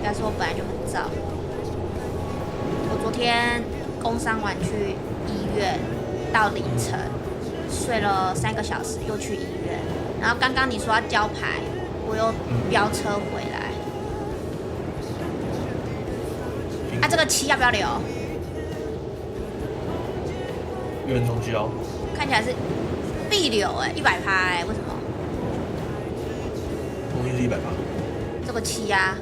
该是我本来就很燥。我昨天工伤完去医院，到凌晨，睡了3个小时，又去医院。然后刚刚你说要交牌，我又飙车回来。啊，这个漆要不要留？有点东西哦。看起来是必留100%为什么？东西是100%。这个漆啊。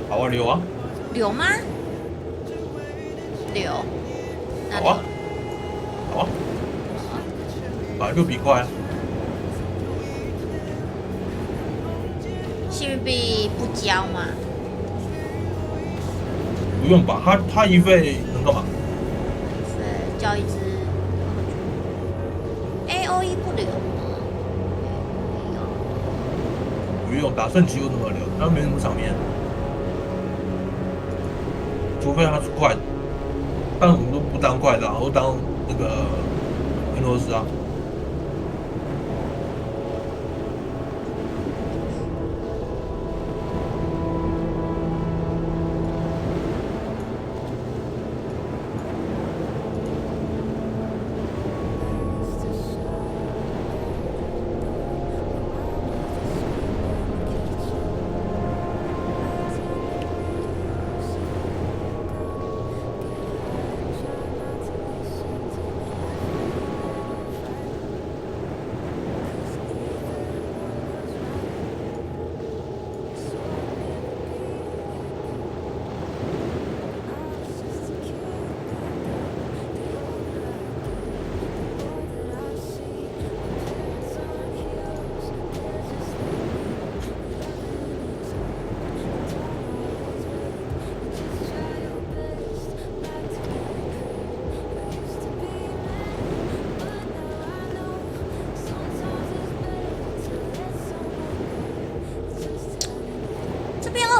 好啊，留啊。留吗？留。好啊。好啊。本来就比快啊。幸运币不交吗？不用吧，他一费能干嘛？是交一只AOE 不留吗？不用，打圣骑又怎么留？他没什么场面，除非他是快的，但我们都不当快的，我当那个俄罗斯啊。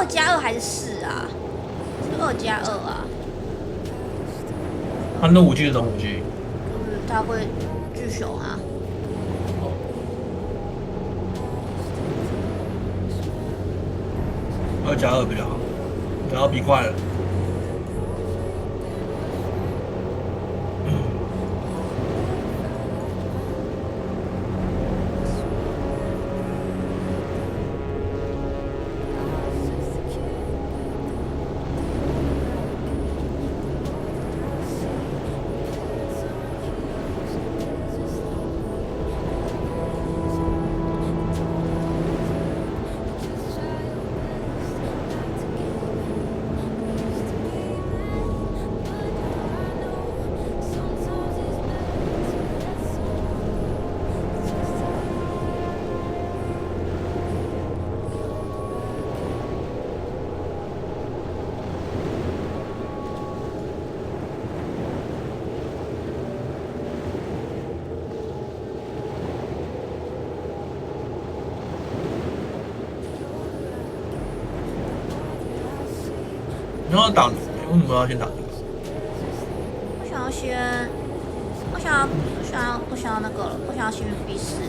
2+2还是4啊？是2+2啊？他那武器是什么武器？就是他会巨熊啊。2+2比较好，然后比快了。你要打，为什么要先打这个？我想要先，我想要那个了，我想要幸运币4。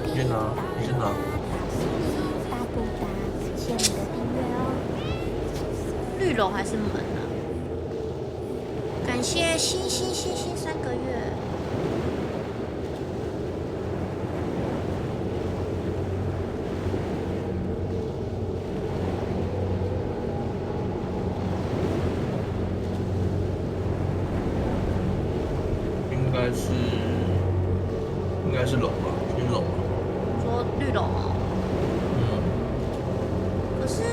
你先拿，你先拿。大不大？谢谢你的订阅哦。绿龙还是门啊？感谢星3个月。应该是龙吧，先龙吧。说绿龙哦。可是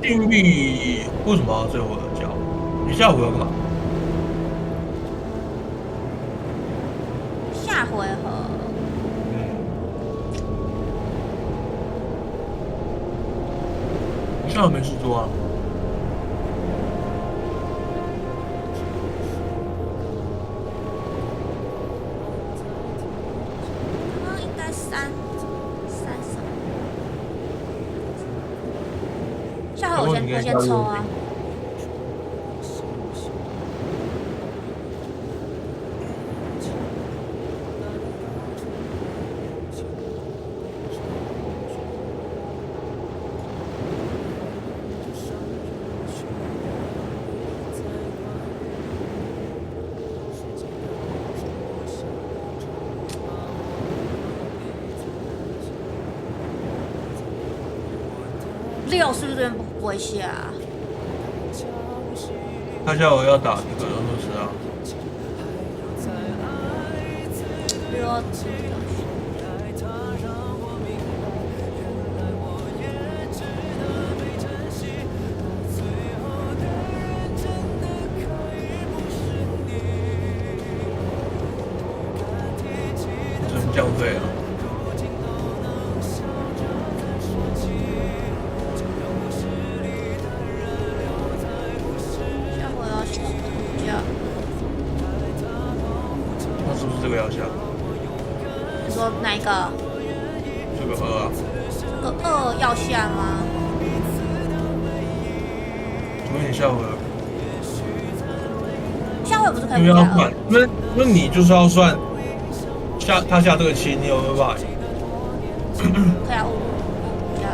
幸运币为什么要最后交？你下回要干嘛？下回合。你下回没事做啊？下回我先抽啊。6是不是这边不会下啊？他下回要打那个俄罗斯啊。6真降费啊！那是不是这个要下？你说哪一个？这个2啊？这个2要下吗？除非你下回，下回不是可以因为要加换，因为你就是要算他下这个7，你有没有办法赢？可以啊，5加2。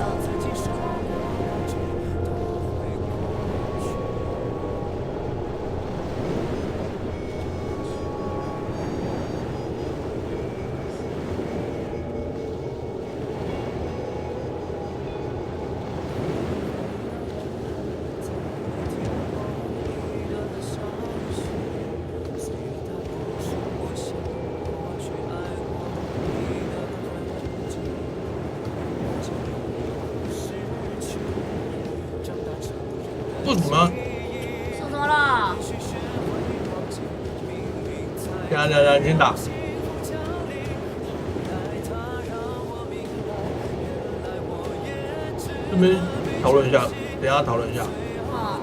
为什么？说什么了？来，你先打。这边讨论一下，等一下讨论一下。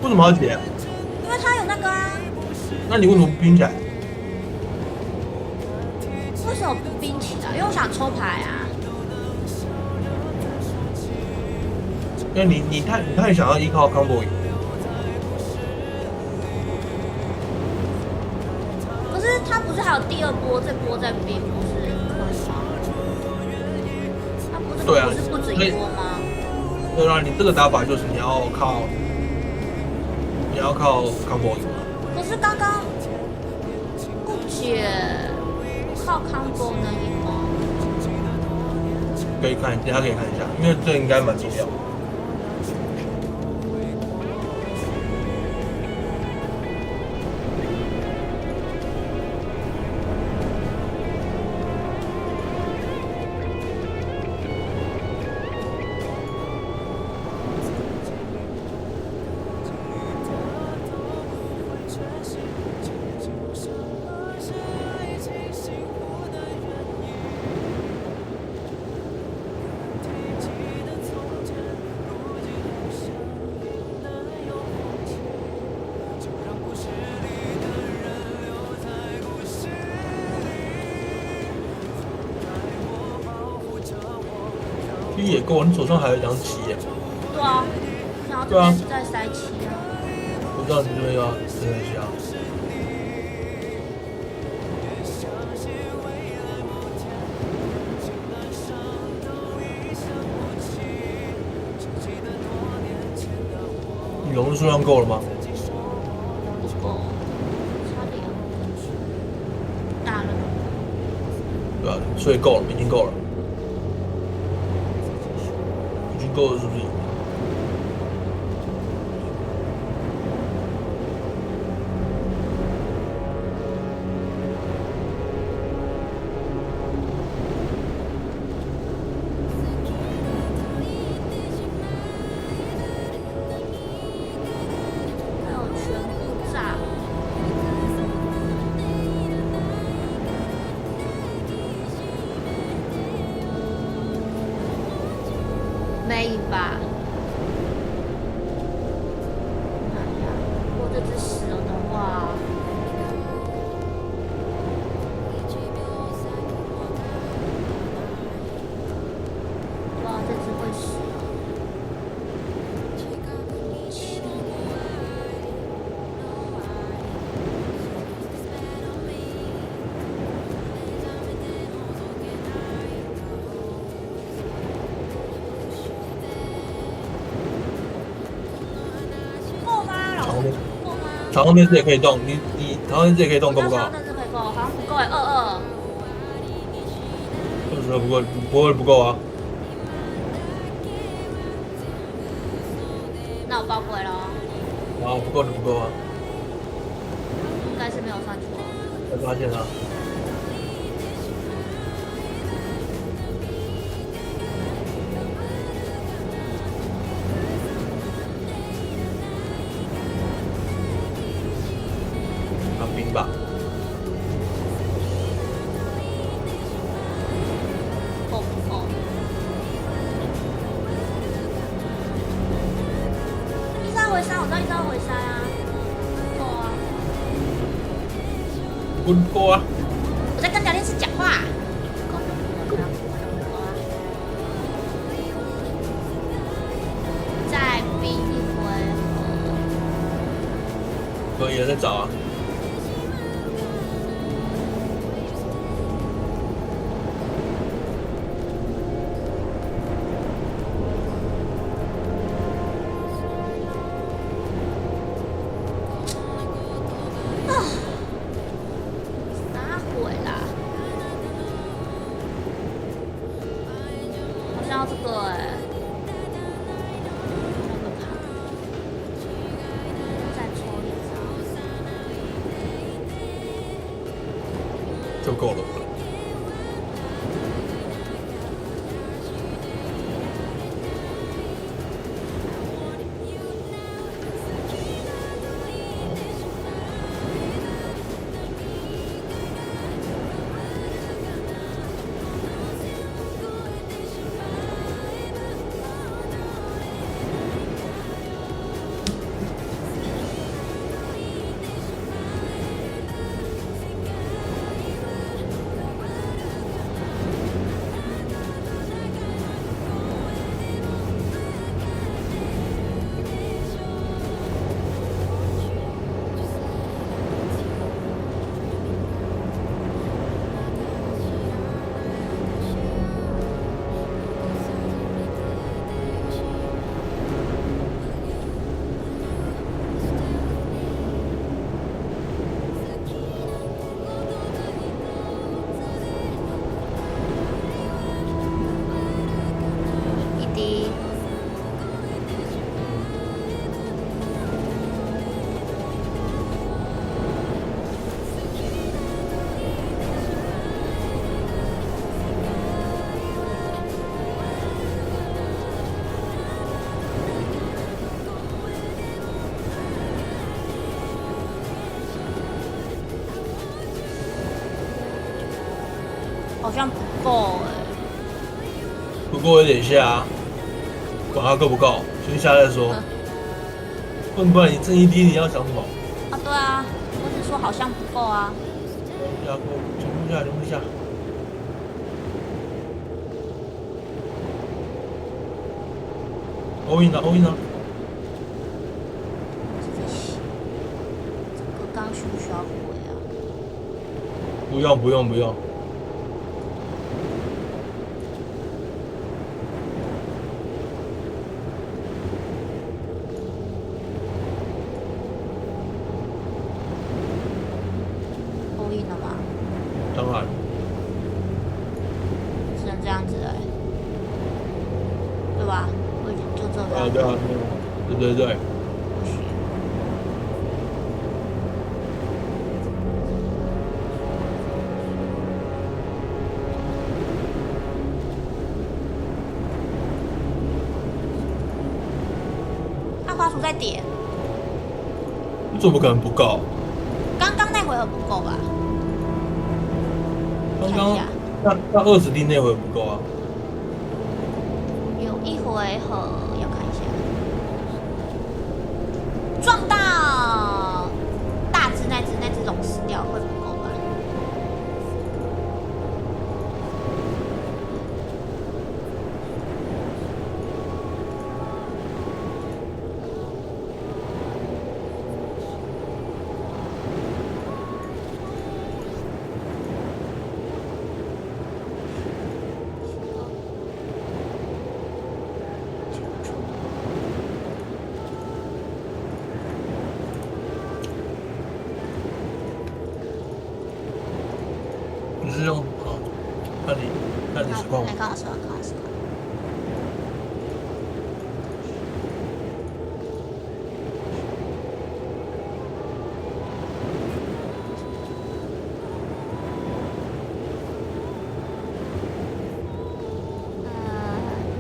为什么要解？因为他有那个啊。那你为什么不拼起来？为什么不冰起来？因为我想抽牌啊。因为你太想要依靠 combo 赢。可是他不是还有第2波，这波在冰，不是可以吗？他不是对啊，不是不止1波吗？对啊，你这个打法就是你要靠 combo 赢。可是刚刚不解靠 combo 能赢吗？可以看，等一下可以看一下，因为这应该蛮重要的。7也够，你手上还有27耶。对啊，然后这边是在塞7啊。我知道你这边要真的下。你龙的数量够了吗？不够，差点大了。对啊，所以够了，已经够了，已经够了，是不是？没吧？看一下，如果这只死了的话，哇，这只会死。长空电视也可以动，你长空电视也可以动，够不够？长空电视可以够，好像不够哎，22。20不够啊。那我报鬼了。啊，不够就不够啊。应该是没有算错。才发现啊。冰吧。够不够？13回3，我知道13回3啊，够啊。不够啊！我在跟聊天室讲话。够啊。再冰一回合。可以了，再找啊。就够了。好像不够哎。不够有点下，管它够不够，先下再说。不然你正一滴你要想什么？啊，对啊，我只说好像不够啊。下，全部下，全部下。欧印了，欧印了。这个刚需不需要回啊？不用，不用，不用。当然，只能这样子哎，对吧？我已经就这样。对啊，对对对。不行。按滑鼠再点。怎么可能不够？刚刚那回合不够吧？刚刚那20滴那回不够啊。有一回合要看一下，撞到大只那只龙死掉会不够吧？是用好，看你实况吗来？看我实况，看我实况。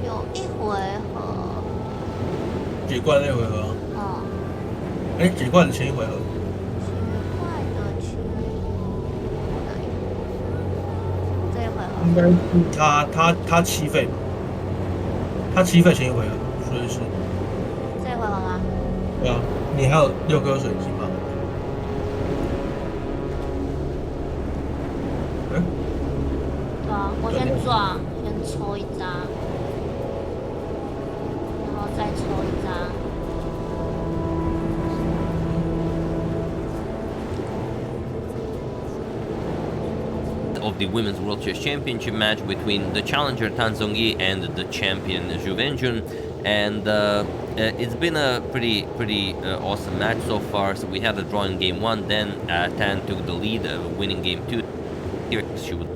有一回合，几冠那回合？哦，哎，几冠的前一回合？奇怪的奇，这一回合应该是他7费吧？他7费前一回合，所以是这一回合吗？对啊。你还有6颗水晶吗？嗯，对啊，我先撞，先抽一张，然后再抽一张。Of the Women's World Chess Championship match between the challenger Tan Zhongyi and the champion Zhu Wenjun, and it's been a pretty awesome match so far. So we had a draw in game 1, then Tan took the lead, winning game 2. Here she would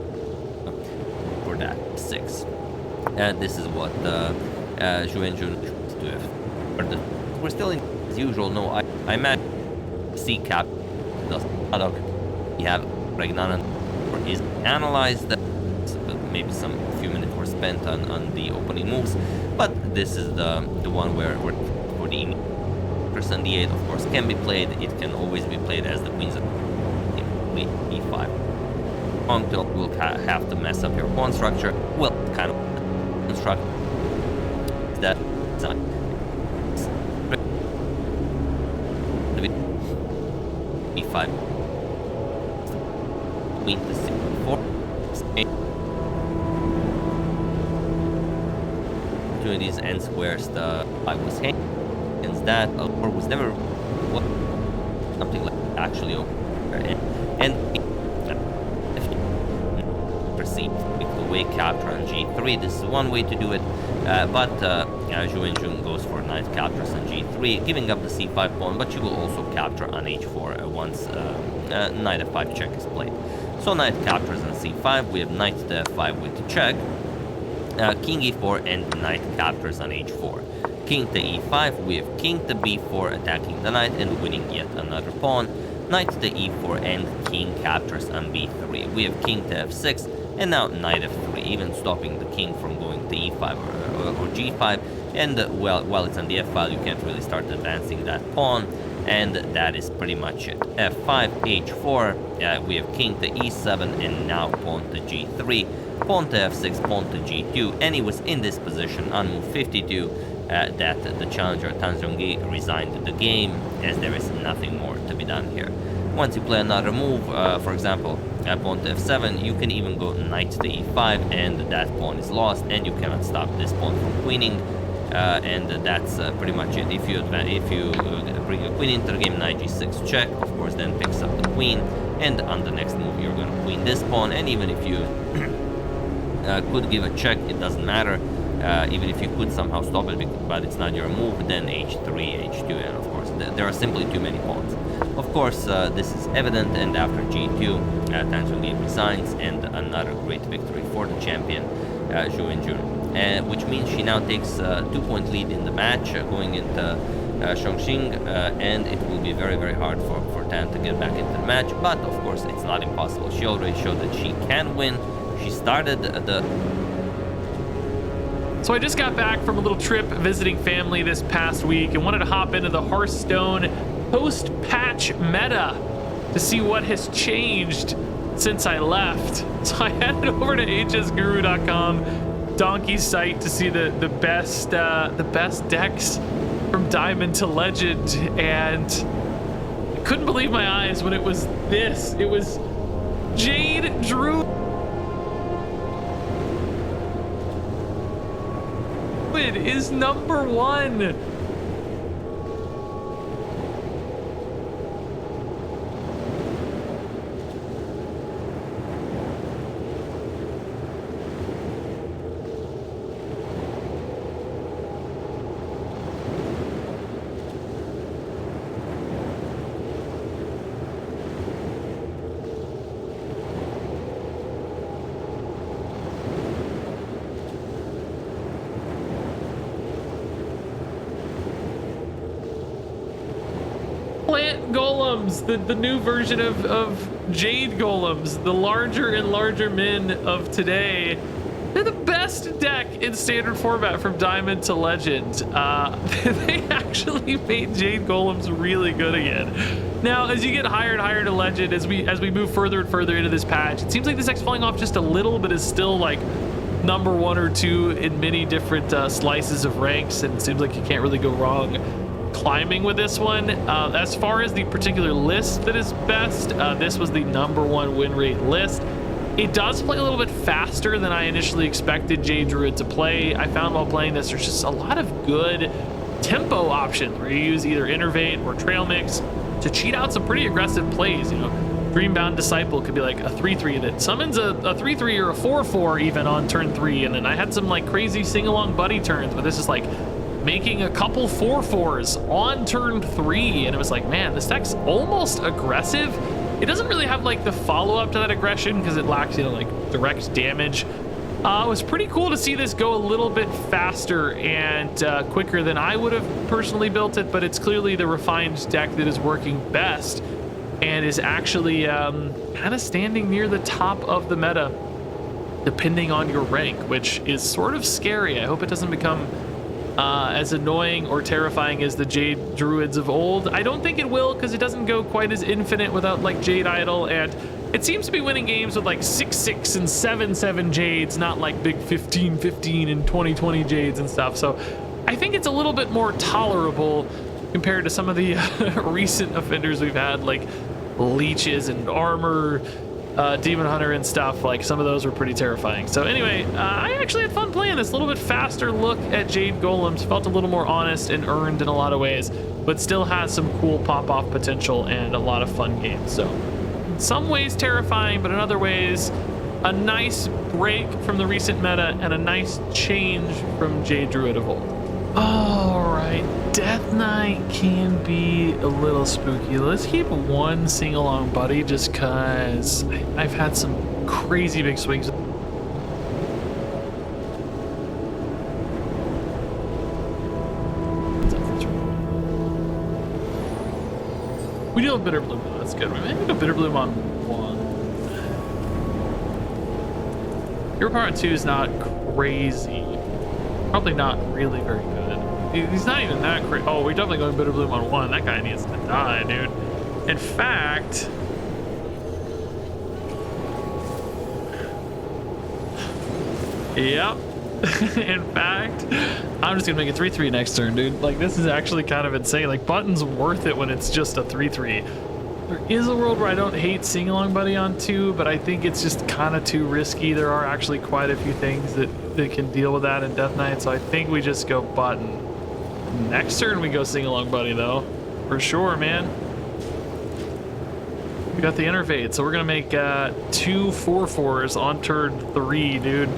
for that 6, and this is what Zhu Wenjun should do. We're still in as usual. No, I match C cap. We have Regnanan is analyzed. Maybe some few minutes were spent on the opening moves, but this is the one where for the person d8 of course can be played. It can always be played as the queen's e5. On tilt will have to mess up your pawn structure. Well, kind of construct that e5. Queen to c4. Opportunities and squares the I was against that or was never what something like actually over and proceed with the way capture on g3. This is one way to do it, but Zhu Wenjun goes for knight captures on g3, giving up the c5 pawn, but she will also capture on h4 once knight f5 check is played. So knight captures on c5, we have knight to f5 with the check, king e4 and knight captures on h4. King to e5, we have king to b4 attacking the knight and winning yet another pawn. Knight to e4 and king captures on b3. We have king to f6 and now knight f3, even stopping the king from going to e5 or g5. And while it's on the f file, you can't really start advancing that pawn. And that is pretty much it. f5, h4, we have king to e7 and now pawn to g3, pawn to f6, pawn to g2, and he was in this position on move 52 that the challenger Tan Zhongyi resigned the game, as there is nothing more to be done here. Once you play another move, for example, pawn to f7, you can even go knight to e5 and that pawn is lost and you cannot stop this pawn from queening. And that's pretty much it. If you bring a queen into the game, knight g6 check, of course, then picks up the queen, and on the next move you're going to queen this pawn. And even if you could give a check, it doesn't matter. Even if you could somehow stop it, but it's not your move, then h3, h2, and of course there are simply too many pawns. Of course, this is evident, and after g2, Tan Zhongyi resigns, and another great victory for the champion, Zhu Wenjun. Which means she now takes a 2-point lead in the match going into Chongqing, and it will be very hard for Tan to get back into the match, but of course it's not impossible. She already showed that she can win. She started the... So I just got back from a little trip visiting family this past week and wanted to hop into the Hearthstone post-patch meta to see what has changed since I left. So I headed over to hsguru.com, Donkey's site, to see the best decks from Diamond to Legend, and I couldn't believe my eyes when it was this. It was Jade Druid is number 1. giant golems, the new version of Jade golems, the larger and larger men of today. They're the best deck in standard format from Diamond to Legend. They actually made Jade golems really good again. Now, as you get higher and higher to Legend, as we move further and further into this patch, it seems like this deck's falling off just a little, but is still like number 1 or 2 in many different slices of ranks, and it seems like you can't really go wrong climbing with this one. As far as the particular list that is best, this was the number 1 win rate list. It does play a little bit faster than I initially expected Jade Druid to play. I found while playing this, there's just a lot of good tempo options where you use either Innervate or Trail Mix to cheat out some pretty aggressive plays. You know, Dreambound Disciple could be like a 3/3 that summons a 3/3 or a 4/4 even on turn 3, and then I had some like crazy sing-along buddy turns, but this is like making a couple 4/4s on turn 3, and it was like, man, this deck's almost aggressive. It doesn't really have like the follow-up to that aggression because it lacks, you know, like direct damage. It was pretty cool to see this go a little bit faster and quicker than I would have personally built it, but it's clearly the refined deck that is working best and is actually kind of standing near the top of the meta depending on your rank, which is sort of scary. I hope it doesn't become as annoying or terrifying as the Jade Druids of old. I don't think it will, because it doesn't go quite as infinite without like Jade Idol, and it seems to be winning games with like 6/6 and 7/7 Jades, not like big 15/15 and 20/20 Jades and stuff. So I think it's a little bit more tolerable compared to some of the recent offenders we've had, like Leeches and Armor, Demon Hunter and stuff. Like some of those were pretty terrifying. So anyway, I actually had fun playing this. A little bit faster look at Jade Golems, felt a little more honest and earned in a lot of ways, but still has some cool pop-off potential and a lot of fun games. So in some ways terrifying, but in other ways a nice break from the recent meta and a nice change from Jade Druid of old. All right, Death Knight can be a little spooky. Let's keep one sing-along buddy just cause I've had some crazy big swings. We do have Bitter Bloom, though. That's good. We maybe go Bitter Bloom on 1. Hero Power 2 is not crazy. Probably not really very good. He's not even that crazy. Oh, we're definitely going Bitter Bloom on 1. That guy needs to die, dude. In fact, yep. In fact, I'm just gonna make it 3/3 next turn, dude. Like, this is actually kind of insane. Like, Button's worth it when it's just a 3/3. There is a world where I don't hate sing-along buddy on 2, but I think it's just kind of too risky. There are actually quite a few things that can deal with that in Death Knight, so I think we just go Button. Next turn we go sing-along buddy, though. For sure, man. We got the Innervate, so we're gonna make 2 4/4s on turn 3, dude.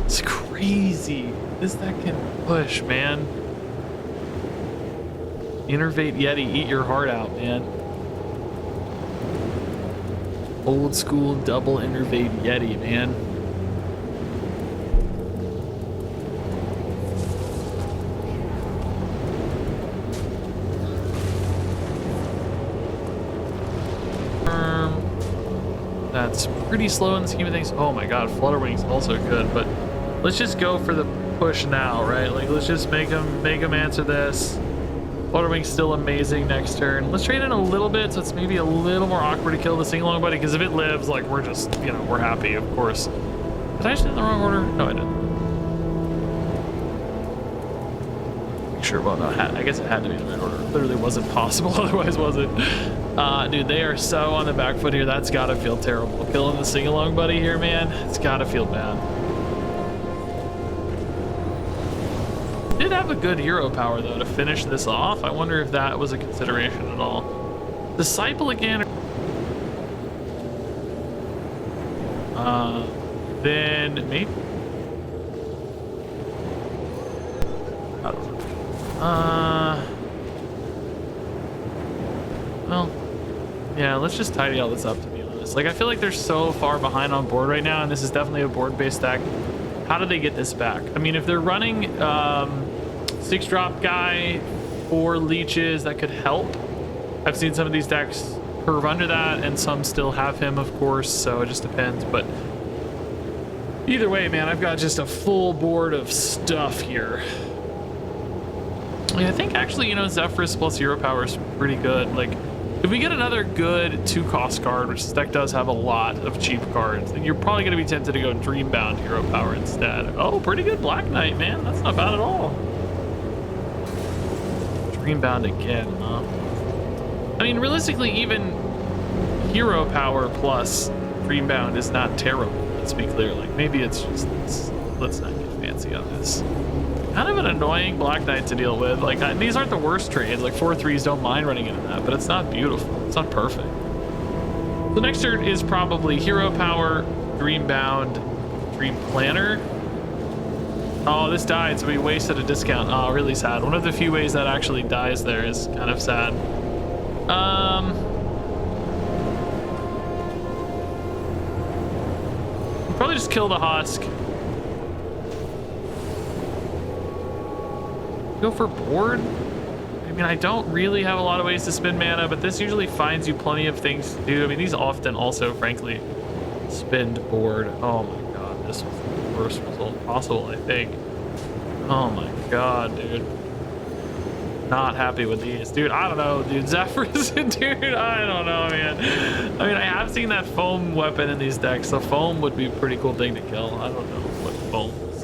It's crazy. This deck can push, man. Innervate Yeti, eat your heart out, man. Old school double Innervate Yeti, man. That's pretty slow in the scheme of things. Oh my god, Flutterwing's also good, but let's just go for the push now, right? Like, let's just make him answer this. Flutterwing's still amazing next turn. Let's trade in a little bit, so it's maybe a little more awkward to kill the sing-along buddy, because if it lives, like, we're just, you know, we're happy, of course. Did I just in the wrong order? No, I didn't. Sure, well, no, I guess it had to be in the right order. It literally wasn't possible, otherwise was it? Dude, they are so on the back foot here. That's gotta feel terrible. Killing the sing-along buddy here, man. It's gotta feel bad. Did have a good hero power, though, to finish this off. I wonder if that was a consideration at all. Disciple again. Then maybe. I don't know. Well, yeah, let's just tidy all this up, to be honest. Like, I feel like they're so far behind on board right now, and this is definitely a board-based deck. How do they get this back? I mean, if they're running 6-drop guy, 4 leeches, that could help. I've seen some of these decks curve under that, and some still have him, of course, so it just depends. But either way, man, I've got just a full board of stuff here. Yeah, I think actually, you know, Zephyrus plus Hero Power is pretty good. Like, if we get another good 2-cost card, which this deck does have a lot of cheap cards, then you're probably going to be tempted to go Dreambound Hero Power instead. Oh, pretty good Black Knight, man. That's not bad at all. Dreambound again, huh? I mean, realistically, even Hero Power plus Dreambound is not terrible. Let's be clear. Like, maybe it's just, let's not get fancy on this. Kind of an annoying Black Knight to deal with. Like, these aren't the worst trades. Like, 4/3s don't mind running into that, but it's not beautiful. It's not perfect. The next turn is probably Hero Power, Dreambound, Dream Planner. Oh, this died, so we wasted a discount. Oh, really sad. One of the few ways that actually dies there is kind of sad. We'll probably just kill the Husk. Go for board? I mean, I don't really have a lot of ways to spend mana, but this usually finds you plenty of things to do. I mean, these often also, frankly, spend board. Oh my god, this was the worst result possible, I think. Oh my god, dude. Not happy with these. Dude, I don't know, dude. Zephyrus, dude, I don't know, man. I mean, I have seen that foam weapon in these decks, so foam would be a pretty cool thing to kill. I don't know what foam's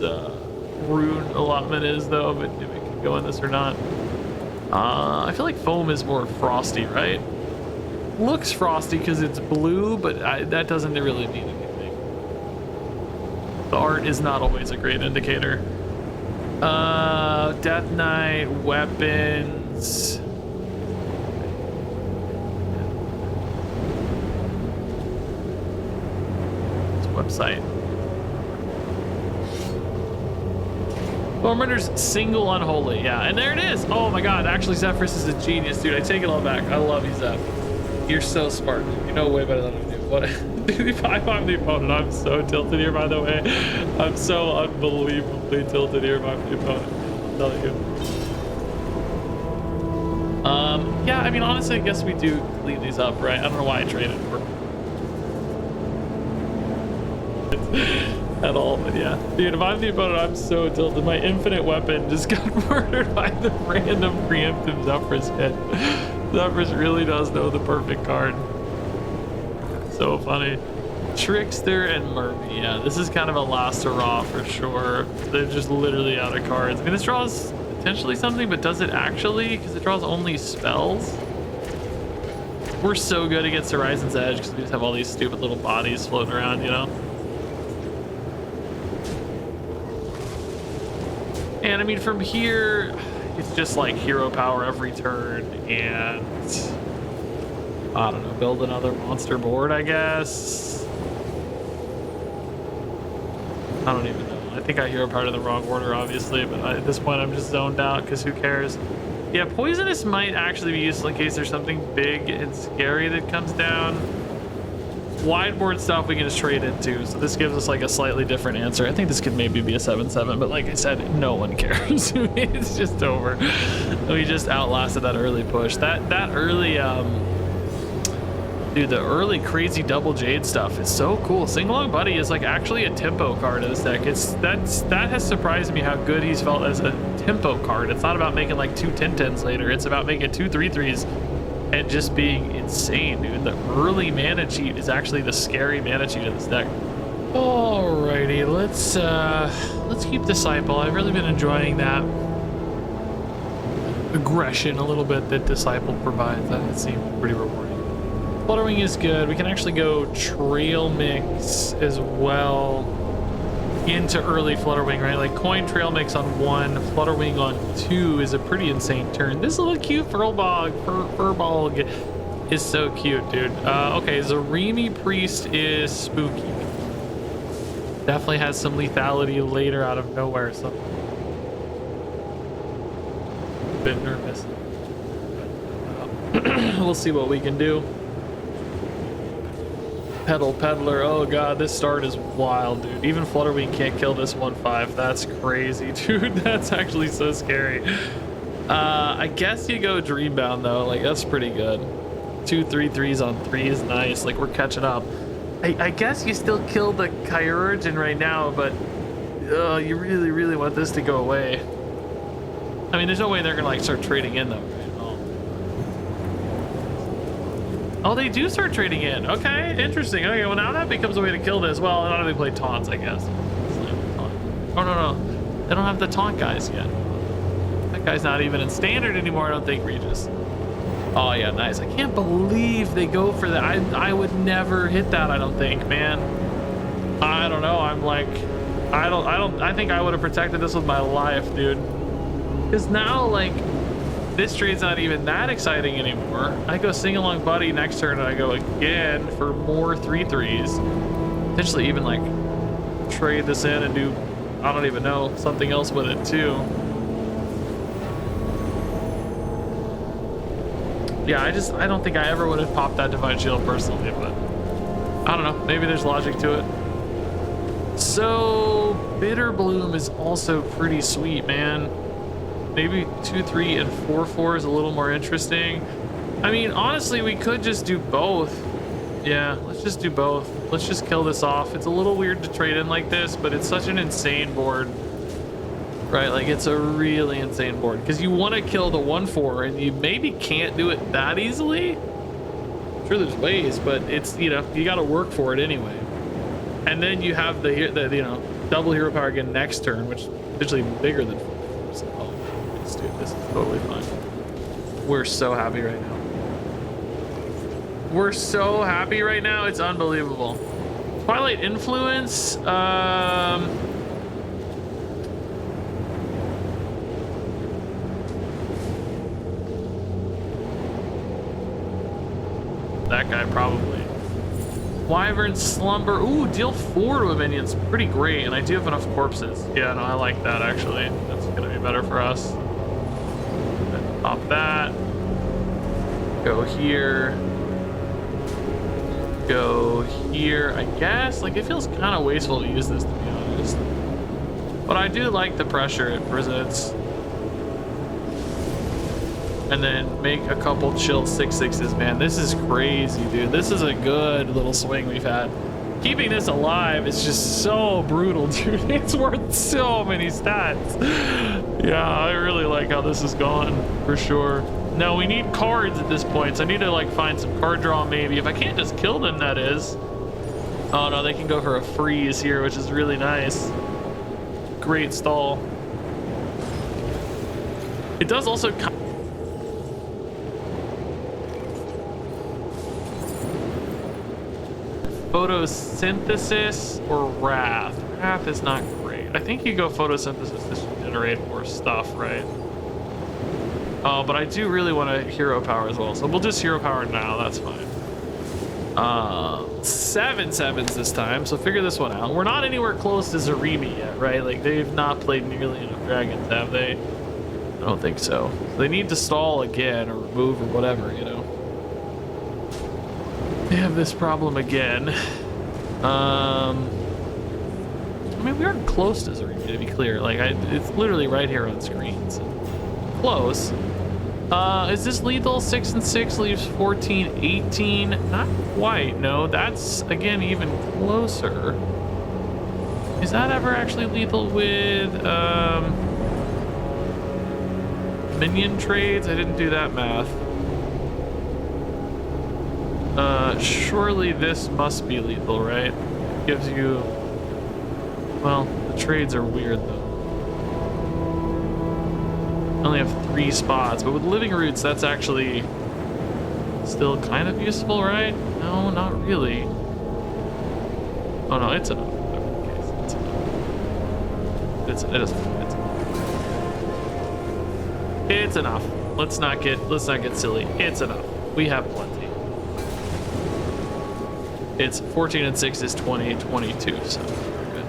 rune allotment is, though, but if it can go in this or not. I feel like foam is more frosty, right? Looks frosty because it's blue, but that doesn't really mean anything. The art is not always a great indicator. Death Knight, weapons. This website. Stormrunner's single unholy, yeah, and there it is. Oh my god, actually Zephyrus is a genius, dude. I take it all back. I love you, Zeph. You're so smart. You know way better than I do. What? If I'm the opponent, I'm so tilted here, by the way. I'm so unbelievably tilted here if I'm the opponent. I'll tell you. Yeah, I mean, honestly, I guess we do clean these up, right? I don't know why I traded for at all, but yeah. Dude, if I'm the opponent, I'm so tilted. My infinite weapon just got murdered by the random preemptive Zephyrus hit. Zephyrus really does know the perfect card. So funny. Trickster and Murphy. Yeah, this is kind of a last hurrah for sure. They're just literally out of cards. I mean, this draws potentially something, but does it actually? Because it draws only spells. We're so good against Horizon's Edge because we just have all these stupid little bodies floating around, you know? And I mean, from here, it's just like hero power every turn and I don't know, build another monster board, I guess. I don't even know. I think I hero powered in the wrong order, obviously, but at this point I'm just zoned out because who cares? Yeah, poisonous might actually be useful in case there's something big and scary that comes down. Wide board stuff we can just trade into, so this gives us like a slightly different answer. I think this could maybe be a 7/7, but like I said, no one cares. It's just over. We just outlasted that early push. That early dude, the early crazy double jade stuff is so cool. Singalong Buddy is like actually a tempo card in this deck. That has surprised me how good he's felt as a tempo card. It's not about making like 2 10/10s later. It's about making 2 3/3s and just being insane, dude. The early mana cheat is actually the scary mana cheat in this deck. Alrighty, let's keep Disciple. I've really been enjoying that aggression a little bit that Disciple provides. That seems pretty rewarding. Flutterwing is good. We can actually go Trail Mix as well into early Flutterwing, right? Like coin Trail Mix on 1, Flutterwing on 2 is a pretty insane turn. This little cute Furbolg is so cute, dude. Okay, Zarimi Priest is spooky. Definitely has some lethality later out of nowhere, so a bit nervous. We'll see what we can do. Pedal Peddler, oh god, this start is wild, dude. Even Flutterwing can't kill this 1/5. That's crazy, dude. That's actually so scary. I guess you go Dreambound though. Like that's pretty good. 2 3-3s on 3 is nice. Like we're catching up. I guess you still kill the Kyurgen right now, but you really want this to go away. I mean, there's no way they're gonna like start trading in though. Right? Oh, they do start trading in. Okay, interesting. Okay, well now that becomes a way to kill this. Well, not if they play taunts, I guess. Oh no, they don't have the taunt guys yet. That guy's not even in standard anymore, I don't think, Regis. Oh yeah, nice. I can't believe they go for that. I would never hit that, I don't think, man. I don't know. I'm like, I think I would have protected this with my life, dude. Because now, like, this trade's not even that exciting anymore. I go sing along buddy next turn and I go again for more 3-3s. Potentially even like trade this in and do, I don't even know, something else with it too. Yeah, I don't think I ever would have popped that Divine Shield personally, but I don't know, maybe there's logic to it. So Bitter Bloom is also pretty sweet, man. Maybe 2-3 and 4-4 is a little more interesting. I mean, honestly, we could just do both. Yeah, let's just do both. Let's just kill this off. It's a little weird to trade in like this, but it's such an insane board. Right, like it's a really insane board because you want to kill the 1-4 and you maybe can't do it that easily. I'm sure there's ways, but it's, you know, you got to work for it anyway. And then you have the you know, double hero power again next turn, which is potentially bigger than 4-4. So, oh, yes, dude, this is totally fine. We're so happy right now. We're so happy right now. It's unbelievable. Twilight Influence. That guy probably. Wyvern Slumber. Ooh, deal 4 to a minion's pretty great, and I do have enough corpses. Yeah, no, I like that actually. That's gonna be better for us. Then pop that. Go here. Go here. I guess. Like, it feels kind of wasteful to use this, to be honest. But I do like the pressure it presents. And then make a couple chill 6/6s, man. This is crazy, dude. This is a good little swing we've had. Keeping this alive is just so brutal, dude. It's worth so many stats. Yeah, I really like how this is going, for sure. Now, we need cards at this point, so I need to, like, find some card draw, maybe. If I can't just kill them, that is. Oh, no, they can go for a freeze here, which is really nice. Great stall. It does also... Photosynthesis or Wrath? Wrath is not great. I think you go Photosynthesis to generate more stuff, right? Oh, but I do really want to hero power as well, so we'll just hero power now. That's fine. 7/7s this time, so figure this one out. We're not anywhere close to Zarimi yet, right? Like, they've not played nearly enough dragons, have they? I don't think so. They need to stall again or remove or whatever, you know. They have this problem again. I mean, we aren't close to Zarimi, to be clear. Like, it's literally right here on screen, so close. Is this lethal? 6 and 6 leaves 14, 18. Not quite. No, that's again even closer. Is that ever actually lethal with minion trades? I didn't do that math. Surely this must be lethal, right? It gives you... Well, the trades are weird, though. I only have 3 spots, but with Living Roots, that's actually still kind of useful, right? No, not really. Oh, no, it's enough. It's enough. It is enough. It's enough. Let's not get silly. It's enough. We have plenty. It's 14 and 6 is 20, 22, so very good.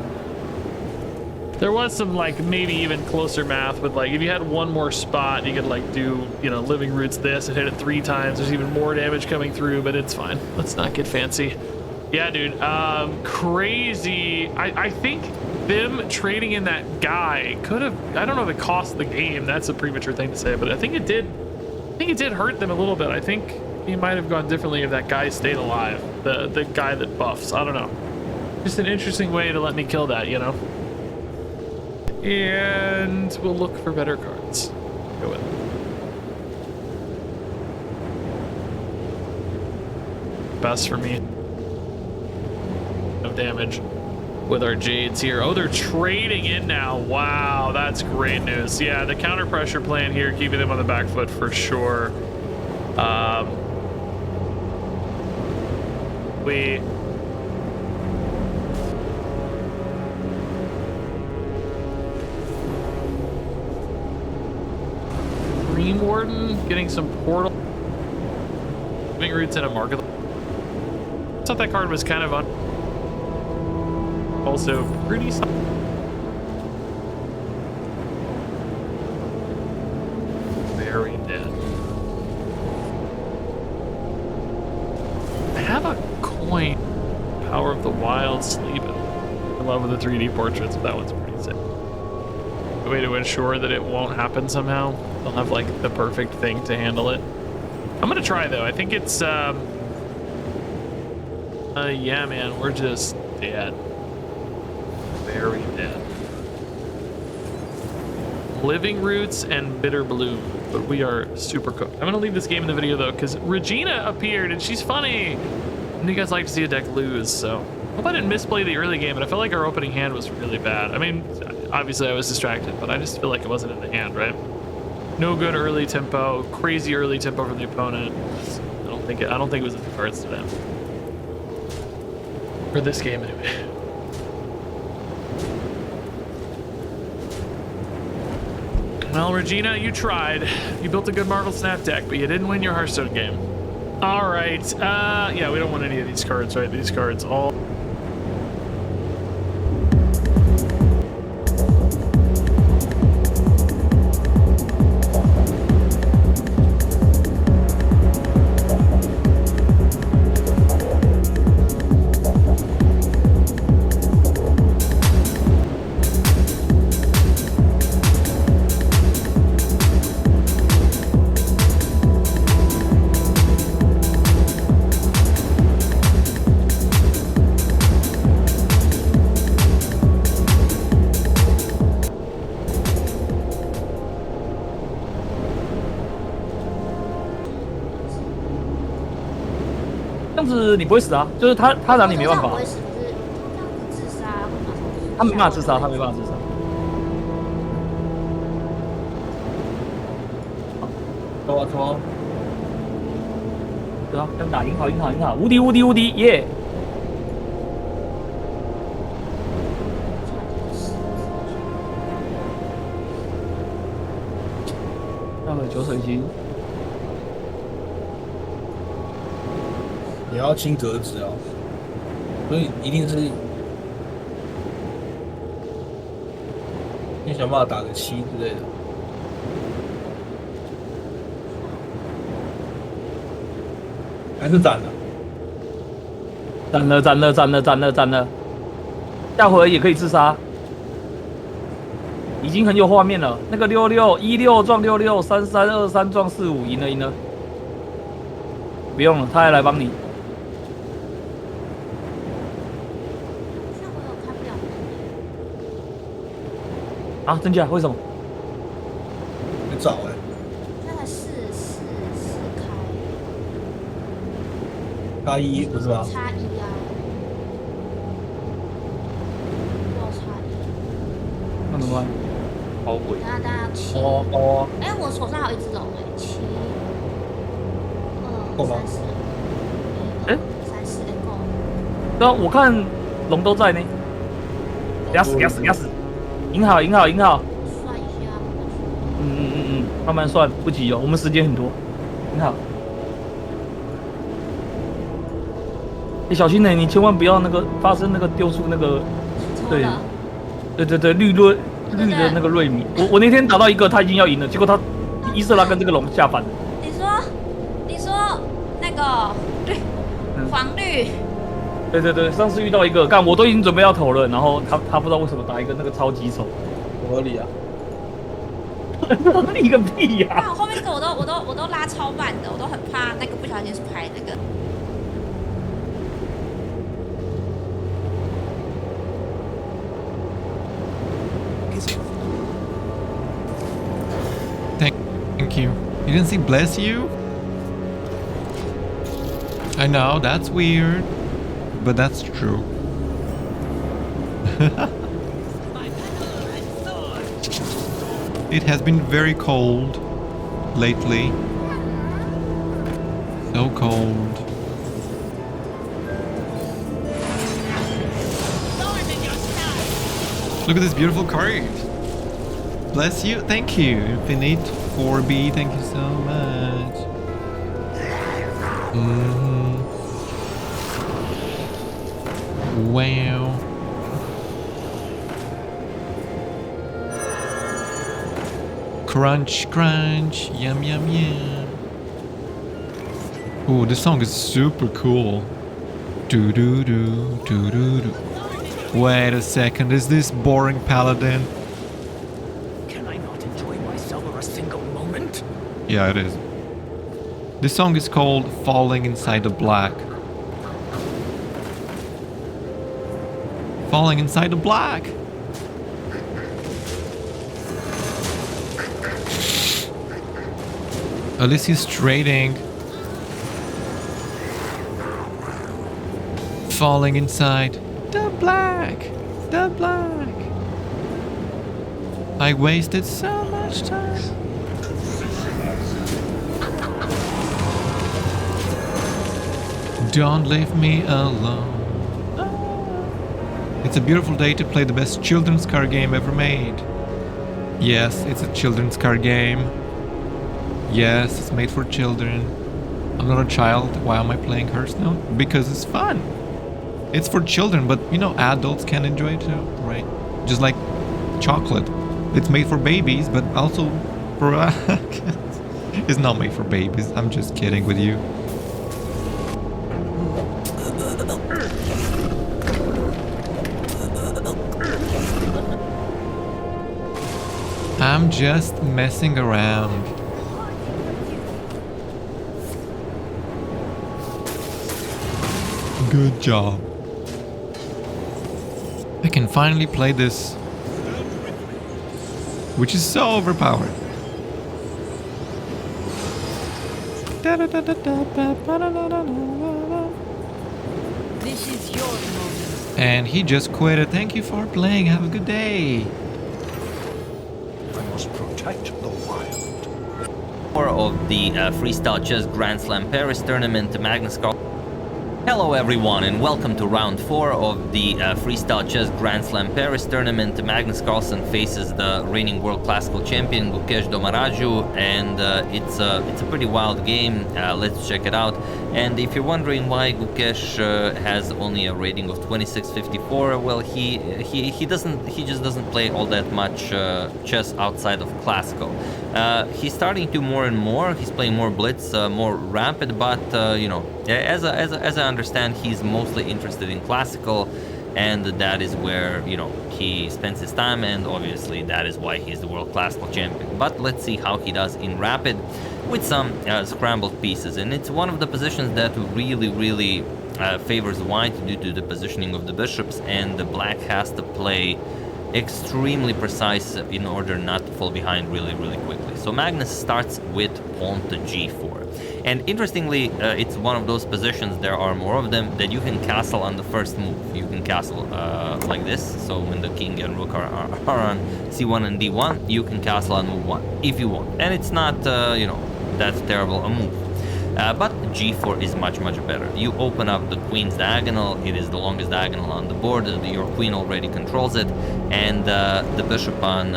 There was some, like, maybe even closer math with, like, if you had one more spot, you could, like, do, you know, Living Roots this and hit it 3 times. There's even more damage coming through, but it's fine. Let's not get fancy. Yeah, dude, crazy. I think them trading in that guy could have, I don't know if it cost the game. That's a premature thing to say, but I think it did. I think it did hurt them a little bit. I think he might have gone differently if that guy stayed alive. The guy that buffs. I don't know. Just an interesting way to let me kill that, you know? And we'll look for better cards. Go with it. Best for me. No damage with our Jades here. Oh, they're trading in now. Wow, that's great news. Yeah, the counter pressure plan here, keeping them on the back foot for sure. Green Warden getting some portal. Living Roots in a market. I thought that card was kind of also pretty. Very dead. I have a coin. Power of the Wild Sleep. I love the 3D portraits, but that one's pretty sick. A way to ensure that it won't happen somehow. They'll have like the perfect thing to handle it. I'm gonna try though. I think it's yeah, man, we're just dead. Very dead. Living Roots and Bitter Bloom, but we are super cooked. I'm gonna leave this game in the video though, because Regina appeared and she's funny. And you guys like to see a deck lose, so hope I didn't misplay the early game, but I felt like our opening hand was really bad. I mean, obviously I was distracted, but I just feel like it wasn't in the hand, right? No good early tempo, crazy early tempo from the opponent. I don't think it was in the cards today. For this game anyway. Well, Regina, you tried. You built a good Marvel Snap deck, but you didn't win your Hearthstone game. All right. Yeah, we don't want any of these cards, right? These cards all.这样子你不会死啊，就是他让你没办法不，会死，可是这样子自杀会马上。他没办法自杀，他没办法自杀。走啊走啊，对啊，这样打赢好赢好赢好，无敌无敌无敌耶！那个酒水晶。你要清格子啊，所以一定是你想办法打个7之类的。还是斩了，斩了，下回也可以自杀，已经很有画面了。那个6616撞663323撞45，赢了，不用了，他还来帮你。啊，真假？为什么？很早哎、那才4开，大1不是吗？差1啊，又差1。那怎么办？好鬼！等下7。哦，哎，我手上还有一只龙哎，7、够吗2、3、4。哎3、4哎够。对啊，我看龙都在呢。给他死！赢好！算一下，慢慢算，不急哦，我们时间很多。赢好。你小心点，你千万不要那个发生那个丢出那个，对，绿的那个瑞米。我那天打到一个，他已经要赢了，结果他伊瑟拉跟这个龙下凡了。你说那个黄绿对对对，上次遇到一个，干我都已经准备要投了，然后他不知道为什么打一个那个超级丑，合理啊。你个屁呀、啊，我后面这个我都拉超慢的，我都很怕那个不小心拍那个。Thank you. You didn't say bless you? I know, that's weird. But that's true. It has been very cold lately. So cold. Look at this beautiful card. Bless you. Thank you. Infinite 4B. Thank you so much. Wow. Crunch, crunch. Yum, yum, yum. Oh, this song is super cool. Do do do do do do. Wait a second, is this boring paladin? Can I not enjoy myself for a single moment? Yeah, it is. This song is called Falling Inside the Black. Falling Inside the Black! Alicia's trading. Falling inside the black. The black. I wasted so much time. Don't leave me alone. It's a beautiful day to play the best children's card game ever made. Yes, it's a children's card game. Yes, it's made for children. I'm not a child. Why am I playing Hearthstone? Because it's fun. It's for children, but you know, adults can enjoy it too, right? Just like chocolate. It's made for babies, but also for kids. It's not made for babies. I'm just kidding with you. I'm just messing around. Good job. I can finally play this, which is so overpowered. This is your moment. And he just quit. Thank you for playing. Have a good day. I must protect the wild. Of the Freestyle Chess Grand Slam Paris Tournament, Magnus Carlsen. Hello everyone and welcome to round 4 of the Freestyle Chess Grand Slam Paris Tournament. Magnus Carlsen faces the reigning World Classical Champion Gukesh Domaraju, and it's a pretty wild game. Let's check it out. And if you're wondering why Gukesh has only a rating of 2654, well, he just doesn't play all that much chess outside of classical. He's starting to more and more. He's playing more blitz, more rapid, but you know, as I understand, he's mostly interested in classical, and that is where, you know, he spends his time, and obviously that is why he's the world classical champion. But let's see how he does in rapid with some scrambled pieces, and it's one of the positions that really favors white due to the positioning of the bishops, and the black has to play extremely precise in order not to fall behind really quickly. So Magnus starts with pawn to g4. And interestingly, it's one of those positions, there are more of them, that you can castle on the first move. You can castle like this, so when the king and rook are on c1 and d1, you can castle on move 1, if you want. And it's not, you know, that terrible a move. But g4 is much better. You open up the queen's diagonal, it is the longest diagonal on the board, your queen already controls it, and the bishop on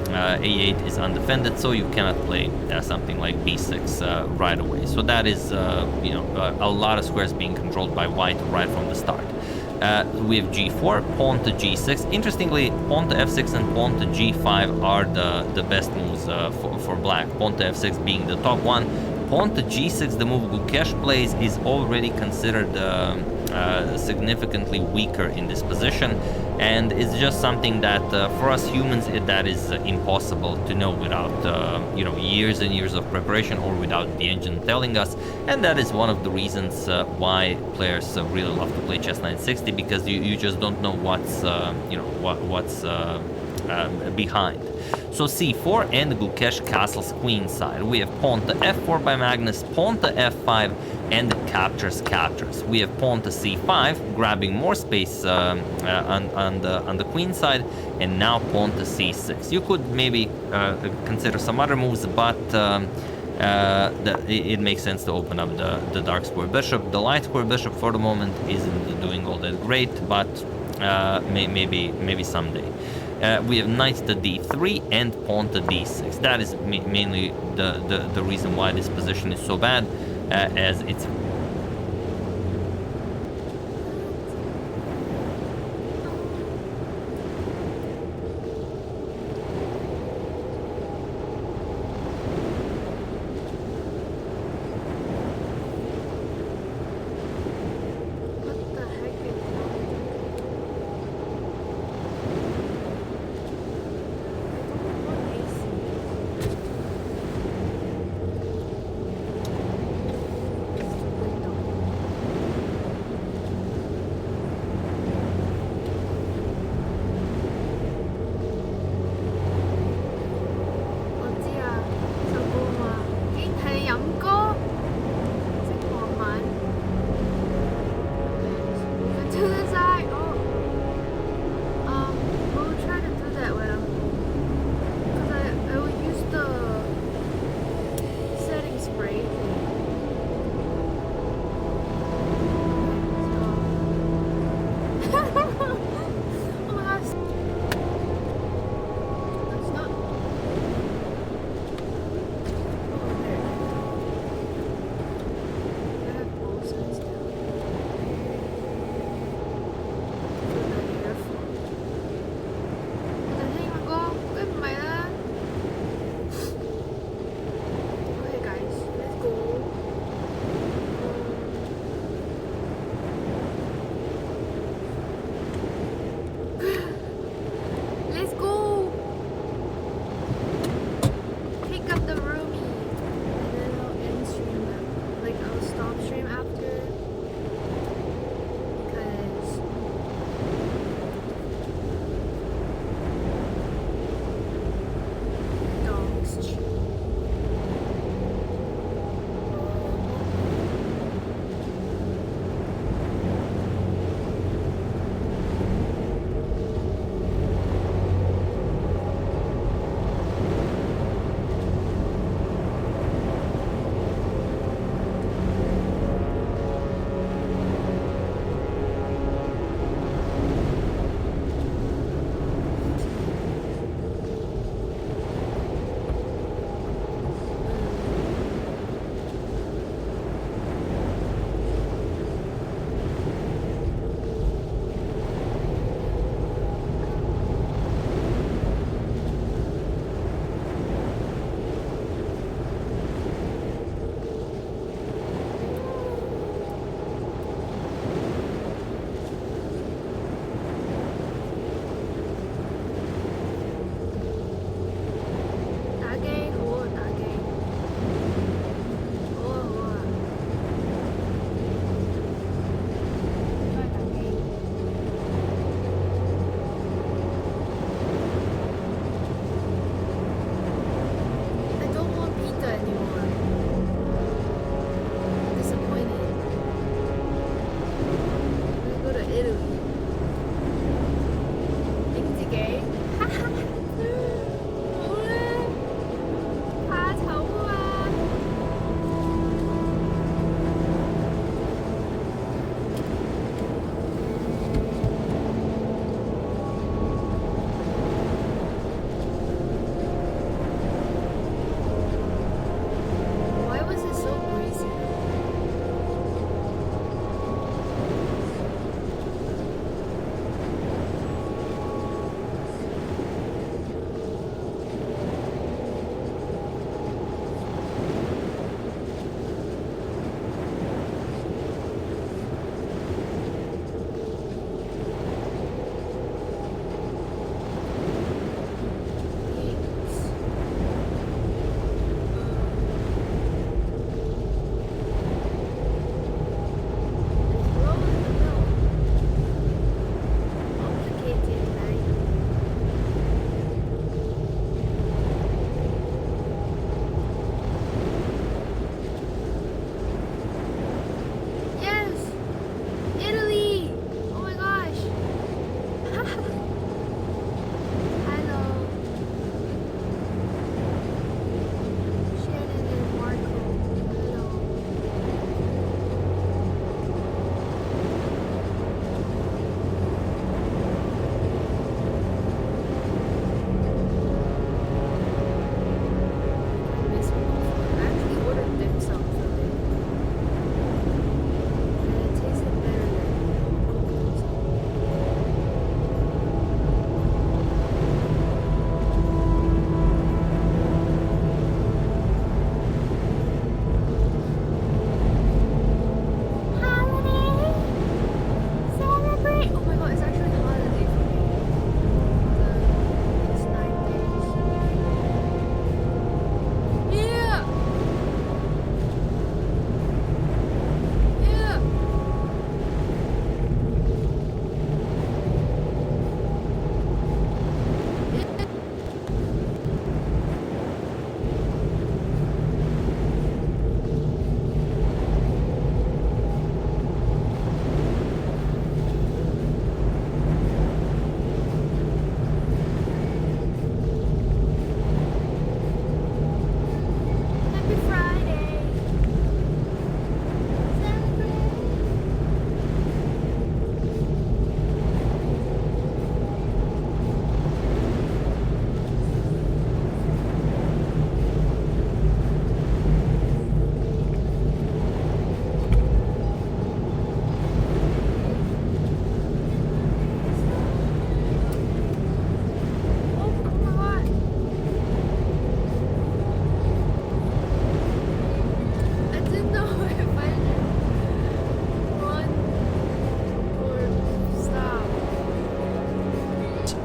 a8 is undefended, so you cannot play something like b6 right away. So that is, you know, a lot of squares being controlled by white right from the start. We have g4, pawn to g6. Interestingly, pawn to f6 and pawn to g5 are the best moves for black, pawn to f6 being the top one. Pawn to g6, the move Gukesh plays, is already considered significantly weaker in this position, and it's just something that for us humans that is impossible to know without years and years of preparation or without the engine telling us. And that is one of the reasons why players really love to play chess 960, because you just don't know what's behind. So c4 and Gukesh castles queenside. We have pawn to f4 by Magnus, pawn to f5, and captures. We have pawn to c5, grabbing more space on the queen side, and now pawn to c6. You could maybe consider some other moves, but it makes sense to open up the dark square bishop. The light square bishop for the moment isn't doing all that great, but maybe someday. We have knight to d3 and pawn to d6. That is mainly the reason why this position is so bad, as it's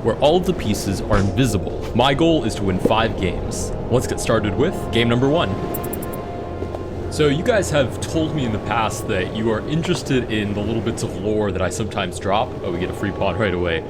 where all of the pieces are invisible. My goal is to win 5 games. Let's get started with game number 1. So you guys have told me in the past that you are interested in the little bits of lore that I sometimes drop. Oh, we get a free pawn right away.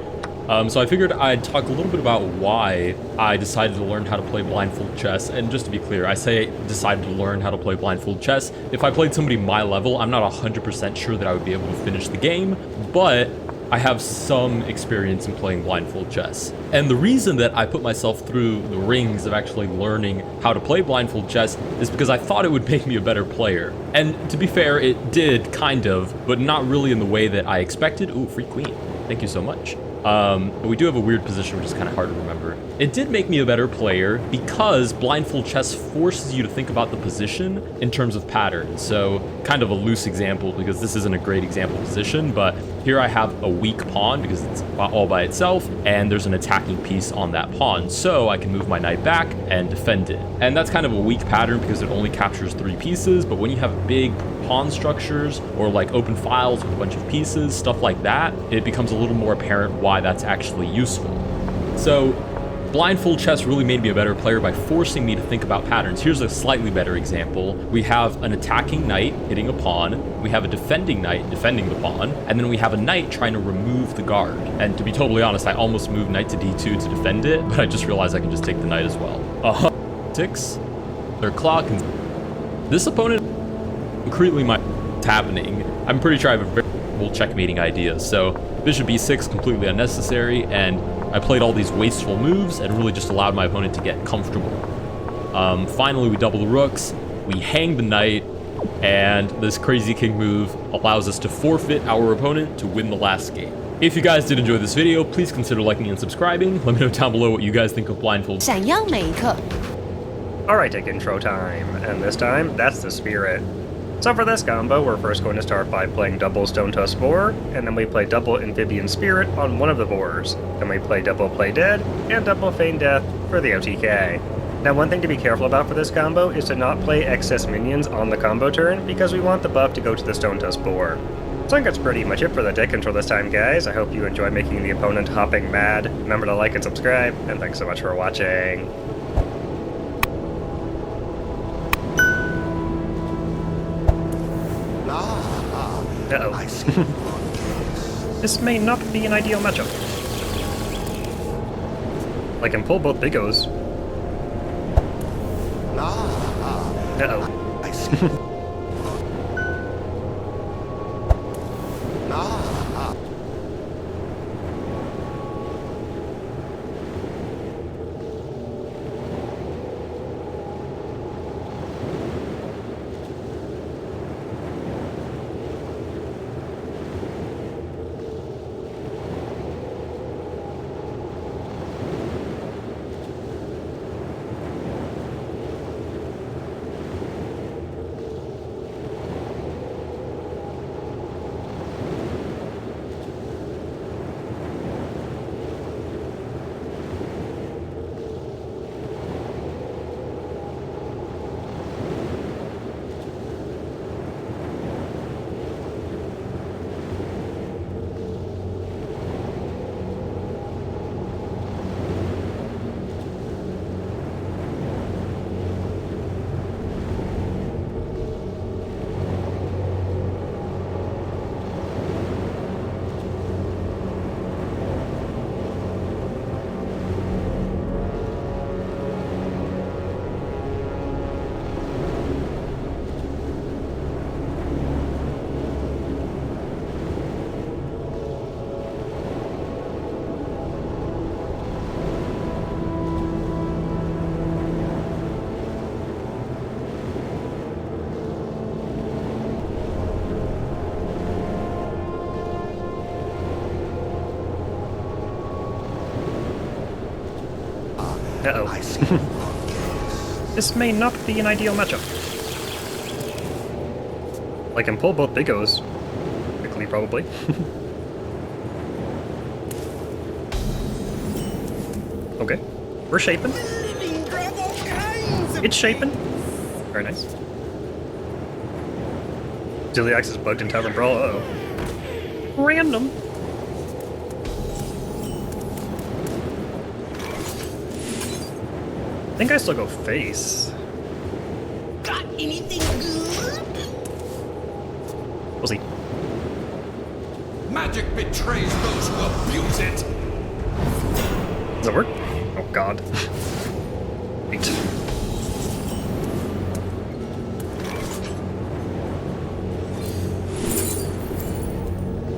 So I figured I'd talk a little bit about why I decided to learn how to play blindfold chess. And just to be clear, I say decided to learn how to play blindfold chess. If I played somebody my level, I'm not 100% sure that I would be able to finish the game, but I have some experience in playing blindfold chess. And the reason that I put myself through the rings of actually learning how to play blindfold chess is because I thought it would make me a better player. And to be fair, it did, kind of, but not really in the way that I expected. Ooh, free queen. Thank you so much. But we do have a weird position, which is kind of hard to remember. It did make me a better player because blindfold chess forces you to think about the position in terms of patterns. So kind of a loose example because this isn't a great example position, but here I have a weak pawn because it's all by itself and there's an attacking piece on that pawn. So I can move my knight back and defend it. And that's kind of a weak pattern because it only captures 3 pieces, but when you have big pawn structures or like open files with a bunch of pieces, stuff like that, it becomes a little more apparent why that's actually useful. So blindfold chess really made me a better player by forcing me to think about patterns. Here's a slightly better example. We have an attacking knight hitting a pawn, we have a defending knight defending the pawn, and then we have a knight trying to remove the guard. And to be totally honest, I almost moved knight to d2 to defend it, but I just realized I can just take the knight as well. 6, their clock, and this opponent concretely what's happening. I'm pretty sure I have a very cool checkmating idea. So bishop e6 completely unnecessary, and I played all these wasteful moves and really just allowed my opponent to get comfortable. Finally, we double the rooks, we hang the knight, and this crazy king move allows us to forfeit our opponent to win the last game. If you guys did enjoy this video, please consider liking and subscribing. Let me know down below what you guys think of blindfold. Alright, take intro time, and this time, that's the spirit. So for this combo, we're first going to start by playing double Stone Tusk Boar, and then we play double Amphibian Spirit on one of the boars. Then we play double Play Dead, and double Feign Death for the OTK. Now one thing to be careful about for this combo is to not play excess minions on the combo turn, because we want the buff to go to the Stone Tusk Boar. So I think that's pretty much it for the deck control this time, guys. I hope you enjoy making the opponent hopping mad. Remember to like and subscribe, and thanks so much for watching. Uh-oh. This may not be an ideal matchup. I can pull both big O's. Uh-oh. Uh-oh. This may not be an ideal matchup. I can pull both Bigos quickly, probably. Okay. We're shaping. It's shaping. Very nice. Ziliax is bugged in Tavern Brawl. Uh-oh. Random. I think I still go face. Got anything good? We'll see. Magic betrays those who abuse it. Does that work? Oh god. Wait.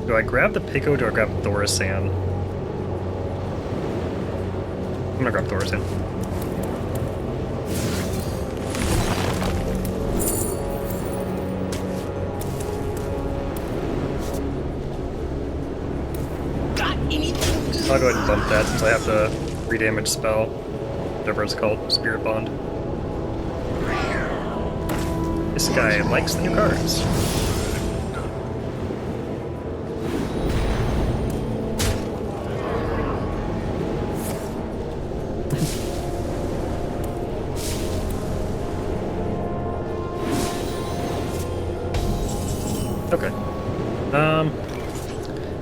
Do I grab the Pico or do I grab Thorisan? I'm gonna grab Thorisan. I'll go ahead and bump that since I have to redamage spell, whatever it's called, Spirit Bond. This guy likes the new cards. Okay.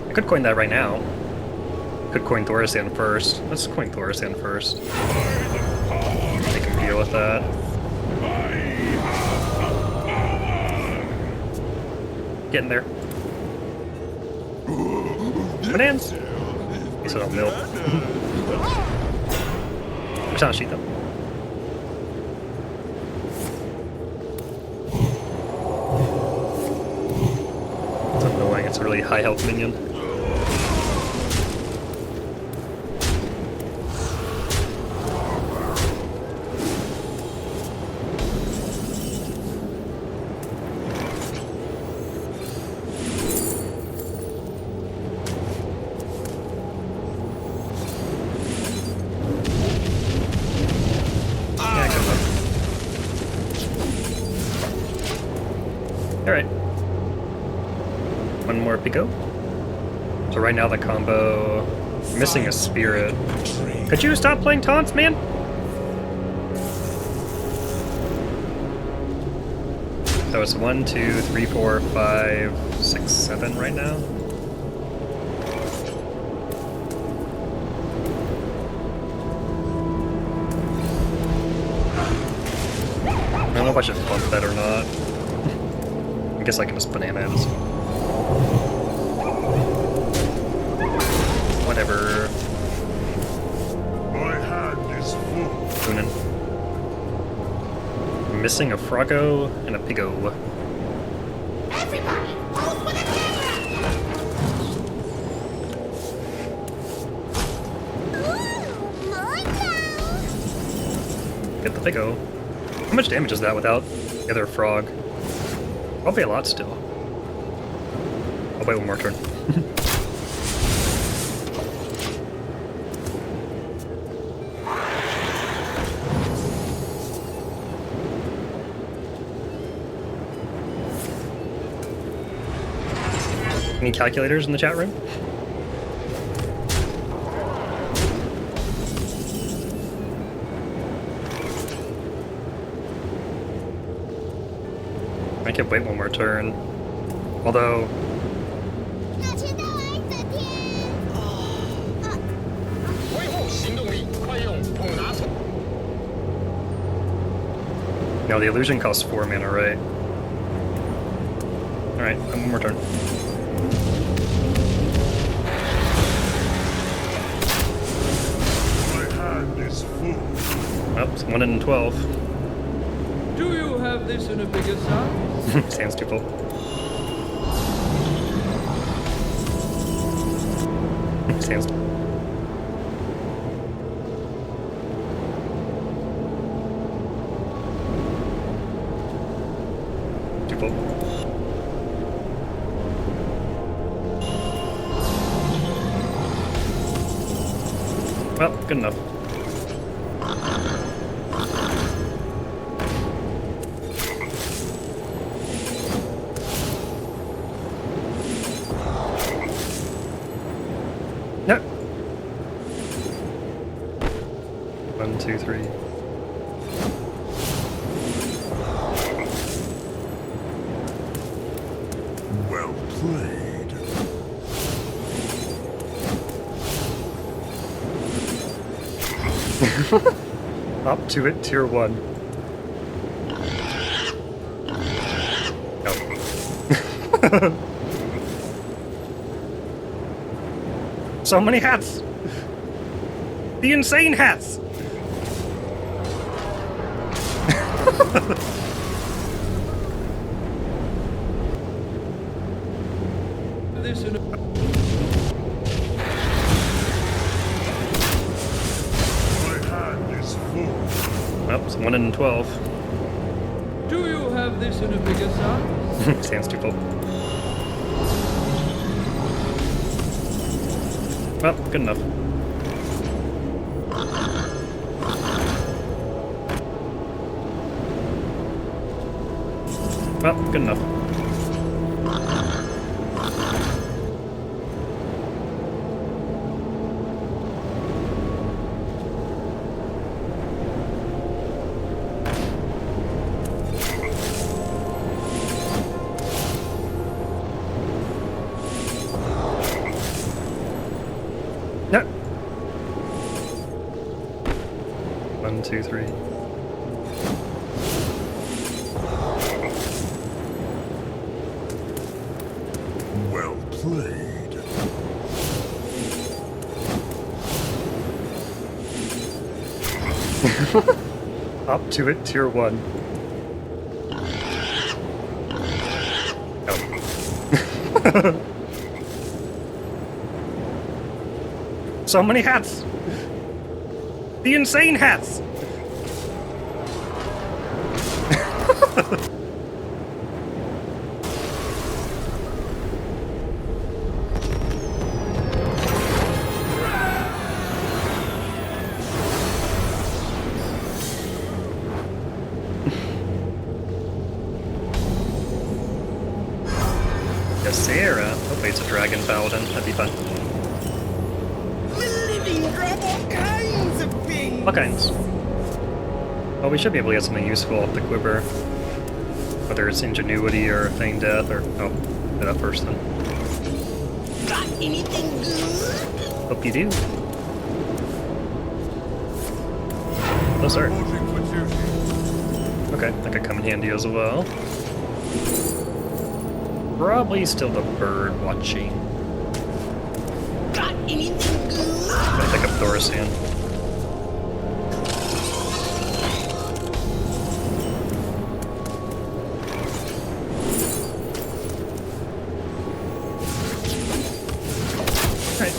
I could coin that right now. Could coin Thorisan first. Let's coin Thorisan first. Make him deal with that. Getting there. Bananas! He said I'll milk. There's not a sheet though. It's annoying, it's a really high health minion. Alright. One more Pico. So right now the combo... missing a Spirit. Could you stop playing taunts, man? So it's 1, 2, 3, 4, 5, 6, 7 right now. I don't know if I should bump that or not. I guess I can just banana it. Whatever. My hand is full. Tunin. I'm missing a Froggo and a Pigo. Everybody, pose for the camera! Get the Pigo. How much damage is that without the other frog? Probably a lot still. I'll wait one more turn. Any calculators in the chat room? I could wait one more turn. Although... No, the illusion costs 4 mana, right? Alright, one more turn. My hand is full. Oh, it's 1 in 12. Do you have this in a bigger size? Stands too full. Stands. Too full. Well, good enough. 2, 3. Well played. Up to it, tier 1. No. So many hats! The insane hats! My hand is full. Oh, it's 1 in 12. Do you have this in a bigger size? Stands too full. Well, good enough. Well, good enough. No. 1, 2, 3. Well played. Up to it, tier 1. Oh. So many hats! The insane hats! Yes, Sierra. Hopefully it's a dragon paladin. That'd be fun. All kinds. Well, we should be able to get something useful off the quiver. Whether it's ingenuity or feign death or... Oh, do that first then. Got anything good? Hope you do. Oh, sorry. Reporting for duty. Okay, that could come in handy as well. Probably still the bird watching. Got anything good? I pick up Thorasian. Right.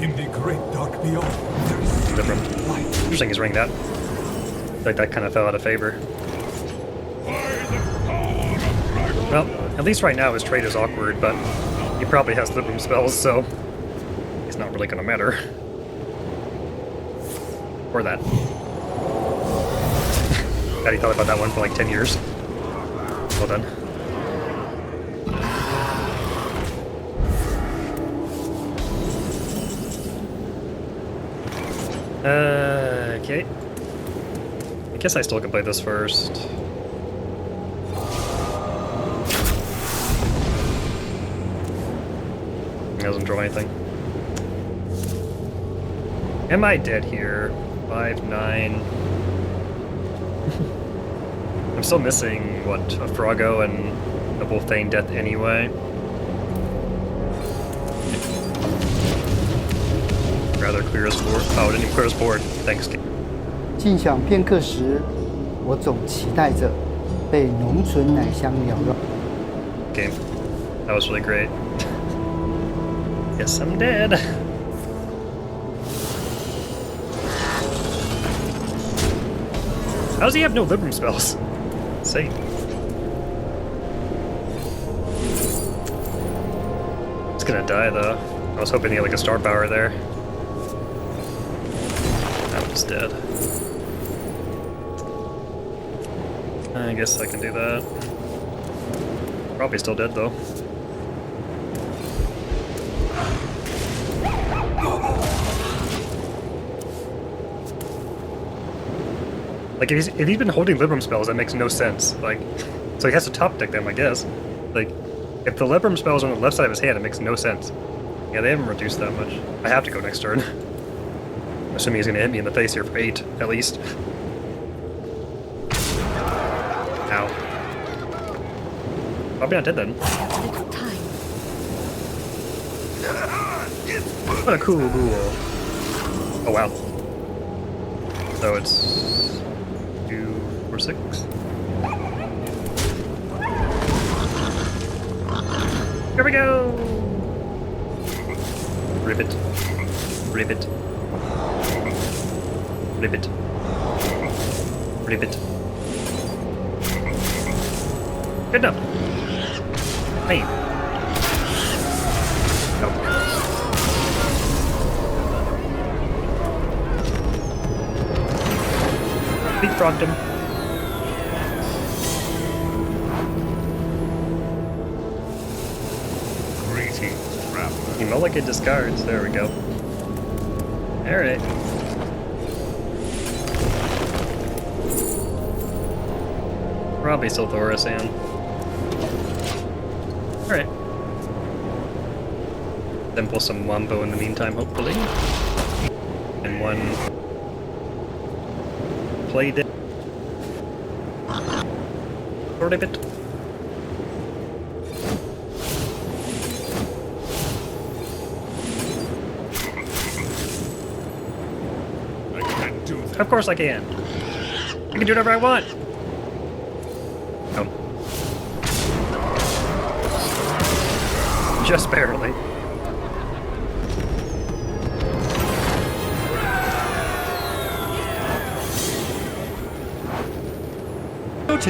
In the great dark beyond, there is Different. light. Interesting he's ringing that. I feel like that kind of fell out of favor. Well, at least right now his trade is awkward, but he probably has Libram spells, so it's not really gonna matter. Or that. God, he thought about that one for like 10 years. Well done. Okay. I guess I still can play this first. Doesn't draw anything. Am I dead here? 5, 9. I'm still missing, what, a Froggo and double feign death anyway. Rather clear as board. Oh, I didn't even clear as board. Thanks. 静享片刻时，我总期待着被浓醇奶香缭绕。 Game. That was really great. Guess I'm dead. How does he have no Libram spells? Insane. It's gonna die though. I was hoping he had like a star power there. That one's dead. I guess I can do that. Probably still dead though. Like if he's been holding Libram spells, that makes no sense. Like, so he has to top deck them, I guess. Like, if the Libram spells are on the left side of his hand, it makes no sense. Yeah, they haven't reduced that much. I have to go next turn. Assuming he's gonna hit me in the face here for 8, at least. Ow. Probably not dead then. What a cool ghoul. Oh wow. So it's 2, 4, 6. Here we go! Ribbit. Ribbit. Ribbit. Ribbit. Good enough. Hey. No. Leapfrogged him. Greetings, traveler. You mulligan discards. There we go. Alright. Probably still Thorasan. Alright. Then pull some Wombo in the meantime, hopefully. And one play dead. Or a bit. I can't do that. Of course I can. I can do whatever I want. No. Just barely. I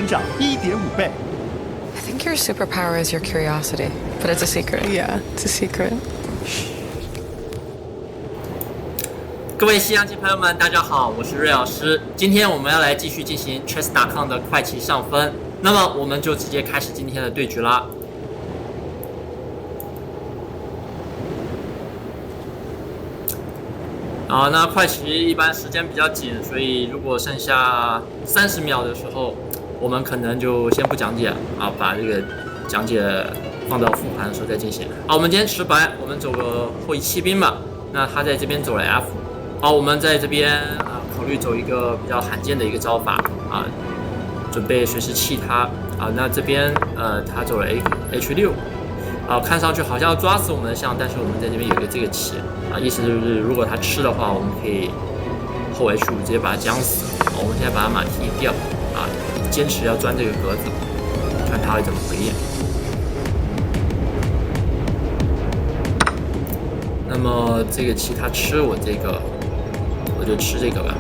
think your superpower is your curiosity, but it's a secret. Yeah, it's a secret. 各位西洋棋朋友们，大家好，我是瑞老师。今天我们要来继续进行 Chess.com 的快棋上分，那么我们就直接开始今天的对局啦。那快棋一般时间比较紧，所以如果剩下30秒的时候，我们可能就先不讲解啊，把这个讲解放到复盘的时候再进行。好，我们今天持白，我们走个后移骑兵吧。那他在这边走了 F。好，我们在这边考虑走一个比较罕见的一个招法啊，准备随时弃他啊。那这边他走了 H6。看上去好像要抓死我们的象，但是我们在这边有一个这个棋啊，意思就是如果他吃的话，我们可以后 H5直接把他将死。我们现在把他马踢掉啊，坚持要钻这个格子，看他会怎么回应。那么这个棋他吃我这个，我就吃这个吧，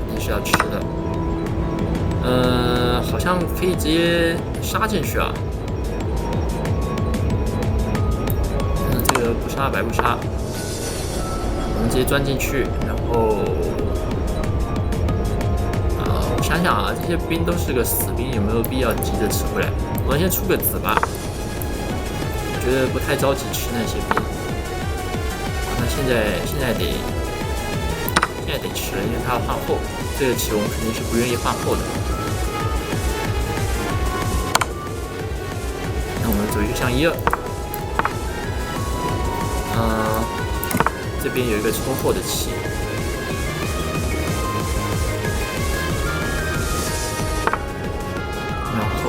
肯定是要吃的。好像可以直接杀进去啊。这个不杀白不杀，我们直接钻进去，然后我想想啊，这些兵都是个死兵，有没有必要急着吃回来？我们先出个子吧，我觉得不太着急吃那些兵。那现在得吃了，因为他要换后，这个棋我们肯定是不愿意换后的。那我们走一个象1-2。这边有一个抽后的棋，然后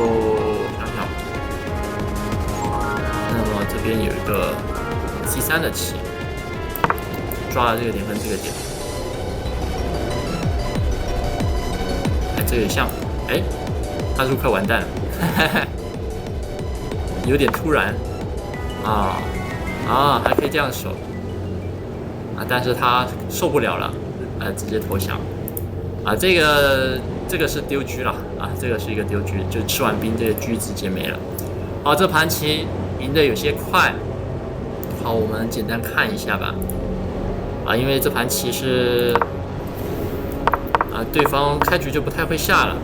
想想，那么这边有一个 C3的棋，抓了这个点跟这个点，这个像，他是不是快完蛋了？有点突然，还可以这样守。但是他受不了了，直接投降，这个是丢车了，这个是一个丢车，就吃完兵这个车直接没了。好，这盘棋赢得有些快，好，我们简单看一下吧，因为这盘棋是对方开局就不太会下了，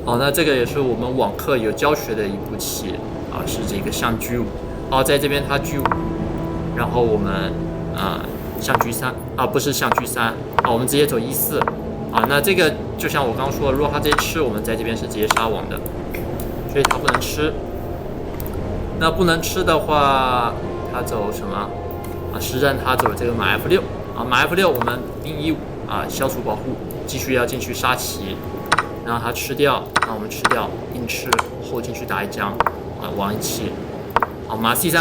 好，那这个也是我们网课有教学的一步棋是这个象车5。好，在这边他车5，然后我们象局3啊，不是象局3啊，我们直接走1-4啊。那这个就像我刚刚说的，如果他直接吃，我们在这边是直接杀王的，所以他不能吃。那不能吃的话，他走什么啊？实战他走这个马 F6啊，马 F6我们兵1-5啊，消除保护，继续要进去杀棋，然后他吃掉，那我们吃掉，兵吃，后进去打一将啊，王1-7，好，马 C3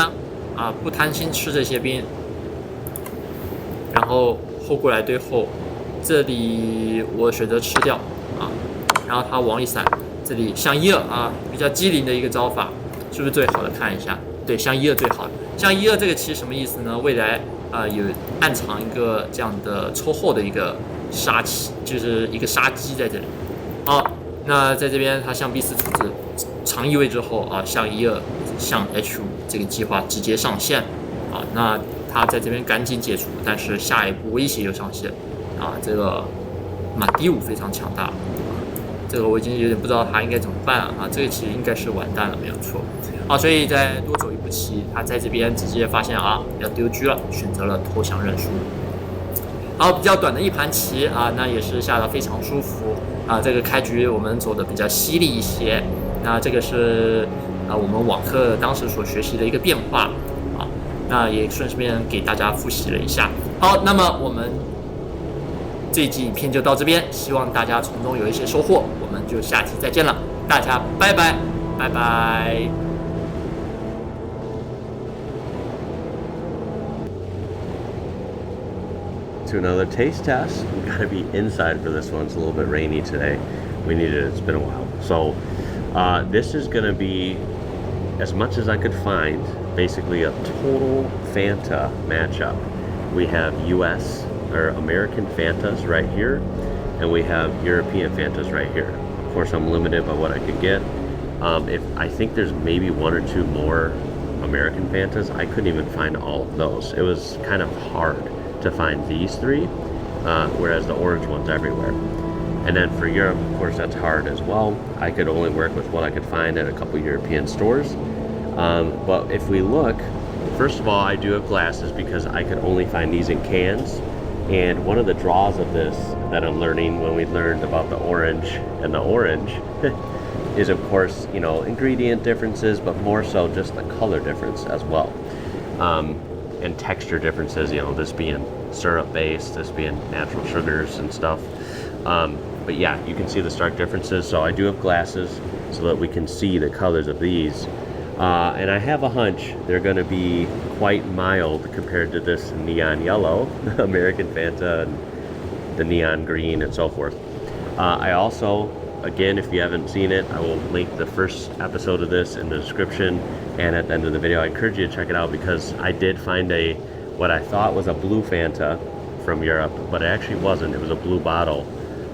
啊，不贪心吃这些兵，然后后过来对后，这里我选择吃掉啊，然后他王一闪，这里象1-2啊，比较机灵的一个招法。是不是最好的？看一下，对，象1-2最好的。象1-2这个棋什么意思呢？未来有暗藏一个这样的抽后的一个杀棋，就是一个杀机在这里。好，那在这边他象 B4处置长一位之后啊，象1-2象 H5这个计划直接上线啊，那他在这边赶紧解除，但是下一步威胁又上线啊，这个马 D5非常强大。这个我已经有点不知道他应该怎么办了啊！这个棋应该是完蛋了，没有错。好，所以再多走一步棋，他在这边直接发现啊要丢车了，选择了投降认输。好，比较短的一盘棋啊，那也是下得非常舒服啊。这个开局我们走的比较犀利一些，那这个是我们网课当时所学习的一个变化啊，那也顺便给大家复习了一下。好，那么我们这一集影片就到这边，希望大家从中有一些收获，我们就下期再见了，大家拜拜，拜拜。To another taste test. We gotta be inside for this one. It's a little bit rainy today. We need it. It's been a while. So this is gonna be, as much as I could find, basically a total Fanta matchup. We have US or American Fantas right here, and we have European Fantas right here. Of course, I'm limited by what I could get. If I think there's maybe 1 or 2 more American Fantas, I couldn't even find all of those. It was kind of hard to find these 3, whereas the orange one's everywhere. And then for Europe, of course, that's hard as well. I could only work with what I could find at a couple European stores. But if we look, first of all, I do have glasses because I could only find these in cans. And one of the draws of this that I'm learning when we learned about the orange and the orange is, of course, you know, ingredient differences, but more so just the color difference as well. And texture differences, you know, this being syrup based, this being natural sugars and stuff. But yeah, you can see the stark differences. So I do have glasses so that we can see the colors of these. And I have a hunch they're going to be quite mild compared to this neon yellow, American Fanta, and the neon green and so forth. I also, again, if you haven't seen it, I will link the first episode of this in the description and at the end of the video. I encourage you to check it out because I did find what I thought was a blue Fanta from Europe, but it actually wasn't. It was a blue bottle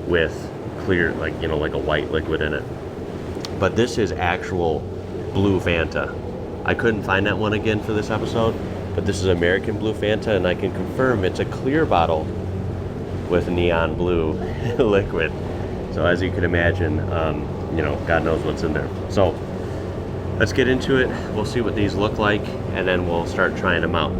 with clear, like, you know, like a white liquid in it. But this is actual blue Fanta. I couldn't find that one again for this episode, but this is American blue Fanta, and I can confirm it's a clear bottle with neon blue liquid. So as you can imagine, you know, God knows what's in there. So let's get into it. We'll see what these look like, and then we'll start trying them out.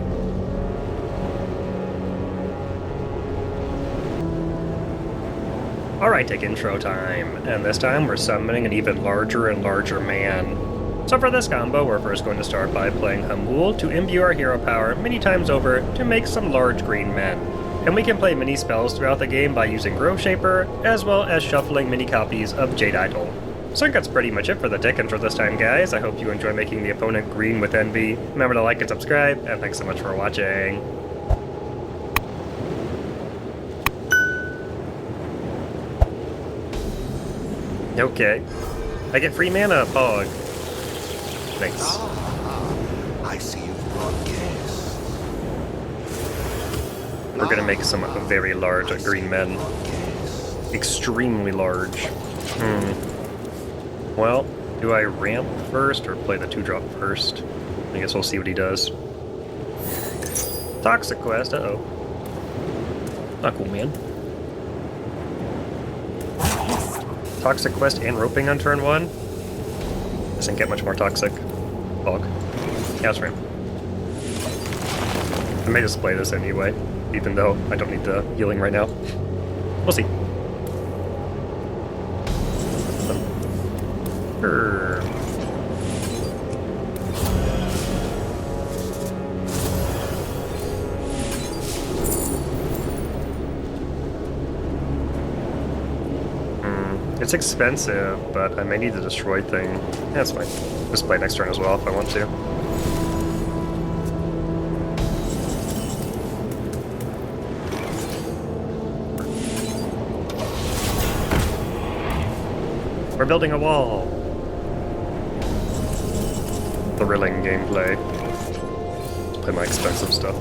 Alright, take intro time, and this time we're summoning an even larger and larger man. So for this combo, we're first going to start by playing Hamul to imbue our hero power many times over to make some large green men. And we can play mini spells throughout the game by using Grove Shaper, as well as shuffling mini copies of Jade Idol. So I think that's pretty much it for the deck intro this time, guys. I hope you enjoy making the opponent green with envy. Remember to like and subscribe, and thanks so much for watching. Okay. I get free mana, Pog. Thanks. I see you've brought guests. We're gonna make some very large green men. Extremely large. Well, do I ramp first or play the 2-drop first? I guess we'll see what he does. Toxic Quest, uh-oh. Not cool, man. Toxic Quest and Roping on turn 1? Doesn't get much more toxic. Fog. Yeah, that's right. I may just play this anyway. even though I don't need the healing right now. We'll see. It's expensive, but I may need the destroy thing. Yeah, that's fine. Just play next turn as well if I want to. We're building a wall. Thrilling gameplay. Just play my expensive stuff.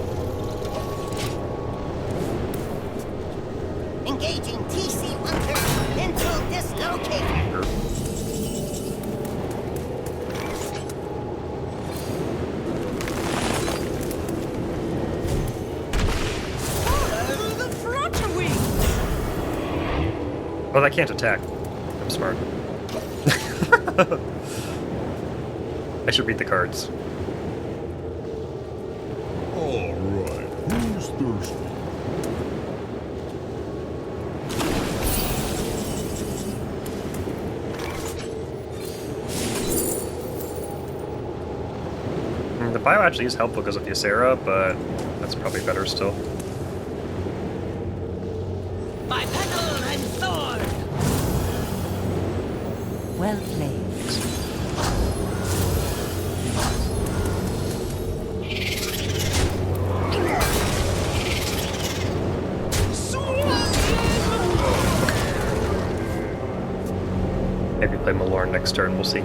Engaging TC-130 into dislocator. Follow the flutter wings. Oh, that can't attack. I'm smart. I should read the cards. Alright, who's thirsty? The bio actually is helpful because of Ysera, but that's probably better still. By petal and sword. Well played. Maybe play Malorn next turn, we'll see.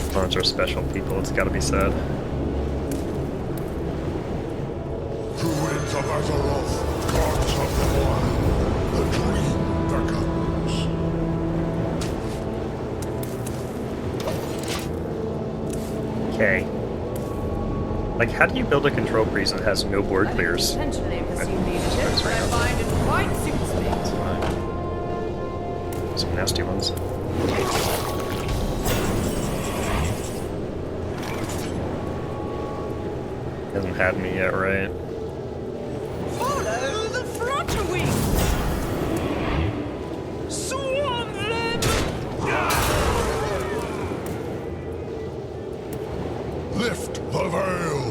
Opponents are special people, it's gotta be said. Druids of Azeroth, gods of the wild, the dream beckons. Okay. Like, how do you build a control priest that has no board clears? Intentionally pursue leadership, but I find it quite suits me. Some nasty ones. Hasn't had me yet, right? Follow the flutter wings. Swarm them. Lift the veil.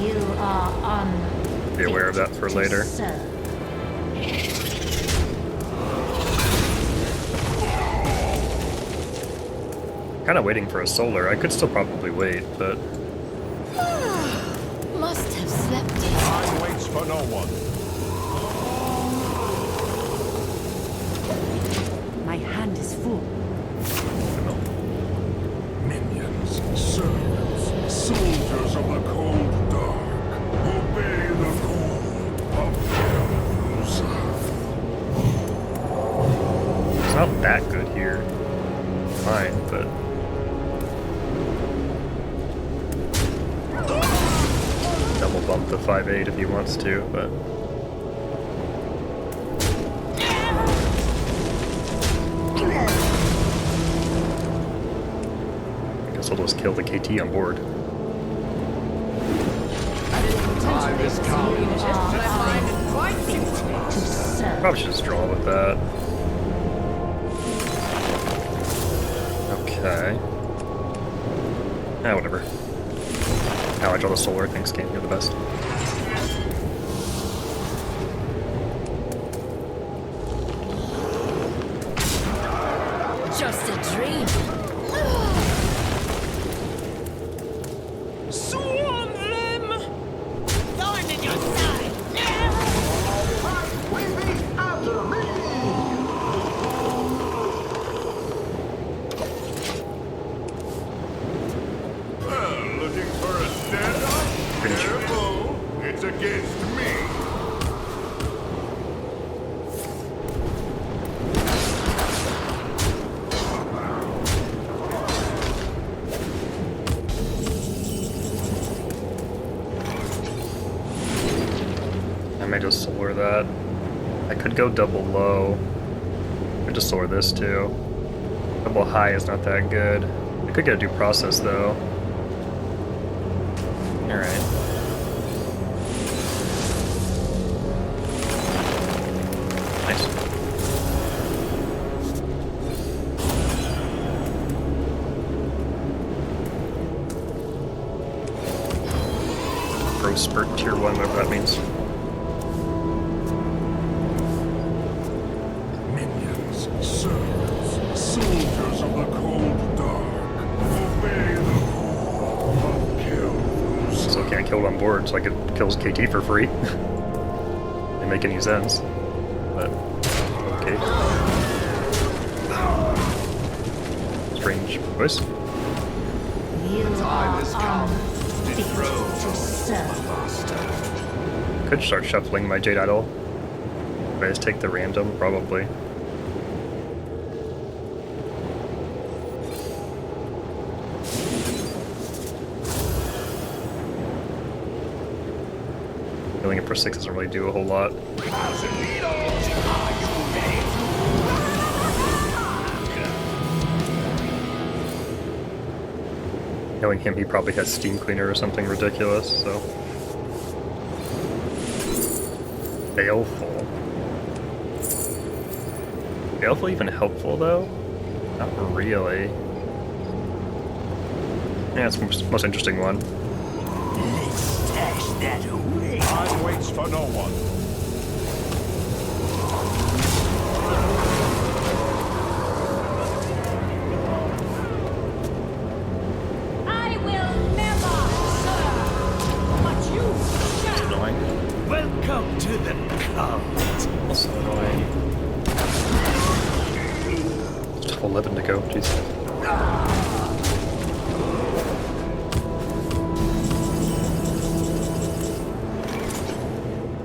You are on. Be aware of that for later. Kind of waiting for a solar. I could still probably wait, but Must have slept in. Time waits for no one. My hand is full. Minions, servants, soldiers of the cold dark, obey the call of heroes. it's not that good here. Fine, but double bump the 5/8 if he wants to, but I guess I'll just kill the KT on board. Time is come. But I find it quite suits me. Probably should just draw with that. Okay. Ah, whatever. Now I draw the solar, thanks game, you're the best. Just a dream. Swarm them. Thorn in your side. Looking for a stand-up? Careful, it's against me. I may just solar that. I could go double low. We just lower this too. Double high is not that good. We could get a due process though. Alright. Nice. Pro spurt tier 1, whatever that means. Minions, servants, soldiers of the cold dark, obey the call of kill. Still can't kill it on board, so I could kill KT for free. Didn't make any sense. But, okay. Strange voice. You are unfit to serve. Could start shuffling my Jade Idol. But I just take the random, probably. Healing it for 6 doesn't really do a whole lot. Knowing him, he probably has Steam Cleaner or something ridiculous, so. Baleful. Baleful even helpful though? Not really. Yeah, it's the most interesting one. Let's stash that away. Time waits for no one. I will never serve, but you shall. Annoying. Welcome to the cult. Also annoying. 11 to go, jeez.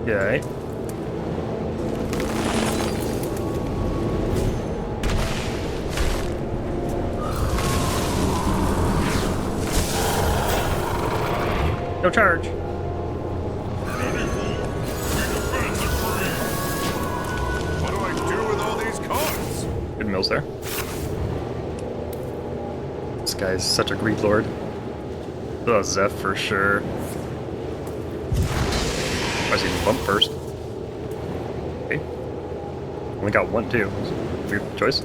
Yay. No charge. What do I do with all these cards? Good mills there. This guy's such a greed lord. Oh, Zeph for sure. I was even bump first. Okay. Only got one too. Weird choice.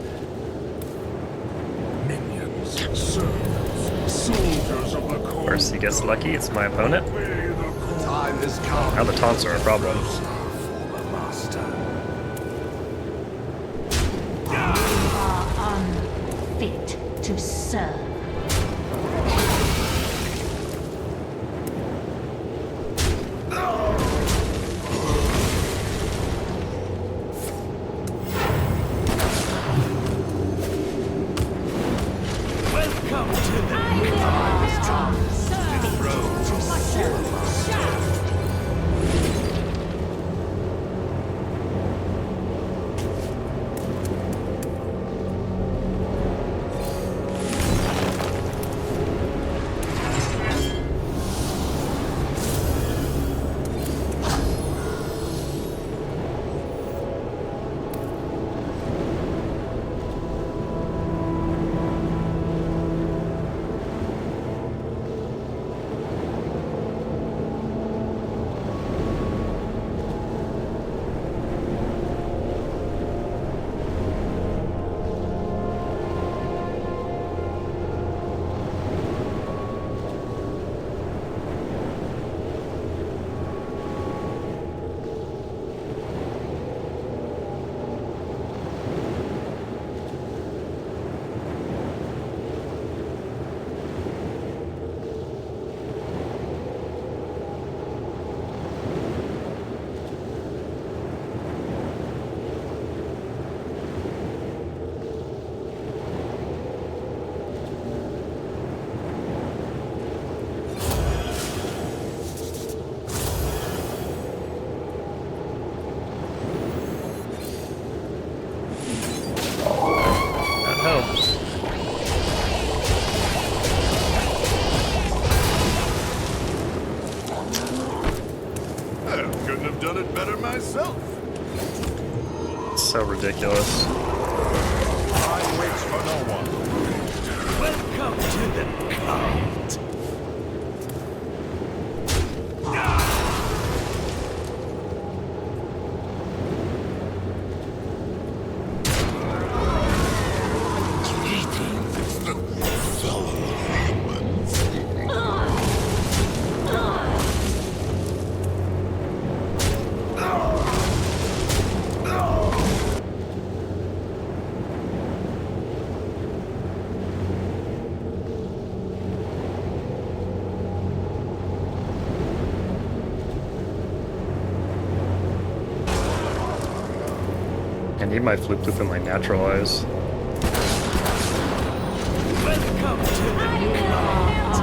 Minions, servants, soldiers of the Of cold. course, he gets lucky. It's my opponent. Time has come. Now the taunts are a problem. You are unfit to serve. Welcome to the Couldn't have done it better myself. So ridiculous. Welcome to the cult. I need my Floop Loop and my Naturalize. Welcome to the cult.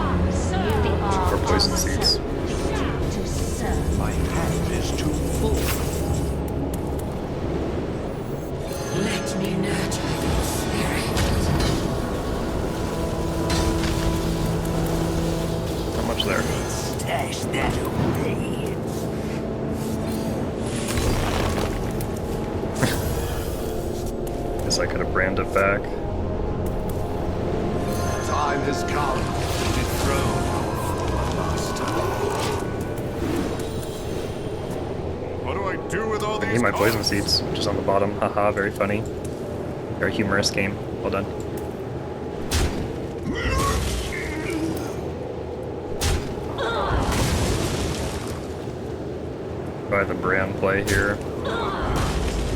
Or Poison Seeds. My hand is too full. Let me nurture your spirit. How much there? Stash that away. Guess I could have branded back. Time has come to dethrone our former master. What do I do with all I these need my Poison cards? Seeds, which is on the bottom. Haha, very funny. Very humorous game. Well done. Try the brand play here.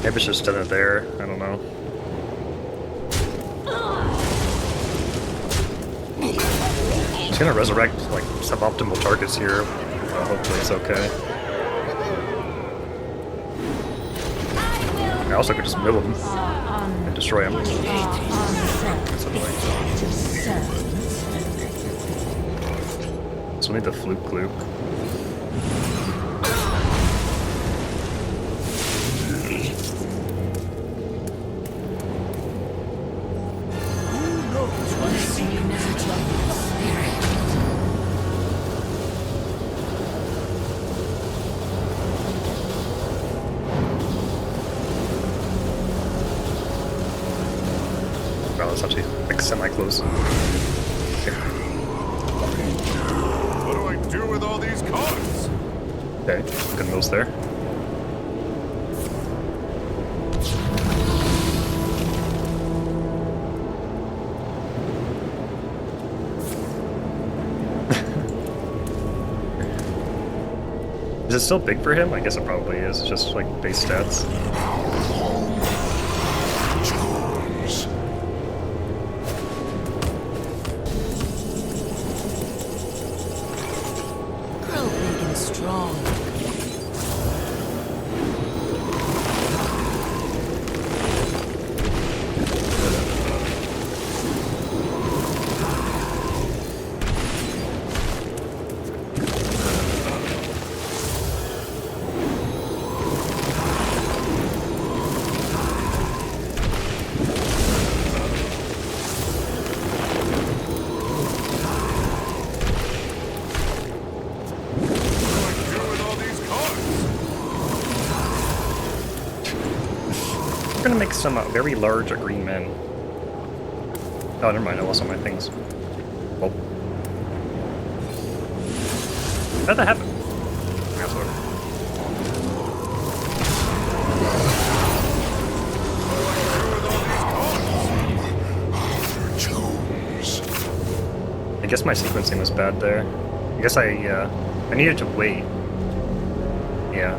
Maybe it's just done it there. I don't know. It's gonna resurrect like suboptimal targets here. Hopefully it's okay. I also could just mill him and destroy him. That's annoying. So we need the Floop Gloop. Wow, that's actually like semi-close. What do I do with all these cards? Okay, good mills there. Is it still big for him? I guess it probably is, just like base stats. Grow big and strong. We're gonna make some very large green men. Oh, never mind, I lost all my things. Oh. How'd that happen? That's what. I guess my sequencing was bad there. I guess I needed to wait. Yeah.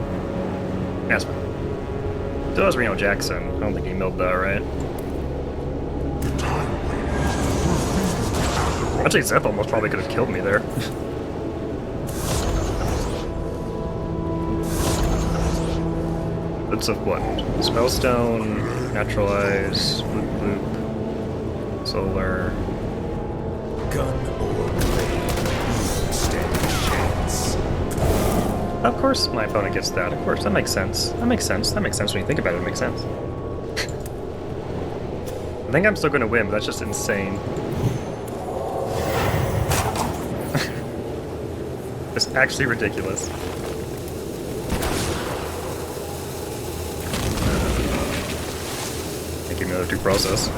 That's fine. So was Reno Jackson. I don't think he milled that, right? Actually, Zeph almost probably could have killed me there. Bits of what? Spellstone, Naturalize, Bloop Bloop, Solar. Gun or blade, stand a chance. Of course my opponent gets that. Of course, that makes sense. That makes sense. That makes sense when you think about it. It makes sense. I think I'm still going to win, but that's just insane. It's actually ridiculous. Give me another due process.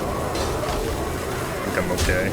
think I'm okay.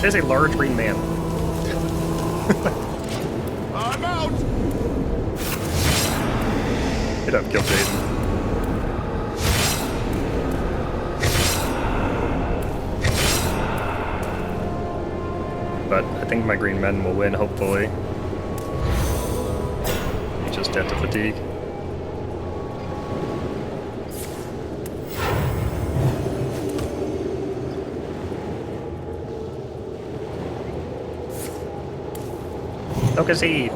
There's a large green man. I'm out! Hit up, kill Jaden. But I think my green men will win, hopefully. He's just dead to fatigue. Focus E.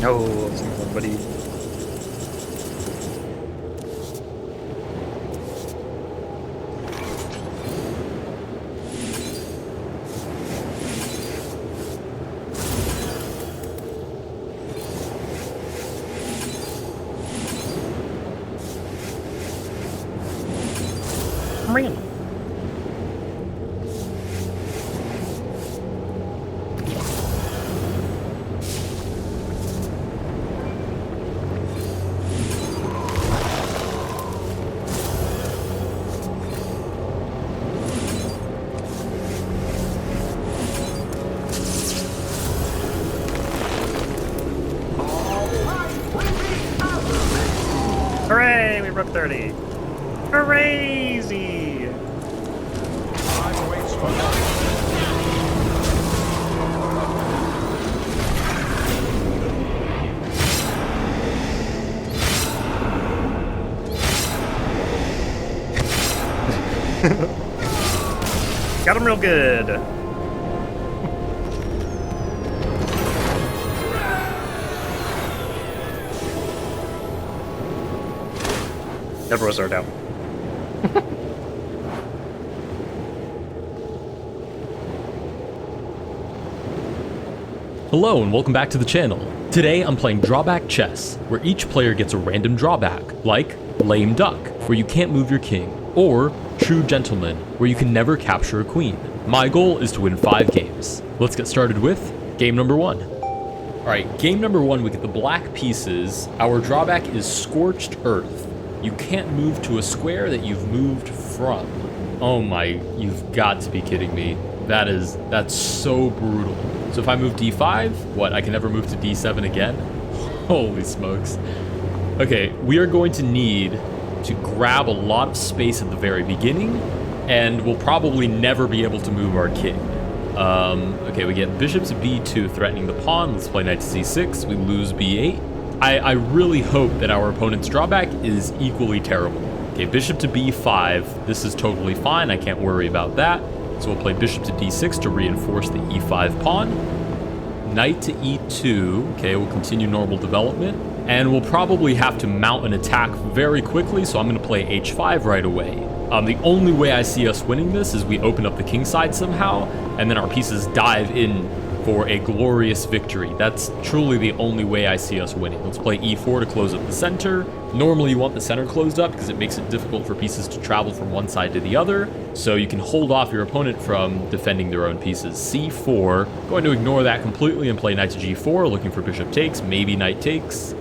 No, somebody. Man. Hooray! We broke 30. Hooray-zy! Got him real good. Everyone's are down. Hello and welcome back to the channel. Today I'm playing drawback chess, where each player gets a random drawback, like lame duck, where you can't move your king, or true gentleman, where you can never capture a queen. My goal is to win 5 games. Let's get started with game number 1. Alright, game number 1, we get the black pieces. Our drawback is scorched earth. You can't move to a square that you've moved from. Oh my, you've got to be kidding me. That's so brutal. So if I move d5, what, I can never move to d7 again? Holy smokes. Okay, we are going to need to grab a lot of space at the very beginning, and we'll probably never be able to move our king. Okay, we get bishop to b2 threatening the pawn. Let's play knight to c6. We lose b8. I really hope that our opponent's drawback is equally terrible. Okay, bishop to b5. This is totally fine. I can't worry about that. So we'll play bishop to d6 to reinforce the e5 pawn. Knight to e2. Okay, we'll continue normal development. And we'll probably have to mount an attack very quickly, so I'm going to play h5 right away. The only way I see us winning this is we open up the king side somehow, and then our pieces dive in for a glorious victory. That's truly the only way I see us winning. Let's play e4 to close up the center. Normally you want the center closed up because it makes it difficult for pieces to travel from one side to the other, so you can hold off your opponent from defending their own pieces. c4, going to ignore that completely and play knight to g4, looking for bishop takes, maybe knight takes.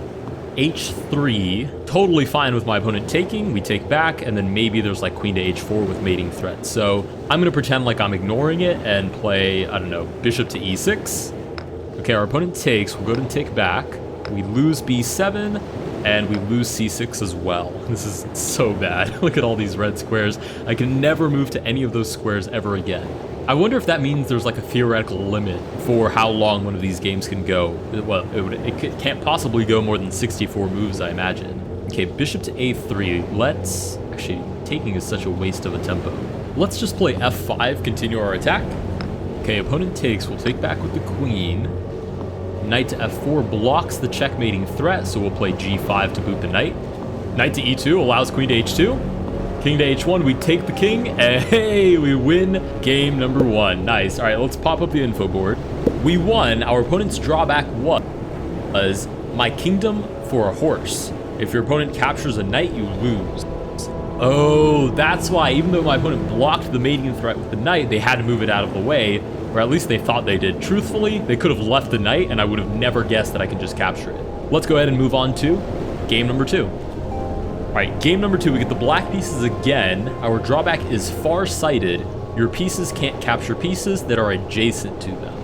h3, totally fine with my opponent taking. We take back, and then maybe there's like queen to h4 with mating threats. So I'm going to pretend like I'm ignoring it and play, I don't know, bishop to e6. Okay, our opponent takes. We'll go ahead and take back. We lose b7, and we lose c6 as well. This is so bad. Look at all these red squares. I can never move to any of those squares ever again. I wonder if that means there's like a theoretical limit for how long one of these games can go. Well, it can't possibly go more than 64 moves, I imagine. Okay, bishop to a3. Let's... Actually, taking is such a waste of a tempo. Let's just play f5, continue our attack. Okay, opponent takes. We'll take back with the queen. Knight to f4 blocks the checkmating threat, so we'll play g5 to boot the knight. Knight to e2 allows queen to h2. King to h1, we take the king, and hey, we win game number 1. Nice. All right, let's pop up the info board. We won. Our opponent's drawback was my kingdom for a horse. If your opponent captures a knight, you lose. Oh, that's why. Even though my opponent blocked the mating threat with the knight, they had to move it out of the way, or at least they thought they did. Truthfully, they could have left the knight, and I would have never guessed that I could just capture it. Let's go ahead and move on to game number 2. All right, game number 2, we get the black pieces again. Our drawback is far-sighted. Your pieces can't capture pieces that are adjacent to them.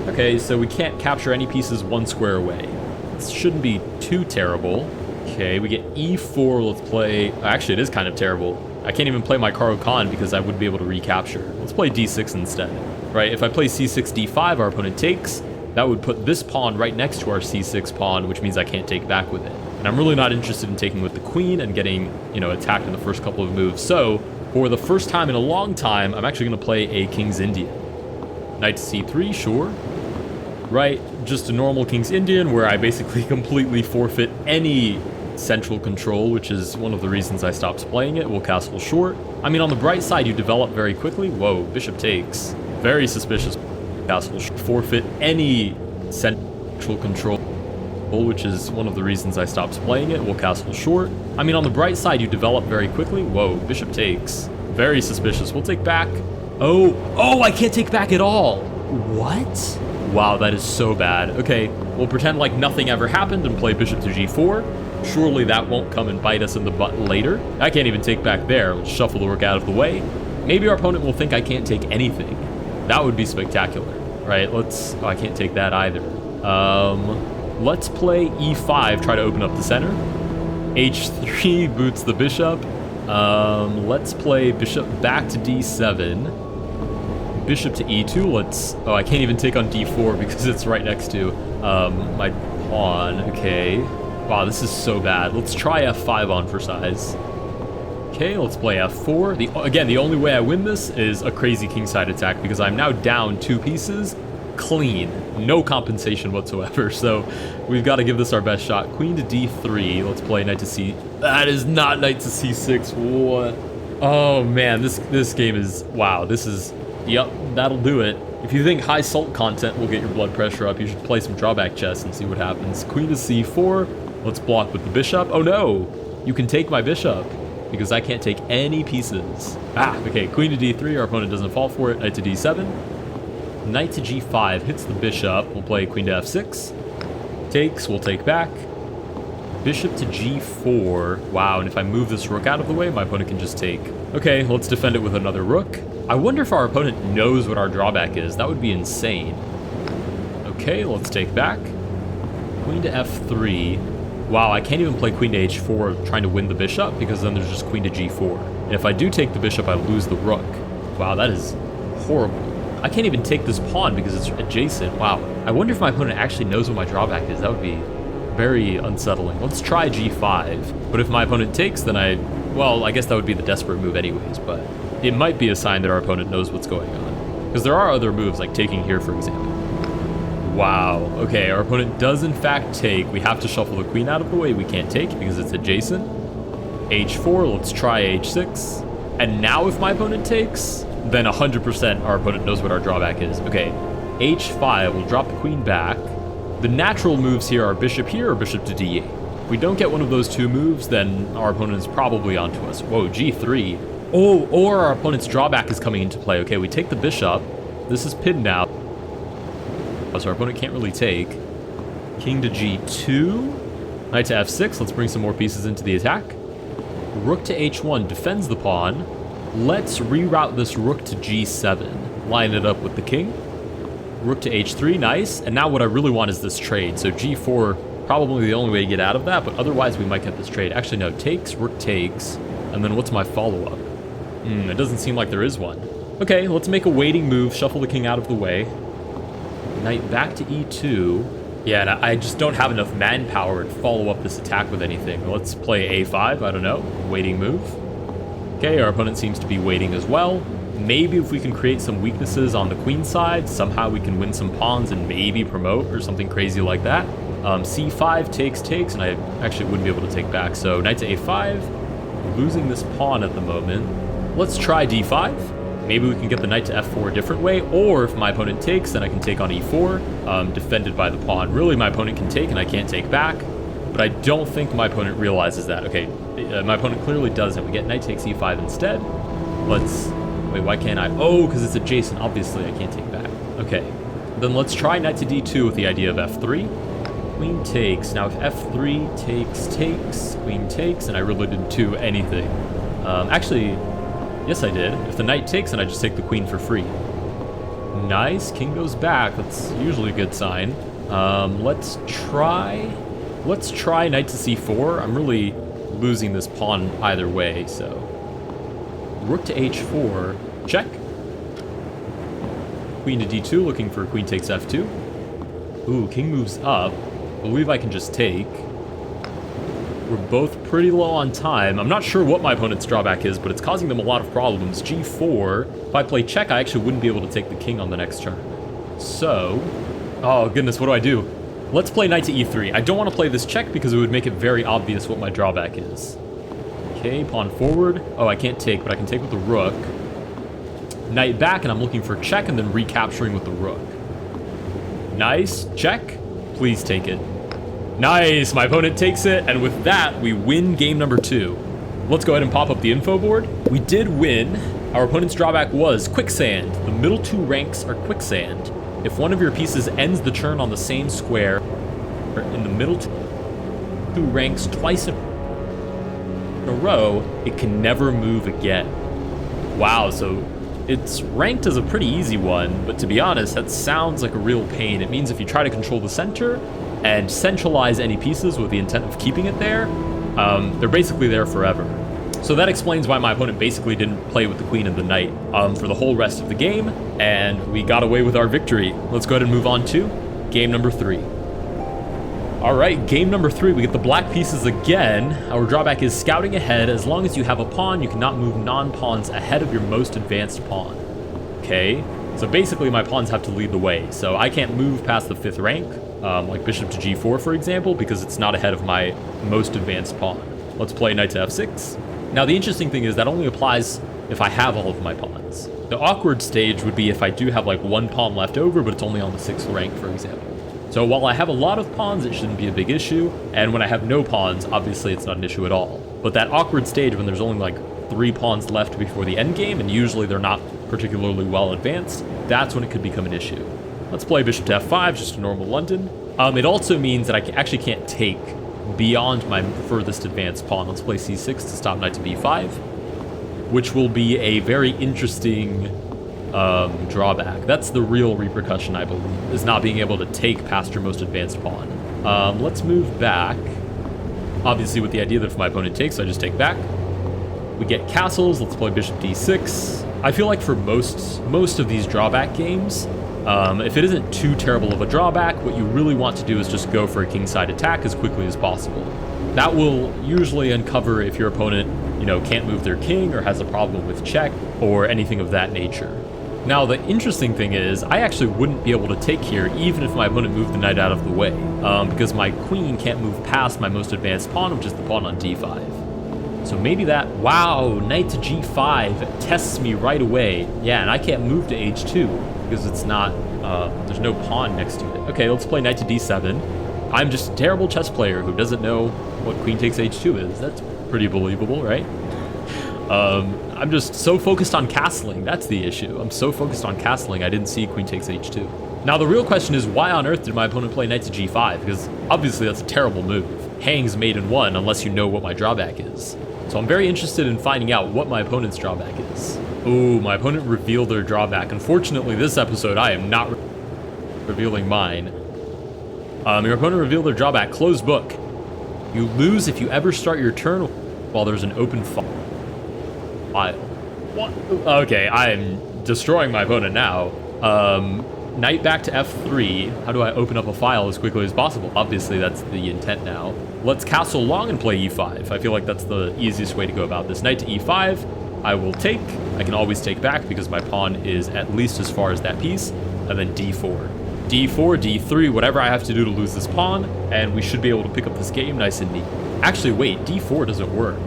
Okay, so we can't capture any pieces 1 square away. This shouldn't be too terrible. Okay, we get e4, let's play... Actually, it is kind of terrible. I can't even play my Caro-Kann because I wouldn't be able to recapture. Let's play d6 instead. Right, if I play c6, d5, our opponent takes. That would put this pawn right next to our c6 pawn, which means I can't take back with it. And I'm really not interested in taking with the queen and getting, attacked in the first couple of moves. So, for the first time in a long time, I'm actually going to play a King's Indian. Knight to c3, sure. Right, just a normal King's Indian where I basically completely forfeit any central control, which is one of the reasons I stopped playing it. We'll castle short. I mean, on the bright side, you develop very quickly. Whoa, bishop takes. Very suspicious. Castle short. Forfeit any central control, which is one of the reasons I stopped playing it. We'll castle short. I mean, on the bright side, you develop very quickly. Whoa, bishop takes. Very suspicious. We'll take back. Oh, I can't take back at all. What? Wow, that is so bad. Okay, we'll pretend like nothing ever happened and play bishop to g4. Surely that won't come and bite us in the butt later. I can't even take back there. Let's shuffle the rook out of the way. Maybe our opponent will think I can't take anything. That would be spectacular, right? Oh, I can't take that either. Let's play e5, try to open up the center. h3 boots the bishop. Let's play bishop back to d7. Bishop to e2. I can't even take on d4 because it's right next to my pawn. Okay. Wow, this is so bad. Let's try f5 on for size. Okay, let's play f4. Again, the only way I win this is a crazy kingside attack because I'm now down 2 pieces. Clean. No compensation whatsoever. So we've got to give this our best shot. Queen to d3. Let's play knight to c... That is not knight to c6. What? Oh, man. This game is... Wow, this is... Yep, that'll do it. If you think high salt content will get your blood pressure up, you should play some drawback chess and see what happens. Queen to c4. Let's block with the bishop. Oh, no. You can take my bishop because I can't take any pieces. Okay. Queen to d3. Our opponent doesn't fall for it. Knight to d7. Knight to g5 hits the bishop. We'll play queen to f6. Takes, we'll take back. Bishop to g4. Wow, and if I move this rook out of the way, my opponent can just take. Okay, let's defend it with another rook. I wonder if our opponent knows what our drawback is. That would be insane. Okay, let's take back. Queen to f3. Wow, I can't even play queen to h4 trying to win the bishop because then there's just queen to g4. And if I do take the bishop, I lose the rook. Wow, that is horrible. I can't even take this pawn because it's adjacent. Wow. I wonder if my opponent actually knows what my drawback is. That would be very unsettling. Let's try g5. But if my opponent takes, then I guess that would be the desperate move anyways, but it might be a sign that our opponent knows what's going on. Because there are other moves, like taking here, for example. Wow. Okay, our opponent does in fact take. We have to shuffle the queen out of the way. We can't take because it's adjacent. h4, let's try h6. And now if my opponent takes, then 100% our opponent knows what our drawback is. Okay, h5, we'll drop the queen back. The natural moves here are bishop here or bishop to d8. If we don't get one of those 2 moves, then our opponent is probably onto us. Whoa, g3. Oh, or our opponent's drawback is coming into play. Okay, we take the bishop. This is pinned now. So our opponent can't really take. King to g2. Knight to f6. Let's bring some more pieces into the attack. Rook to h1 defends the pawn. Let's reroute this rook to g7. Line it up with the king. Rook to h3, nice. And now what I really want is this trade. So g4, probably the only way to get out of that, but otherwise we might get this trade. Actually, no, takes, rook takes, and then what's my follow-up? It doesn't seem like there is one. Okay, let's make a waiting move, shuffle the king out of the way. Knight back to e2. Yeah, and I just don't have enough manpower to follow up this attack with anything. Let's play a5, I don't know, waiting move. Okay, our opponent seems to be waiting as well. Maybe if we can create some weaknesses on the queen side, somehow we can win some pawns and maybe promote or something crazy like that. c5 takes, and I actually wouldn't be able to take back. So knight to a5, losing this pawn at the moment. Let's try d5. Maybe we can get the knight to f4 a different way, or if my opponent takes, then I can take on e4, defended by the pawn. Really, my opponent can take and I can't take back, but I don't think my opponent realizes that. Okay, my opponent clearly doesn't. We get knight takes e5 instead. Let's... Wait, why can't I? Oh, because it's adjacent. Obviously, I can't take back. Okay, then let's try knight to d2 with the idea of f3. Queen takes. Now, if f3 takes, queen takes, and I really didn't do anything. Actually... Yes, I did. If the knight takes, then I just take the queen for free. Nice. King goes back. That's usually a good sign. Let's try knight to c4. I'm really losing this pawn either way, so... Rook to h4. Check. Queen to d2, looking for queen takes f2. Ooh, king moves up. I believe I can just take. We're both pretty low on time. I'm not sure what my opponent's drawback is, but it's causing them a lot of problems. g4. If I play check, I actually wouldn't be able to take the king on the next turn. So... Oh, goodness, what do? Let's play knight to e3. I don't want to play this check because it would make it very obvious what my drawback is. Okay, pawn forward. Oh, I can't take, but I can take with the rook. Knight back, and I'm looking for check and then recapturing with the rook. Nice. Check. Please take it. Nice, my opponent takes it, and with that, we win game number 2. Let's go ahead and pop up the info board. We did win. Our opponent's drawback was quicksand. The middle 2 ranks are quicksand. If one of your pieces ends the turn on the same square, in the middle 2 ranks twice in a row, it can never move again. Wow, so it's ranked as a pretty easy one, but to be honest, that sounds like a real pain. It means if you try to control the center, and centralize any pieces with the intent of keeping it there, they're basically there forever. So that explains why my opponent basically didn't play with the queen and the knight for the whole rest of the game, and we got away with our victory. Let's go ahead and move on to game number 3. All right, game number 3, we get the black pieces again. Our drawback is scouting ahead. As long as you have a pawn, you cannot move non-pawns ahead of your most advanced pawn. Okay, so basically my pawns have to lead the way, so I can't move past the 5th rank. Like bishop to g4, for example, because it's not ahead of my most advanced pawn. Let's play knight to f6. Now, the interesting thing is that only applies if I have all of my pawns. The awkward stage would be if I do have like one pawn left over, but it's only on the 6th rank, for example. So while I have a lot of pawns, it shouldn't be a big issue, and when I have no pawns, obviously it's not an issue at all. But that awkward stage when there's only like 3 pawns left before the endgame, and usually they're not particularly well advanced, that's when it could become an issue. Let's play bishop to f5, just a normal London. It also means that I actually can't take beyond my furthest advanced pawn. Let's play c6 to stop knight to b5, which will be a very interesting drawback. That's the real repercussion, I believe, is not being able to take past your most advanced pawn. Let's move back, obviously with the idea that if my opponent takes, I just take back. We get castles. Let's play bishop d6. I feel like for most of these drawback games, if it isn't too terrible of a drawback, what you really want to do is just go for a kingside attack as quickly as possible. That will usually uncover if your opponent, can't move their king or has a problem with check or anything of that nature. Now, the interesting thing is, I actually wouldn't be able to take here even if my opponent moved the knight out of the way, because my queen can't move past my most advanced pawn, which is the pawn on d5. So maybe that, wow, knight to g5 tests me right away. Yeah, and I can't move to h2 because it's not, there's no pawn next to it. Okay, let's play knight to d7. I'm just a terrible chess player who doesn't know what queen takes h2 is. That's pretty believable, right? I'm just so focused on castling. That's the issue. I'm so focused on castling, I didn't see queen takes h2. Now, the real question is, why on earth did my opponent play knight to g5? Because obviously that's a terrible move. Hangs mate in 1 unless you know what my drawback is. So I'm very interested in finding out what my opponent's drawback is. Ooh, my opponent revealed their drawback. Unfortunately, this episode, I am not revealing mine. Your opponent revealed their drawback. Closed book. You lose if you ever start your turn while there's an open file. What? Okay, I am destroying my opponent now. Knight back to f3. How do I open up a file as quickly as possible? Obviously, that's the intent now. Let's castle long and play e5. I feel like that's the easiest way to go about this. Knight to e5. I will take. I can always take back because my pawn is at least as far as that piece. And then d4. d4, d3, whatever I have to do to lose this pawn. And we should be able to pick up this game nice and neat. Actually, wait, d4 doesn't work.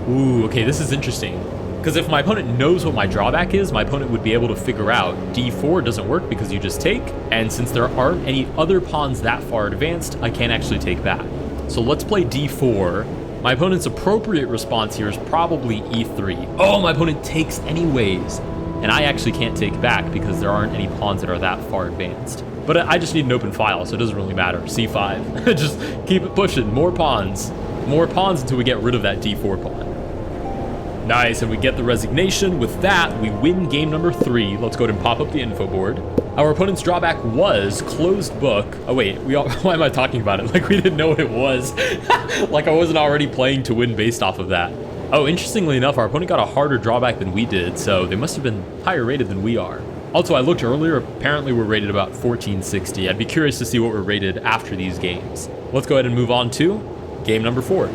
Ooh, okay, this is interesting. Because if my opponent knows what my drawback is, my opponent would be able to figure out d4 doesn't work because you just take, and since there aren't any other pawns that far advanced, I can't actually take back. So let's play d4. My opponent's appropriate response here is probably e3. Oh, my opponent takes anyways, and I actually can't take back because there aren't any pawns that are that far advanced. But I just need an open file, so it doesn't really matter. c5. Just keep it pushing. More pawns until we get rid of that d4 pawn. Nice, and we get the resignation. With that, we win game number 3. Let's go ahead and pop up the info board. Our opponent's drawback was closed book. Oh wait, why am I talking about it? Like we didn't know what it was. Like I wasn't already playing to win based off of that. Oh, interestingly enough, our opponent got a harder drawback than we did, so they must have been higher rated than we are. Also, I looked earlier, apparently we're rated about 1460. I'd be curious to see what we're rated after these games. Let's go ahead and move on to game number 4.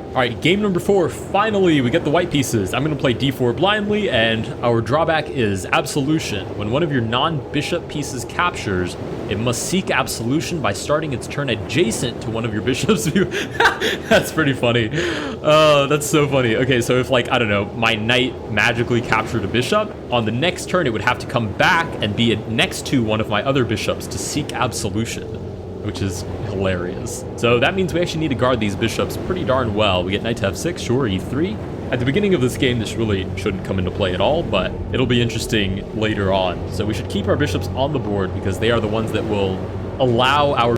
All right, game number 4, finally, we get the white pieces. I'm gonna play d4 blindly, and our drawback is absolution. When one of your non-bishop pieces captures, it must seek absolution by starting its turn adjacent to one of your bishops. That's pretty funny. That's so funny. Okay, so if like, I don't know, my knight magically captured a bishop, on the next turn it would have to come back and be next to one of my other bishops to seek absolution, which is hilarious. So that means we actually need to guard these bishops pretty darn well. We get knight to f6, sure, e3. At the beginning of this game, this really shouldn't come into play at all, but it'll be interesting later on. So we should keep our bishops on the board because they are the ones that will allow our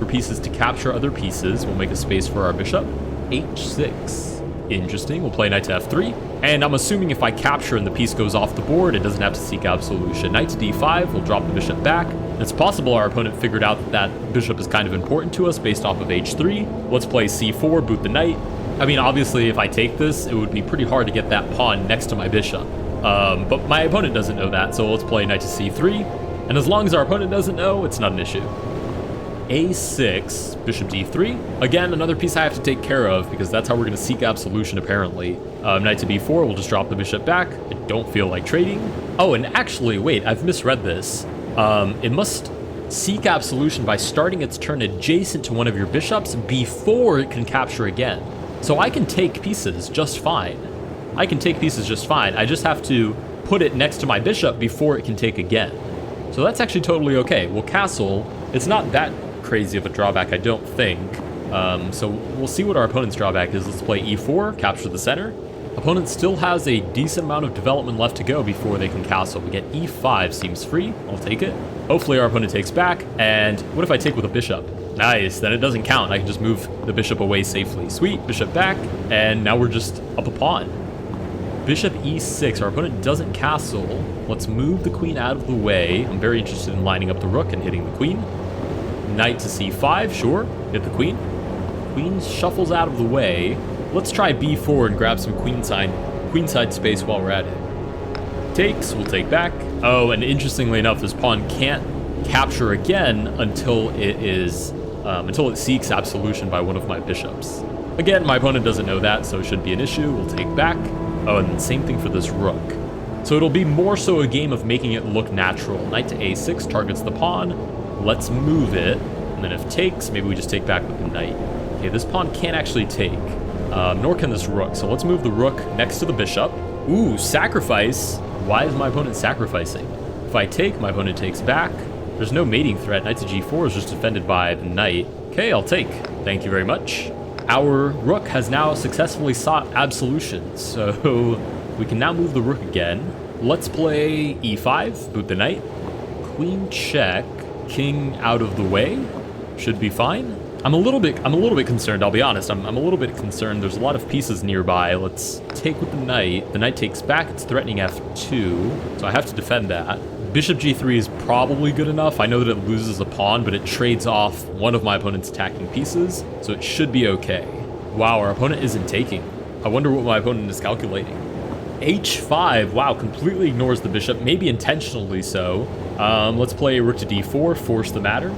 pieces to capture other pieces. We'll make a space for our bishop. h6. Interesting. We'll play knight to f3. And I'm assuming if I capture and the piece goes off the board, it doesn't have to seek absolution. Knight to d5. We'll drop the bishop back. It's possible our opponent figured out that that bishop is kind of important to us based off of h3. Let's play c4, boot the knight. I mean, obviously, if I take this, it would be pretty hard to get that pawn next to my bishop. But my opponent doesn't know that, so let's play knight to c3. And as long as our opponent doesn't know, it's not an issue. a6, bishop d3. Again, another piece I have to take care of because that's how we're going to seek absolution, apparently. Knight to b4, we'll just drop the bishop back. I don't feel like trading. Oh, and actually, wait, I've misread this. It must seek absolution by starting its turn adjacent to one of your bishops before it can capture again. So I can take pieces just fine. I just have to put it next to my bishop before it can take again. So that's actually totally okay. We'll castle. It's not that crazy of a drawback, I don't think. So we'll see what our opponent's drawback is. Let's play e4, capture the center. Opponent still has a decent amount of development left to go before they can castle. We get e5, seems free. I'll take it. Hopefully our opponent takes back. And what if I take with a bishop? Nice, then it doesn't count. I can just move the bishop away safely. Sweet, bishop back. And now we're just up a pawn. Bishop e6, our opponent doesn't castle. Let's move the queen out of the way. I'm very interested in lining up the rook and hitting the queen. Knight to c5, sure, hit the queen. Queen shuffles out of the way. Let's try b4 and grab some queenside space while we're at it. Takes, we'll take back. Oh, and interestingly enough, this pawn can't capture again until it seeks absolution by one of my bishops. Again, my opponent doesn't know that, so it shouldn't be an issue. We'll take back. Oh, and then same thing for this rook. So it'll be more so a game of making it look natural. Knight to a6 targets the pawn. Let's move it. And then if takes, maybe we just take back with the knight. Okay, this pawn can't actually take, nor can this rook. So let's move the rook next to the bishop. Ooh, sacrifice. Why is my opponent sacrificing? If I take, my opponent takes back. There's no mating threat. Knight to g4 is just defended by the knight. Okay, I'll take. Thank you very much. Our rook has now successfully sought absolution, so we can now move the rook again. Let's play e5, boot the knight. Queen check, king out of the way. Should be fine. I'm a little bit concerned, I'll be honest. I'm a little bit concerned. There's a lot of pieces nearby. Let's take with the knight. The knight takes back. It's threatening f2, so I have to defend that. Bishop g3 is probably good enough. I know that it loses a pawn, but it trades off one of my opponent's attacking pieces, so it should be okay. Wow, our opponent isn't taking. I wonder what my opponent is calculating. h5, wow, completely ignores the bishop, maybe intentionally so. Let's play rook to d4, force the matter.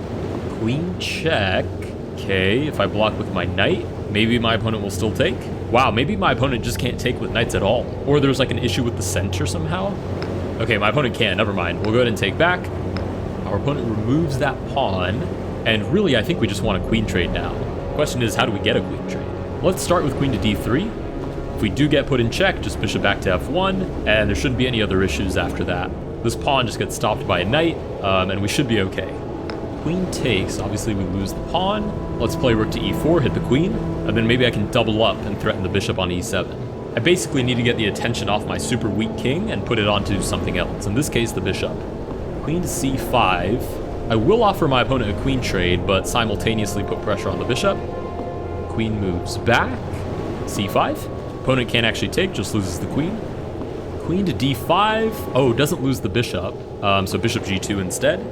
Queen check. Okay, if I block with my knight, maybe my opponent will still take. Wow, maybe my opponent just can't take with knights at all. Or there's like an issue with the center somehow. Okay, my opponent can, never mind. We'll go ahead and take back. Our opponent removes that pawn. And really, I think we just want a queen trade now. Question is, how do we get a queen trade? Let's start with queen to d3. If we do get put in check, just bishop back to f1, and there shouldn't be any other issues after that. This pawn just gets stopped by a knight, and we should be okay. Queen takes, obviously we lose the pawn. Let's play rook to e4, hit the queen, and then maybe I can double up and threaten the bishop on e7. I basically need to get the attention off my super weak king and put it onto something else, in this case the bishop. Queen to c5. I will offer my opponent a queen trade, but simultaneously put pressure on the bishop. Queen moves back, c5. Opponent can't actually take, just loses the queen. Queen to d5. Oh, doesn't lose the bishop, so bishop g2 instead.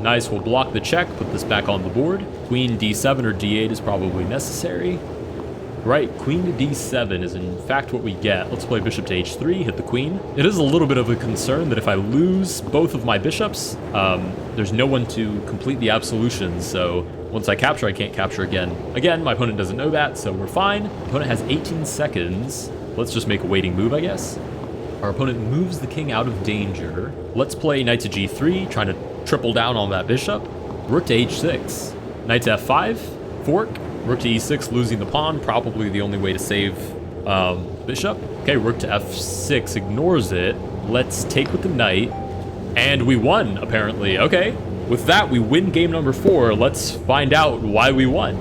Nice, we'll block the check, put this back on the board. Queen d7 or d8 is probably necessary. Right, queen to d7 is in fact what we get. Let's play bishop to h3, hit the queen. It is a little bit of a concern that if I lose both of my bishops, there's no one to complete the absolution, so once I capture, I can't capture again. Again, my opponent doesn't know that, so we're fine. Opponent has 18 seconds. Let's just make a waiting move, I guess. Our opponent moves the king out of danger. Let's play knight to g3, trying to triple down on that bishop. Rook to h6. Knight to f5, fork. Rook to e6, losing the pawn, probably the only way to save bishop. Okay, rook to f6 ignores it. Let's take with the knight, and we won, apparently. Okay, with that, we win game number 4. Let's find out why we won.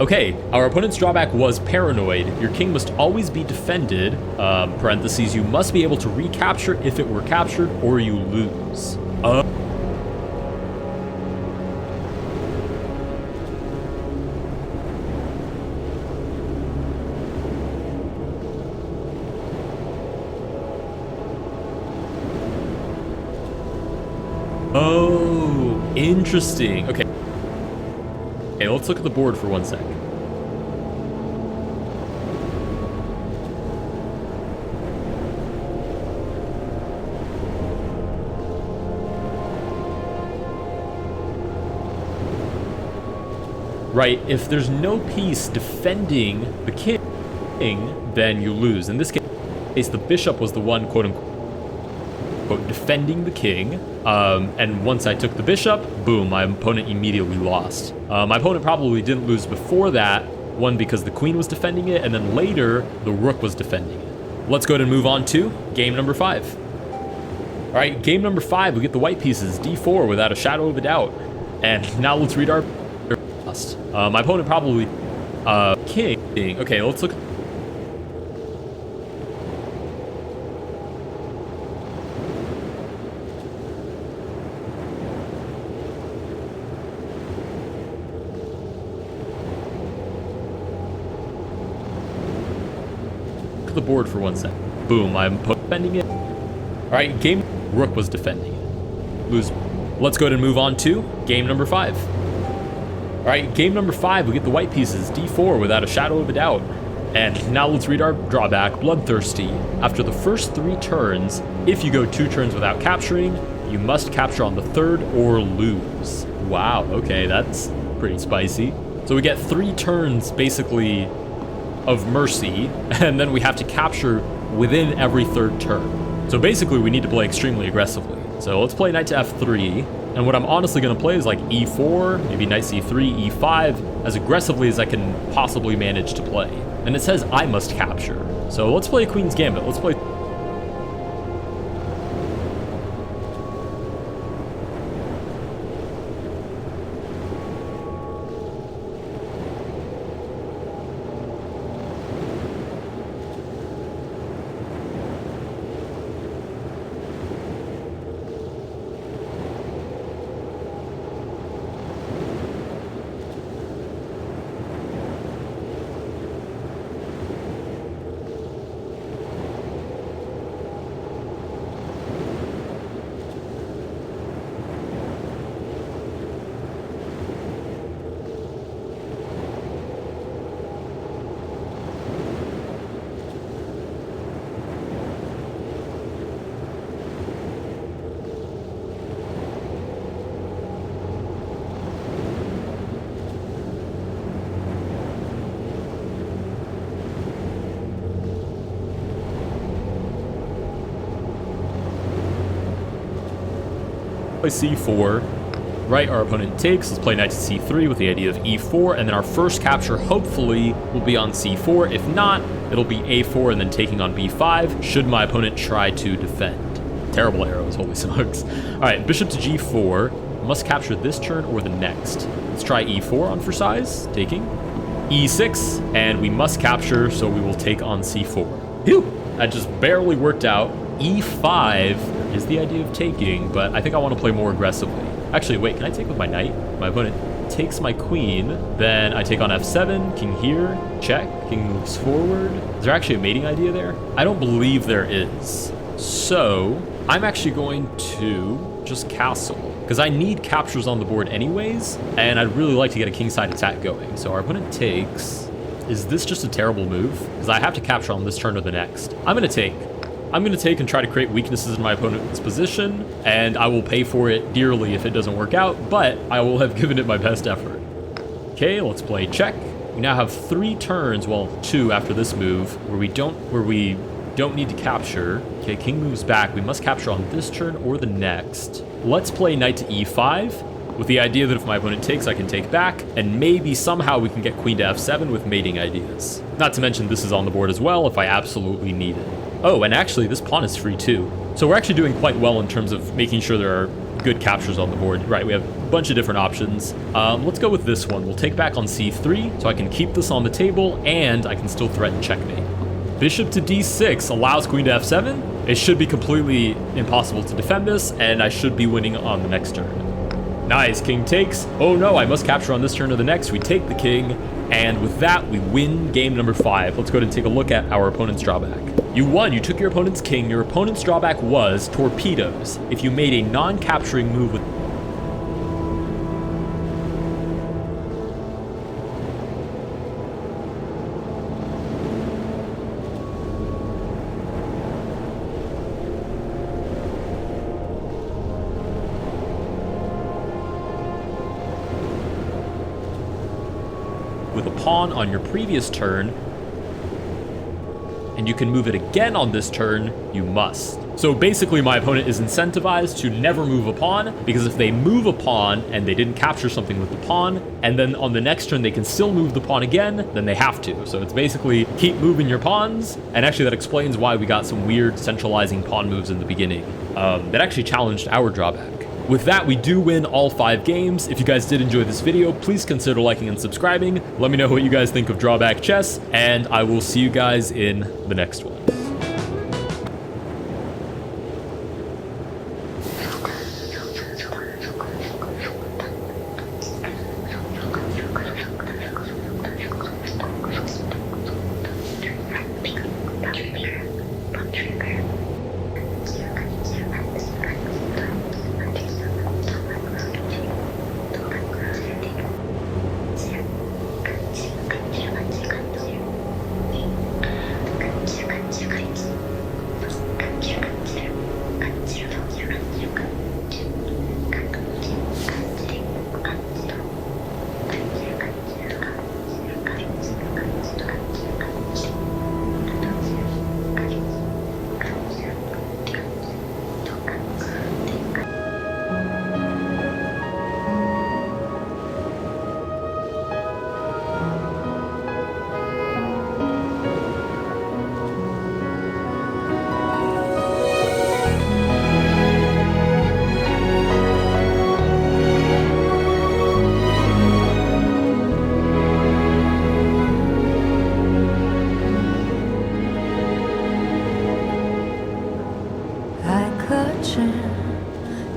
Okay, our opponent's drawback was paranoid. Your king must always be defended, parentheses, you must be able to recapture if it were captured, or you lose. Oh, interesting. Okay. Okay, let's look at the board for 1 sec. Right, if there's no piece defending the king, then you lose. In this case, the bishop was the one, quote-unquote, defending the king, and once I took the bishop, boom, my opponent immediately lost. My opponent probably didn't lose before that, one because the queen was defending it, and then later, the rook was defending it. Let's go ahead and move on to game number 5. All right, game number 5, we get the white pieces, d4 without a shadow of a doubt. And now let's read our lost. My opponent probably king. Okay, let's look. The board for 1 sec. Boom, I'm defending it. All right, game rook was defending it. Lose. Let's go ahead and move on to game number 5. All right, game number 5, we get the white pieces, d4 without a shadow of a doubt. And now let's read our drawback, bloodthirsty. After the first 3 turns, if you go 2 turns without capturing, you must capture on the 3rd or lose. Wow, okay, that's pretty spicy. So we get 3 turns basically of mercy, and then we have to capture within every 3rd turn. So basically we need to play extremely aggressively. So let's play knight to f3, and what I'm honestly going to play is like e4, maybe knight c3, e5, as aggressively as I can possibly manage to play. And it says I must capture. So let's play a queen's gambit. Let's play. play c4. Right, our opponent takes. Let's play knight to c3 with the idea of e4, and then our first capture hopefully will be on c4. If not, it'll be a4 and then taking on b5, should my opponent try to defend. Terrible arrows, holy smokes. All right, bishop to g4. Must capture this turn or the next. Let's try e4 on for size, taking. e6, and we must capture, so we will take on c4. Phew! That just barely worked out. e5 is the idea of taking, but I think I want to play more aggressively. Actually, wait, can I take with my knight? My opponent takes my queen, then I take on f7, king here, check, king moves forward. Is there actually a mating idea there? I don't believe there is. So, I'm actually going to just castle, because I need captures on the board anyways, and I'd really like to get a kingside attack going. So our opponent takes. Is this just a terrible move? Because I have to capture on this turn or the next. I'm going to take. I'm going to take and try to create weaknesses in my opponent's position, and I will pay for it dearly if it doesn't work out, but I will have given it my best effort. Okay, let's play check. We now have 3 turns, well, 2 after this move, where we don't need to capture. Okay, king moves back. We must capture on this turn or the next. Let's play knight to e5, with the idea that if my opponent takes, I can take back, and maybe somehow we can get queen to f7 with mating ideas. Not to mention this is on the board as well if I absolutely need it. Oh, and actually this pawn is free too. So we're actually doing quite well in terms of making sure there are good captures on the board. Right, we have a bunch of different options. Let's go with this one. We'll take back on c3, so I can keep this on the table, and I can still threaten checkmate. Bishop to d6 allows queen to f7. It should be completely impossible to defend this, and I should be winning on the next turn. Nice, king takes. Oh no, I must capture on this turn or the next. We take the king, and with that, we win game number 5. Let's go ahead and take a look at our opponent's drawback. You won. You took your opponent's king. Your opponent's drawback was torpedoes. If you made a non-capturing move with... with a pawn on your previous turn, and you can move it again on this turn, you must. So basically my opponent is incentivized to never move a pawn, because if they move a pawn and they didn't capture something with the pawn, and then on the next turn they can still move the pawn again, then they have to. So it's basically keep moving your pawns, and actually that explains why we got some weird centralizing pawn moves in the beginning. That actually challenged our drawback. With that, we do win all 5 games. If you guys did enjoy this video, please consider liking and subscribing. Let me know what you guys think of drawback chess, and I will see you guys in the next one.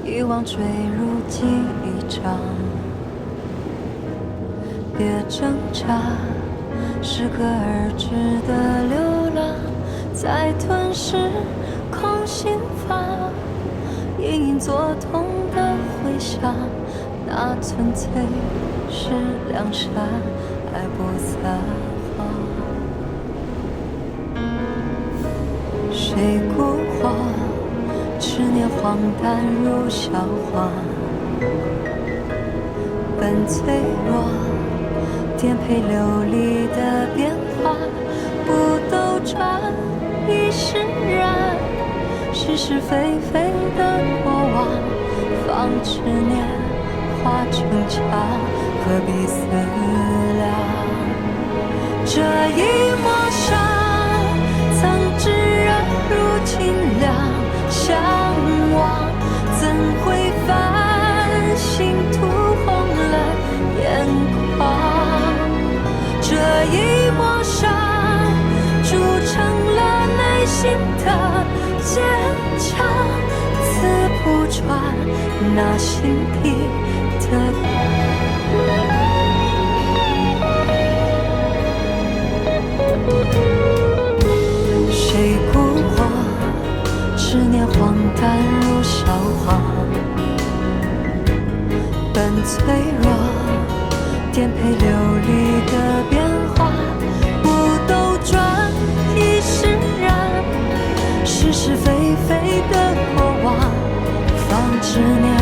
遗忘坠入记忆场，别挣扎，适可而止的流浪，在吞噬空心房，隐隐作痛的回响，那纯粹是良善，爱不撒谎。谁孤荒？执念荒诞如笑话，本脆弱，颠沛流离的变化，不斗转亦释然，是是非非的过往，放执念化成茶，何必思量？这一抹纱，曾炙热如清凉，向往怎会繁星涂红了眼眶？这一抹纱，铸成了内心的坚强，刺不穿那心底的。谁蛊惑执念荒诞如笑话，本脆弱颠沛流离的变化，不斗转亦释然，是是非非的过往，放执念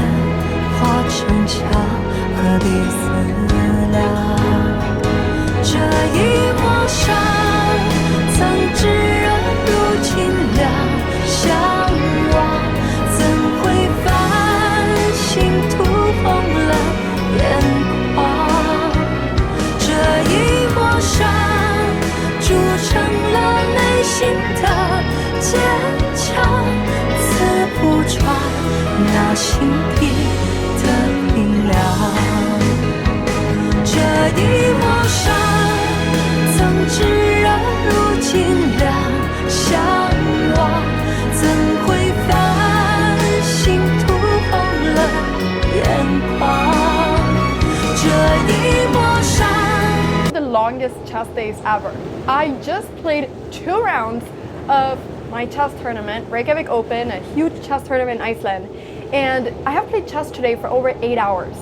化成茶，何必思量？这一抹纱，曾炙热如清凉，向往怎会繁星涂红了眼眶？这一抹纱，铸成了内心的坚强，刺不穿那心底的冰凉。这一抹纱，曾炙热如清凉，向往怎会繁星涂红了眼眶？这一抹纱。The longest chess days ever. I just played 2 rounds of my chess tournament, Reykjavik Open, a huge chess tournament in Iceland, and I have played chess today for over 8 hours.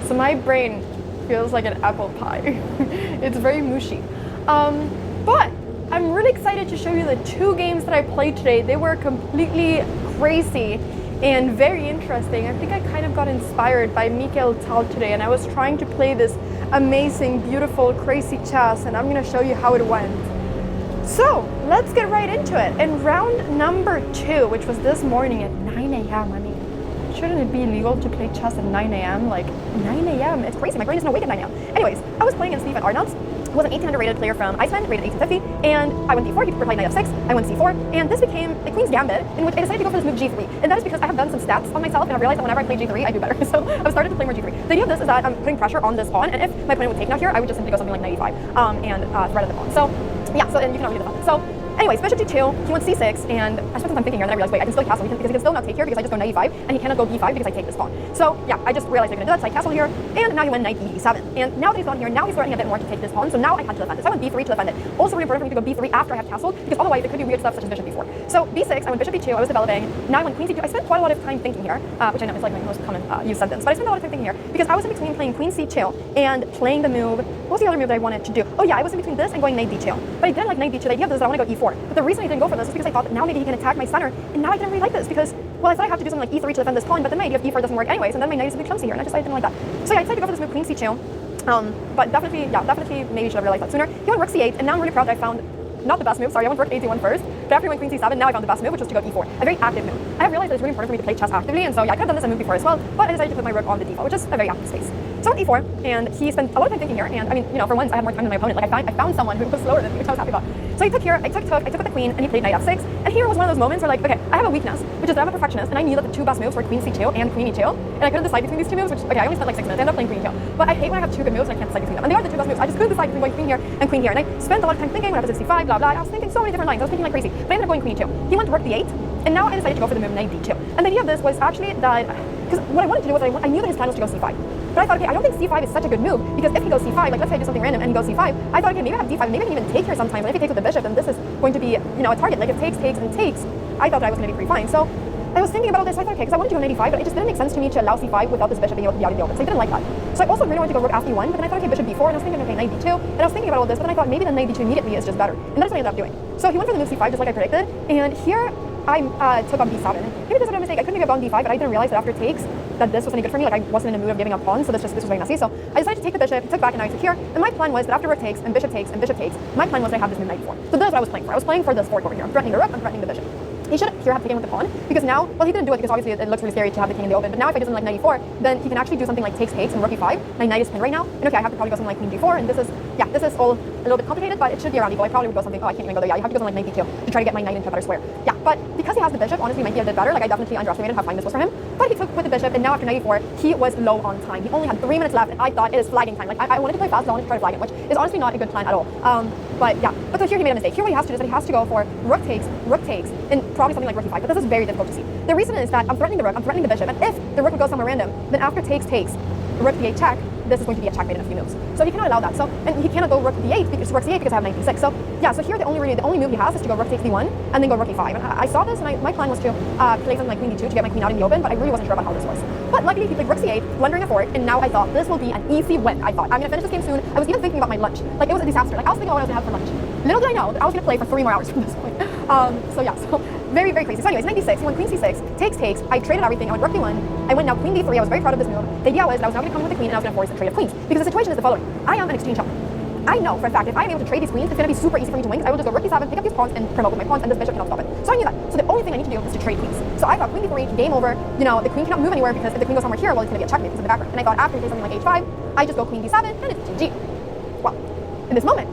So my brain feels like an apple pie. It's very mushy. But I'm really excited to show you the 2 games that I played today. They were completely crazy and very interesting. I think I kind of got inspired by Mikael Tal today, and I was trying to play this amazing, beautiful, crazy chess, and I'm going to show you how it went. So let's get right into it. In round number 2, which was this morning at 9 a.m. I mean, shouldn't it be illegal to play chess at 9 a.m.? Like 9 a.m. It's crazy. My brain isn't awake at 9 a.m. Anyways, I was playing against Stefan Arnolds, who was an 1800 rated player from Iceland, rated 1850, and I went d4, he replied knight f6, I went c4, and this became a queen's gambit, in which I decided to go for this move g3, and that is because I have done some stats on myself, and I've realized that whenever I play g3, I do better, so I've started to play more g3. The idea of this is that I'm putting pressure on this pawn, and if my opponent would take now here, I would just simply go something like knight e5, and thread at the pawn. So, yeah, so, and you can already defend it. So, anyways, bishop g2, he went c6, and I spent some time thinking here, and then I realized, wait, I can still castle, because he can still not take here, because I just go knight e5, and he cannot go b5, because I take this pawn. So, yeah, I just realized I couldn't do that, so I castle here, and now he went knight e7. And now that he's gone here, now he's threatening a bit more to take this pawn, so now I had to defend it. So I went b3 to defend it. Also really important for me to go b3 after I have castled, because otherwise it could be weird stuff such as bishop b4. So b6, I went bishop b2, I was developing, now I went queen c2. I spent quite a lot of time thinking here, which I know is like my most common used sentence, but I spent a lot of time thinking here, because I was in between playing queen c2 and playing the move, what was the other move that I wanted to do? Oh yeah, I was in between this and going knight d2. But I didn't like knight d2, the idea of this is I want to go e4. But the reason I didn't go for this is because I thought that now maybe he can attack my center, and now I didn't really like this, because, well, I thought I have to do something like e3 to defend this pawn, but then my idea of e4 doesn't work anyways, and then my knight is a bit clumsy here, and I decided I didn't like that. So yeah, I decided to go for this move queen c2, but definitely maybe should have realized that sooner. He went rook c8, and now I'm really proud that I found not the best move, sorry, I went rook a1 first, but after he went queen c7, now I found the best move, which was to go e4, a very active move. I have realized that it's really important for me to play chess actively, and so yeah, I could have done this move before as well, but I decided to put my rook on the d4, which is a very active space. So I went e4, and he spent a lot of time thinking here, and I mean, you know, for once I had more time than my opponent, like I found someone who was slower than me, which I was happy about. So he took here, I took with the queen, and he played knight f6, and here was one of those moments where like, okay, I have a weakness, which is that I'm a perfectionist, and I knew that the 2 best moves were queen c2 and queen e2, and I couldn't decide between these 2 moves, which, okay, I only spent like 6 minutes, I ended up playing queen e2, but I hate when I have 2 good moves and I can't decide between them, and they are the 2 best moves. I just couldn't decide between going queen here, and I spent a lot of time thinking, what happens at c5, blah blah, I was thinking so many different lines, I was thinking like crazy, but I ended up going queen e2. He went rook d8, and now I decided to go for the move knight d2, and the idea of this was actually that, because what I wanted to do was I knew that his plan was to go c5, but I thought, okay, I don't think c5 is such a good move, because if he goes c5, like let's say I do something random and he goes c5, I thought, okay, maybe I have d5, maybe I can even take here sometimes, and if he takes with the bishop, then this is going to be, you know, a target, like if takes, I thought that I was going to be pretty fine. So I was thinking about all this, so I thought, okay, because I wanted to go knight e5, but it just didn't make sense to me to allow c5 without this bishop being able to be out of the open, so I didn't like that. So I also really wanted to go rook after e1, but then I thought, okay, bishop b4, and I was thinking, okay, knight d2, and I was thinking about all this, but then I thought maybe the knight d2 immediately is just better, and that's what I ended up doing. So he went for the move c5 just like I predicted, and here I took on b7. Maybe this was a mistake. I couldn't have gone d5, but I didn't realize that after takes that this was any good for me. Like I wasn't in the mood of giving up pawns, so this was very messy. So I decided to take the bishop, took back, and now I took here. And my plan was that after rook takes and bishop takes and bishop takes, my plan was to have this move knight e4. So that's what I was playing for. I was playing for this fork over here. I'm threatening the rook, I'm threatening the bishop. he should here have taken with the pawn, because now, well, he didn't do it because obviously it looks really scary to have the king in the open, but now if I do something like knight e4, then he can actually do something like takes and rook e5. My knight is pinned right now, and okay, I have to probably go something like queen g4, and this is all a little bit complicated, but it should be around equal. I probably would go something, oh, I can't even go there, yeah, you have to go something like knight b2 to try to get my knight into a better square. Yeah, but because he has the bishop, honestly, my idea did better. Like, I definitely underestimated how fine this was for him, but he took with the bishop, and now after knight e4, he was low on time. He only had 3 minutes left, and I thought it is flagging time. Like, I wanted to play fast, I wanted to try to flag him, which is honestly not a good plan at all. But yeah, but so here he made a mistake. Here what he has to do is that he has to go for rook takes, and probably something like rook e5, but this is very difficult to see. The reason is that I'm threatening the rook, I'm threatening the bishop, and if the rook would go somewhere random, then after takes, rook d8 check, this is going to be a checkmate in a few moves. So he cannot allow that. So, and he cannot go rook d8 because rook c8 because I have knight d6. So yeah, so here the only move he has is to go rook takes d1 and then go rook e5. And I saw this, and my plan was to play something like queen d2 to get my queen out in the open, but I really wasn't sure about how this was. But luckily he played rook c8, blundering a fork, and now I thought this will be an easy win. I thought I'm gonna finish this game soon. I was even thinking about my lunch. Like, it was a disaster. Like, I was thinking about what I was gonna have for lunch. Little did I know that I was gonna play for 3 more hours from this point. So yeah, so very, very crazy. So anyways, knight d6, he went queen c6, takes, I traded everything, I went rook d1, I went now queen d3, I was very proud of this move. The idea was that I was now gonna come in with the queen and I was gonna force a trade of queens. Because the situation is the following. I am an exchange shop. I know for a fact if I am able to trade these queens, it's gonna be super easy for me to win, because I will just go rook d7, pick up these pawns, and promote with my pawns, and this bishop cannot stop it. So I knew that. So the only thing I need to do is to trade queens. So I thought queen d3, game over, you know, the queen cannot move anywhere because if the queen goes somewhere here, well, it's gonna get checkmate because of the background. And I thought after he plays something like h5, I just go queen d7, and it's GG. Well, in this moment,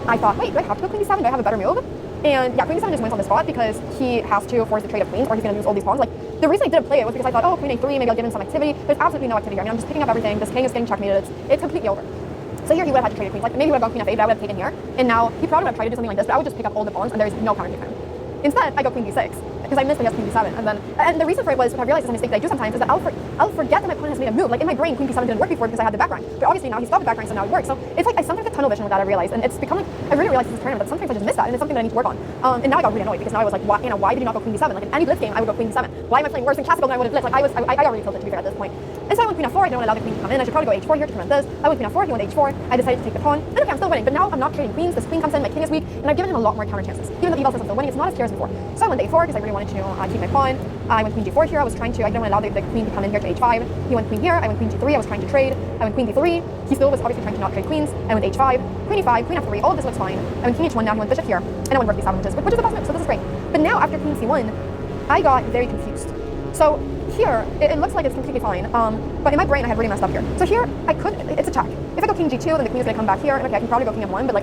I thought, wait, do I have to go queen d7? Do I have a better move? And yeah, queen d7 just wins on the spot because he has to force the trade of queens or he's going to lose all these pawns. Like, the reason I didn't play it was because I thought, oh, queen a3, maybe I'll give him some activity. There's absolutely no activity here. I mean, I'm just picking up everything. This king is getting checkmated. It's completely over. So here he would have had to trade queens. Like, maybe he would have gone queen f8, but I would have taken here. And now he probably would have tried to do something like this, but I would just pick up all the pawns and there's no counter to him. Instead, I go queen d6 because I missed that he has queen d7, and the reason for it was, what I realized is a mistake that I do sometimes, is that I'll forget that my opponent has made a move. Like, in my brain, queen d7 didn't work before because I had the background, but obviously now he stopped the background, so now it works. So it's like I sometimes get tunnel vision with that, I realized, and it's become like I really realized this tournament that sometimes I just miss that, and it's something that I need to work on. And now I got really annoyed because now I was like, why did you not go queen d7? Like, in any blitz game, I would go queen d7. Why am I playing worse in classical than I would have blitz? Like, I got really tilted, to be fair, at this point. And so I went queen f4. I don't allow the queen to come in. I should probably go h4 here to prevent this. I went queen f4. He went h4. I decided to take the pawn. And okay, I'm still winning, but now I'm not trading queens. This queen comes in. My king is weak, and I've given him a lot more counter chances. Even though he says I'm still winning, it's not as clear as before. So I went h4 because I really wanted to keep my pawn. I went queen g4 here. I didn't want to allow the queen to come in here to h5. He went queen here. I went queen g3. I was trying to trade. I went queen d3. He still was obviously trying to not trade queens. I went h5, queen e5, queen f3. All of this looks fine. I went king h1. Now he went bishop here, and I went rook d7, which is the best move. So this is great. But now after queen c1, I got very confused. So here, it looks like it's completely fine, but in my brain I had really messed up here. So here, it's a check. If I go king g2, then the queen is going to come back here, and okay, I can probably go king f1, but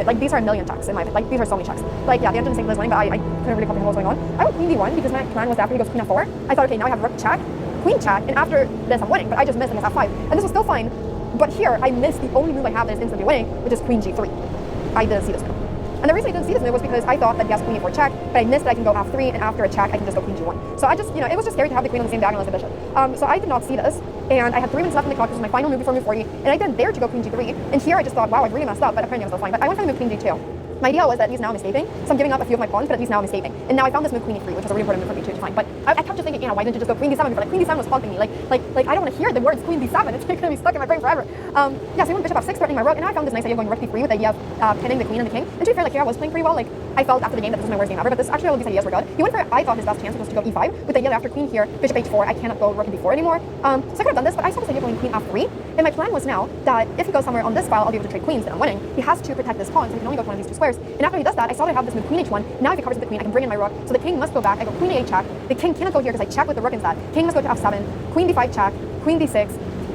like these are a million checks in my opinion. Like, these are so many checks. Like, yeah, the engine is winning, but I couldn't really comprehend what was going on. I went queen d1 because my plan was after he goes queen f4, I thought, okay, now I have rook check, queen check, and after this I'm winning, but I just missed and it's f5, and this was still fine, but here I missed the only move I have that is instantly winning, which is queen g3. I didn't see this move. And the reason I didn't see this move was because I thought that he has queen e4 check, but I missed that I can go f3, and after a check I can just go queen g1. So I just, it was just scary to have the queen on the same diagonal as the bishop. So I did not see this, and I had 3 minutes left on the clock. This was my final move before move 40, and I didn't dare to go queen g3. And here I just thought, wow, I really messed up, but apparently I was still fine. But I went for the move queen g2. My idea was that at least now I'm escaping, so I'm giving up a few of my pawns, but at least now I'm escaping. And now I found this move queen e3, which was a really important move for me to find. But I kept just thinking, why didn't you just go queen d7 before? Like, queen d7 was haunting me. Like I don't want to hear the words queen d7. It's gonna be stuck in my brain forever. Yeah, so I went bishop f6, threatening my rook, and now I found this nice idea of going rook d3 with the idea of pinning the queen and the king. And to be fair, like, here I was playing pretty well. Like, I felt after the game that this was my worst game ever, but actually all of these ideas were good. He went for, I thought his best chance was to go e5 with the idea that after queen here, bishop h4, I cannot go rook d4 anymore. So I could have done this, but I saw this idea going queen f3, and my plan was now that if he goes somewhere on this file, I'll be able to trade queens, then I'm winning. He has to protect this pawn, so he can only go to one of these two squares. And after he does that, I saw that I have this move queen h1. Now if he covers with the queen, I can bring in my rook. So the king must go back. I go queen a8 check. The king cannot go here because I check with the rook instead. King must go to f7. Queen d5 check. Queen d6.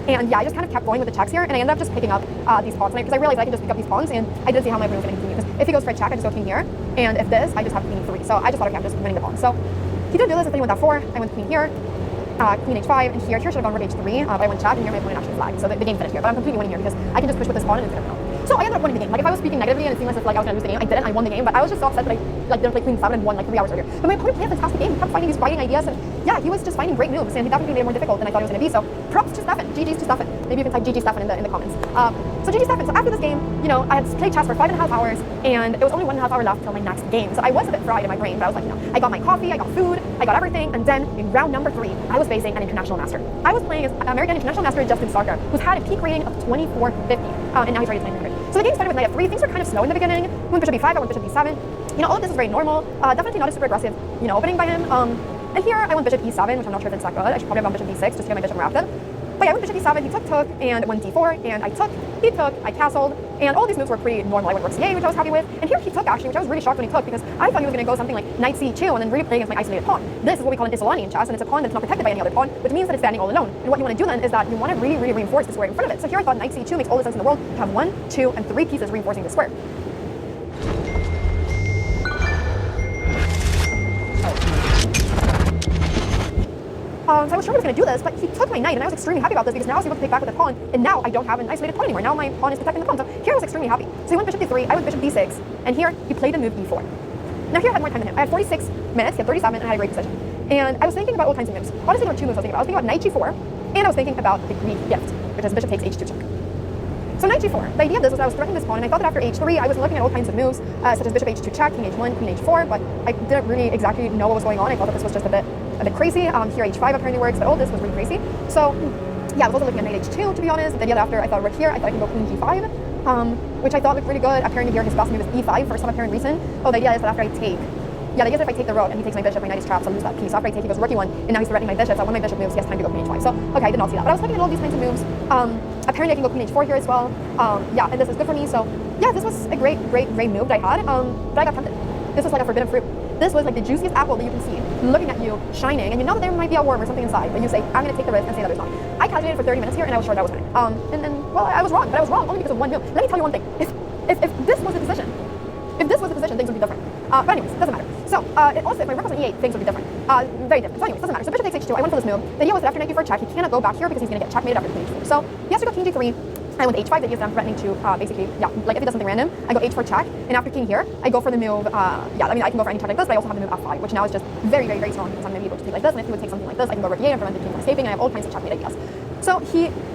And yeah, I just kind of kept going with the checks here, and I ended up just picking up these pawns. Because I realized I can just pick up these pawns, and I didn't see how my opponent was going to continue. Because if he goes for a check, I just go king here. And if this, I just have queen e3. So I just thought, okay, I'm just winning the pawn. So he didn't do this. Instead he went f4. I went queen here. Queen h5, and here should have gone rook h3, but I went check, and here my opponent actually flagged. So the game finished here, but I'm completely winning here because I can just push with this pawn and it's gonna go. So I ended up winning the game. Like, if I was speaking negatively and it seemed as if like I was gonna lose the game, I didn't. I won the game, but I was just so upset that I didn't play queen 7 and won like 3 hours earlier. But my opponent played a fantastic game. He kept finding these fighting ideas, and yeah, he was just finding great moves, and he definitely made it more difficult than I thought it was gonna be. So props to Stefan. GG's to Stefan. Maybe you can type GG Stefan in the comments. So GG Stefan. So after this game, I had played chess for 5.5 hours, and it was only 1.5 hour left till my next game. So I was a bit fried in my brain, but I was like, I got my coffee, I got food, I got everything, and then in round number 3, I was facing an international master. I was playing as American international master Justin Starker, who's had a peak rating of 2450, and now he's rated 900. So the game started with knight f3. Things were kind of slow in the beginning. I went bishop e5, I went bishop d7. All of this is very normal. Definitely not a super aggressive, opening by him. And here I went bishop e7, which I'm not sure if it's that good. I should probably have gone bishop d6 just to get my bishop wrapped in. But yeah, I went bishop e7, he took, and went d4, and I took, he took, I castled, and all these moves were pretty normal. I went rook c8, which I was happy with, and here he took actually, which I was really shocked when he took, because I thought he was going to go something like knight c2 and then really play against my isolated pawn. This is what we call an Isolanian chess, and it's a pawn that's not protected by any other pawn, which means that it's standing all alone. And what you want to do then is that you want to really reinforce the square in front of it. So here I thought knight c2 makes all the sense in the world to have 1, 2, and 3 pieces reinforcing the square. So I was sure he was going to do this, but he took my knight, and I was extremely happy about this because now I was able to take back with the pawn, and now I don't have an isolated pawn anymore. Now my pawn is protecting the pawn. So here I was extremely happy. So he went bishop d3, I went bishop d6, and here he played the move e4. Now here I had more time than him. I had 46 minutes, he had 37, and I had a great position. And I was thinking about all kinds of moves. Honestly, there were 2 moves I was thinking about. I was thinking about knight g4, and I was thinking about the Greek gift, which is bishop takes h2 check. So knight g4, the idea of this was I was threatening this pawn, and I thought that after h3, I was looking at all kinds of moves, such as bishop h2 check, king h1, queen h4, but I didn't really exactly know what was going on. I thought that this was just a bit crazy. Here h5 apparently works, but all this was really crazy. So yeah, I was also looking at knight h2, to be honest. The idea that after I thought rook here, I thought I could go queen g5, which I thought looked really good. Apparently here his best move is e5 for some apparent reason. Oh, the idea is that after I take, the idea is that if I take the rook and he takes my bishop, my knight is trapped, so I'll lose that piece. After I take, he goes rook e1, and now he's threatening my bishop, so when my bishop moves, he has time to go queen h5. So, okay, I did not see that. But I was looking at all these kinds of moves. Apparently I can go queen h4 here as well. Yeah, and this is good for me, so yeah, this was a great move that I had, but I got tempted. This was like a forbidden fruit. This was like the juiciest apple that you can see, looking at you, shining, and you know that there might be a worm or something inside, but you say, I'm going to take the risk and say that there's not. I calculated for 30 minutes here, and I was sure that I was winning. Well, I was wrong, but I was wrong only because of one move. Let me tell you one thing. If this was the position, things would be different. But anyways, doesn't matter. So, also, if my rook was on e8, things would be different. Very different. So anyways, doesn't matter. So bishop takes h2, I went for this move. The idea was that after knight b4 check, he cannot go back here because he's going to get checkmated after queen h4. So he has to go king g3. I went h5, that is that I'm threatening to basically, yeah, like if he does something random, I go h4 check, and after king here, I go for the move, yeah, I mean, I can go for any check like this, but I also have the move f5, which now is just very strong because I'm going to be able to take like this, and if he would take something like this, I can go rook e8 and prevent the king from escaping, and I have all kinds of checkmate ideas. So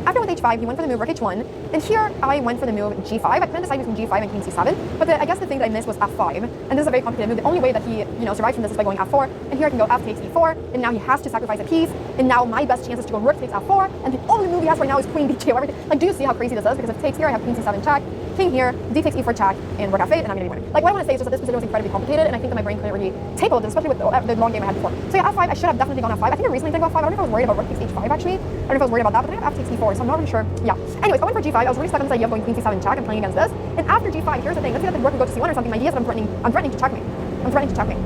after with h5, he went for the move rook h1, and here I went for the move g5. I couldn't decide between g5 and king c7, but I guess the thing that I missed was f5, and this is a very complicated move. The only way that he, survived from this is by going f4, and here I can go f takes e4, and now he has to sacrifice a piece, and now my best chance is to go rook takes f4, and the only move he has right now is queen b2. Everything, like, do you see how crazy this is? Because if it takes here, I have queen c7 check, king here, d takes e4 check, and rook f8, and I'm going to be winning. Like, what I want to say is just that this position was incredibly complicated, and I think that my brain couldn't really take all of this, especially with the long game I had before. So yeah, f5, I should have definitely gone f5. I think I recently did go f5. I don't know if I was worried about rook takes h5, actually. I don't know if I was worried about that, but I think f takes e4, so I'm not really sure. Yeah. Anyways, I went for g5. I was really stuck on this idea of going queen c7 check and playing against this. And after g5, here's the thing. Let's say that the rook would go to c1 or something. My idea is that I'm threatening to checkmate.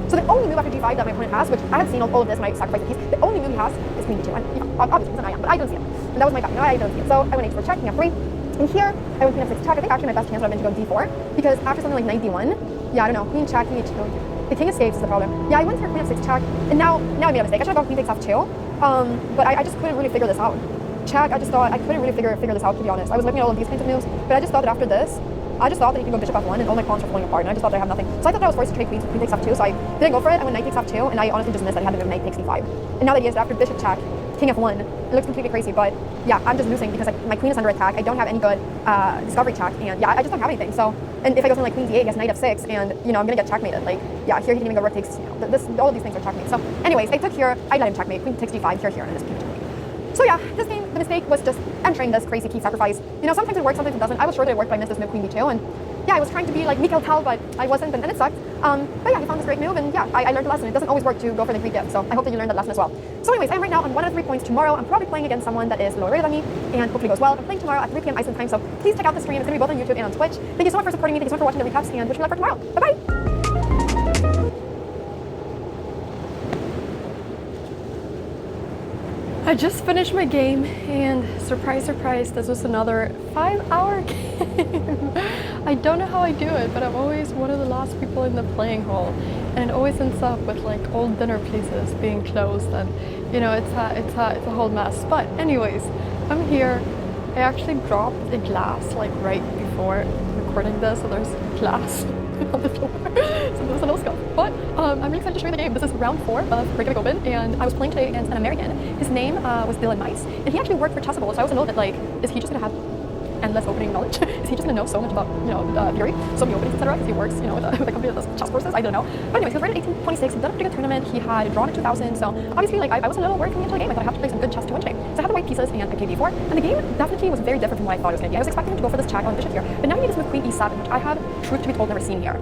So the only move after g5 that my opponent has, which I had seen all of this when I sacrificed the piece, the only move he has is queen b2. And yeah, obviously, it's not I am, but I don't see it. And that was my bet. I don't see it. So I went h4 check, king f3. And here, I went queen f6 check. I think actually my best chance would have been to go d4, because after something like knight d1, yeah, I don't know, queen check, king h2. The king escapes is the problem. Yeah, I went here queen f6 check, and now I made a mistake. I should have gone queen takes f2, but I just couldn't really figure this out. Check, I just thought I couldn't really figure this out, to be honest. I was looking at all of these kinds of moves, but I just thought that after this, I just thought that he can go bishop f1, and all my pawns were falling apart, and I just thought that I have nothing. So I thought that I was forced to trade queen takes f2, so I didn't go for it. I went knight takes f2, and I honestly just missed that I had the move knight takes d5. And now that he is after bishop check, king f1, it looks completely crazy, but yeah, I'm just losing because my queen is under attack. I don't have any good discovery check, and yeah, I just don't have anything. So, and if I go something like queen d8, he has knight f6, and I'm gonna get checkmated. Like, yeah, here he can even go rook takes. All of these things are checkmate. So, anyways, I took here, I let him checkmate. Queen takes d5 here, and this king checkmate. So yeah, this game, the mistake was just entering this crazy key sacrifice. Sometimes it works, sometimes it doesn't. I was sure that it worked, but I missed this move queen b2, and yeah, I was trying to be like Mikhail Tal, but I wasn't, and it sucked. But yeah, he found this great move, and yeah, I learned a lesson. It doesn't always work to go for the Greek gift, so I hope that you learned that lesson as well. So anyways, I'm right now on 1 out of 3 points. Tomorrow, I'm probably playing against someone that is lower rated than me, and hopefully goes well. I'm playing tomorrow at 3 p.m. Iceland time, so please check out the stream. It's going to be both on YouTube and on Twitch. Thank you so much for supporting me. Thank you so much for watching the recaps, and wish me luck for tomorrow. Bye-bye! I just finished my game, and surprise, this was another 5-hour game. I don't know how I do it, but I'm always one of the last people in the playing hall, and it always ends up with like old dinner places being closed, and it's a whole mess. But anyways, I'm here. I actually dropped a glass like right before recording this, so there's glass on the floor. So there's a little scuff. But I'm really excited to show you the game. This is round 4 of Reykjavik Open, and I was playing today against an American. His name was Dylan Mice, and he actually worked for Chessable, so I also know that, like, is he just gonna have endless opening knowledge? Is he just gonna know so much about, theory, so many openings, etc., because he works, with a company that does chess courses? I don't know. But anyways, he was rated 1826, he'd done a pretty good tournament, he had drawn at 2000, so obviously, like, I was a little worried coming into the game. I thought I have to play some good chess to win today. So I had the white pieces, and I played d4, and the game definitely was very different from what I thought it was gonna be. I was expecting him to go for this check on bishop here, but now he just moved queen e7, which I have, truth to be told, never seen here.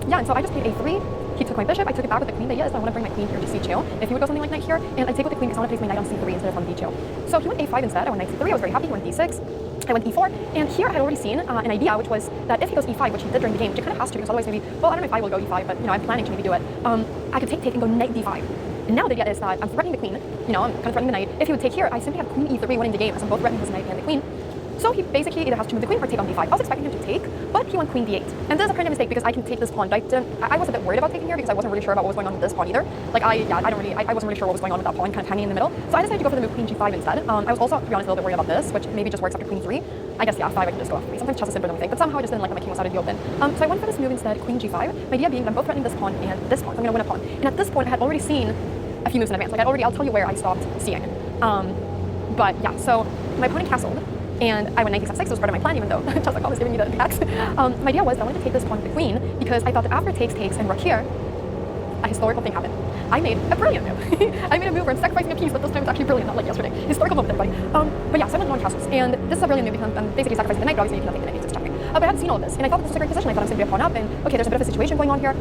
Yeah, and so I just played a3, he took my bishop, I took it back with the queen. The idea is that I want to bring my queen here to c2. If he would go something like knight here, and I take with the queen because I want to place my knight on c3 instead of on d2. So he went a5 instead. I went knight c3. I was very happy. He went d6. I went e4, and here I had already seen an idea, which was that if he goes e5, which he did during the game, which he kind of has to, because otherwise maybe, well, I don't know if I will go e5, but, I'm planning to maybe do it. I could take and go knight d5. And now the idea is that I'm threatening the queen, I'm kind of threatening the knight. If he would take here, I simply have queen e3 winning the game, as I'm both threatening his knight and the queen. So he basically either has to move the queen or take on d5. I was expecting him to take, but he went queen d8. And this is a kind of mistake because I can take this pawn. I was a bit worried about taking here because I wasn't really sure about what was going on with this pawn either. Like I wasn't really sure what was going on with that pawn kind of hanging in the middle. So I decided to go for the move queen g5 instead. I was also, to be honest, a little bit worried about this, which maybe just works after queen 3. I guess, 5 I can just go after 3. Sometimes chess is simpler than we think, but somehow I just didn't like that my king was out of the open. So I went for this move instead, queen g5. My idea being that I'm both threatening this pawn and this pawn. So I'm going to win a pawn. And at this point, I had already seen a few moves in advance. Like I'll tell you where I stopped seeing. But yeah, so my opponent castled. And I went knight takes f6, it was part of my plan, even though chess.com was giving me the attacks. My idea was that I wanted to take this pawn with the queen, because I thought that after takes, and rook here, a historical thing happened. I made a brilliant move. I made a move where I'm sacrificing a piece, but this time it's actually brilliant, not like yesterday. Historical moment, everybody. But yeah, so I went on castles, and this is a brilliant move because I'm basically sacrificing the knight, but obviously you cannot take the knight, it's checkmate. But I hadn't seen all of this, and I thought this was a great position. I thought I was going to be a pawn up, and okay, there's a bit of a situation going on here.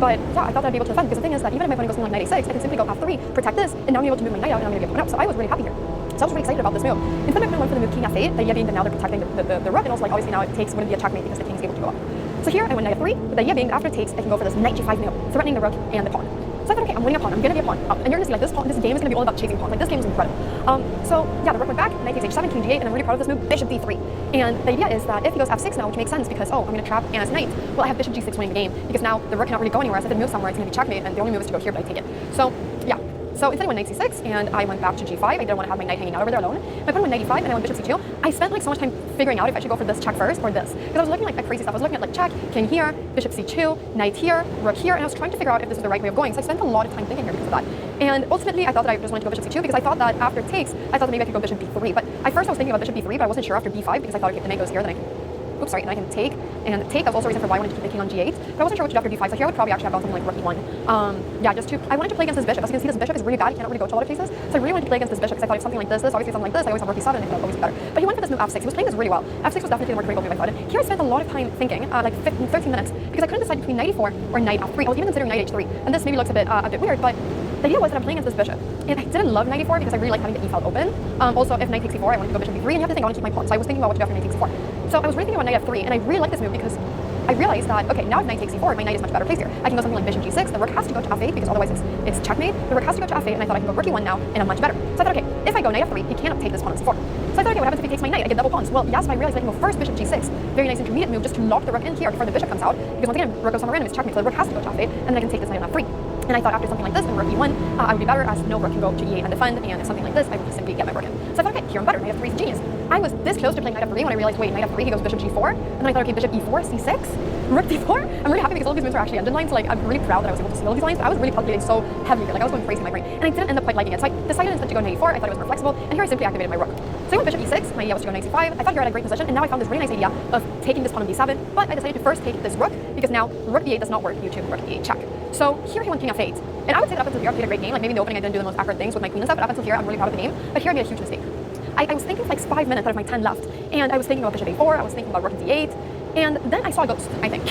But yeah, I thought I'd be able to defend, because the thing is that even if my opponent goes something like knight a6, I can simply go f3, protect this, and now I'm able to move my knight out, and I'm going to be a pawn up. So I was really happy here. So I was really excited about this move. Instead, I went for the move king f8, the idea being that now they're protecting the rook, and also like obviously now it takes wouldn't be a checkmate because the king is able to go up. So here I went knight f3, but the idea being that after it takes, I can go for this knight g5 move, threatening the rook and the pawn. So I thought, okay, I'm winning a pawn, I'm gonna be a pawn up, and you're gonna see like this game is gonna be all about chasing pawns. Like this game is incredible. So yeah, the rook went back, knight takes h7, king g8, and I'm really proud of this move, bishop d3. And the idea is that if he goes f6 now, which makes sense because I'm gonna trap Anna's knight. Well, I have bishop g6 winning the game because now the rook cannot really go anywhere. So if I move somewhere, it's gonna be checkmate, and the only move is to go here, but I take it. So yeah. So instead I went knight c6, and I went back to g5. I didn't want to have my knight hanging out over there alone. My opponent went knight e5, and I went bishop c2. I spent like so much time figuring out if I should go for this check first or this, because I was looking like at crazy stuff. I was looking at like check, king here, bishop c2, knight here, rook here, and I was trying to figure out if this was the right way of going. So I spent a lot of time thinking here because of that. And ultimately, I thought that I just wanted to go bishop c2 because I thought that after takes, I thought that maybe I could go bishop b3. But at first I was thinking about bishop b3, but I wasn't sure after b5 because I thought, okay, the knight goes here, then I can. And I can take, and take, that was also a reason for why I wanted to keep the king on g8, but I wasn't sure what to do after d5, so here I would probably actually have gone something like rook e1. Yeah, I wanted to play against this bishop. As you can see, this bishop is really bad, he cannot really go to a lot of places, so I really wanted to play against this bishop, because I thought if something like this, obviously something like this, I always have rook e7, and I thought always better. But he went for this move f6, he was playing this really well. f6 was definitely the more critical move, I thought. And here I spent a lot of time thinking, like 13 minutes, because I couldn't decide between knight e4 or knight f3. I was even considering knight h3, and this maybe looks a bit weird, but the idea was that I'm playing against this bishop, and I didn't love knight e4 because I really like having the e file open. Also, if knight takes e4, I wanted to go bishop b3, and you have to think I want to keep my pawn, so I was thinking about what to do after knight takes e4. So I was really thinking about knight f3, and I really like this move because I realized that, okay, now if knight takes e4, my knight is much better placed here. I can go something like bishop g6, the rook has to go to f8 because otherwise it's checkmate. The rook has to go to f8, and I thought I can go rook e1 now, and I'm much better. So I thought, okay, if I go knight f3, he cannot take this pawn on c4. So I thought, okay, what happens if he takes my knight? I get double pawns. Well, yes, but I realized I can go first bishop g6, very nice intermediate move just to lock the rook in here before the bishop comes out, because once again, rook goes somewhere random, it's checkmate, so the rook has to go to f8, and then I can take this knight on f3. And I thought after something like this, and rook e1, I would be better, as no rook can go to e8 and defend, and if something like this, I would just simply get my rook in. So I thought, okay, here I'm better, knight f3 is genius. I was this close to playing knight f3 when I realized, wait, knight f3, he goes bishop g4, and then I thought, okay, bishop e4, c6, rook d4. I'm really happy because all these moves are actually engine lines, so like, I'm really proud that I was able to see all these lines, but I was really calculating so heavily here, like I was going crazy in my brain, and I didn't end up quite liking it, so I decided instead to go knight e4, I thought it was more flexible, and here I simply activated my rook. So I went bishop e6, my idea was to go knight c5, I thought here I had a great position, and now I found this really nice idea of taking this pawn on d7, but I decided to first take this rook, because now rook d8 does not work, you rook d8 check. So here he went king f8, and I would say that up until here I played a great game, like maybe in the opening I didn't do the most accurate things with my queen and stuff, but up until here I'm really proud of the game, but here I made a huge mistake. I was thinking for like 5 minutes out of my 10 left, and I was thinking about bishop a4, I was thinking about rook d8, and then I saw a ghost, I think,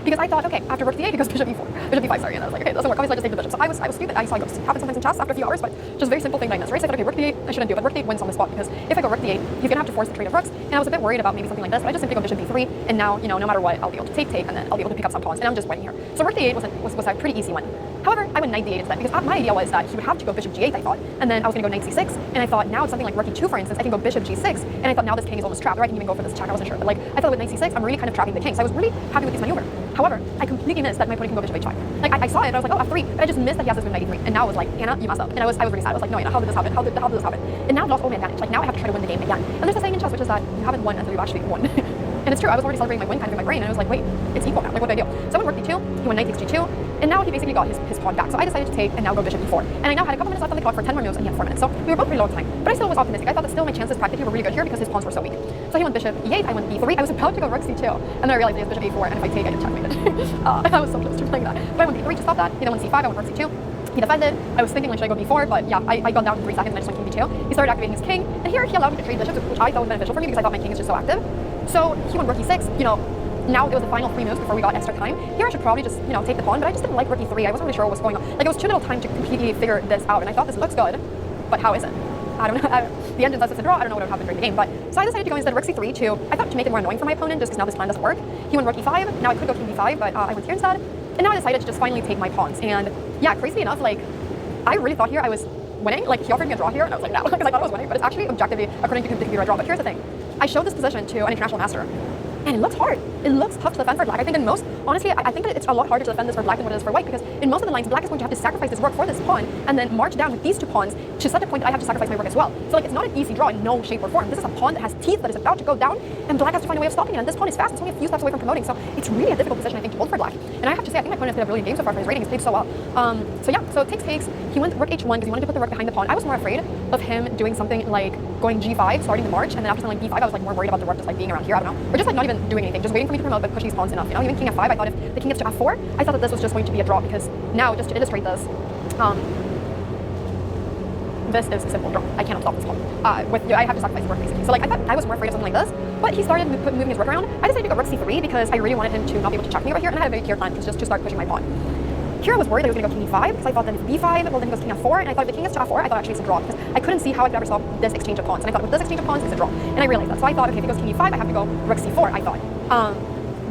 because I thought, okay, after rook d8 it goes bishop e4, bishop e5, sorry, and I was like, okay, it doesn't work, obviously I just take the bishop. So I was stupid, I saw a ghost. It happens sometimes in chess after a few hours, but just very simple thing like this, right? So I thought, okay, rook d8, I shouldn't do it, but rook d8 wins on the spot, because if I go rook d8, he's gonna have to force the trade of rooks, and I was a bit worried about maybe something like this, but I just simply go bishop b3, and now, no matter what, I'll be able to take, and then I'll be able to pick up some pawns, and I'm just winning here. So rook d8 was a pretty easy one. However, I went knight d8 instead, because my idea was that he would have to go bishop g8, I thought, and then I was going to go knight c6, and I thought now it's something like rook e2, for instance, I can go bishop g6, and I thought now this king is almost trapped, or I can even go for this check, I wasn't sure, but like, I thought with knight c6, I'm really kind of trapping the king, so I was really happy with this maneuver. However, I completely missed that my opponent can go bishop h5. Like, I saw it, and I was like, oh, f3, but I just missed that he has this move knight e3, and now it was like, Anna, you messed up, and I was really sad, I was like, no, Anna, how did this happen, how did this happen? And now I've lost all my advantage, like, now I have to try to win the game again. And there's a saying in chess, which is that you haven't won until you've actually won. And it's true, I was already celebrating my win kind of in my brain, and I was like, wait, it's equal now, like, what do I do? So I went rook d2, he went knight takes g2, and now he basically got his pawn back. So I decided to take and now go bishop e4. And I now had a couple minutes left on the clock for 10 more moves, and he had 4 minutes. So we were both pretty low on time, but I still was optimistic. I thought that still my chances practically were really good here because his pawns were so weak. So he went bishop e8, I went b3. I was about to go rook c2, and then I realized he has bishop e4, and if I take, I get checkmated. I was so close to playing that. But I went b3 to stop that. He then went c5, I went rook c2. He defended. I was thinking, like, should I go b4? But yeah, I got down in 3 seconds, and I just went king b2. He started activating his king, and here he allowed me to trade bishops, which I thought was beneficial for me because I thought my king is just so active. So he went rook e6, now it was the final 3 moves before we got extra time. Here I should probably just, you know, take the pawn, but I just didn't like rook e3. I wasn't really sure what was going on. Like, it was too little time to completely figure this out, and I thought this looks good, but how is it? I don't know. The engine says it's a draw. I don't know what would happen during the game, but so I decided to go instead of rook c3 I thought to make it more annoying for my opponent, just because now this plan doesn't work. He went rook e5. Now I could go king b5, but I went here instead. And now I decided to just finally take my pawns. And yeah, crazy enough, like, I really thought here I was winning. Like, he offered me a draw here, and I was like, no, because I thought I was winning. But it's actually objectively, according to the computer, a draw. But here's the thing: I showed this position to an international master, and it looks hard. It looks tough to defend for black. I think in most, honestly, I think that it's a lot harder to defend this for black than what it is for white, because in most of the lines, black is going to have to sacrifice this rook for this pawn, and then march down with these 2 pawns to such a point that I have to sacrifice my rook as well. So like, it's not an easy draw in no shape or form. This is a pawn that has teeth that is about to go down, and black has to find a way of stopping it. And this pawn is fast. It's only a few steps away from promoting, so it's really a difficult position, I think, to hold for black. And I have to say, I think my opponent has played a brilliant game so far for his rating. He's played so well. So yeah, so takes. He went rook h1 because he wanted to put the rook behind the pawn. I was more afraid of him doing something like going g5, starting the march, and then after something like b5, I was like more worried about the rook just like being around here. I don't know, or just like not even doing anything, just waiting for me to promote, but push these pawns enough. You know, even king f5. I thought if the king gets to f4, I thought that this was just going to be a draw, because now, just to illustrate this, this is a simple draw. I cannot stop this pawn. I have to sacrifice the rook basically. So like, I thought I was more afraid of something like this, but he started moving his rook around. I decided to go rook c3 because I really wanted him to not be able to check me over here, and I had a very clear plan, just to start pushing my pawn. Here I was worried that he was going to go king e5, because I thought that if b5, well then he goes king f4, and I thought if the king gets to f4, I thought actually it's a draw, because I couldn't see how I could ever stop this exchange of pawns, and I thought with this exchange of pawns, it's a draw. And I realized that, so I thought, okay, if he goes king e5, I have to go rook c4, I thought.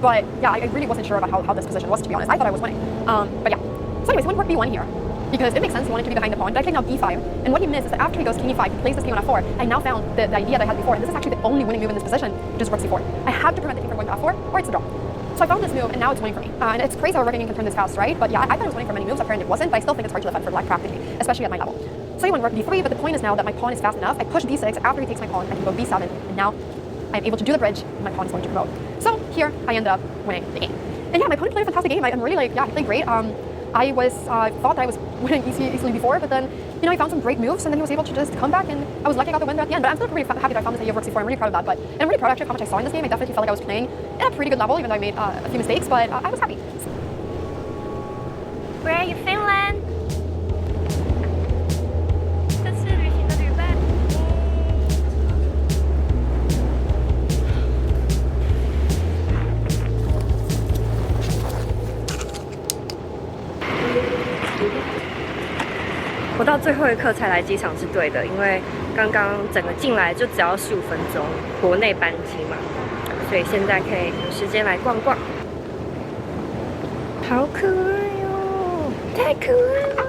But yeah, I really wasn't sure about how this position was, to be honest. I thought I was winning. But yeah. So anyways, he went rook b1 here, because it makes sense, he wanted to be behind the pawn, but I played now b5, and what he missed is that after he goes king e5, he plays this king on f4. I now found the idea that I had before, and this is actually the only winning move in this position, which is rook c4. I have to prevent the king from going to f4, or it's a draw. So I found this move, and now it's winning for me. And it's crazy how a rook can turn this fast, right? But yeah, I thought it was winning for many moves, apparently it wasn't, but I still think it's hard to defend for black practically, especially at my level. So he went rook d3, but the point is now that my pawn is fast enough, I push b6, after he takes my pawn, I can go b7, and now I'm able to do the bridge, and my pawn is going to promote. So here, I end up winning the game. And yeah, my opponent played a fantastic game. I'm really like, yeah, he played great. I was thought that I was winning easily before, but then, you know, he found some great moves, and then he was able to just come back, and I was lucky I got the win there at the end. But I'm still pretty happy that I found this idea of rook c4. I'm really proud of that. And I'm really proud actually of how much I saw in this game. I definitely felt like I was playing at a pretty good level, even though I made a few mistakes, but I was happy. Where are you, Finland? 这次旅行的旅伴。我到最后一刻才来机场是对的，因为刚刚整个进来就只要15分钟，国内班机嘛，所以现在可以有时间来逛逛。好可爱哦，太可爱了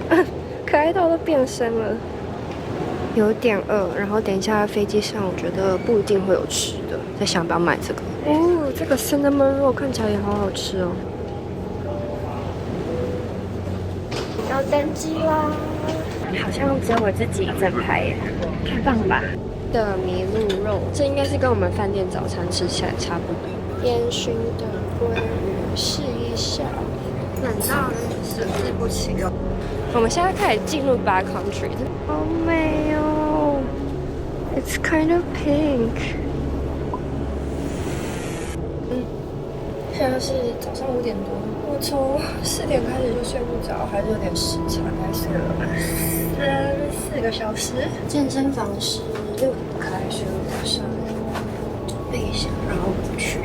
啦！可爱到都变身了。有点饿，然后等一下飞机上，我觉得不一定会有吃的，在想要不要买这个。哦，这个cinnamon roll看起来也好好吃哦。要登机啦！好像只有我自己一整排耶，太棒了吧！的麋鹿肉，这应该是跟我们饭店早餐吃起来差不多。烟熏的鲑鱼，试一下，冷到神志不清。我们现在开始进入 Back Country， 好美哦 ！It's kind of pink。现在是早上5点多，我从4点开始就睡不着，还是有点时差，该睡了4个小时。健身房是6点开，所以我上背一下，然后过去。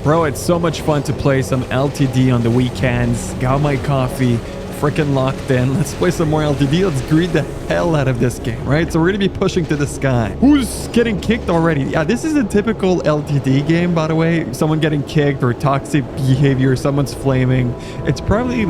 Bro, it's so much fun to play some LTD on the weekends. Got my coffee, freaking locked in. Let's play some more LTD. Let's greed the hell out of this game, right? So we're gonna be pushing to the sky. Who's getting kicked already? Yeah, this is a typical LTD game, by the way. Someone getting kicked or toxic behavior, someone's flaming. It's probably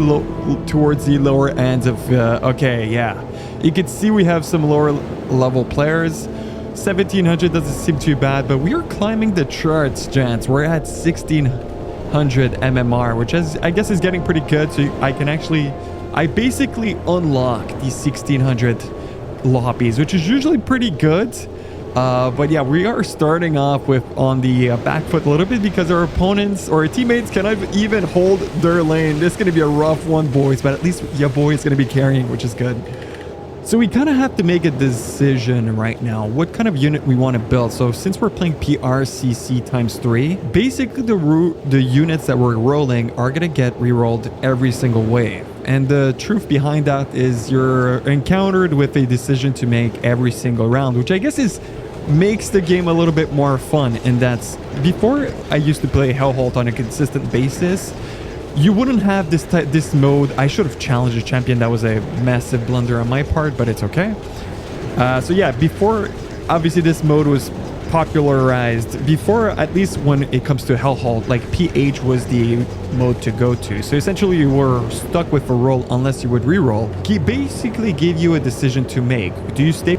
towards the lower ends of, okay, yeah. You can see we have some lower level players. 1700 doesn't seem too bad, but we are climbing the charts, gents. We're at 1600 MMR, which I guess is getting pretty good. So I basically unlock these 1600 lobbies, which is usually pretty good. But yeah, we are starting off with on the back foot a little bit because our opponents or our teammates cannot even hold their lane. This is going to be a rough one, boys, but at least your boy is going to be carrying, which is good. So we kind of have to make a decision right now what kind of unit we want to build. So since we're playing PRCC ×3, basically the units that we're rolling are going to get re-rolled every single wave. And the truth behind that is you're encountered with a decision to make every single round, which I guess makes the game a little bit more fun. And that's before I used to play Hellholt on a consistent basis. You wouldn't have this mode. I should have challenged a champion. That was a massive blunder on my part, but it's okay. So yeah, before, obviously this mode was popularized. Before, at least when it comes to Hellholt, like PH was the mode to go to. So essentially you were stuck with a roll unless you would re-roll. He basically gave you a decision to make. Do you stay...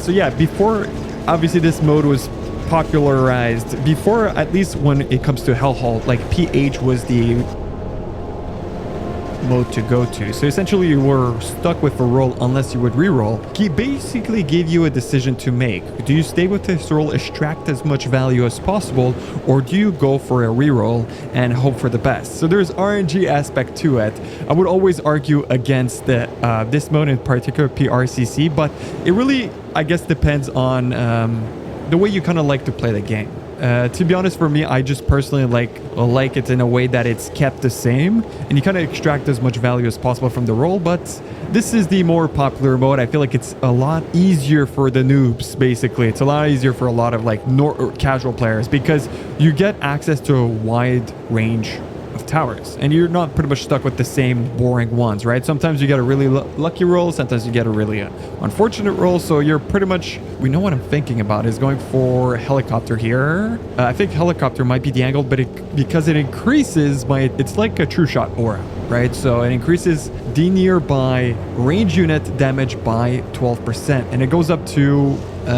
So yeah, before, obviously this mode was popularized. Before, at least when it comes to Hellholt, like PH was the mode to go to. So essentially you were stuck with a roll unless you would re-roll. He basically gave you a decision to make. Do you stay with this roll, extract as much value as possible, or do you go for a re-roll and hope for the best? So there's RNG aspect to it. I would always argue against this mode in particular, PRCC, but it really, I guess, depends on the way you kind of like to play the game. To be honest, for me, I just personally like it in a way that it's kept the same and you kind of extract as much value as possible from the roll. But this is the more popular mode. I feel like it's a lot easier for the noobs, basically. It's a lot easier for a lot of like casual players because you get access to a wide range of towers and you're not pretty much stuck with the same boring ones, right? Sometimes you get a really lucky roll, sometimes you get a really unfortunate roll, so you're pretty much, we know what I'm thinking about is going for helicopter here. I think helicopter might be the angle, but because it increases it's like a true shot aura, right? So it increases the nearby range unit damage by 12% and it goes up to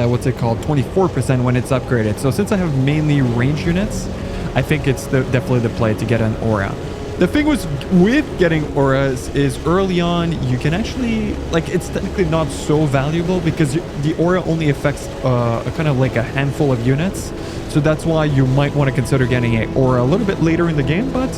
what's it called, 24% when it's upgraded. So since I have mainly range units, I think it's definitely the play to get an aura. The thing with getting auras is early on, you can actually, like, it's technically not so valuable because the aura only affects kind of like a handful of units. So that's why you might want to consider getting an aura a little bit later in the game, but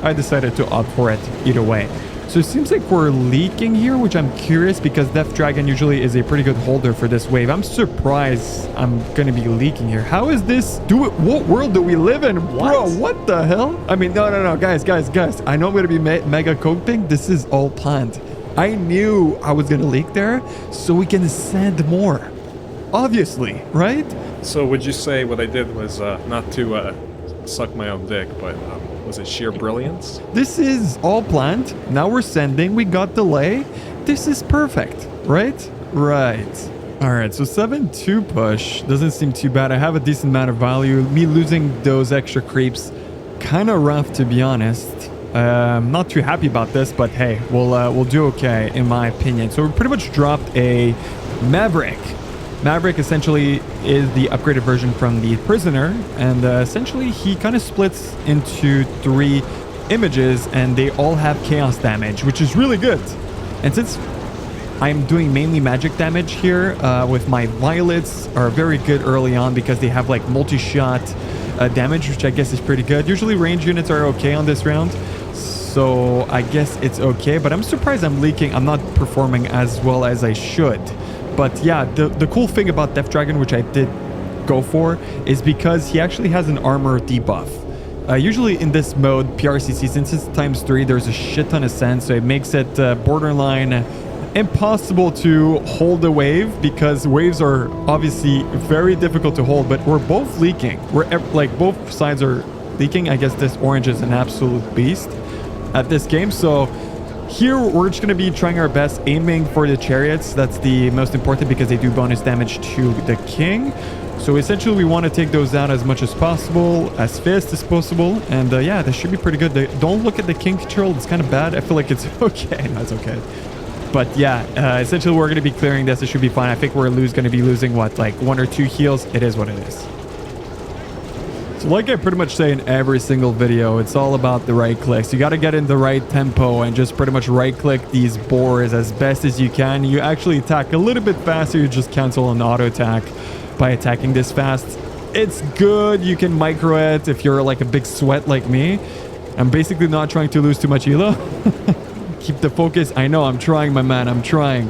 I decided to opt for it either way. So it seems like we're leaking here, which I'm curious because Death Dragon usually is a pretty good holder for this wave. I'm surprised I'm going to be leaking here. How is this? What world do we live in? What? Bro, what the hell? I mean, no. Guys. I know I'm going to be mega coping. This is all planned. I knew I was going to leak there so we can send more. Obviously, right? So would you say what I did was not to suck my own dick, but was it sheer brilliance? This is all planned. Now we're sending. We got delay. This is perfect, right? Right. All right, so 7-2 push doesn't seem too bad. I have a decent amount of value. Me losing those extra creeps, kind of rough to be honest. Not too happy about this, but hey, we'll do okay in my opinion. So we pretty much dropped a Maverick. Maverick essentially is the upgraded version from the Prisoner, and essentially he kind of splits into 3 images, and they all have chaos damage, which is really good. And since I'm doing mainly magic damage here, with my violets are very good early on because they have like multi-shot damage, which I guess is pretty good. Usually range units are okay on this round, so I guess it's okay, but I'm surprised I'm leaking. I'm not performing as well as I should. But yeah, the cool thing about Death Dragon, which I did go for, is because he actually has an armor debuff. Usually in this mode, PRCC, since it's ×3, there's a shit ton of sand, so it makes it borderline impossible to hold a wave because waves are obviously very difficult to hold, but we're both leaking. We're like both sides are leaking. I guess this orange is an absolute beast at this game, so here we're just going to be trying our best aiming for the chariots. That's the most important because they do bonus damage to the king. So essentially we want to take those out as much as possible, as fast as possible, and yeah, this should be pretty good. Don't look at the king control, it's kind of bad. I feel like it's okay. No, it's okay. But yeah, essentially we're going to be clearing this. It should be fine. I think we're going to be losing what, like 1 or 2 heals. It is what it is. So like I pretty much say in every single video, it's all about the right clicks. You got to get in the right tempo and just pretty much right click these boars as best as you can. You actually attack a little bit faster. You just cancel an auto attack by attacking this fast. It's good. You can micro it if you're like a big sweat like me. I'm basically not trying to lose too much elo. Keep the focus. I know I'm trying, my man. I'm trying.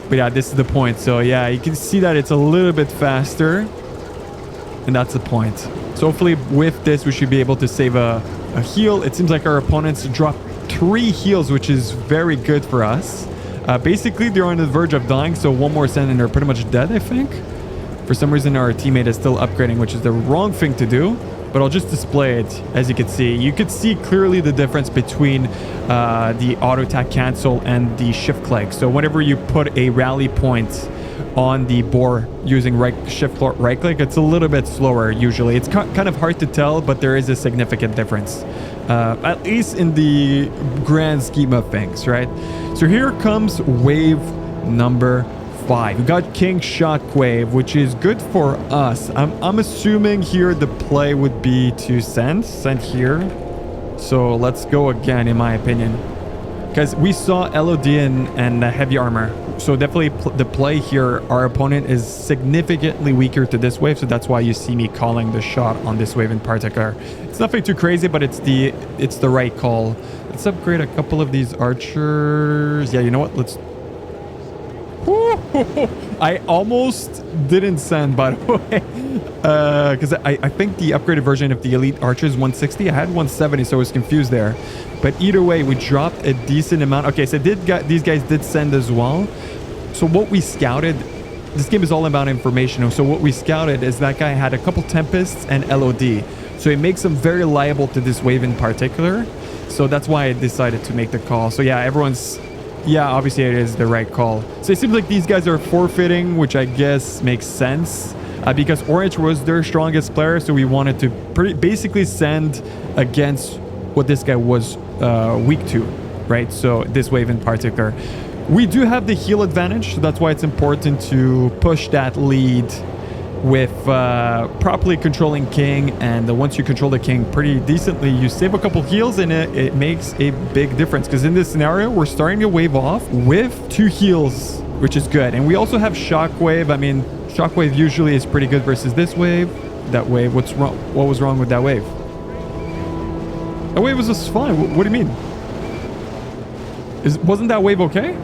But yeah, this is the point. So yeah, you can see that it's a little bit faster. And that's the point. So hopefully with this, we should be able to save a heal. It seems like our opponents dropped 3 heals, which is very good for us. Basically, they're on the verge of dying. So 1 more send and they're pretty much dead, I think. For some reason, our teammate is still upgrading, which is the wrong thing to do. But I'll just display it, as you can see. You could see clearly the difference between the auto attack cancel and the shift click. So whenever you put a rally point on the boar using shift right click, it's a little bit slower usually. It's kind of hard to tell, but there is a significant difference, at least in the grand scheme of things, right? So here comes wave number 5. We got King Shockwave, which is good for us. I'm assuming here the play would be to send here. So let's go again, in my opinion, because we saw LOD and heavy armor. So definitely the play here, our opponent is significantly weaker to this wave, so that's why you see me calling the shot on this wave in particular. It's nothing too crazy, but it's the right call. Let's upgrade a couple of these archers. Yeah, you know what? Let's... I almost didn't send, by the way, because I think the upgraded version of the elite archer is 160. I had 170, so I was confused there. But either way, we dropped a decent amount. Okay, so these guys did send as well. So what we scouted, this game is all about information. So what we scouted is that guy had a couple Tempests and LOD. So it makes him very liable to this wave in particular. So that's why I decided to make the call. So yeah, yeah, obviously it is the right call. So it seems like these guys are forfeiting, which I guess makes sense. Because Orange was their strongest player, so we wanted to basically send against what this guy was weak to, right? So this wave in particular. We do have the heal advantage, so that's why it's important to push that lead with properly controlling King. And once you control the King pretty decently, you save a couple heals and it makes a big difference. Because in this scenario, we're starting to wave off with 2 heals, which is good. And we also have Shockwave. I mean, Shockwave usually is pretty good versus this wave. That wave, what's wrong? What was wrong with that wave? That wave was just fine. What do you mean? Wasn't that wave okay?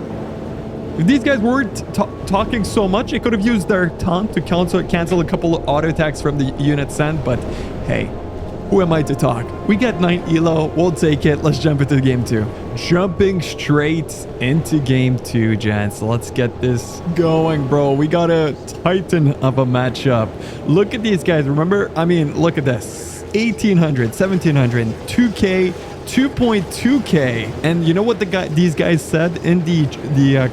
If these guys weren't talking so much, they could have used their taunt to cancel a couple of auto attacks from the unit sent, but hey, who am I to talk? We get 9 elo, we'll take it. Let's jump into game 2. Jumping straight into game 2, gents. Let's get this going, bro. We got a titan of a matchup. Look at these guys. Remember, I mean, look at this. 1800, 1700, 2k, 2.2k. And you know what these guys said in the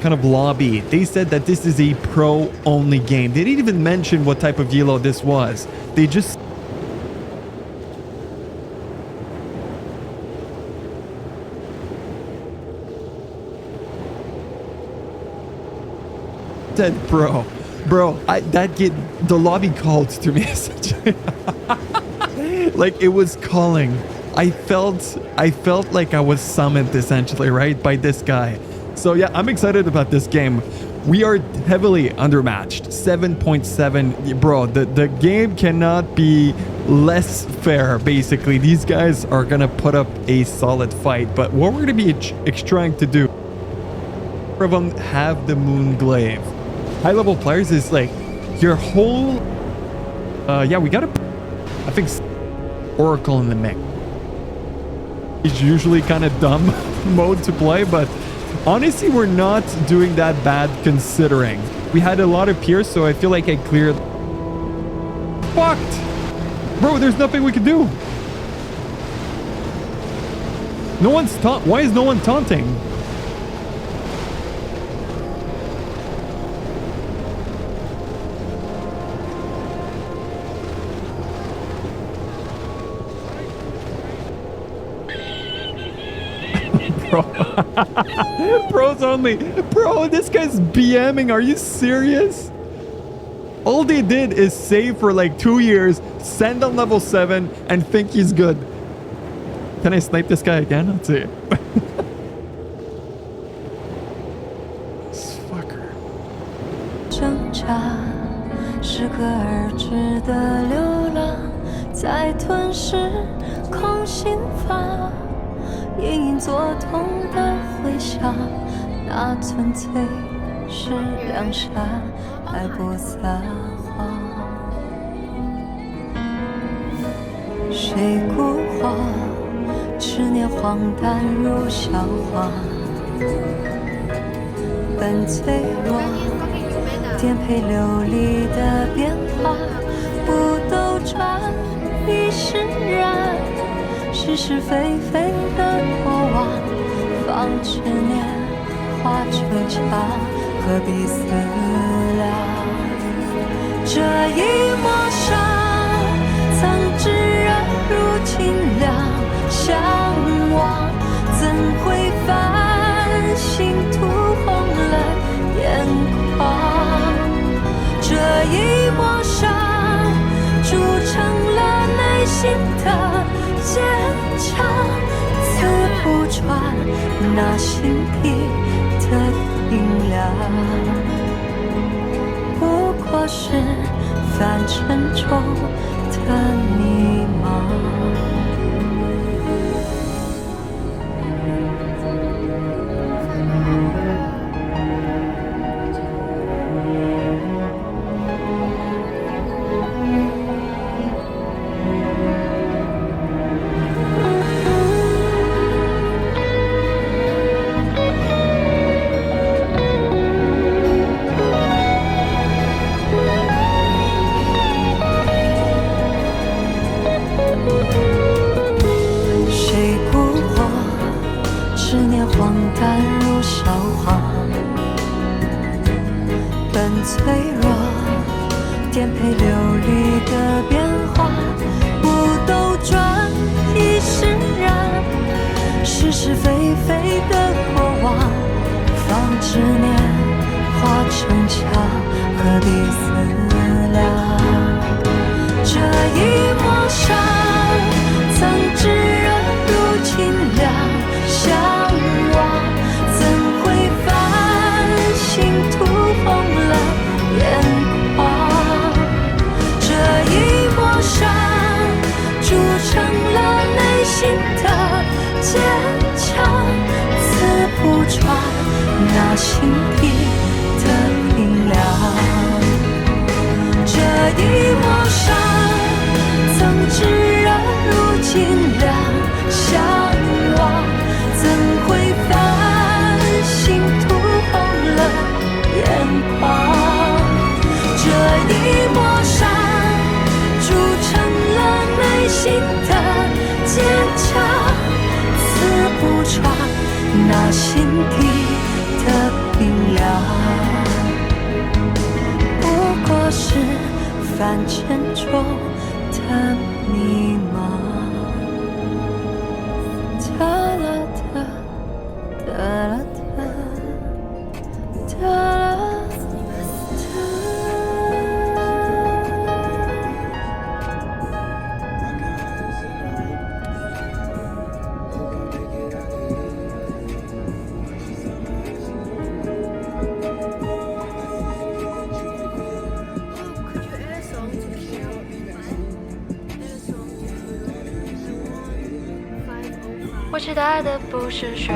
kind of lobby? They said that this is a pro only game. They didn't even mention what type of elo this was. They just said bro, the lobby called to me essentially. Like it was calling. I felt like I was summoned essentially, right, by this guy. So yeah, I'm excited about this game. We are heavily undermatched. 7.7, bro. The game cannot be less fair. Basically, these guys are gonna put up a solid fight. But what we're gonna be trying to do, of them have the Moonglaive. High level players is like your whole. Yeah, we gotta. I think Oracle in the mix. It's usually kind of dumb mode to play, but honestly, we're not doing that bad considering. We had a lot of Pierce, so I feel like I cleared. Fucked! Bro, there's nothing we can do. No one's why is no one taunting? Bro. Pros only. Bro, this guy's BMing. Are you serious? All they did is save for like 2 years, send on level 7, and think he's good. Can I snipe this guy again? Let's see. This fucker. 挣扎是个儿时的流浪，在吞噬空心法。隐隐作痛的回响，那纯粹是良善，还不撒谎。谁孤荒，执念荒诞如笑话，本脆弱，颠沛流离的变化，不兜转，亦释然。是是非非的过往，放执念化成茶，何必思量？这一抹伤，曾炙热如清凉，向往怎会繁星涂红了眼眶？这一抹伤，铸成了内心的坚强，刺不穿那心底的冰凉，不过是凡尘中的迷茫。是非非的过往，放执强何必思量？这一抹伤，曾炙热如清凉，向往怎会繁星涂红了眼眶？这一抹伤，铸成了内心的坚强，刺不穿那心底的冰凉。这一抹伤，曾炙热如清凉，向往怎会繁星涂红了眼眶？这一抹伤，铸成了内心的坚强，刺不穿那心底的冰凉。不过是凡尘中的迷茫。哒啦哒，哒啦哒，哒啦哒。我期待的不是雪，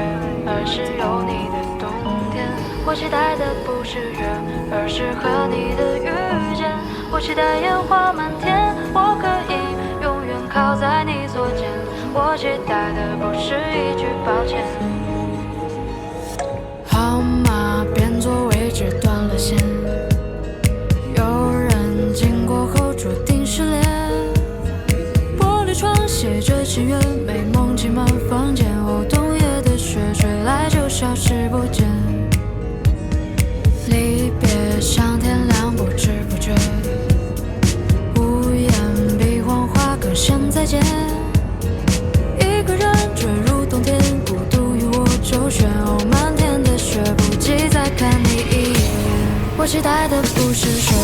而是有你的冬天。我期待的不是月，而是和你的遇见。我期待烟花满天，我可以永远靠在你左肩。我期待的不是一句抱歉。号码变作位置断了线，有人经过后注定失联。玻璃窗写着情缘，美梦挤满房间。哦，冬夜的雪吹来就消失不见。离别像天亮，不知不觉，无言比谎话更像再见。一个人坠入冬天，孤独与我周旋。哦，漫天的雪，不及再看你一眼。我期待的不是雪，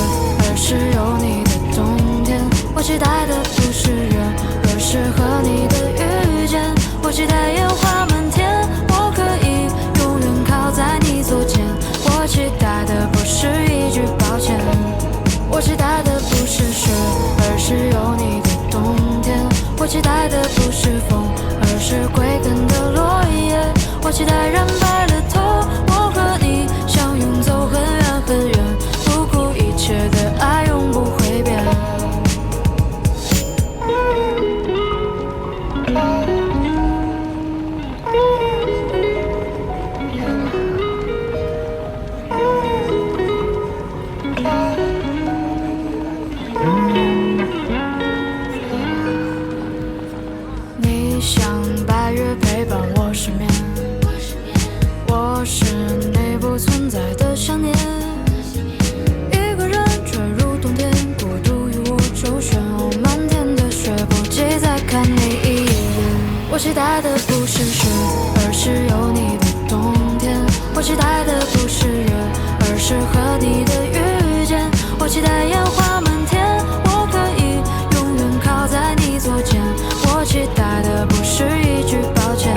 而是有你的冬天。我期待的不是月，而是和你的遇见。我期待烟花满天，我可以永远靠在你左肩。我期待的不是一句抱歉。我期待的不是雪，而是有你的冬天。我期待的不是风，而是归根的落叶。我期待染白了头，我和你相拥走很远很远，不顾一切的爱永不会变。你像白月陪伴我失眠，我是你不存在的想念。一个人坠入冬天，孤独与我周旋。哦，漫天的雪，不及再看你一眼。我期待的不是雪，而是有你的冬天。我期待的不是月，而是和你的遇见。我期待烟花满天，我可以永远靠在你左肩。我期待的不是一句抱歉。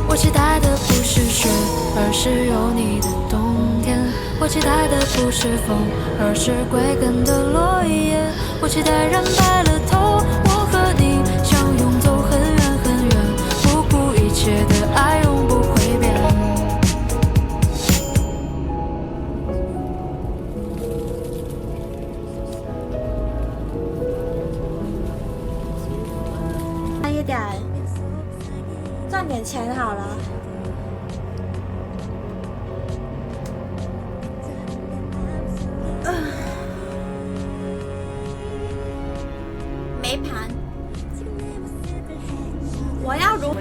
我期待的不是雪，而是有你的冬天。我期待的不是风，而是归根的落叶。我期待染白了头，我和你相拥走很远很远，不顾一切的爱永不会变。慢一点，赚点钱好了。没盘，我要如。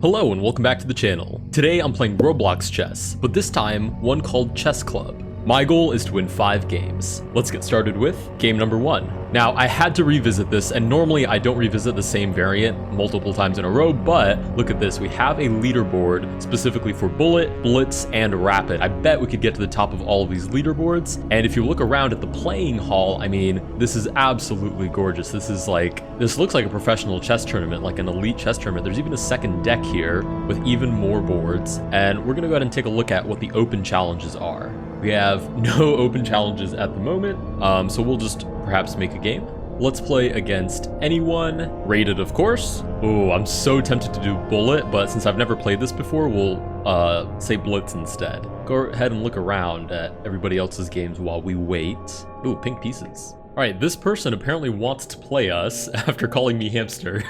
Hello and welcome back to the channel. Today I'm playing Roblox chess, but this time one called Chess Club. My goal is to win 5 games. Let's get started with game number 1. Now, I had to revisit this, and normally I don't revisit the same variant multiple times in a row, but look at this. We have a leaderboard specifically for Bullet, Blitz, and Rapid. I bet we could get to the top of all of these leaderboards, and if you look around at the playing hall, I mean, this is absolutely gorgeous. This looks like a professional chess tournament, like an elite chess tournament. There's even a second deck here with even more boards, and we're gonna go ahead and take a look at what the open challenges are. We have no open challenges at the moment, so we'll just perhaps make a game. Let's play against anyone, rated of course. Oh, I'm so tempted to do Bullet, but since I've never played this before, we'll say Blitz instead. Go ahead and look around at everybody else's games while we wait. Ooh, pink pieces. All right, this person apparently wants to play us after calling me hamster.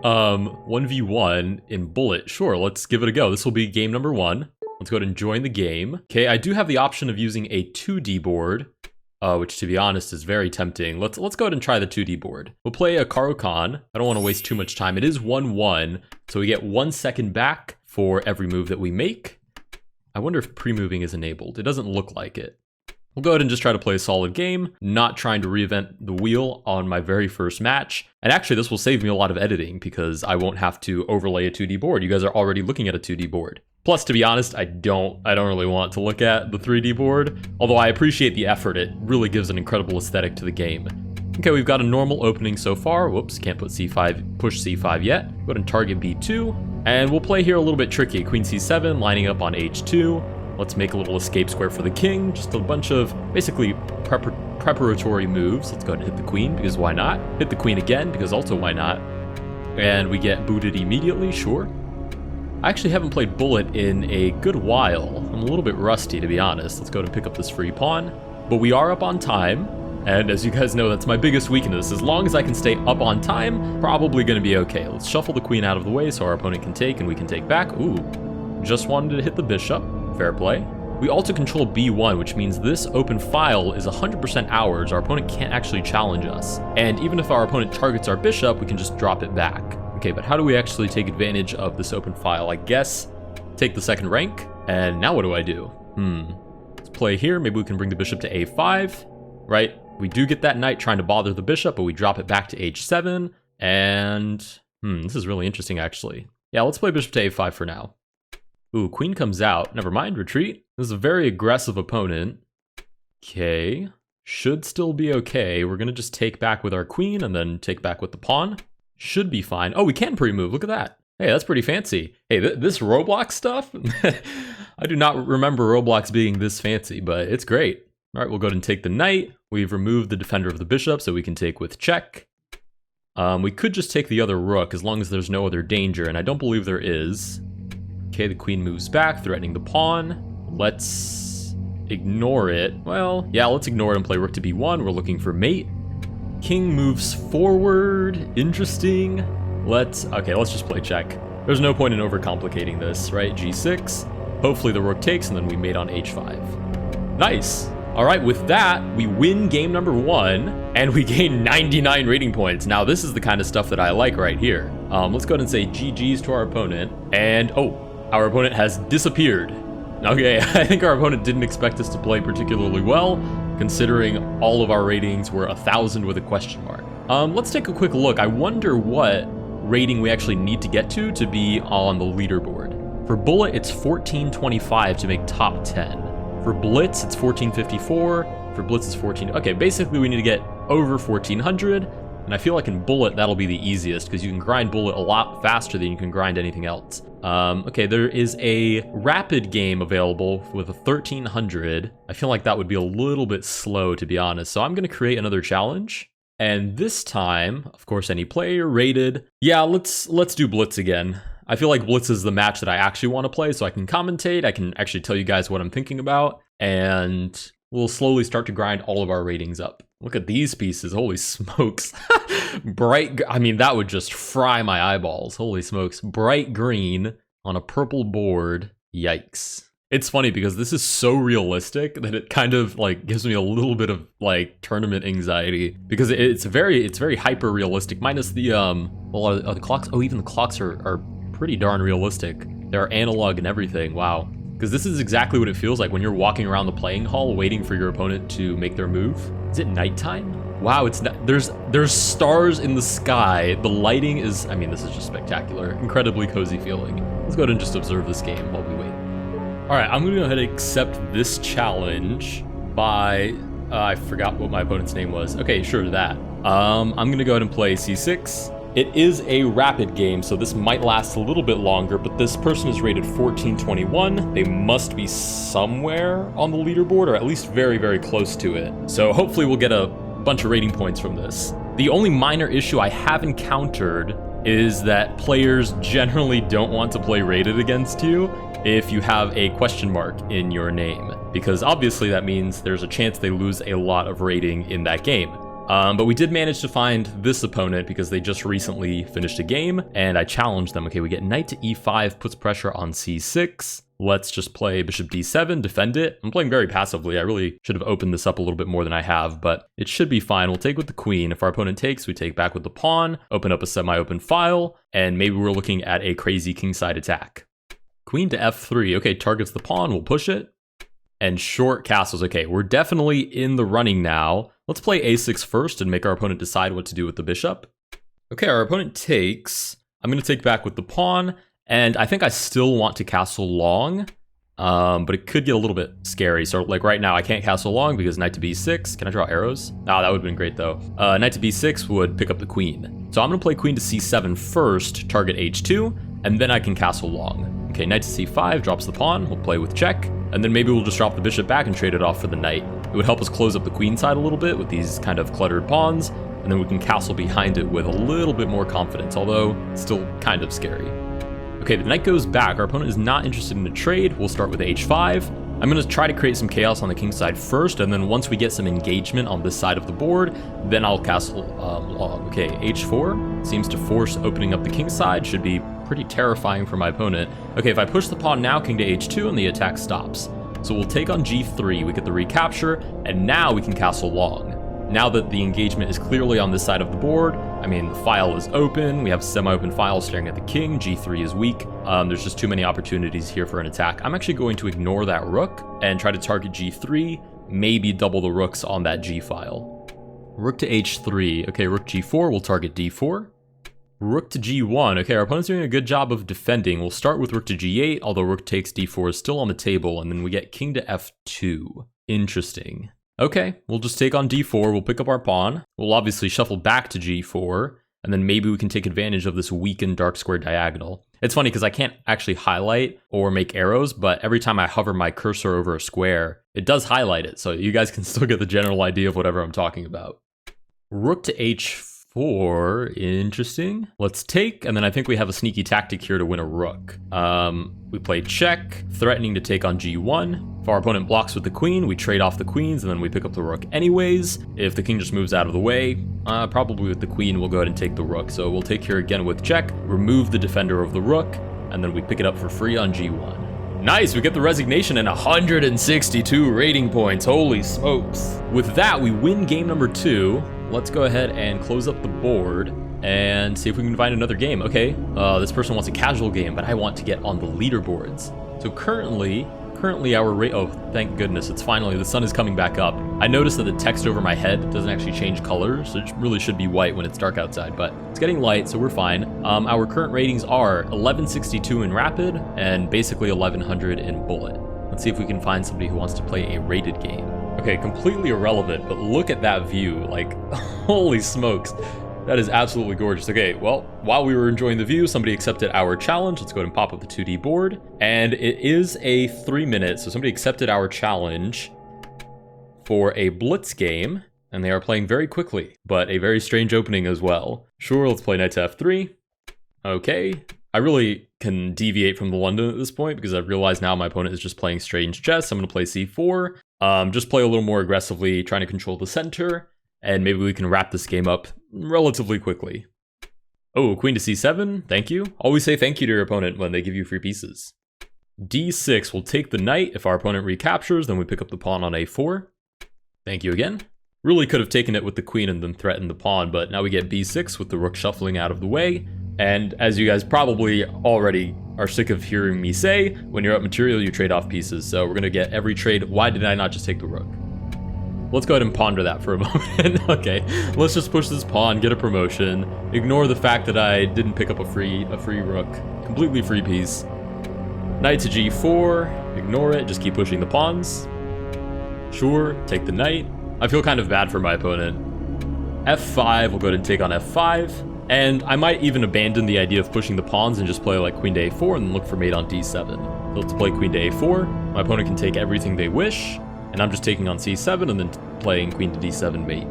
1v1 in Bullet. Sure, let's give it a go. This will be game number 1. Let's go ahead and join the game. Okay, I do have the option of using a 2D board, which to be honest is very tempting. Let's go ahead and try the 2D board. We'll play a Caro-Kann. I don't want to waste too much time. It is 1-1, so we get 1 second back for every move that we make. I wonder if pre-moving is enabled. It doesn't look like it. We'll go ahead and just try to play a solid game, not trying to reinvent the wheel on my very first match. And actually, this will save me a lot of editing because I won't have to overlay a 2D board. You guys are already looking at a 2D board. Plus, to be honest, I don't really want to look at the 3D board. Although I appreciate the effort, it really gives an incredible aesthetic to the game. Okay, we've got a normal opening so far. Whoops, can't put C5, push C5 yet. Go ahead and target B2. And we'll play here a little bit tricky. Queen C7, lining up on H2. Let's make a little escape square for the king. Just a bunch of basically preparatory moves. Let's go ahead and hit the queen because why not? Hit the queen again because also why not? And we get booted immediately, sure. I actually haven't played Bullet in a good while. I'm a little bit rusty, to be honest. Let's go ahead and pick up this free pawn. But we are up on time. And as you guys know, that's my biggest weakness. As long as I can stay up on time, probably going to be okay. Let's shuffle the queen out of the way so our opponent can take and we can take back. Ooh, just wanted to hit the bishop. Fair play. We also control B1, which means this open file is 100% ours. Our opponent can't actually challenge us. And even if our opponent targets our bishop, we can just drop it back. Okay, but how do we actually take advantage of this open file? I guess take the second rank. And now what do I do? Let's play here. Maybe we can bring the bishop to A5, right? We do get that knight trying to bother the bishop, but we drop it back to H7. And this is really interesting, actually. Yeah, let's play bishop to A5 for now. Ooh, queen comes out. Never mind, retreat. This is a very aggressive opponent. Okay, should still be okay. We're gonna just take back with our queen and then take back with the pawn. Should be fine. Oh, we can pre-move, look at that. Hey, that's pretty fancy. Hey, this Roblox stuff? I do not remember Roblox being this fancy, but it's great. All right, we'll go ahead and take the knight. We've removed the defender of the bishop, so we can take with check. We could just take the other rook as long as there's no other danger, and I don't believe there is. Okay, the queen moves back, threatening the pawn. Let's ignore it. Well, yeah, let's ignore it and play rook to b1. We're looking for mate. King moves forward. Interesting. Let's just play check. There's no point in overcomplicating this, right? G6. Hopefully the rook takes, and then we mate on H5. Nice. All right, with that, we win game number 1, and we gain 99 rating points. Now, this is the kind of stuff that I like right here. Let's go ahead and say GG's to our opponent. And, oh, our opponent has disappeared. Okay, I think our opponent didn't expect us to play particularly well, considering all of our ratings were 1,000 with a question mark. Let's take a quick look. I wonder what rating we actually need to get to be on the leaderboard. For Bullet, it's 1425 to make top 10. For Blitz, it's 1454. For Blitz, it's 14. Okay, basically we need to get over 1400. And I feel like in Bullet, that'll be the easiest because you can grind Bullet a lot faster than you can grind anything else. Okay, there is a rapid game available with a 1300. I feel like that would be a little bit slow, to be honest. So I'm going to create another challenge. And this time, of course, any player rated. Yeah, let's do Blitz again. I feel like Blitz is the match that I actually want to play, so I can commentate. I can actually tell you guys what I'm thinking about. And we'll slowly start to grind all of our ratings up. Look at these pieces. Holy smokes. Bright, I mean, that would just fry my eyeballs. Holy smokes. Bright green on a purple board. Yikes. It's funny because this is so realistic that it kind of like gives me a little bit of like tournament anxiety because it's very hyper realistic, minus the well, are the clocks. Oh, even the clocks are pretty darn realistic. They're analog and everything. Wow. Because this is exactly what it feels like when you're walking around the playing hall waiting for your opponent to make their move. Is it nighttime? Wow, it's not, there's stars in the sky. The lighting is, I mean, this is just spectacular. Incredibly cozy feeling. Let's go ahead and just observe this game while we wait. All right, I'm gonna go ahead and accept this challenge by, I forgot what my opponent's name was. Okay, sure, that. I'm gonna go ahead and play C6. It is a rapid game, so this might last a little bit longer, but this person is rated 1421. They must be somewhere on the leaderboard, or at least very, very close to it. So hopefully we'll get a bunch of rating points from this. The only minor issue I have encountered is that players generally don't want to play rated against you if you have a question mark in your name, because obviously that means there's a chance they lose a lot of rating in that game. But we did manage to find this opponent because they just recently finished a game, and I challenged them. Okay, we get knight to e5, puts pressure on c6. Let's just play bishop d7, defend it. I'm playing very passively. I really should have opened this up a little bit more than I have, but it should be fine. We'll take with the queen. If our opponent takes, we take back with the pawn, open up a semi-open file, and maybe we're looking at a crazy kingside attack. Queen to f3. Okay, targets the pawn. We'll push it. And short castles. Okay, we're definitely in the running now. Let's play a6 first and make our opponent decide what to do with the bishop. Okay, our opponent takes. I'm going to take back with the pawn, and I think I still want to castle long, but it could get a little bit scary. So like right now, I can't castle long because knight to b6. Can I draw arrows? Oh, that would have been great though. Knight to b6 would pick up the queen. So I'm going to play queen to c7 first, target h2, and then I can castle long. Okay, knight to c5 drops the pawn. We'll play with check, and then maybe we'll just drop the bishop back and trade it off for the knight. It would help us close up the queen side a little bit with these kind of cluttered pawns, and then we can castle behind it with a little bit more confidence, although still kind of scary. Okay, the knight goes back. Our opponent is not interested in a trade. We'll start with h5. I'm going to try to create some chaos on the king side first, and then once we get some engagement on this side of the board, then I'll castle long. Okay, h4 seems to force opening up the king side. Should be pretty terrifying for my opponent. Okay, if I push the pawn now, king to h2, and the attack stops. So we'll take on g3, we get the recapture, and now we can castle long. Now that the engagement is clearly on this side of the board, I mean, the file is open, we have semi-open file staring at the king, g3 is weak, there's just too many opportunities here for an attack. I'm actually going to ignore that rook and try to target g3, maybe double the rooks on that g file. Rook to h3, okay, rook g4, we'll target d4. Rook to g1. Okay, our opponent's doing a good job of defending. We'll start with rook to g8, although rook takes d4 is still on the table, and then we get king to f2. Interesting. Okay, we'll just take on d4. We'll pick up our pawn. We'll obviously shuffle back to g4, and then maybe we can take advantage of this weakened dark square diagonal. It's funny because I can't actually highlight or make arrows, but every time I hover my cursor over a square, it does highlight it, so you guys can still get the general idea of whatever I'm talking about. Rook to h4. Interesting. Let's take, and then I think we have a sneaky tactic here to win a rook. We play check, threatening to take on g1. If our opponent blocks with the queen, we trade off the queens, and then we pick up the rook anyways. If the king just moves out of the way, probably with the queen, we'll go ahead and take the rook. So we'll take here again with check, remove the defender of the rook, and then we pick it up for free on g1. Nice, we get the resignation and 162 rating points. Holy smokes. With that, we win game number 2. Let's go ahead and close up the board and see if we can find another game. Okay, this person wants a casual game, but I want to get on the leaderboards. So currently our rate, oh, thank goodness, it's finally, the sun is coming back up. I noticed that the text over my head doesn't actually change colors, so it really should be white when it's dark outside, but it's getting light, so we're fine. Our current ratings are 1162 in rapid and basically 1100 in bullet. Let's see if we can find somebody who wants to play a rated game. Okay, completely irrelevant, but look at that view. Like, holy smokes. That is absolutely gorgeous. Okay, well, while we were enjoying the view, somebody accepted our challenge. Let's go ahead and pop up the 2D board. And it is a 3-minute, so somebody accepted our challenge for a blitz game, and they are playing very quickly, but a very strange opening as well. Sure, let's play knight to f3. Okay. I really can deviate from the London at this point because I've realized now my opponent is just playing strange chess. I'm going to play c4, just play a little more aggressively, trying to control the center, and maybe we can wrap this game up relatively quickly. Oh, queen to c7, thank you. Always say thank you to your opponent when they give you free pieces. d6, we'll take the knight. If our opponent recaptures, then we pick up the pawn on a4. Thank you again. Really could have taken it with the queen and then threatened the pawn, but now we get b6 with the rook shuffling out of the way. And as you guys probably already are sick of hearing me say, when you're up material, you trade off pieces. So we're gonna get every trade. Why did I not just take the rook? Let's go ahead and ponder that for a moment. Okay, let's just push this pawn, get a promotion. Ignore the fact that I didn't pick up a free rook. Completely free piece. Knight to g4, ignore it, just keep pushing the pawns. Sure, take the knight. I feel kind of bad for my opponent. f5, we'll go ahead and take on f5. And I might even abandon the idea of pushing the pawns and just play like queen to a4 and then look for mate on d7. So let's play queen to a4. My opponent can take everything they wish. And I'm just taking on c7 and then playing queen to d7 mate.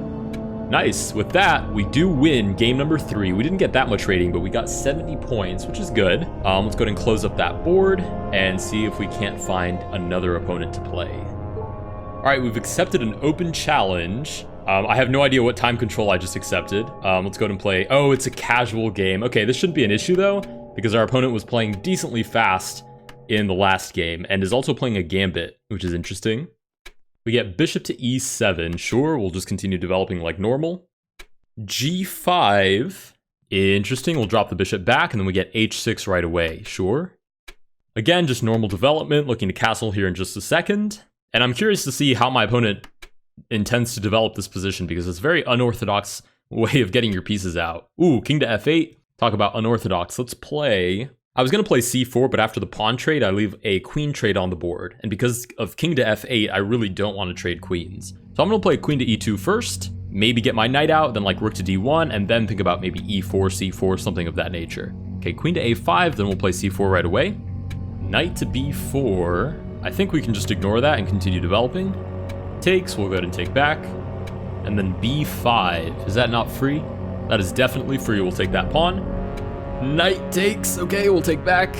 Nice. With that, we do win game number 3. We didn't get that much rating, but we got 70 points, which is good. Let's go ahead and close up that board and see if we can't find another opponent to play. All right, we've accepted an open challenge. I have no idea what time control I just accepted. Let's go ahead and play. Oh, it's a casual game. Okay, this shouldn't be an issue though, because our opponent was playing decently fast in the last game and is also playing a gambit, which is interesting. We get bishop to e7. Sure, we'll just continue developing like normal. g5. Interesting, we'll drop the bishop back, and then we get h6 right away. Sure. Again, just normal development, looking to castle here in just a second. And I'm curious to see how my opponent intends to develop this position, because it's a very unorthodox way of getting your pieces out. Ooh, king to f8. Talk about unorthodox. Let's play... I was going to play c4, but after the pawn trade, I leave a queen trade on the board. And because of king to f8, I really don't want to trade queens. So I'm going to play queen to e2 first, maybe get my knight out, then like rook to d1, and then think about maybe e4, c4, something of that nature. Okay, queen to a5, then we'll play c4 right away. Knight to b4. I think we can just ignore that and continue developing. Takes, we'll go ahead and take back. And then b5. Is that not free? That is definitely free. We'll take that pawn. Knight takes, okay, we'll take back.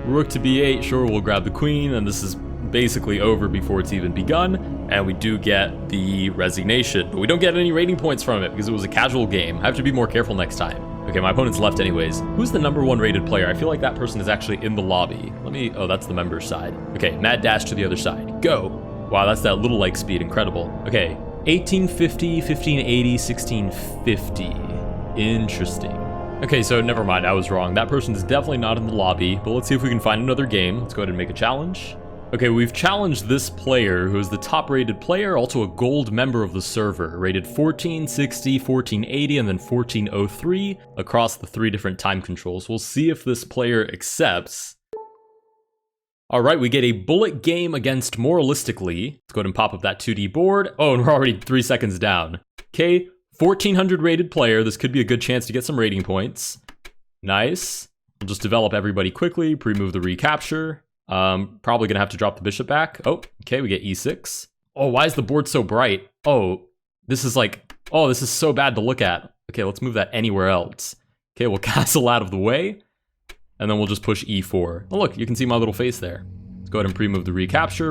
Rook to b8, sure, we'll grab the queen, and this is basically over before it's even begun. And we do get the resignation, but we don't get any rating points from it because it was a casual game. I have to be more careful next time. Okay, my opponent's left anyways. Who's the #1 rated player? I feel like that person is actually in the lobby. Oh, that's the members side. Okay, mad dash to the other side. Go. Wow, that's that little like speed, incredible. Okay, 1850, 1580, 1650. Interesting. Okay, so never mind, I was wrong. That person is definitely not in the lobby, but let's see if we can find another game. Let's go ahead and make a challenge. Okay, we've challenged this player, who is the top-rated player, also a gold member of the server, rated 1460, 1480, and then 1403 across the 3 different time controls. We'll see if this player accepts. All right, we get a bullet game against Moralistically. Let's go ahead and pop up that 2D board. Oh, and we're already 3 seconds down. Okay. 1400 rated player. This could be a good chance to get some rating points. Nice. We'll just develop everybody quickly, pre-move the recapture. Probably gonna have to drop the bishop back. Oh, okay, we get e6. Oh, why is the board so bright? Oh, this is so bad to look at. Okay, let's move that anywhere else. Okay, we'll castle out of the way. And then we'll just push e4. Oh, look, you can see my little face there. Let's go ahead and pre-move the recapture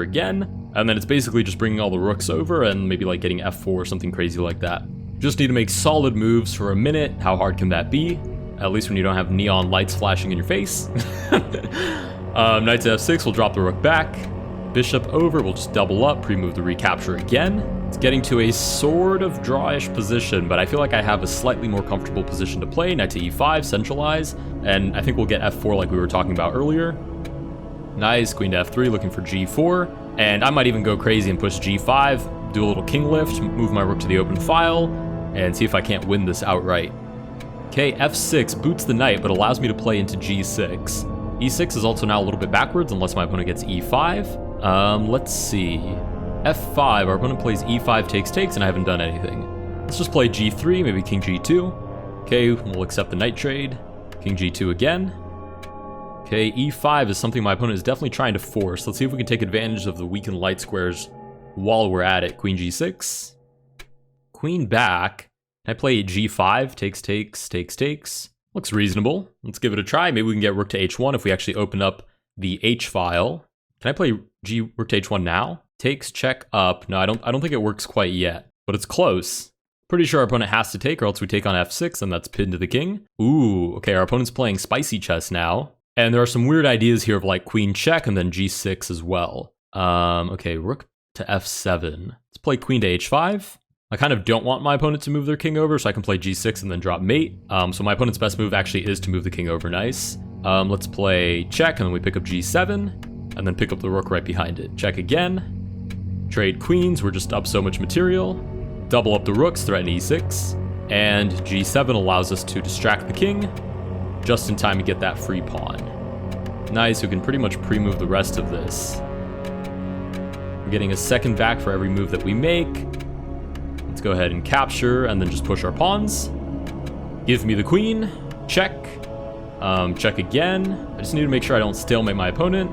again. And then it's basically just bringing all the rooks over and maybe like getting f4 or something crazy like that. Just need to make solid moves for a minute. How hard can that be? At least when you don't have neon lights flashing in your face. Knight to f6, we'll drop the rook back. Bishop over, we'll just double up, pre-move the recapture again. It's getting to a sort of drawish position, but I feel like I have a slightly more comfortable position to play. Knight to e5, centralize, and I think we'll get f4 like we were talking about earlier. Nice, queen to f3, looking for g4. And I might even go crazy and push g5, do a little king lift, move my rook to the open file, and see if I can't win this outright. Okay, f6 boots the knight, but allows me to play into g6. e6 is also now a little bit backwards, unless my opponent gets e5. Let's see. f5, our opponent plays e5 takes, and I haven't done anything. Let's just play g3, maybe king g2. Okay, we'll accept the knight trade. King g2 again. Okay, e5 is something my opponent is definitely trying to force. Let's see if we can take advantage of the weakened light squares while we're at it. Queen g6. Queen back. Can I play g5? Takes. Looks reasonable. Let's give it a try. Maybe we can get rook to h1 if we actually open up the h file. Can I play rook to h1 now? Takes, check, up. No, I don't think it works quite yet, but it's close. Pretty sure our opponent has to take, or else we take on f6, and that's pinned to the king. Ooh, okay, our opponent's playing spicy chess now. And there are some weird ideas here of like queen check and then g6 as well. Okay, rook to f7. Let's play queen to h5. I kind of don't want my opponent to move their king over, so I can play g6 and then drop mate. So my opponent's best move actually is to move the king over. Nice. Let's play check, and then we pick up g7, and then pick up the rook right behind it. Check again. Trade queens, we're just up so much material. Double up the rooks, threaten e6. And g7 allows us to distract the king, just in time to get that free pawn. Nice, we can pretty much pre-move the rest of this. We're getting a second back for every move that we make. Let's go ahead and capture and then just push our pawns. Give me the queen. Check. Check again. I just need to make sure I don't stalemate my opponent.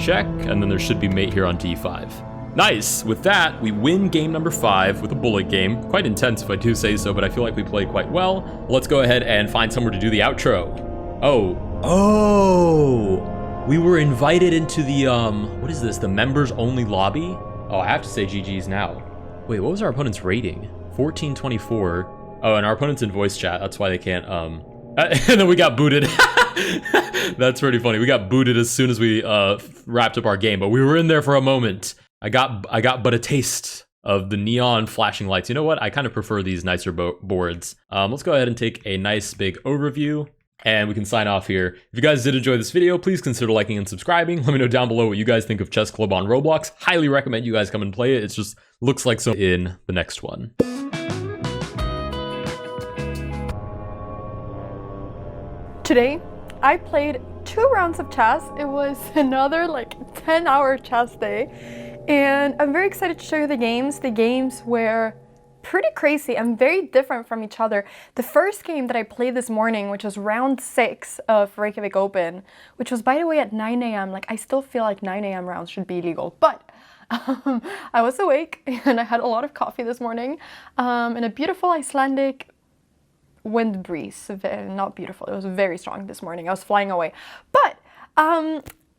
Check, and then there should be mate here on d5. Nice! With that, we win game number 5 with a bullet game. Quite intense if I do say so, but I feel like we played quite well. Let's go ahead and find somewhere to do the outro. Oh, we were invited into the, what is this? The members only lobby? Oh, I have to say GG's now. Wait, what was our opponent's rating? 1424. Oh, and our opponent's in voice chat. That's why they can't, and then we got booted. That's pretty funny. We got booted as soon as we wrapped up our game, but we were in there for a moment. I got but a taste of the neon flashing lights. You know what? I kind of prefer these nicer boards. Let's go ahead and take a nice big overview, and we can sign off here. If you guys did enjoy this video, please consider liking and subscribing. Let me know down below what you guys think of Chess Club on Roblox. Highly recommend you guys come and play it. It just looks like so in the next one. Today, I played 2 rounds of chess. It was another like 10-hour chess day. And I'm very excited to show you the games. The games were pretty crazy and very different from each other. The first game that I played this morning, which was round 6 of Reykjavik Open, which was, by the way, at 9 a.m. Like, I still feel like 9 a.m. rounds should be illegal, but I was awake and I had a lot of coffee this morning and a beautiful Icelandic wind breeze. Not beautiful, it was very strong this morning. I was flying away. But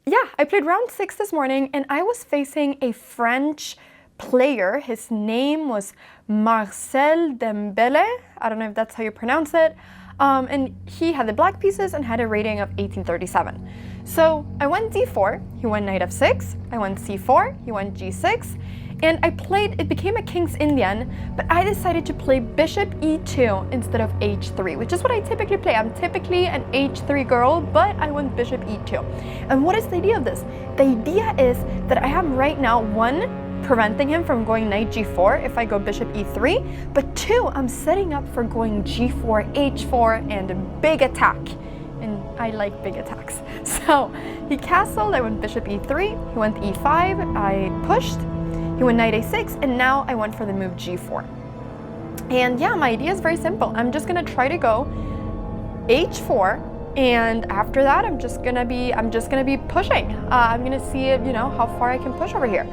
yeah, I played round 6 this morning and I was facing a French player. His name was Marcel Dembele. I don't know if that's how you pronounce it. And he had the black pieces and had a rating of 1837. So I went d4, he went knight f6, I went c4, he went g6, and I played, it became a King's Indian, but I decided to play bishop e2 instead of h3, which is what I typically play. I'm typically an h3 girl, but I went bishop e2. And what is the idea of this? The idea is that I am right now, 1, preventing him from going knight g4 if I go bishop e3, but 2, I'm setting up for going g4, h4, and a big attack. And I like big attacks. So he castled, I went bishop e3, he went e5, I pushed, he went knight a6, and now I went for the move g4. And yeah, my idea is very simple. I'm just gonna try to go h4, and after that, I'm just gonna be pushing. I'm gonna see, how far I can push over here.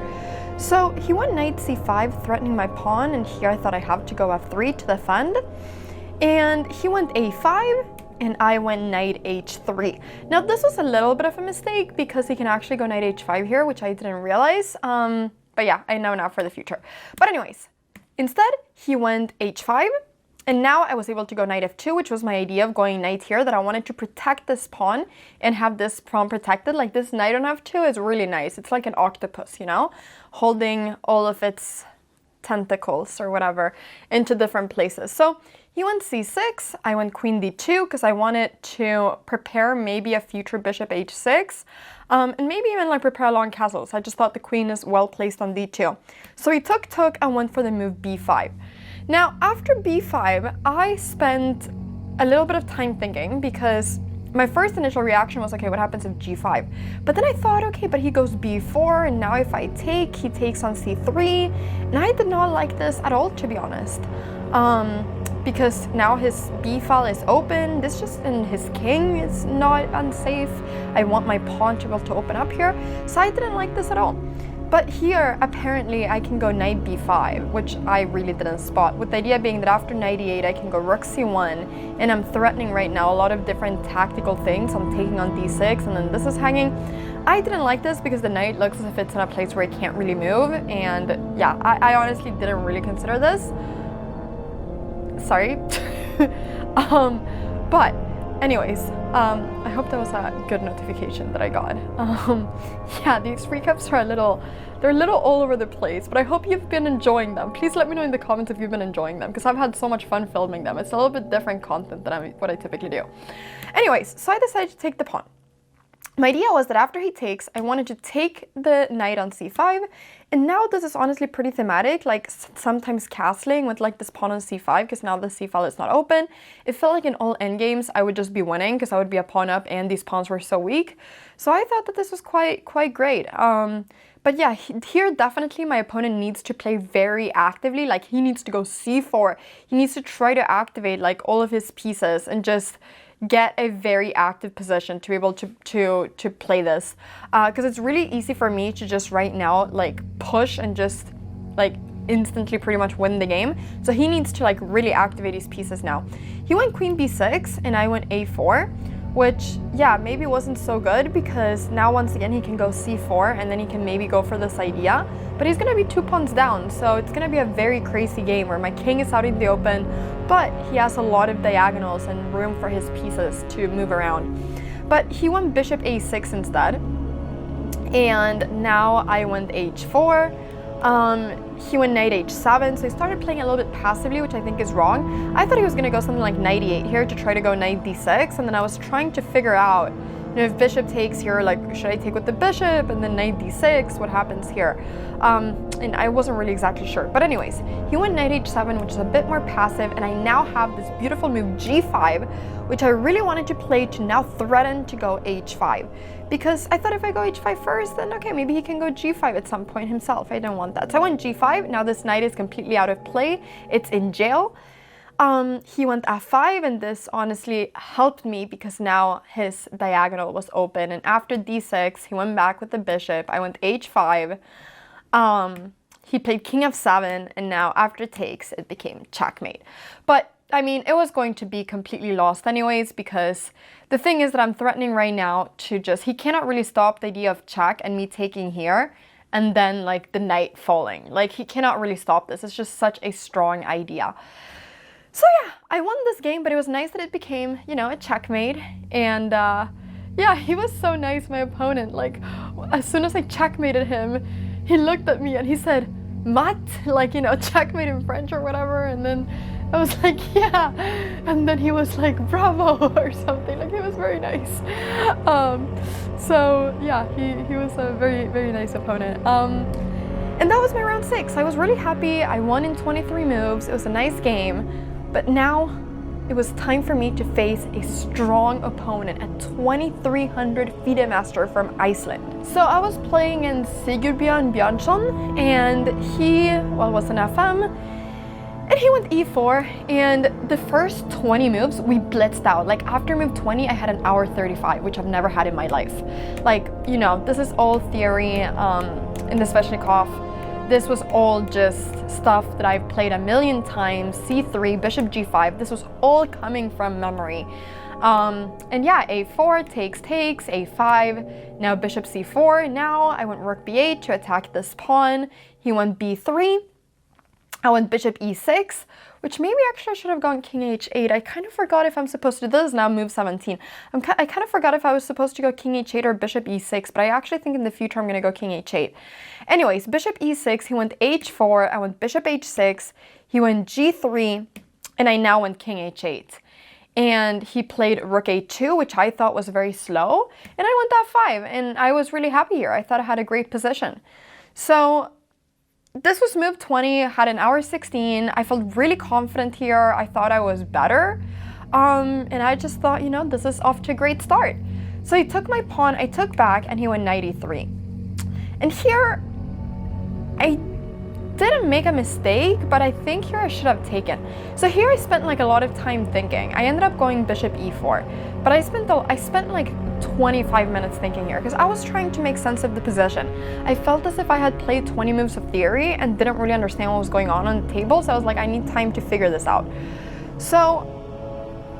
So he went knight c5, threatening my pawn, and here I thought I have to go f3 to defend. And he went a5, and I went knight h3. Now this was a little bit of a mistake because he can actually go knight h5 here, which I didn't realize. But yeah, I know now for the future. But anyways, instead he went h5, and now I was able to go knight f2, which was my idea of going knight here, that I wanted to protect this pawn and have this pawn protected. Like this knight on f2 is really nice. It's like an octopus, holding all of its tentacles or whatever into different places. So he went c6, I went queen d2 because I wanted to prepare maybe a future bishop h6 and maybe even like prepare long castles. I just thought the queen is well placed on d2. So he took and went for the move b5. Now after b5, I spent a little bit of time thinking because my first initial reaction was, okay, what happens if g5? But then I thought, okay, but he goes b4, and now if I take, he takes on c3, and I did not like this at all, to be honest. Because now his b file is open, and his king is not unsafe. I want my pawn to be able to open up here, so I didn't like this at all. But here, apparently, I can go knight b5, which I really didn't spot, with the idea being that after knight e8, I can go rook c1, and I'm threatening right now a lot of different tactical things. I'm taking on d6, and then this is hanging. I didn't like this because the knight looks as if it's in a place where it can't really move, and yeah, I honestly didn't really consider this. Sorry. But anyways, I hope that was a good notification that I got. Yeah, these recaps are they're a little all over the place, but I hope you've been enjoying them. Please let me know in the comments if you've been enjoying them, because I've had so much fun filming them. It's a little bit different content than what I typically do. Anyways, so I decided to take the pawn. My idea was that after he takes, I wanted to take the knight on c5, and now this is honestly pretty thematic, like sometimes castling with like this pawn on c5, because now the c file is not open. It felt like in all endgames I would just be winning, because I would be a pawn up and these pawns were so weak. So I thought that this was quite great. But yeah, here definitely my opponent needs to play very actively, like he needs to go c4, he needs to try to activate like all of his pieces and just get a very active position to be able to play this, because it's really easy for me to just right now like push and just like instantly pretty much win the game. So he needs to like really activate his pieces now. He went queen b6 and I went a4, which yeah, maybe wasn't so good, because now once again he can go c4 and then he can maybe go for this idea, but he's gonna be 2 pawns down, so it's gonna be a very crazy game where my king is out in the open, but he has a lot of diagonals and room for his pieces to move around. But he went bishop a6 instead, and now I went h4. He went knight h7, so he started playing a little bit passively, which I think is wrong. I thought he was going to go something like knight e8 here to try to go knight d6, and then I was trying to figure out, you know, if bishop takes here, like should I take with the bishop and then knight d6, what happens here? And I wasn't really exactly sure. But anyways, he went knight h7, which is a bit more passive, and I now have this beautiful move g5, which I really wanted to play to now threaten to go h5. Because I thought if I go h5 first, then okay, maybe he can go g5 at some point himself. I don't want that. So I went g5. Now this knight is completely out of play. It's in jail. He went f5, and this honestly helped me because now his diagonal was open. And after d6, he went back with the bishop. I went h5. He played king f7, and now after takes, it became checkmate. But I mean, it was going to be completely lost anyways, because the thing is that I'm threatening right now to just, he cannot really stop the idea of check and me taking here and then like the knight falling. Like he cannot really stop this. It's just such a strong idea. So yeah, I won this game, but it was nice that it became, you know, a checkmate. And yeah, he was so nice, my opponent. Like as soon as I checkmated him, he looked at me and he said, "Mat?" Like, you know, checkmate in French or whatever. And then I was like, yeah, and then he was like, bravo, or something. Like, he was very nice. So yeah, he was a very nice opponent. And that was my round 6. I was really happy. I won in 23 moves. It was a nice game, but now it was time for me to face a strong opponent, a 2300 FIDE master from Iceland. So I was playing in Sigurbjörn Björnsson, and he, well, was an FM. And he went e4, and the first 20 moves, we blitzed out. Like, after move 20, I had an hour 35, which I've never had in my life. Like, you know, this is all theory in the Sveshnikov. This was all just stuff that I've played a million times. c3, bishop g5, this was all coming from memory. And yeah, a4, takes, a5, now bishop c4. Now I went rook b8 to attack this pawn. He went b3. I went bishop e6, which maybe actually I should have gone king h8. I kind of forgot if I'm supposed to do this. Now move 17. I kind of forgot if I was supposed to go king h8 or bishop e6, but I actually think in the future I'm going to go king h8. Anyways, bishop e6, he went h4, I went bishop h6, he went g3, and I now went king h8. And he played rook a2, which I thought was very slow, and I went f5, and I was really happy here. I thought I had a great position. So this was move 20, had an hour 16. I felt really confident here. I thought I was better. And I just thought, you know, this is off to a great start. So he took my pawn, I took back, and he went knight e3. And here, I didn't make a mistake, but I think here I should have taken. So here I spent like a lot of time thinking. I ended up going bishop e4, but I spent like 25 minutes thinking here because I was trying to make sense of the position. I felt as if I had played 20 moves of theory and didn't really understand what was going on the table, so I was like, I need time to figure this out. So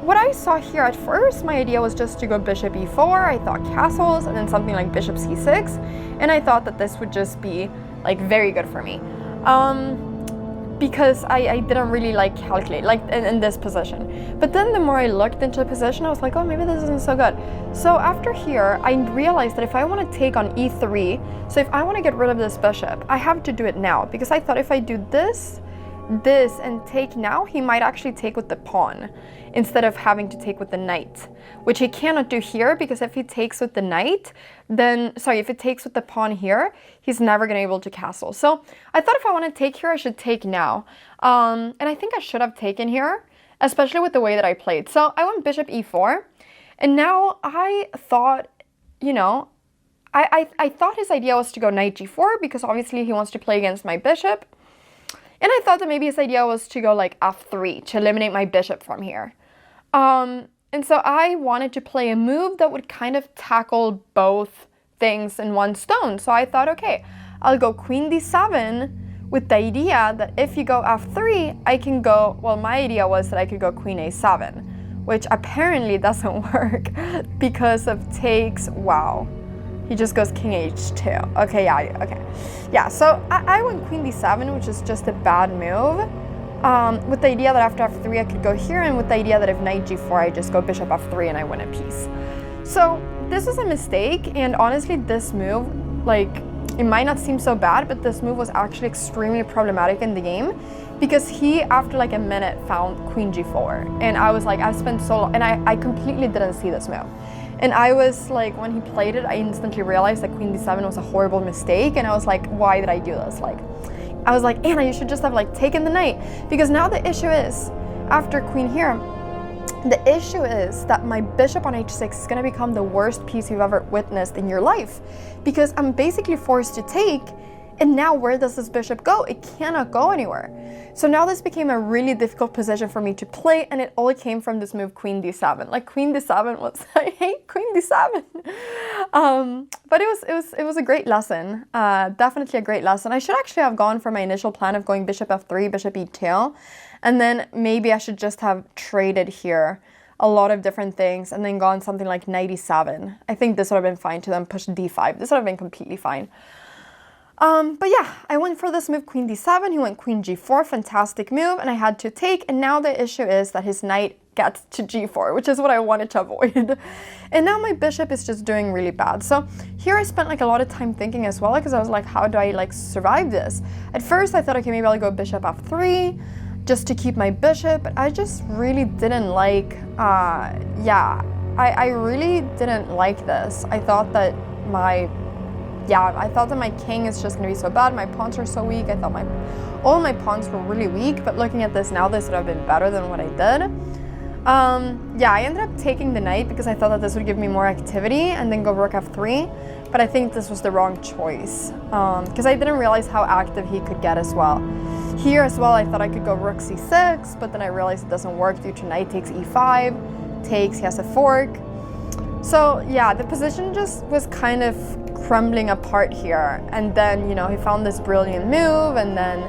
what I saw here at first, my idea was just to go bishop e4, I thought castles, and then something like bishop c6, and I thought that this would just be like very good for me. because I didn't really like calculate like in this position. But then the more I looked into the position, I was like, oh, maybe this isn't so good. So after here, I realized that if I want to take on e3, so if I want to get rid of this bishop, I have to do it now, because I thought if I do this, and take now, he might actually take with the pawn instead of having to take with the knight, which he cannot do here, because if he takes with the knight, then, sorry, if it takes with the pawn here, he's never gonna be able to castle. So I thought if I want to take here, I should take now. And I think I should have taken here, especially with the way that I played. So I went bishop e4, and now I thought, you know, I thought his idea was to go knight g4, because obviously he wants to play against my bishop. And I thought that maybe his idea was to go like f3 to eliminate my bishop from here. And so I wanted to play a move that would kind of tackle both things in one stone. So I thought, okay, I'll go queen d7 with the idea that if you go f3, I can go, well, my idea was that I could go queen a7, which apparently doesn't work because of takes, wow. He just goes king h2. Okay, yeah, okay. Yeah, so I went queen d7, which is just a bad move, with the idea that after f3 I could go here, and with the idea that if knight g4 I just go bishop f3 and I win a piece. So this was a mistake, and honestly this move, like, it might not seem so bad, but this move was actually extremely problematic in the game, because he, after like a minute, found queen g4, and I was like, I've spent so long, and I completely didn't see this move. And I was like, when he played it, I instantly realized that queen d7 was a horrible mistake, and I was like, why did I do this? Like, I was like, Anna, you should just have like taken the knight, because now the issue is, after queen here, the issue is that my bishop on h6 is going to become the worst piece you've ever witnessed in your life, because I'm basically forced to take, and now where does this bishop go? It cannot go anywhere. So now this became a really difficult position for me to play, and it all came from this move queen d7. Like queen d7 was, I hate queen d7. But it was a great lesson, definitely a great lesson. I should actually have gone for my initial plan of going bishop f3, bishop e2, and then maybe I should just have traded here a lot of different things and then gone something like knight e7. I think this would have been fine to then push d5. This would have been completely fine. But yeah, I went for this move queen d7, he went queen g4, fantastic move, and I had to take, and now the issue is that his knight gets to g4, which is what I wanted to avoid. And now my bishop is just doing really bad. So here I spent like a lot of time thinking as well, because I was like, how do I like survive this? At first I thought, okay, maybe I'll go bishop f3, just to keep my bishop, but I just really didn't like, I really didn't like this. I thought that my king is just gonna be so bad, my pawns are so weak, I thought all my pawns were really weak, but looking at this now, this would have been better than what I did. I ended up taking the knight because I thought that this would give me more activity, and then go rook f3, but I think this was the wrong choice, because I didn't realize how active he could get as well. Here as well, I thought I could go rook c6, but then I realized it doesn't work due to knight takes e5, takes, he has a fork. So yeah, the position just was kind of crumbling apart here, and then, you know, he found this brilliant move, and then,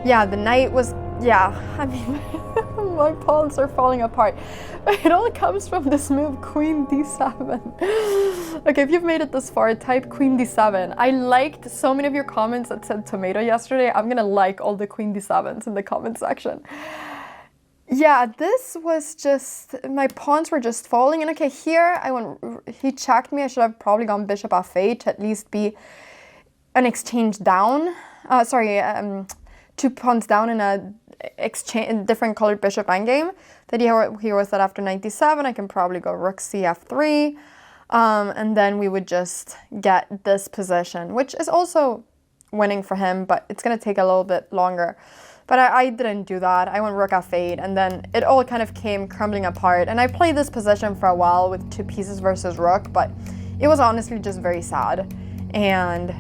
yeah, the knight was, I mean, my pawns are falling apart. It all comes from this move, queen d7. Okay, if you've made it this far, type queen d7. I liked so many of your comments that said tomato yesterday. I'm gonna like all the queen d7s in the comment section. Yeah, this was just, my pawns were just falling, and okay, here he checked me. I should have probably gone bishop f8 to at least be an exchange down. 2 pawns down in a different colored bishop endgame. The idea here was that after knight d7, I can probably go rook cf3, and then we would just get this position, which is also winning for him, but it's gonna take a little bit longer. But I didn't do that. I went rook f8, and then it all kind of came crumbling apart. And I played this position for a while with 2 pieces versus rook, but it was honestly just very sad. And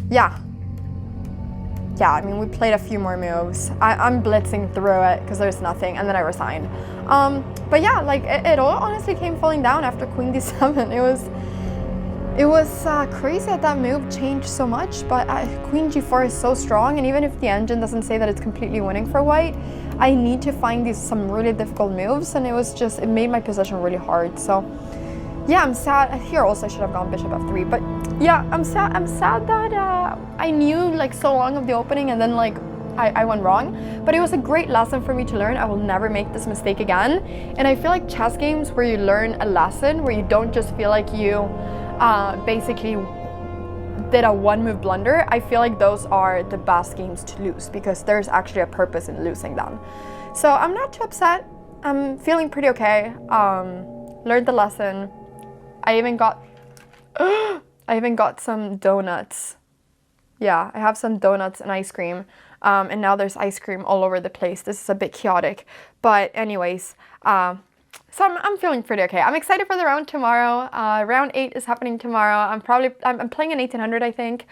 yeah, I mean, we played a few more moves. I'm blitzing through it because there's nothing, and then I resigned. But yeah, like it all honestly came falling down after queen d7. It was crazy that that move changed so much, but queen g4 is so strong, and even if the engine doesn't say that it's completely winning for white, I need to find some really difficult moves, and it made my position really hard. So yeah, I'm sad. Here also I should have gone bishop f3, but yeah, I'm sad that I knew like so long of the opening, and then like I went wrong, but it was a great lesson for me to learn. I will never make this mistake again. And I feel like chess games where you learn a lesson, where you don't just feel like you basically did a one-move blunder, I feel like those are the best games to lose because there's actually a purpose in losing them. So I'm not too upset. I'm feeling pretty okay. Learned the lesson. I even got some donuts. Yeah, I have some donuts and ice cream. And now there's ice cream all over the place. This is a bit chaotic. But anyways, so I'm feeling pretty okay. I'm excited for the round tomorrow. Round 8 is happening tomorrow. I'm playing an 1800, I think.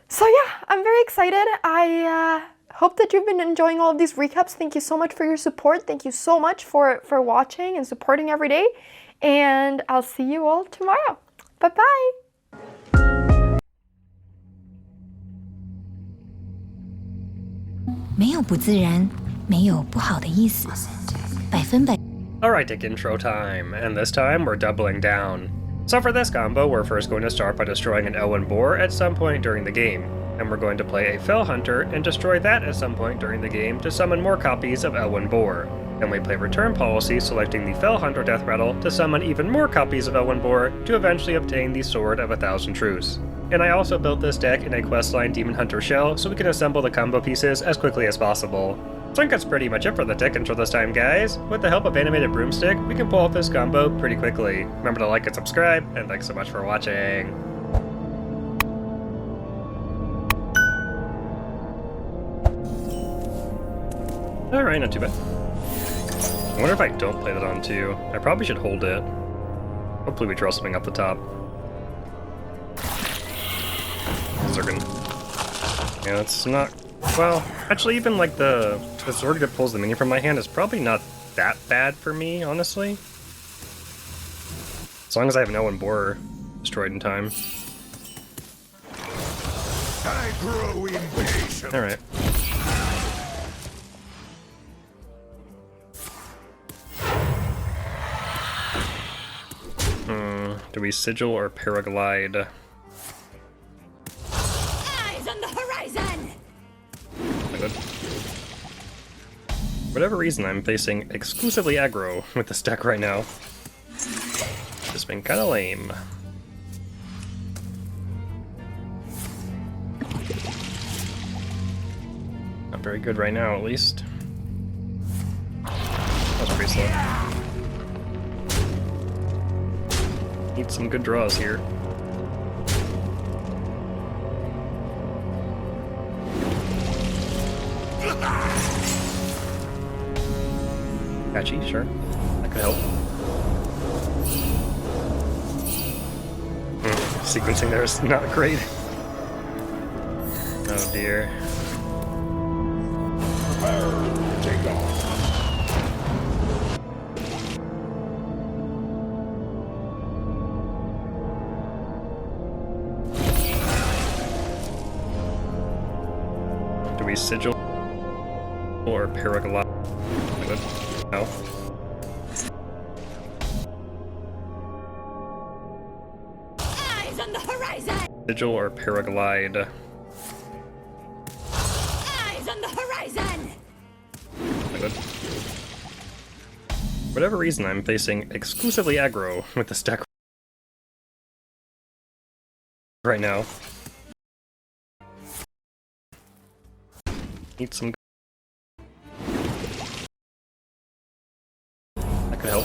So yeah, I'm very excited. I hope that you've been enjoying all of these recaps. Thank you so much for your support. Thank you so much for watching and supporting every day. And I'll see you all tomorrow. Bye-bye. 没有不自然，没有不好的意思，100%。 Alright, Dick intro time, and this time we're doubling down. So for this combo, we're first going to start by destroying an Elwyn boar at some point during the game, and we're going to play a Fell Hunter and destroy that at some point during the game to summon more copies of Elwyn boar. Then we play Return Policy, selecting the Fell Hunter Death Rattle to summon even more copies of Elwyn boar to eventually obtain the Sword of 1,000 Truths. And I also built this deck in a questline Demon Hunter shell so we can assemble the combo pieces as quickly as possible. So I think that's pretty much it for the deck intro this time, guys. With the help of Animated Broomstick, we can pull off this combo pretty quickly. Remember to like and subscribe, and thanks so much for watching. Alright, not too bad. I wonder if I don't play that on 2. I probably should hold it. Hopefully we draw something off the top. Zergan. Yeah, it's not... Well, actually even like the sword that pulls the minion from my hand is probably not that bad for me, honestly. As long as I have no one boar destroyed in time. I grow impatient. Alright. Do we sigil or paraglide? Eyes on the horizon! For whatever reason, I'm facing exclusively aggro with this deck right now. It's been kinda lame. Not very good right now, at least. That's pretty slow. Need some good draws here. Patchy, sure. That could help. Sequencing there is not great. Oh dear. Take off. Do we sigil or paraglide? No. Eyes on the horizon! Sigil or paraglide? Eyes on the horizon! For whatever reason, I'm facing exclusively aggro with this deck right now. Need some. That could help.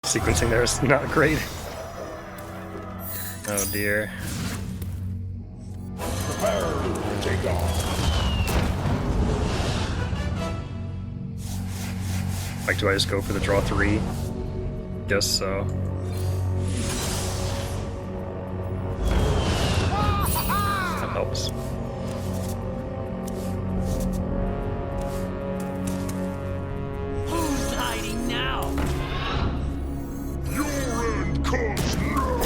Sequencing there is not great. Oh dear. Prepare to take off. Like, do I just go for the draw 3? Guess so. That helps. Who's hiding now? Your end comes now.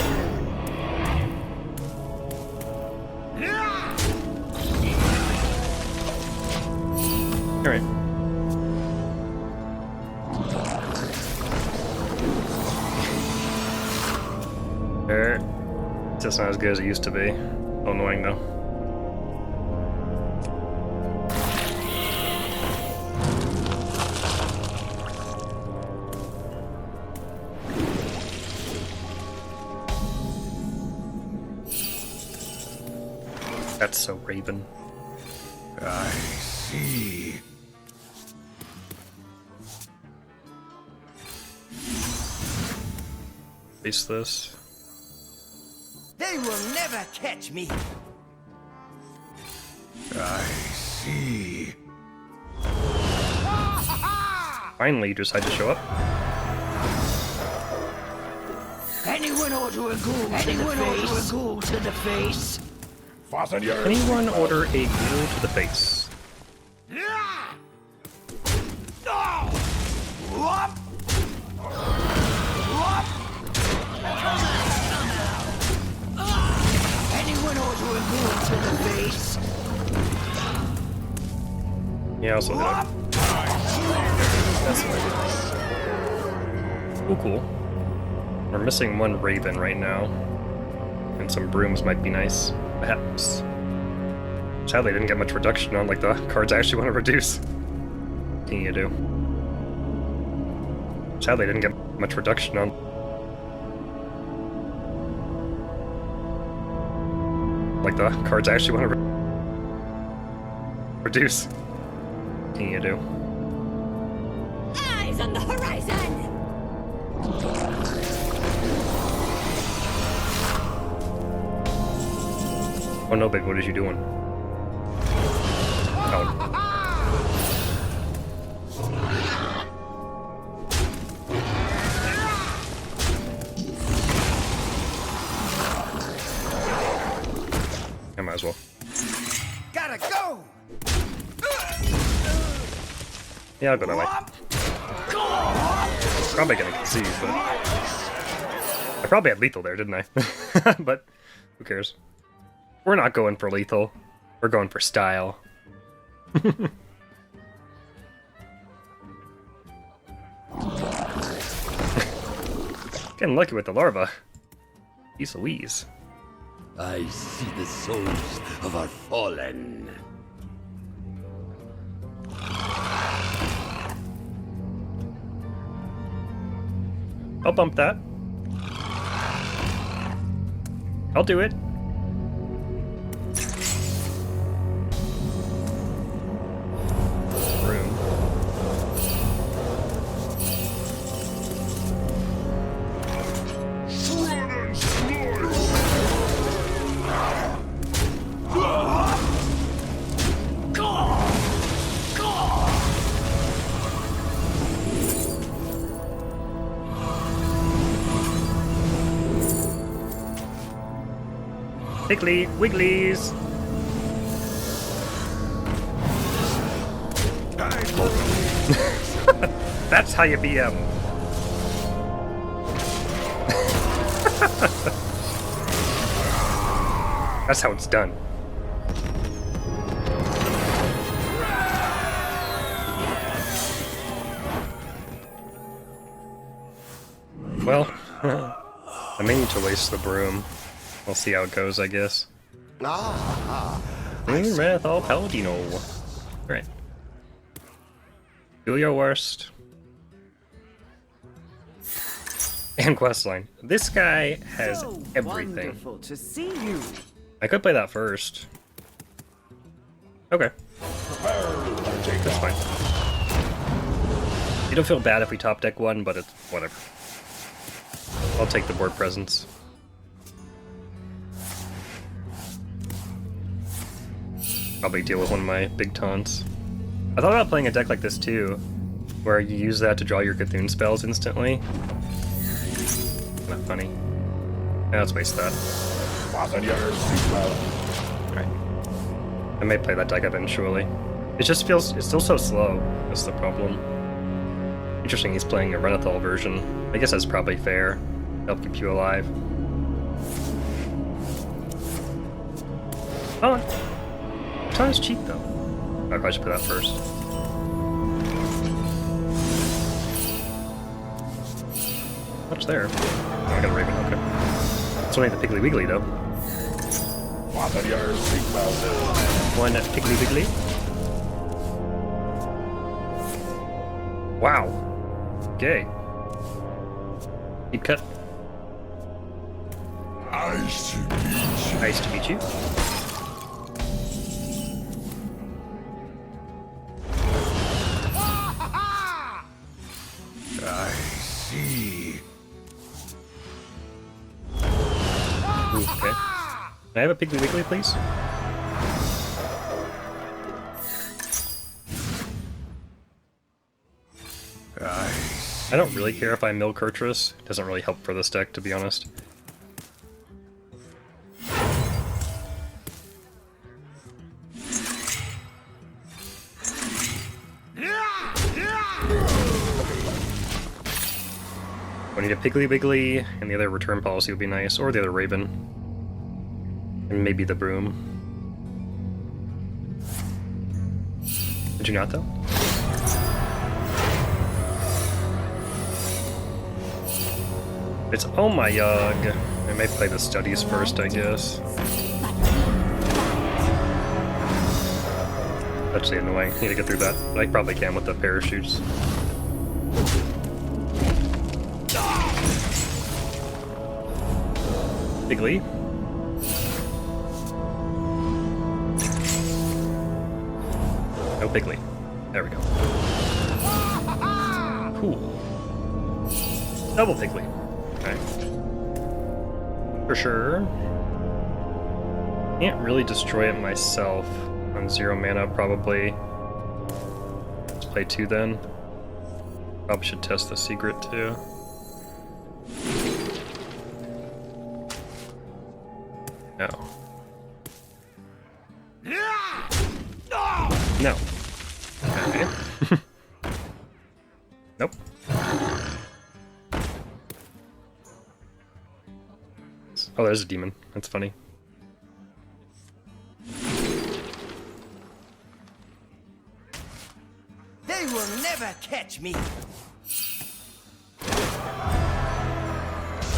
Alright. It's just not as good as it used to be. So annoying though. That's so Raven. I see. Face this. They will never catch me. I see. Finally, you decide to show up. Anyone order a ghoul to the face? Fasten your... Anyone order a ghoul to the face? Anyone order a ghoul to the face? Yeah, also that. That's what I did. Cool. We're missing one Raven right now. And some brooms might be nice. Perhaps. Sadly, I didn't get much reduction on like the cards I actually want to reduce. What can you do? Sadly, I didn't get much reduction on like the cards I actually want to reduce. What can you do? Eyes on the horizon! Oh no, babe, what is you doing? Oh. I might as well. Gotta go! Yeah, I'll go that way. Probably gonna concede, but... I probably had lethal there, didn't I? But, who cares? We're not going for lethal. We're going for style. Getting lucky with the larva. Jeez Louise. I see the souls of our fallen. I'll bump that. I'll do it. Room. Piggly, wigglies. That's how you BM. That's how it's done. Well, I may need to waste the broom. We'll see how it goes, I guess. Green Wrath all Paladino. Alright. Do your worst. And questline. This guy has everything. Wonderful to see you. I could play that first. Okay. That's fine. You don't feel bad if we top deck one, but it's whatever. I'll take the board presence. Probably deal with one of my big taunts. I thought about playing a deck like this too, where you use that to draw your Cthulhu spells instantly. Not funny. Yeah, let's waste that. Alright. I may play that deck eventually. It just feels, it's still so slow. That's the problem. Interesting, he's playing a Renathal version. I guess that's probably fair. Help keep you alive. Oh, Tana's cheap though. I probably should put that first. What's there? Oh, I got a Raven, okay. It's only the Piggly Wiggly though. One Piggly Wiggly. Wow. Okay. Deep cut. Nice to meet you. Nice to meet you. I see. Ooh, okay. Can I have a Piggly Wiggly, please? I don't really care if I mill Kurtrus. It doesn't really help for this deck, to be honest. We need a Piggly Wiggly, and the other return policy would be nice, or the other Raven. And maybe the Broom. Did you not, though? It's oh my yug. I may play the studies first, I guess. Actually annoying. Need to get through that. But I probably can with the parachutes. Piggly. No Piggly. There we go. Cool. Double Piggly. Okay. For sure. Can't really destroy it myself on 0 mana, probably. Let's play 2 then. Probably should test the secret too. No. No. Okay. Nope. Oh, there's a demon. That's funny. They will never catch me.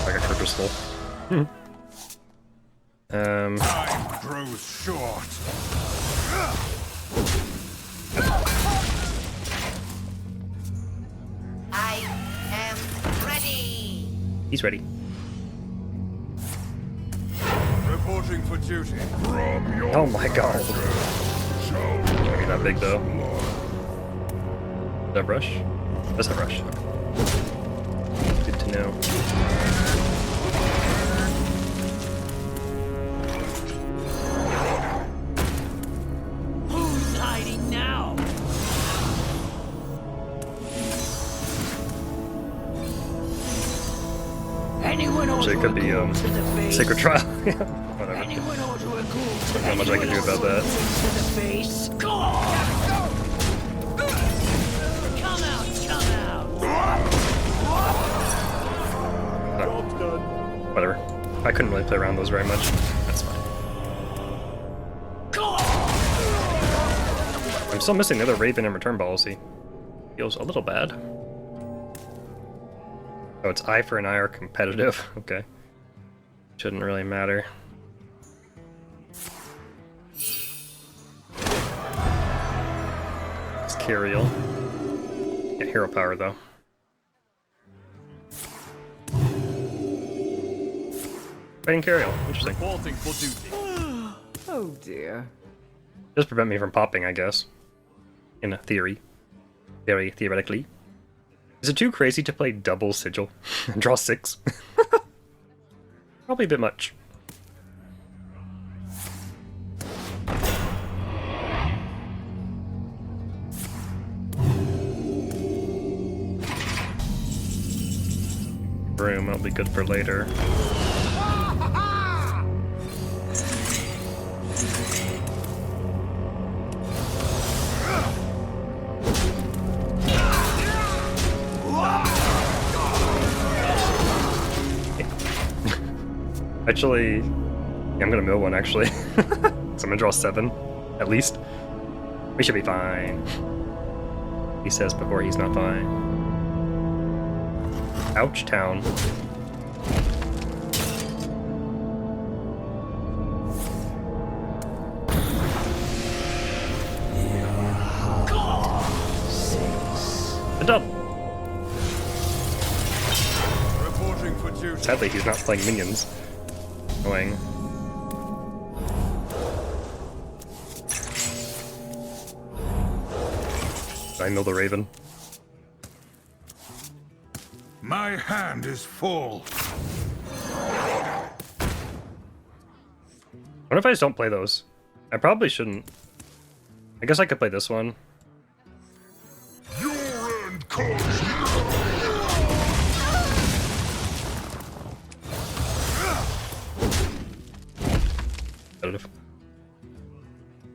Like a crystal. Time grows short. I am ready. He's ready. Reporting for duty. From your Oh my god. Can't be that big though. Does that brush? Does that brush? Good to know. Who's hiding now? Anyone Actually, it could be Sacred Trial. Whatever. Anyone order a ghoul to Not much I can do about that. to the face. Go on. Come out, come out. Whatever. I couldn't really play around those very much. That's fine. I'm still missing the other Raven and return policy. Feels a little bad. Oh, it's eye for an eye are competitive. Okay. Shouldn't really matter. It's Cariel. Get hero power though. Fighting Cariel. Interesting. Reporting for duty. Oh dear. Just prevent me from popping, I guess. In a theory. Very theoretically. Is it too crazy to play double sigil and draw 6? Probably a bit much. Broom, that'll be good for later. Actually, yeah, I'm gonna mill one actually. So I'm gonna draw 7, at least. We should be fine. He says before he's not fine. Ouch town. A double. Reporting for duty. Sadly, he's not playing minions. Annoying. I mill the Raven. My hand is full. What if I just don't play those? I probably shouldn't. I guess I could play this one. Your end comes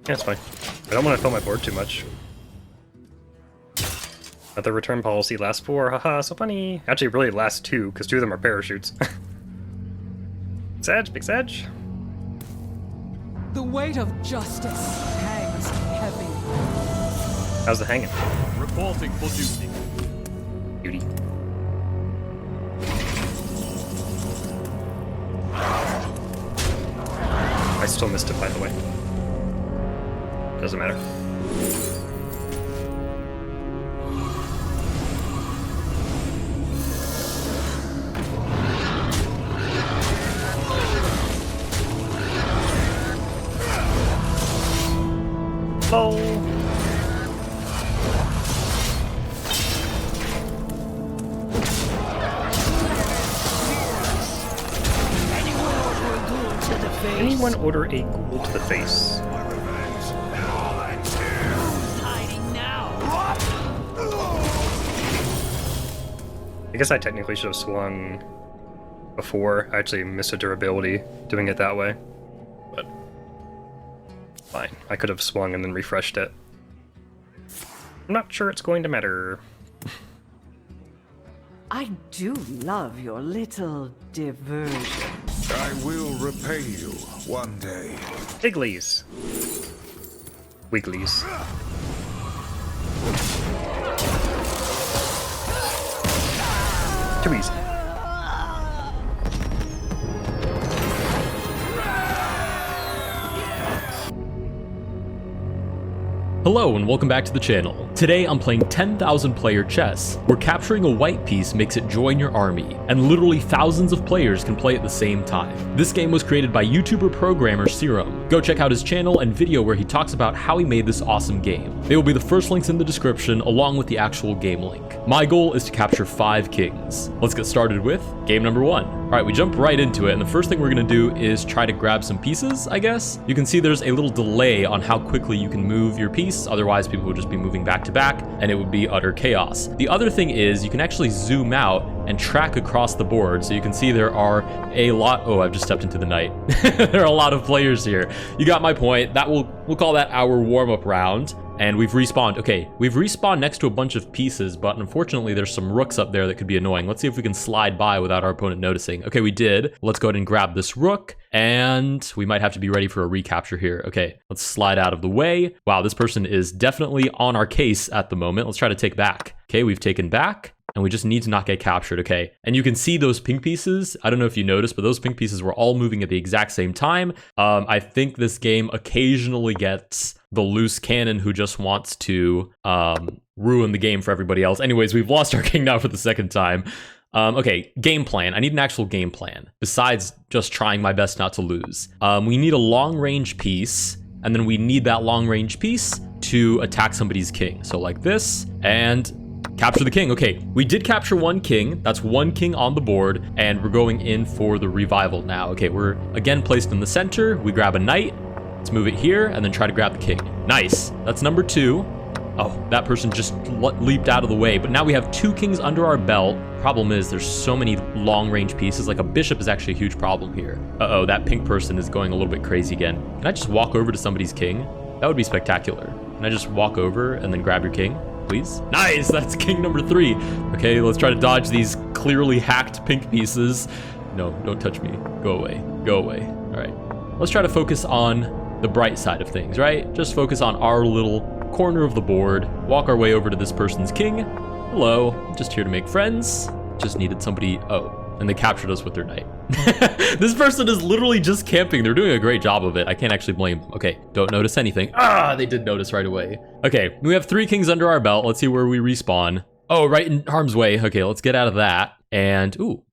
Yeah, it's fine. I don't want to fill my board too much. Let the return policy last 4. Haha, so funny. Actually, it really lasts 2, because 2 of them are parachutes. Sedge, big Sedge. The weight of justice hangs heavy. How's the hanging? Reporting for duty. Duty. I still missed it, by the way. Doesn't matter. Oh. Anyone order a ghoul to the face? Hiding now. I guess I technically should have swung before. I actually missed a durability doing it that way. But fine. I could have swung and then refreshed it. I'm not sure it's going to matter. I do love your little diversions. I will repay you one day. Wigglies. Wigglies. Too easy. Hello and welcome back to the channel. Today I'm playing 10,000 player chess, where capturing a white piece makes it join your army, and literally thousands of players can play at the same time. This game was created by YouTuber programmer Serum. Go check out his channel and video where he talks about how he made this awesome game. They will be the first links in the description along with the actual game link. My goal is to capture 5 kings. Let's get started with game number 1. Alright, we jump right into it, and the first thing we're gonna do is try to grab some pieces, I guess. You can see there's a little delay on how quickly you can move your piece, otherwise people would just be moving back to back, and it would be utter chaos. The other thing is you can actually zoom out and track across the board, so you can see there are a lot— oh, I've just stepped into the night. There are a lot of players here. You got my point. That we'll call that our warm-up round. And we've respawned. Okay, we've respawned next to a bunch of pieces, but unfortunately there's some rooks up there that could be annoying. Let's see if we can slide by without our opponent noticing. Okay, we did. Let's go ahead and grab this rook, and we might have to be ready for a recapture here. Okay, let's slide out of the way. Wow, this person is definitely on our case at the moment. Let's try to take back. Okay, we've taken back, and we just need to not get captured, okay? And you can see those pink pieces. I don't know if you noticed, but those pink pieces were all moving at the exact same time. I think this game occasionally gets the loose cannon who just wants to ruin the game for everybody else. Anyways, we've lost our king now for the second time. Okay, game plan. I need an actual game plan, besides just trying my best not to lose. We need a long-range piece, and then we need that long-range piece to attack somebody's king. So like this, and capture the king. Okay, we did capture 1 king. That's 1 king on the board, and we're going in for the revival now. Okay, we're again placed in the center. We grab a knight. Let's move it here, and then try to grab the king. Nice. That's number 2. Oh, that person just leaped out of the way, but now we have 2 kings under our belt. Problem is, there's so many long-range pieces. Like, a bishop is actually a huge problem here. Uh-oh, that pink person is going a little bit crazy again. Can I just walk over to somebody's king? That would be spectacular. Can I just walk over and then grab your king, please? Nice, that's king number 3. Okay, let's try to dodge these clearly hacked pink pieces. No, don't touch me. Go away, go away. All right, let's try to focus on the bright side of things, right? Just focus on our little corner of the board, walk our way over to this person's king. Hello, just here to make friends. Just needed somebody— oh, and they captured us with their knight. This person is literally just camping. They're doing a great job of it. I can't actually blame them. Okay, don't notice anything. Ah, they did notice right away. Okay, we have 3 kings under our belt. Let's see where we respawn. Oh, right in harm's way. Okay, let's get out of that. And, ooh,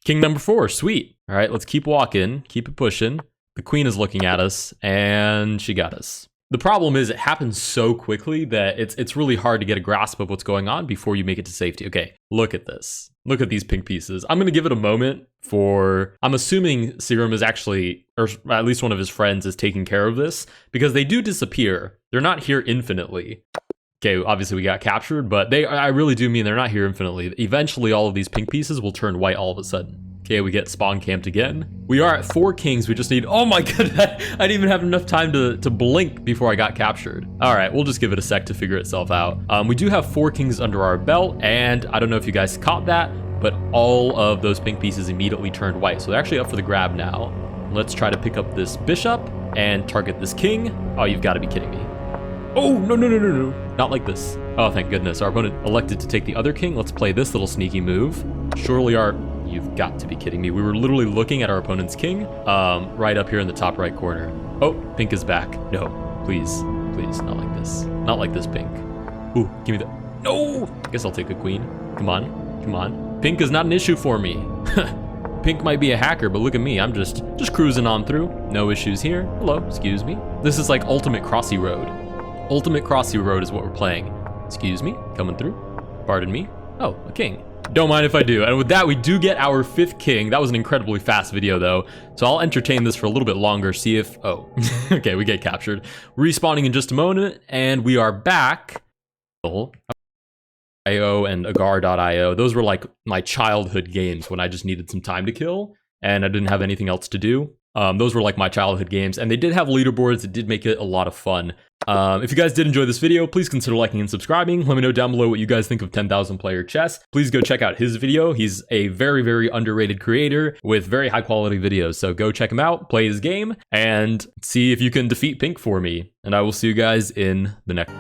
king number 4, sweet. All right, let's keep walking, keep it pushing. The queen is looking at us, and she got us. The problem is it happens so quickly that it's really hard to get a grasp of what's going on before you make it to safety. Okay, look at this. Look at these pink pieces. I'm going to give it a moment for... I'm assuming Serum is actually, or at least one of his friends is taking care of this, because they do disappear. They're not here infinitely. Okay, obviously we got captured, but I really do mean they're not here infinitely. Eventually all of these pink pieces will turn white all of a sudden. Okay, we get spawn camped again. We are at 4 kings. We just need, oh my god, I didn't even have enough time to blink before I got captured. All right, we'll just give it a sec to figure itself out. We do have 4 kings under our belt, and I don't know if you guys caught that, but all of those pink pieces immediately turned white. So they're actually up for the grab now. Let's try to pick up this bishop and target this king. Oh, you've got to be kidding me. Oh, no. Not like this. Oh, thank goodness. Our opponent elected to take the other king. Let's play this little sneaky move. Surely our... You've got to be kidding me. We were literally looking at our opponent's king, right up here in the top right corner. Oh, pink is back. No, please, not like this. Not like this, pink. Ooh, give me the... No! I guess I'll take a queen. Come on. Pink is not an issue for me. Pink might be a hacker, but look at me. I'm just cruising on through. No issues here. Hello, excuse me. This is like Ultimate Crossy Road. Ultimate Crossy Road is what we're playing. Excuse me, coming through. Pardon me. Oh, a king. Don't mind if I do. And with that, we do get our 5th king. That was an incredibly fast video, though. So I'll entertain this for a little bit longer, see if... Oh, okay, we get captured. Respawning in just a moment, and we are back. IO and Agar.io. Those were like my childhood games when I just needed some time to kill, and I didn't have anything else to do. Those were like my childhood games, and they did have leaderboards. It did make it a lot of fun. If you guys did enjoy this video, please consider liking and subscribing. Let me know down below what you guys think of 10,000 player chess. Please go check out his video. He's a very, very underrated creator with very high quality videos. So go check him out, play his game, and see if you can defeat Pink for me. And I will see you guys in the next.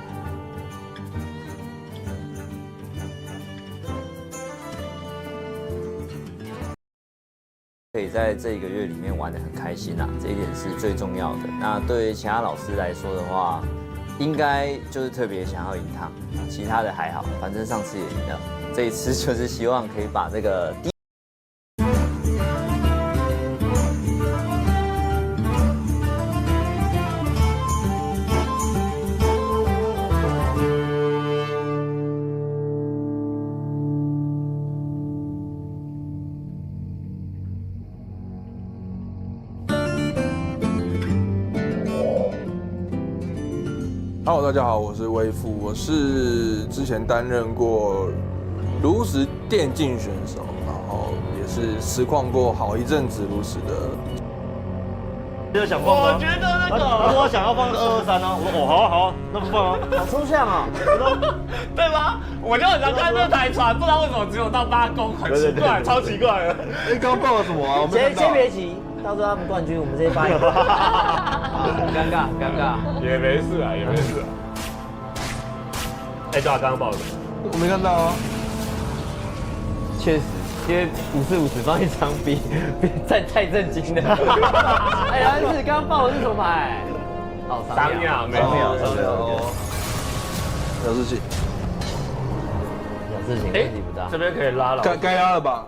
可以在这1个月里面玩得很开心啊，这一点是最重要的。那对于其他老师来说的话，应该就是特别想要赢他，其他的还好，反正上次也赢了，这一次就是希望可以把这个Hello， 大家好，我是威富，我是之前担任过炉石电竞选手，然后也是实况过好一阵子炉石的。就是想放吗？我觉得那个，他说想要放223啊，我说哦好，那不放啊，好抽象啊，对吧？我就很常看这台船，不知道为什么只有到8公，很奇怪，超奇怪的。哎，刚报了什么啊？我们先别急。 到时候他们冠军，我们直接发一个。尴尬，尴尬。也没事啊，也没事啊。哎，对啊，刚刚报的。我没看到啊。确实，因为50-50放一张比太震惊了。哎，原来是刚刚报的是什么牌？哦，3秒，没有。有事情。有事情，问题不大。这边可以拉了。该拉了吧？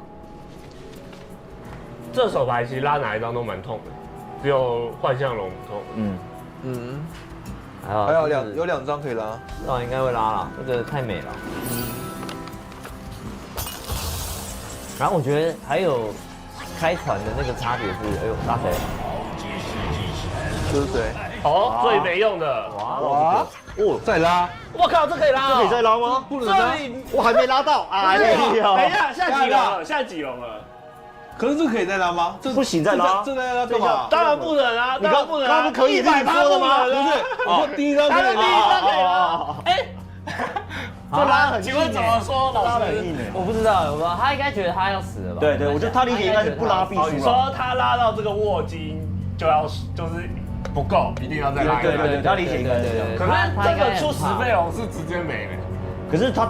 这手牌其实拉哪一张都蛮痛的，只有幻象龙不痛。还有2张可以拉，那应该会拉了，这个太美了。然后我觉得还有开船的那个差别是，哎呦，拉谁？这是谁？哦，最没用的。哇！哦，再拉！我靠，这可以拉！这可以再拉吗？不能拉，我还没拉到。哎呀！等一下，现在几龙了？现在几龙了？ 可是这可以再拉吗？这不行再拉，这再拉干嘛？当然不能啊，当然不能啊，不可以100%说的吗？不是，我说第一张可以拉。哎，这拉很硬。请问怎么说？老师，我不知道，他应该觉得他要死了吧？对对，我觉得他理解应该是不拉必输。你说他拉到这个握金就是不够，一定要再拉。对对对，他理解应该是这样。可是这个出10倍龙是直接没了。可是他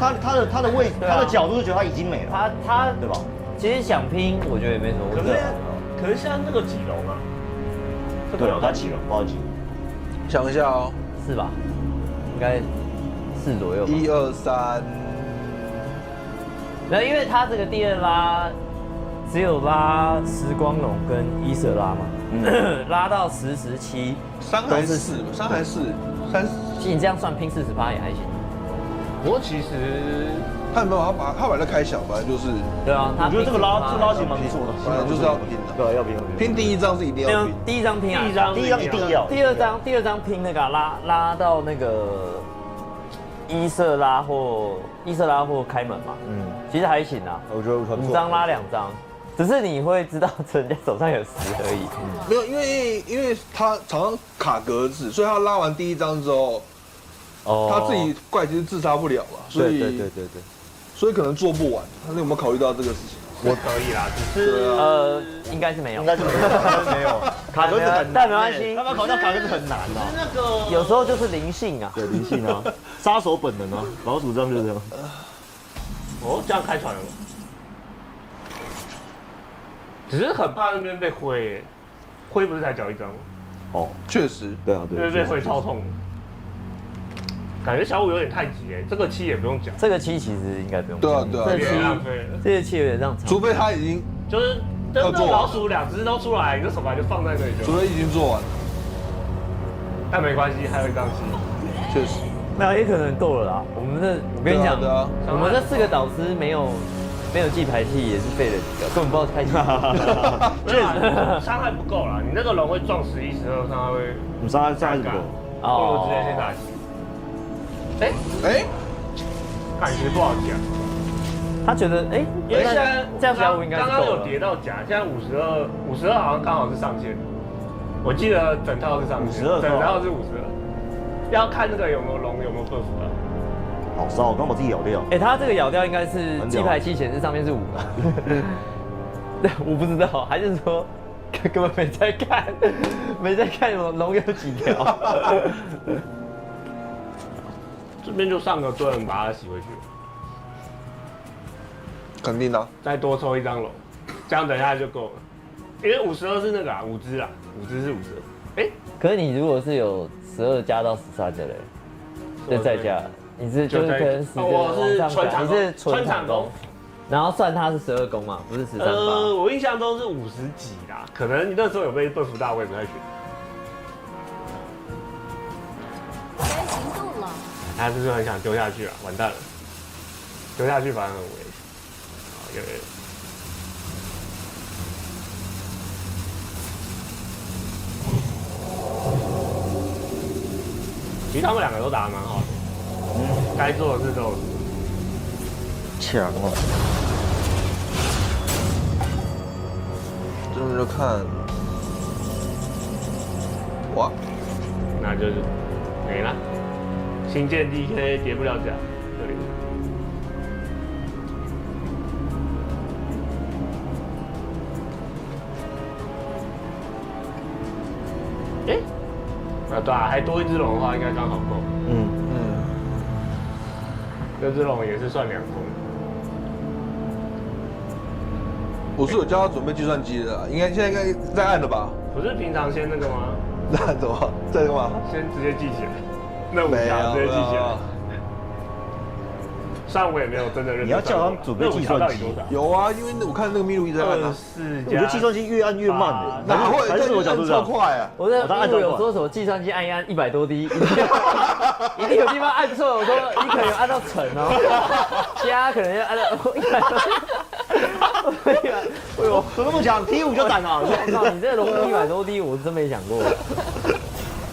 的位他的角度是觉得他已经没了。他对吧？ 其实想拼，我觉得也没什么问题。可是现在那个几龙啊？对哦，他几龙？不知道几。想一下哦，4吧，应该4左右。1、2、3，然后因为它这个第二拉只有拉时光龙跟伊瑟拉嘛，拉到10、17， 3还是4？ 3还是4？其实你这样算拼40%也还行。不过其实他没有，他把它开小，本来就是。对啊，我觉得这个拉其实蛮不错的，本来就是要拼的。对，要拼。拼第一张是一定要拼。第一张拼啊，第一张一定要。第二张拼那个拉到那个伊瑟拉或开门嘛，其实还行啊。我觉得5张拉2张。只是你会知道人家手上有10而已。没有，因为他常常卡格子，所以他拉完第一张之后，他自己怪其实自杀不了嘛，所以对，所以可能做不完。他有没有考虑到这个事情？我可以啦，只是应该是没有，没有，卡格子很难，但没关系，他们考虑到卡格子很难啊。那个有时候就是灵性啊，对，灵性啊，杀手本能啊，老鼠章就是这样。哦，这样开船了。只是很怕那边被灰，灰不是才缴1张吗？哦，确实，对啊，对，被灰超痛。感觉小五有点太急哎，这个7也不用讲，这个7其实应该不用讲。对啊，这个浪费了，这个7有点让长，除非他已经就是真的老鼠2只都出来，你的手牌就放在那里就。除非已经做完了，但没关系，还有1张7，确实，没有也可能够了啦。我跟你讲，我们这4个导师没有记牌器也是废了几个，根本不知道开几个。确实伤害不够啦，你那个龙会撞11、12，伤害会，你伤害不够，不如直接先打7。感觉不好讲。他觉得因为现在这样小五应该刚刚有叠到甲，现在52好像刚好是上限。我记得整套是上限，52整套是52，要看那个有没有龙有没有 buff 啊。好烧，我刚把自己咬掉。他这个咬掉应该是记牌器显示上面是5的。对，我不知道，还是说根本没在看，没在看龙有几条。这边就上个盾把它洗回去，肯定的。再多抽1张龙，这样等一下就够了。因为52是那个5只啊，5只是52。可是你如果是有12加到13的嘞，就再加。你是就是可能我是纯场，你是纯场攻，然后算它是12攻嘛，不是13%。我印象中是50几啦，可能你那时候有被buff到，我也不太确定。该行动了。他是不是很想丢下去啊？完蛋了，丢下去反而很危险。好，有。其实他们2个都打得蛮好的。该做的事都有做。强了，这就看，哇，那就是没了。新建 DK 叠不了甲，对。对啊，还多1只龙的话，应该刚好够。这只龙也是算2攻。我是有叫他准备计算机的啦，现在应该在按了吧？不是平常先那个吗？那怎么在干嘛？先直接记起来，那5条直接记起来。上午也没有真的认真。你要叫他们准备计算机。有啊，因为我看那个秘鲁一直在按啊。我觉得计算机越按越慢的，哪会？还是我角度超快啊！我在秘鲁有说什么计算机按一按100多滴，一定有地方按错。我说你可能有按到乘哦，加可能要按到100多。哎呦，怎么那么强？T5就胆了！我靠，你这龙100多滴，我真没想过。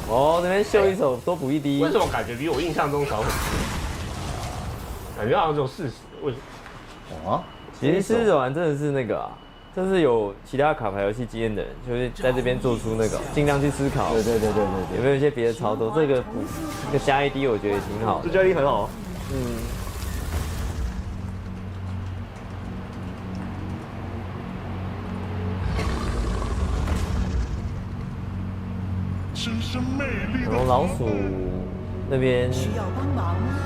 哦，这边秀一手多补1滴。为什么感觉比我印象中少很多？感觉好像只有40，为什么？啊，其实狮子丸真的是那个啊，这是有其他卡牌游戏经验的人，就是在这边做出那个尽量去思考，对，有没有一些别的操作？这个加1滴我觉得也挺好的，这加1滴很好。然后老鼠那边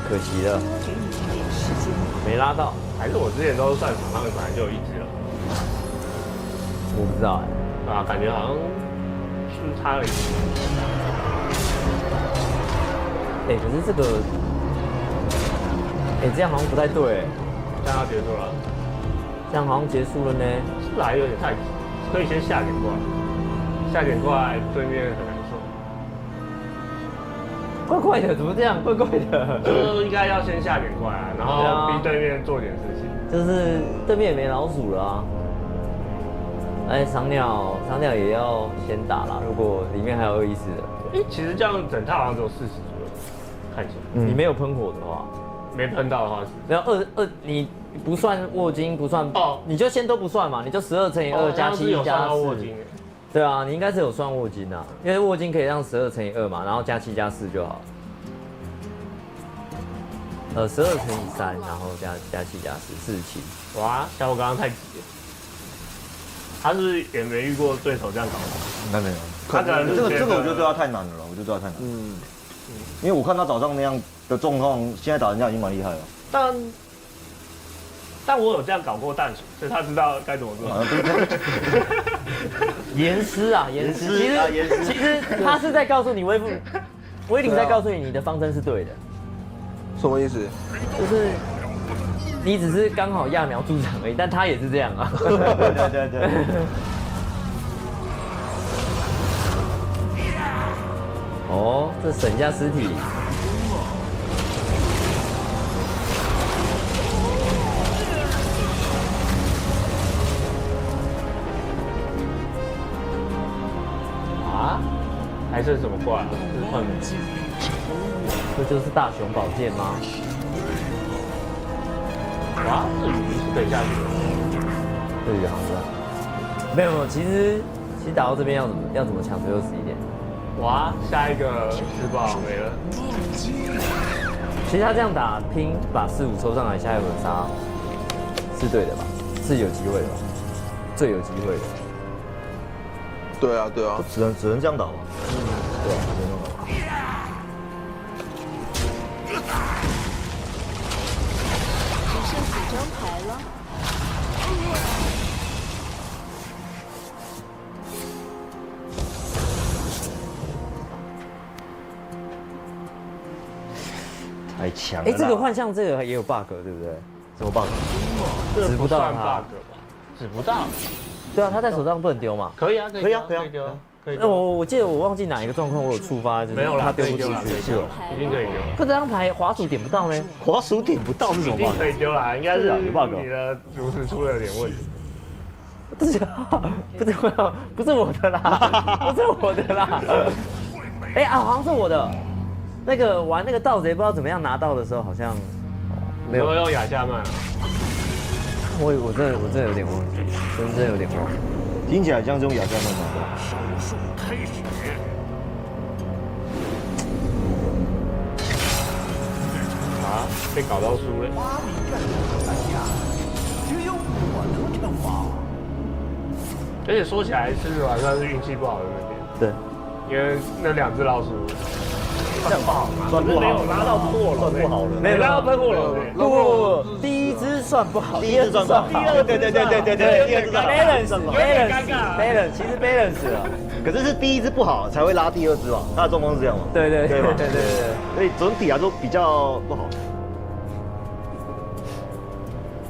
可惜了，没拉到，还是我之前都算场上面本来就有1只了，我不知道啊，感觉好像是差了1只。可是这个，这样好像不太对。这样要结束了，这样好像结束了呢。是不是还有点太急？可以先下点怪，下点怪对面很难受。怪怪的，怎么这样？怪怪的。就应该要先下点怪啊，然后逼对面做点事情。就是对面也没老鼠了啊。哎，赏鸟也要先打啦。如果里面还有214的，其实这样整套好像只有40左右，看起来。你没有喷火的话，没喷到的话是。没有你不算握金，不算哦，你就先都不算嘛，你就12乘以2加7加4。对啊，你应该是有算握金啊，因为握金可以让12乘以2嘛，然后加7加4就好。12乘以3，然后加7加4，47。哇，小我刚刚太急了。他是不是也没遇过对手这样搞的？应该没有。他可能这个我觉得对他太难了，我觉得对他太难。因为我看他早上那样的状况，现在打人家已经蛮厉害了。但我有这样搞过淡水，所以他知道该怎么做。严师啊，严师，其实他是在告诉你威霆在告诉你的方针是对的。什么意思？就是你只是刚好揠苗助长而已，但他也是这样啊。对。哦，这省下尸体。啊？还剩什么怪？这是换名字。这就是大雄宝剑吗？哇，这鱼是可以下去的。这鱼好像没有，其实打到这边要怎么抢最后11点？哇，下一个吃爆没了。其实他这样打拼，把4、5抽上来，下一轮杀是对的吧？是有机会的吧？最有机会的。对啊，只能这样打嘛。对啊，只能这样打。只剩几张牌了。太强了。这个幻象这个也有 bug 对不对？什么 bug？指不到他，指不到。对啊，他在手上不能丢嘛？可以啊，可以丢。我记得我忘记哪一个状况我有触发，就是他丢不出去，是哦，一定可以丢。可这张牌滑鼠点不到呢？滑鼠点不到是什么 bug？ 可以丢啦，应该是有 bug。你的炉石出了点问题。不是我的啦，不是我的啦。好像是我的。那个玩那个盗贼不知道怎么样拿到的时候，好像没有用亚夏曼。我真的有点忘记，真有点忘记。听起来像是用亚夏曼拿的。手开始。啊，被搞到输了。只有我能称王。而且说起来，狮子丸算是运气不好的那边。对，因为那2只老鼠。算不好吗？算不好，没有拉到破了，算不好了，没拉到喷火了。不，第一只算不好，第二只算不好，第二对，第二只算 balance，其实 balance 了。可是第一只不好才会拉第2只嘛，他的状况是这样嘛？对，所以整体来说比较不好。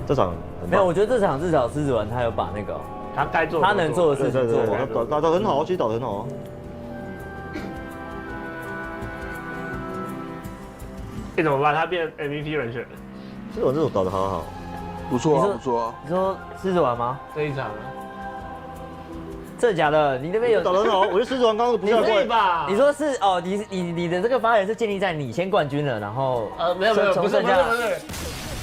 这场没有，我觉得这场至少狮子丸他有把那个他该做他能做的事情做完，打得很好，其实打得很好啊。怎么办？他变 MVP 人选了。这种打得好好，不错啊。你说狮子丸吗？这一场啊？真的假的？你那边有打得很好，我觉得狮子丸刚刚不是怪吧？你说是哦，你的这个发言是建立在你先冠军了，然后没有，不是。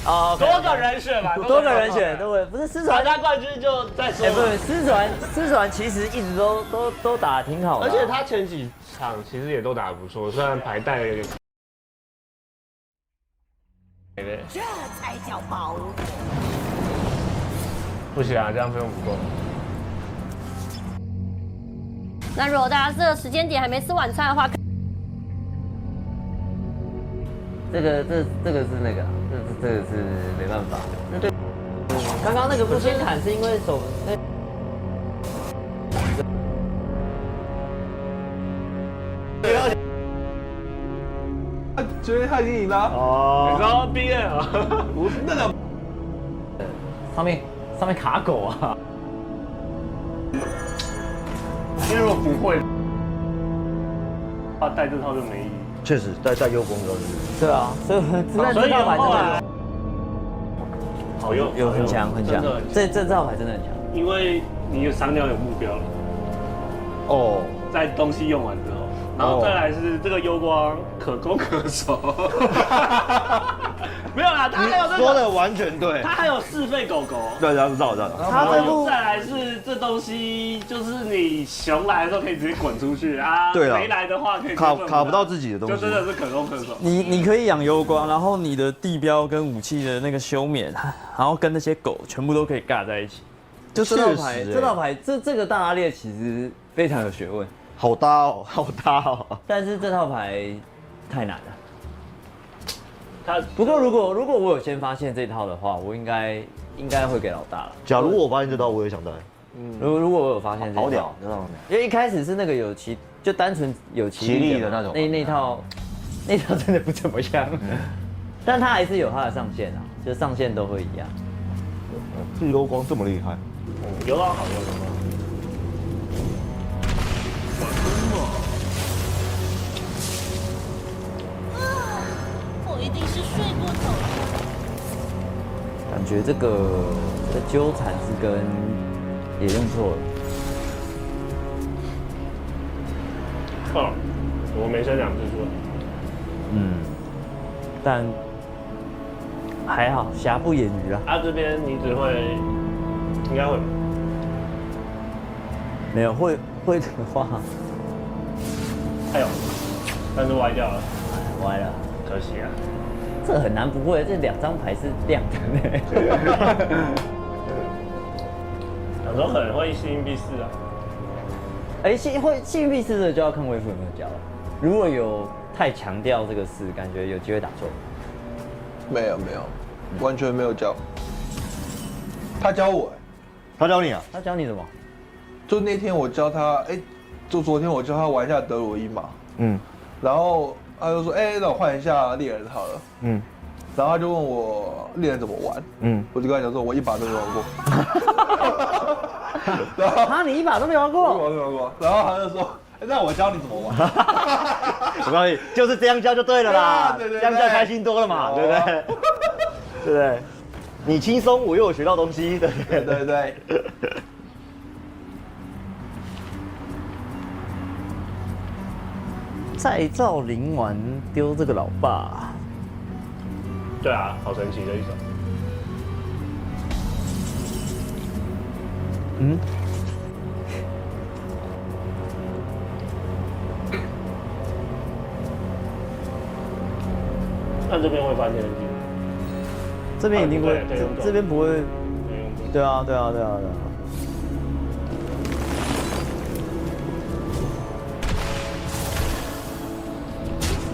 哦，多个人选嘛，多个人选，对，不是狮子丸他冠军就再说。不是狮子丸其实一直都打得挺好的，而且他前几场其实也都打得不错，虽然牌带有点。这才叫宝物。不行啊，这样费用不够。那如果大家这个时间点还没吃晚餐的话，这个是那个，这个是没办法。那对，刚刚那个不先砍是因为手觉得他已经赢了哦，你知道 B N 啊？不是那个上面卡狗啊。因为如果不会，带这套就没意义。确实，带幽光比较对啊，所以子弹这套牌真的好用，有很强很强，这套牌真的很强。因为你有商量有目标了。哦，在东西用完之后，然后再来是这个幽光可攻可守。没有啦，他还有这个说的完全对，他还有是非狗狗。对，知道。他这部再来是这东西，就是你熊来的时候可以直接滚出去啊，对啦，没来的话可以卡不到自己的东西，就真的是可攻可守。你可以养幽光，然后你的地标跟武器的那个休眠，然后跟那些狗全部都可以尬在一起。就这套牌，这个大拉列其实非常有学问，好搭哦。但是这套牌太难了。不过如果我有先发现这套的话，我应该会给老大了。假如我发现这套，我也想带。如果我有发现这套，好屌，因为一开始是那个就单纯有奇力的那种，那套真的不怎么样，但它还是有它的上限啊，就上限都会一样。这幽光这么厉害，幽光好用吗？我一定是睡过头了。感觉这个纠缠是跟也用错了。哦，我没升2次出来。但还好，瑕不掩瑜啦。这边你只会，应该会。没有会的话，还有，但是歪掉了。歪了，可惜啊。这很难不会，这2张牌是亮的呢。有时候可能会幸运必失啊。幸运必失的就要看微服有没有教了。如果有太强调这个4，感觉有机会打错。没有，完全没有教。他教我，他教你啊？他教你什么？就那天我教他，就昨天我教他玩一下德鲁伊嘛。然后他就说，那我换一下猎人好了。然后他就问我猎人怎么玩。我就跟他讲说，我1把都没玩过。然后你1把都没玩过？没玩过。然后他就说，那我教你怎么玩。我告诉你，就是这样教就对了啦，对，这样教开心多了嘛，对不对？对不对？你轻松，我又有学到东西，对。再造灵丸丢这个老爸。对啊，好神奇的一手。那这边会翻天的机会。这边一定会，这边不会。对啊。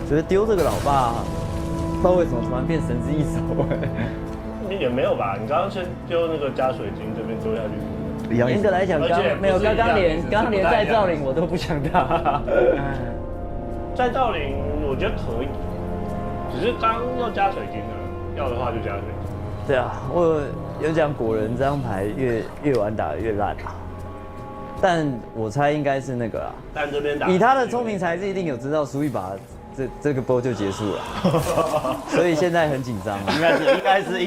觉得丢这个老爸，不知道为什么突然变神之一手。也没有吧？你刚刚先丢那个加水晶这边丢下去。严格来讲，刚刚连再造灵我都不想打。再造灵我觉得可以，只是刚要加水晶了，要的话就加水晶。对啊，我有讲果仁这张牌越晚打越烂啊。但我猜应该是那个啦。但这边打以他的聪明才智，一定有知道输1把。这个波就结束了，所以现在很紧张。应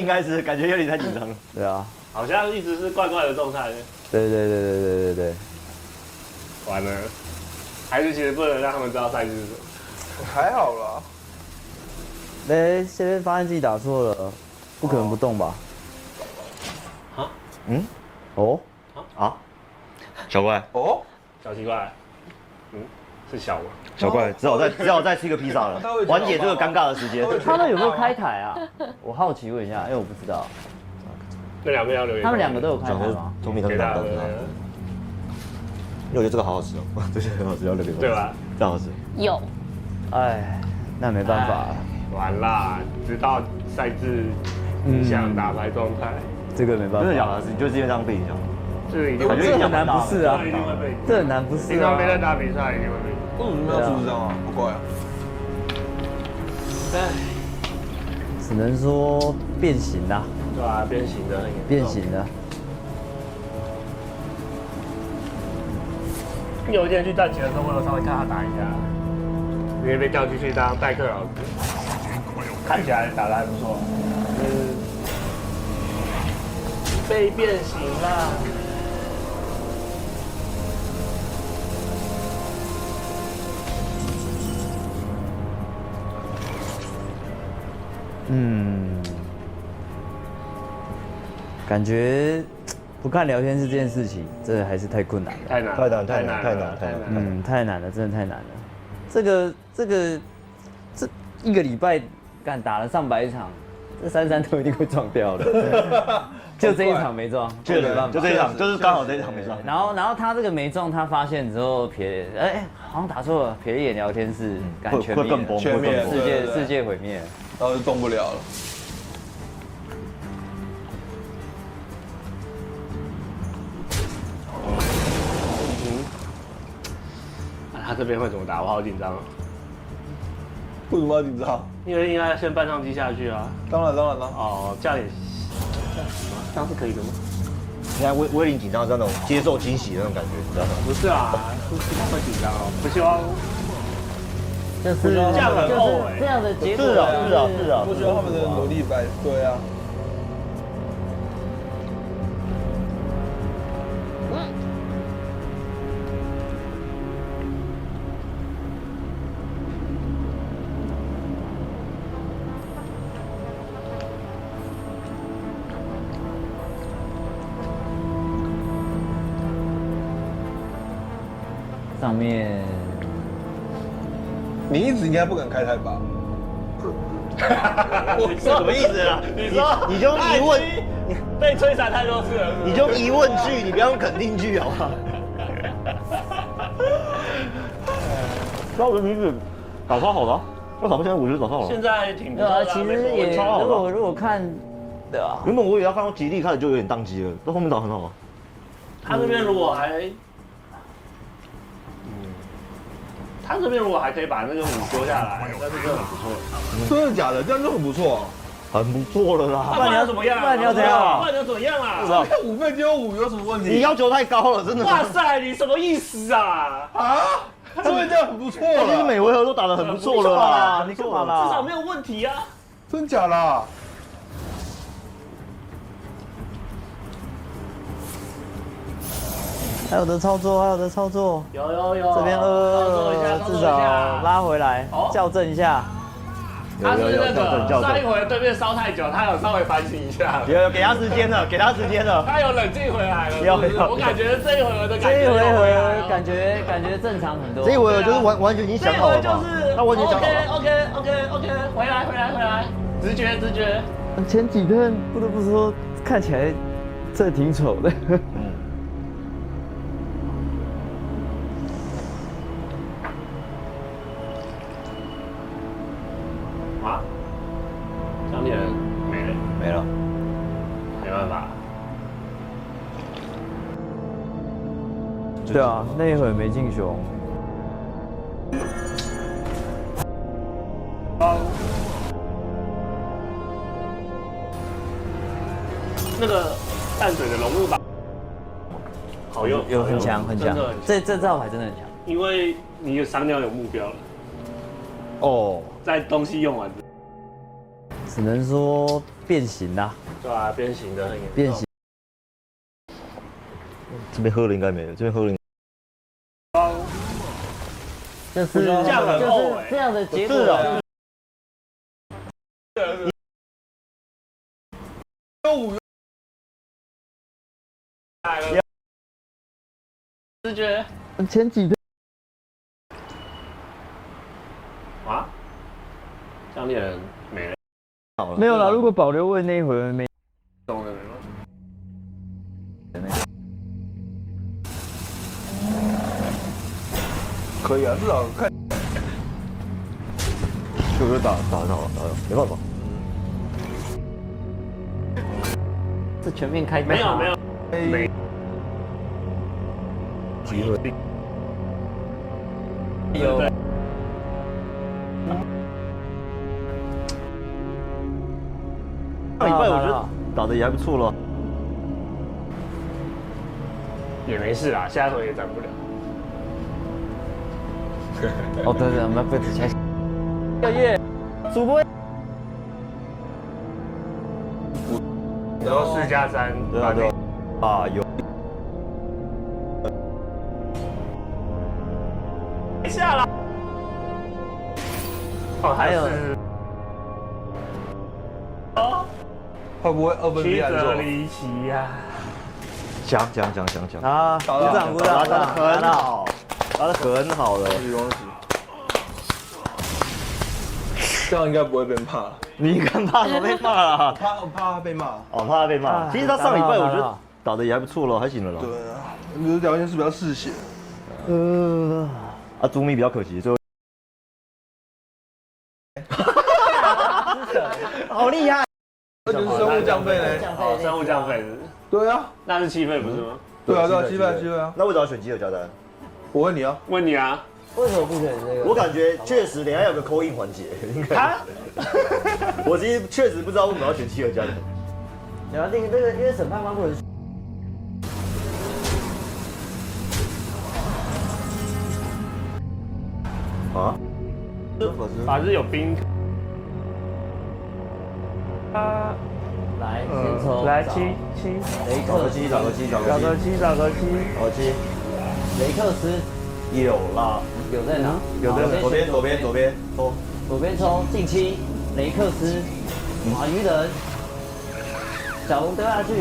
该是，感觉有点太紧张了。对啊，好像一直是怪怪的状态。对。完了，还是其实不能让他们知道赛制是什么。还好啦。这边发现自己打错了，不可能不动吧？小怪。小奇怪。是小吗？小怪只好再吃一个披萨了，缓解这个尴尬的时间。他们有没有开台啊？我好奇问一下，因为我不知道。那2边要留言。他们2个都有开台吗？聪明很大。因为我觉得这个好好吃哦，这些很好吃，要留言。对吧？这好吃。有。那没办法。完啦，知道赛制影响打牌状态。这个没办法。真的假的？你就直接这样被影响？这很难不是啊，这很难不是啊。平常没在打比赛，一定会被。为什么没有出这样啊？不怪啊。只能说变形啦。对啊，变形的很严重。变形的。有一天去战前的时候，我有稍微看他打一下，因为被调进去当代课老师，看起来打得还不错，被变形了。感觉不看聊天室这件事情，这还是太困难了。太难，太难了，真的太难了。这一个礼拜干打了上百场，这33都一定会撞掉的。就这一场没撞，确实，就这一场，就是刚好这一场没撞。然后他这个没撞，他发现之后好像打错了，瞥一眼聊天室，会更崩，全灭，世界毁灭，然后就动不了了。他这边会怎么打？我好紧张哦。为什么要紧张？因为应该先搬上机下去啊。当然。哦，这样是可以的吗？你看威廉紧张是那种接受惊喜的那种感觉，你知道吗？不是啊，不会紧张哦，不希望。就是这样很厚哎，这样的结果是啊，不需要他们的努力摆，对啊。上面，你一直应该不敢开太拔。什么意思啊？你就疑问，被摧残太多次了，你就疑问句，你不要用肯定句好不好？那我的名字打超好的，为什么现在我觉得打超好？现在挺对啊，其实也如果看，对啊，原本我以为要看到吉利开始就有点宕机了，到后面打很好啊。他这边如果还。他这边如果还可以把那个5丢下来，那是真的很不错。真的假的？这样就很不错，很不错了啦。不然你要怎么样？不然你要怎样？不然你要怎么样啊？5倍丢5有什么问题？你要求太高了，真的。哇塞，你什么意思啊？所以这样很不错了。其实每回合都打得很不错了啦。你干嘛啦？至少没有问题啊。真假啦？还有的操作，有，这边至少拉回来，校正一下。他是那个上一回对面烧太久，他有稍微反省一下。有给他时间了，他有冷静回来了。我感觉这一回合的感觉，这一回合感觉正常很多。这一回合就是完全已经想好了嘛。他完全想好了。OK， 回来，直觉。前几段不得不说，看起来这挺丑的。张脸没了，没办法。对啊，那一会没进熊。那个淡水的融入法好用，有很强，这招牌真的很强，因为你有商量有目标了。哦，在东西用完之后。只能说变形啦。对啊，变形的很严重。变形。这边喝了应该没了，这边喝了。就是这样的结果。直觉。前几段。啊？张脸没了。没有啦，如果保留位那一回没。懂了没有？可以啊，至少看。就打很好了，没办法。这全面开没有。没。机会。有。上礼拜我觉得打的也还不错了。也没事啦，下一回也战不了。哦，对对，我们要被之前1个月，主播。然后4+3，对啊对啊，有。下了。哦，还有。哦，会不会2分之1曲折离奇呀？讲啊！鼓掌鼓掌，打得很好，打得很好的。恭喜！这样应该不会被骂。你敢怕什么被骂啊？我怕他被骂。哦，怕他被骂。其实他上礼拜我觉得打的也还不错了，还行了啦。对啊，就是条件是比较嗜血。朱咪比较可惜，最后。好厉害！那就是生物降费呢？哦，生物降费是。对啊，那是7费不是吗？对啊，7费啊。那为什么要选基尔加丹？我问你啊，问你啊，为什么不选这个？我感觉确实，等一下有个扣印环节。啊？我其实确实不知道为什么要选基尔加丹。然后那个，因为审判官不能。啊？法师有冰。来，先抽。来7，雷克斯，找个7，雷克斯有啦，有在哪？有的，左边抽，左边抽进7，雷克斯，马鱼人，小龙丢下去，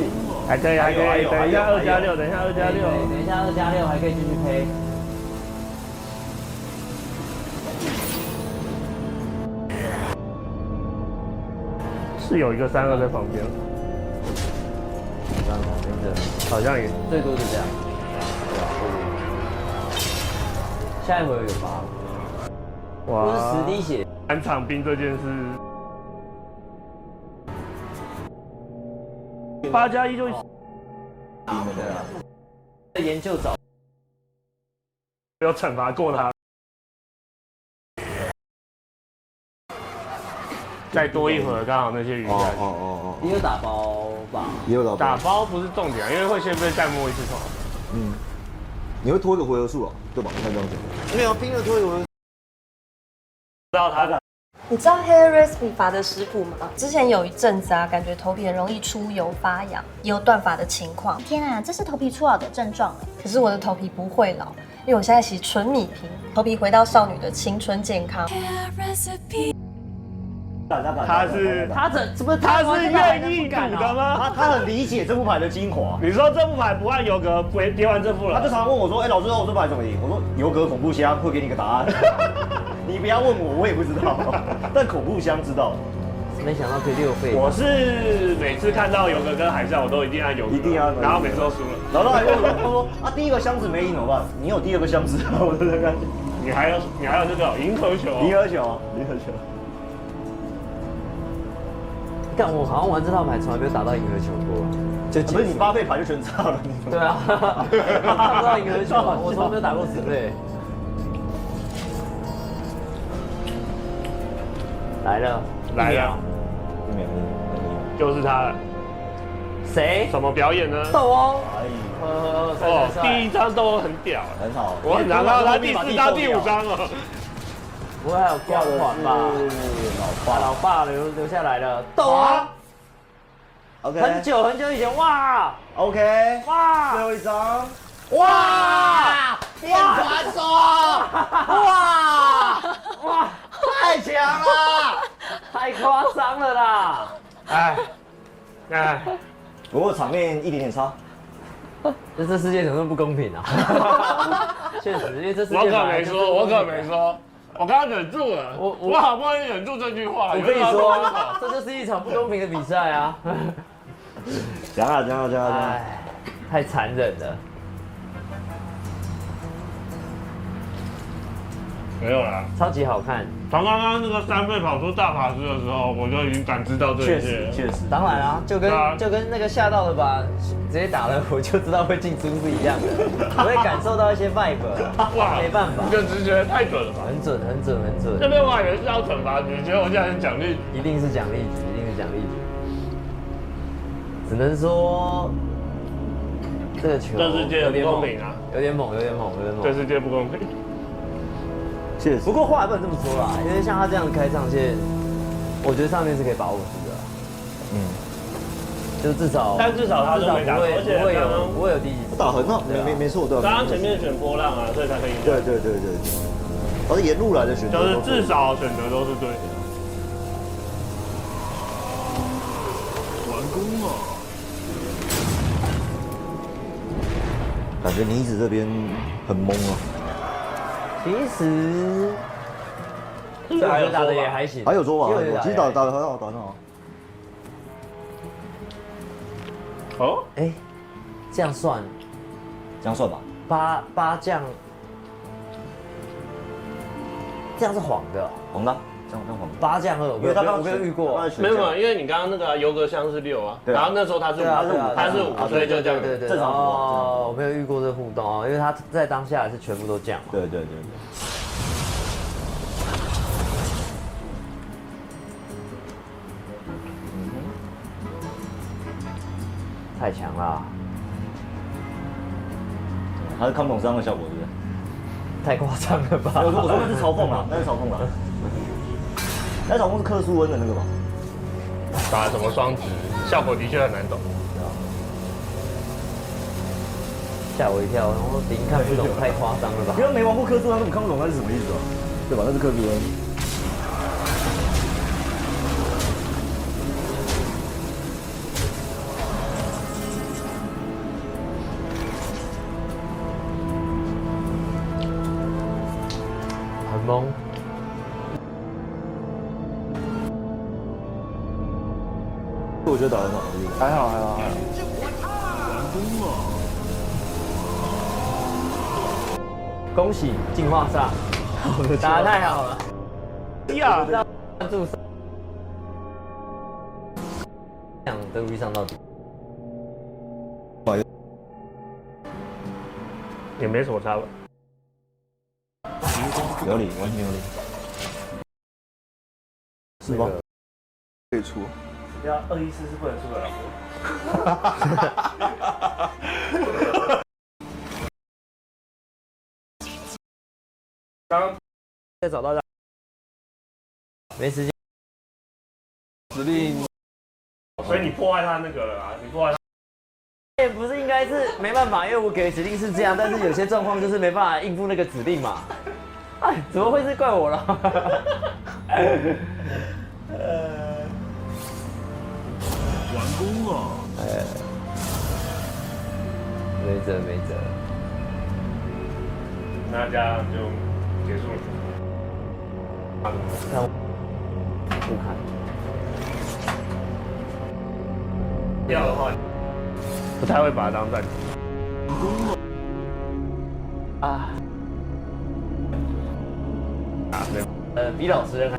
还可以，等一下2+6，等一下2+6，还可以继续配。是有一个3-2在旁边，好像也最多是这样。下一回有8，哇，不是10滴血。3场兵这件事，8+1就。对啊。研究找。有惩罚过他。再多一会儿，刚好那些鱼下去。你有打包吧？也有打包不是重点，因为会先被弹幕一次头。你会拖一个回合数啊，对吧？应该这样讲。没有拼了拖一个回合。知道他的。你知道 hair recipe 法的食谱吗？之前有一阵子啊，感觉头皮很容易出油发痒，也有断发的情况。天啊，这是头皮初老的症状哎。可是我的头皮不会老，因为我现在洗纯米瓶，头皮回到少女的青春健康。他是愿意赌的吗？他很理解这副牌的精华。你说这副牌不按油格叠完这副了，他就常常问我说：“哎，老师，我这牌怎么赢？”我说：“油格恐怖箱会给你个答案。你不要问我，我也不知道，但恐怖箱知道。”没想到可以6费。我是每次看到油格跟海上，我都一定按油格，一定要，然后每次都输了。然后他还问我，他说：“啊，第一个箱子没赢怎么办？你有第2个箱子啊？”我在感觉。你还有这个银河球。但我好像玩这套牌从来没有打到银河球过，不是你8费牌就全炸了。对啊，打不到银河球，我从来没有打过10费。来了，就是他了。谁？什么表演呢？斗殴。第1张斗殴很屌，很好。我很难看到他第4张、第5张了。不会还有光环吧？老爸留下来了，斗啊 ！OK， 很久以前，哇 ！OK， 哇，最后一张，哇，变传说，哇，太强了，太夸张了啦！哎，不过场面一点点差。这世界怎么那么不公平啊？确实，因为这世界我可没说。我刚刚忍住了，我好不容易忍住这句话。我跟你说，这就是一场不公平的比赛啊！讲啊！哎，太残忍了。没有啦，超级好看。从刚刚那个3费跑出大法师的时候，我就已经感知到这一切。确实，当然啊，就跟那个吓到了吧，直接打了我就知道会进出是一样的，我会感受到一些 vibe。哇，没办法，这个直觉太准了吧？很准。这边我还以为是要惩罚局，结果我现在是奖励，一定是奖励局。只能说这个球这世界不公平啊，有点猛。这世界不公平。确实。不过话也不能这么说啦，因为像他这样开上线，我觉得上面是可以把握住的。就至少，但至少他都没打，而且不会有低级。打很好，没错，对。刚刚前面选波浪啊，所以才可以赢。对。而且沿路来的选择，就是至少选择都是对的。完工了。感觉妮子这边很懵啊。其实，我觉得打的也还行。还有说法，其实打得很好，打得很好。哦，哎，这样算吧。八将，这样是黄的，黄的，这样黄的。八将2，我没有遇过。没有，因为你刚刚那个游格箱是6啊，然后那时候他是5，所以就这样。对。哦，我没有遇过这互动哦，因为他在当下是全部都降嘛。对。太强了，还是看不懂这样的效果，对不对？太夸张了吧？我说那是嘲讽啦，那是嘲讽是克苏恩的那个吧？打什么双子，效果的确很难懂。吓我一跳，然后零看不懂，太夸张了吧？因为没玩过克苏恩，根本看不懂那是什么意思啊？对吧？那是克苏恩。懵，我觉得打得很好，还好。完工了。恭喜进化煞，打得太好了。呀，注想德鲁伊上到底，也没什么差吧。有理，完全有理。是吧？可以出。不要214是不能出的了。刚再找到没时间。指令。所以你破坏他那个了啊！你破坏他。也不是应该是没办法，因为我给的指令是这样，但是有些状况就是没办法应付那个指令嘛。哎，怎么会是怪我了？完工了。没辙。那这样就结束了。不看。掉的话，不太会把它当战绩。啊。比老实人还。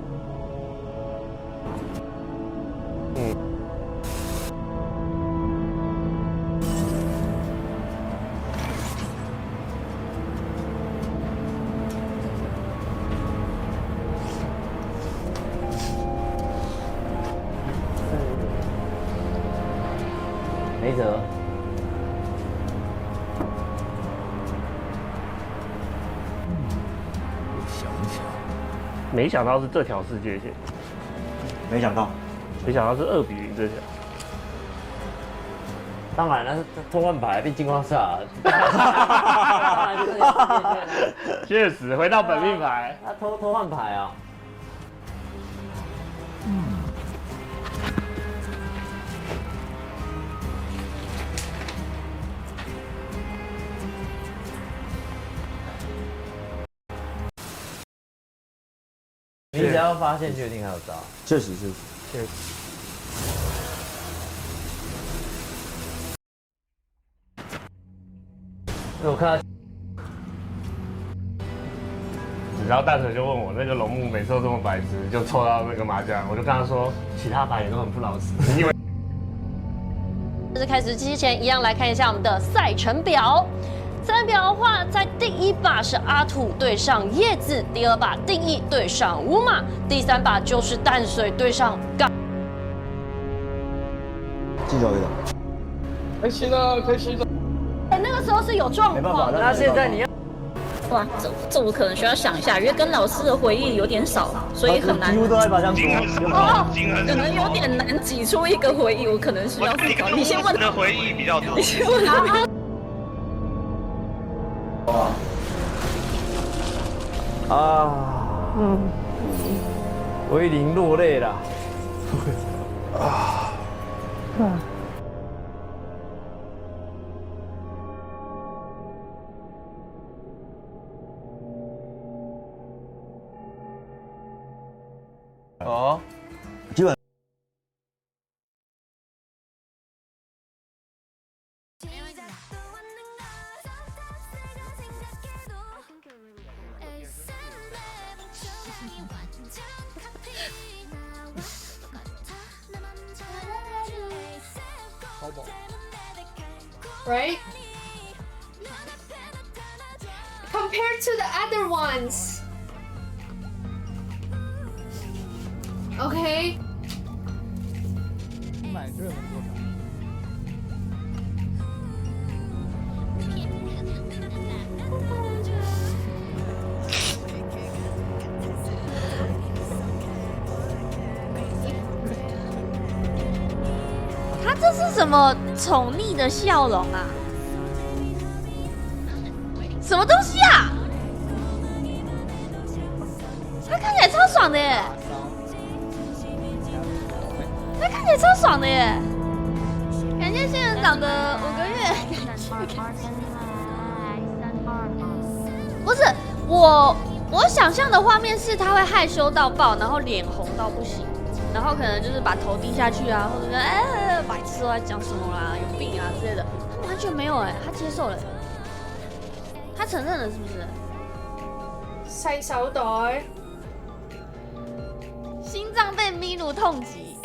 没辙。没想到是这条世界线，没想到是2比0这条。当然了，偷换牌变金光煞，确实回到本命牌。他偷换牌啊。你只要发现确定还有招，确实。因为我看到，然后大成就问我那个龙木每次都这么白痴，就抽到那个麻将，我就跟他说，其他牌也都很不老实，你以为？这是开始之前一样来看一下我们的赛程表。赛程表的话，在第1把是阿土对上叶子，第2把定义对上乌马，第3把就是淡水对上港。进球一个。开心啊，开心啊！哎，那个时候是有状况。那现在你要。哇，这我可能需要想一下，因为跟老师的回忆有点少，所以很难。几乎都在把这样哦，可能有点难挤出一个回忆，我可能需要思考。你先问。的回忆比较多。你先问他。威灵落泪了。哦，基本。Right? Compared to the other ones. Okay. 买热门多少？他这是什么宠溺的笑容啊？什么东西啊？他看起来超爽的耶！他看起来超爽的耶！感谢仙人掌的5个月。不是我想象的画面是他会害羞到爆，然后脸红到不行，然后可能就是把头低下去啊，或者说白痴啊讲什么啦，有病啊之类的。他完全没有哎，他接受了，他承认了是不是？细手袋，心脏被咪鲁痛击。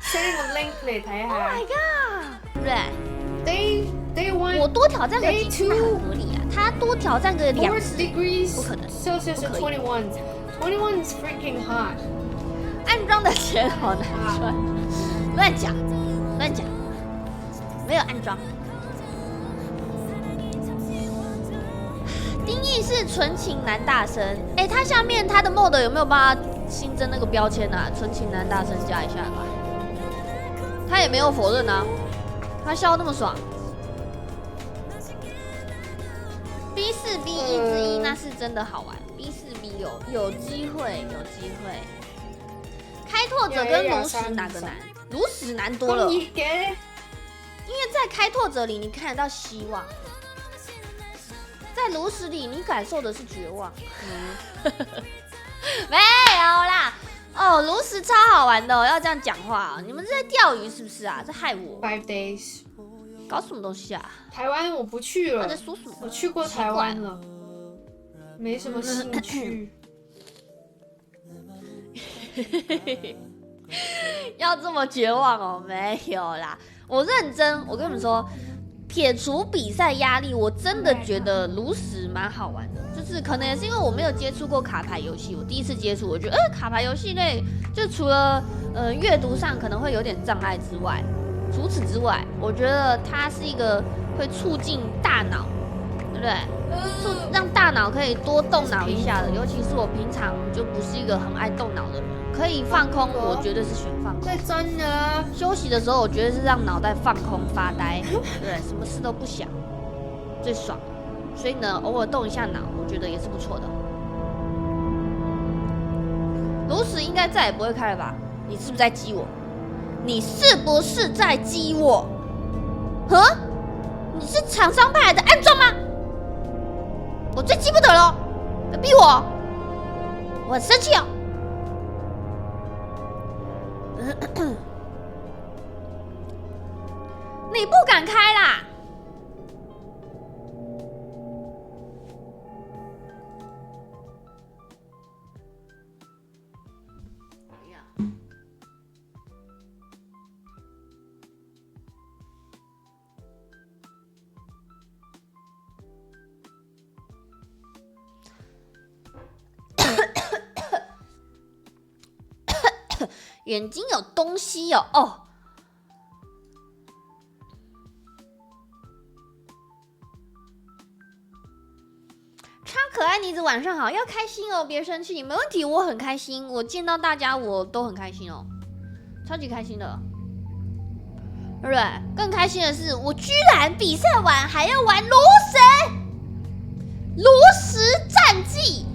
send 個 link 嚟睇下。Oh my god！ 对 ，Day one， 我多挑战个几次那很合理啊，他多挑战个2次，不可能。Celsius 21 is freaking hot。暗装的钱好难赚，乱讲，没有暗装。定义是纯情男大生，哎，他下面他的 mod 有没有帮他新增那个标签啊？纯情男大生加一下吧。他也没有否认啊，他笑那么爽。B4 B1 之一那是真的好玩，B4 B 有机会。开拓者跟炉石哪个难？炉石难多了，因为在开拓者里你看得到希望，在炉石里你感受的是绝望。没有啦，哦，炉石超好玩的，要这样讲话，你们是在钓鱼是不是啊？在害我。5 days， 搞什么东西啊？台湾我不去了。在说什么？我去过台湾了，没什么兴趣。要这么绝望哦？没有啦，我认真，我跟你们说，撇除比赛压力，我真的觉得炉石蛮好玩的。就是可能也是因为我没有接触过卡牌游戏，我第一次接触，我觉得卡牌游戏类就除了阅读上可能会有点障碍之外，除此之外，我觉得它是一个会促进大脑，对不对？让大脑可以多动脑一下的，尤其是我平常就不是一个很爱动脑的人，可以放空，我绝对是选放空。真的。休息的时候，我觉得是让脑袋放空发呆，对，什么事都不想，最爽。所以呢，偶尔动一下脑，我觉得也是不错的。炉石应该再也不会开了吧？你是不是在激我？你是不是在激我？你是厂商派来的安装吗？我最激不得了，别逼我，我很生气哦。你不敢开啦？眼睛有东西哦，可爱妮子晚上好，要开心哦，别生气，没问题，我很开心，我见到大家我都很开心哦，超级开心的，对不对？更开心的是，我居然比赛完还要玩炉石战记。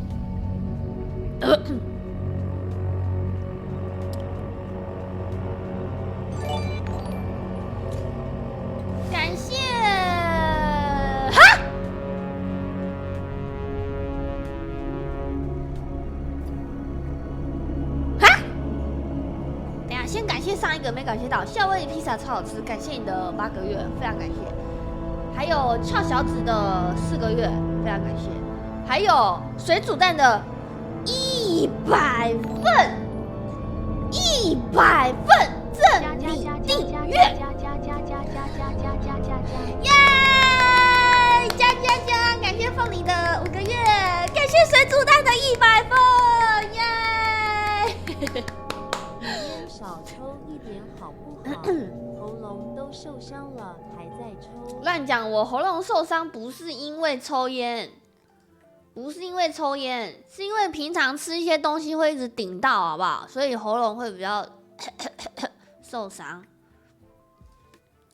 感谢哈，等一下先感谢上一个没感谢到，夏威夷披萨超好吃，感谢你的8个月，非常感谢。还有俏小子的4个月，非常感谢。还有水煮蛋的100份，100份赠你订阅，耶！加！感谢凤梨的5个月，感谢水煮蛋的100份，耶！明天少抽一点好不好？喉咙都受伤了，还在抽。乱讲，我喉咙受伤不是因为抽烟。不是因为抽烟，是因为平常吃一些东西会一直顶到，好不好？所以喉咙会比较受伤。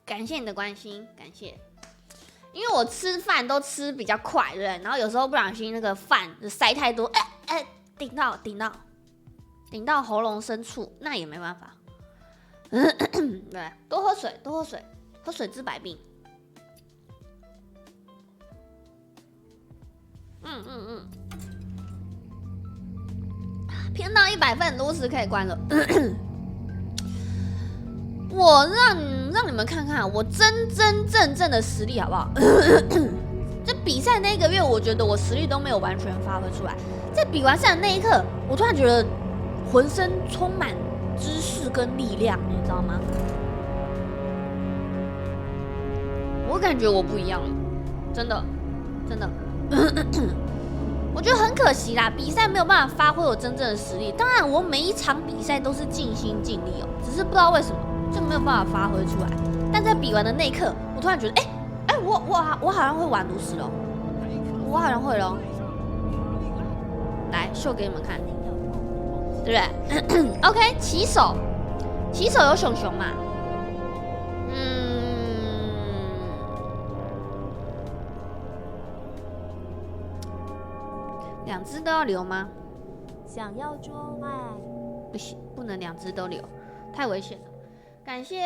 感谢你的关心，感谢。因为我吃饭都吃比较快，对不对？然后有时候不小心那个饭塞太多，顶到喉咙深处，那也没办法。对，多喝水，喝水治百病。偏到100份炉石可以关了。我让你们看看我真正的实力好不好？这比赛那1个月，我觉得我实力都没有完全发挥出来。在比完赛的那一刻，我突然觉得浑身充满知识跟力量，你知道吗？我感觉我不一样了，真的。我觉得很可惜啦，比赛没有办法发挥我真正的实力。当然，我每一场比赛都是尽心尽力哦，只是不知道为什么就没有办法发挥出来。但在比完的那一刻，我突然觉得，我好像会玩炉石了，我好像会了。来秀给你们看，对不对？OK， 起手有熊熊嘛？2只都要留吗？想要桌外？不行，不能2只都留，太危险了。感谢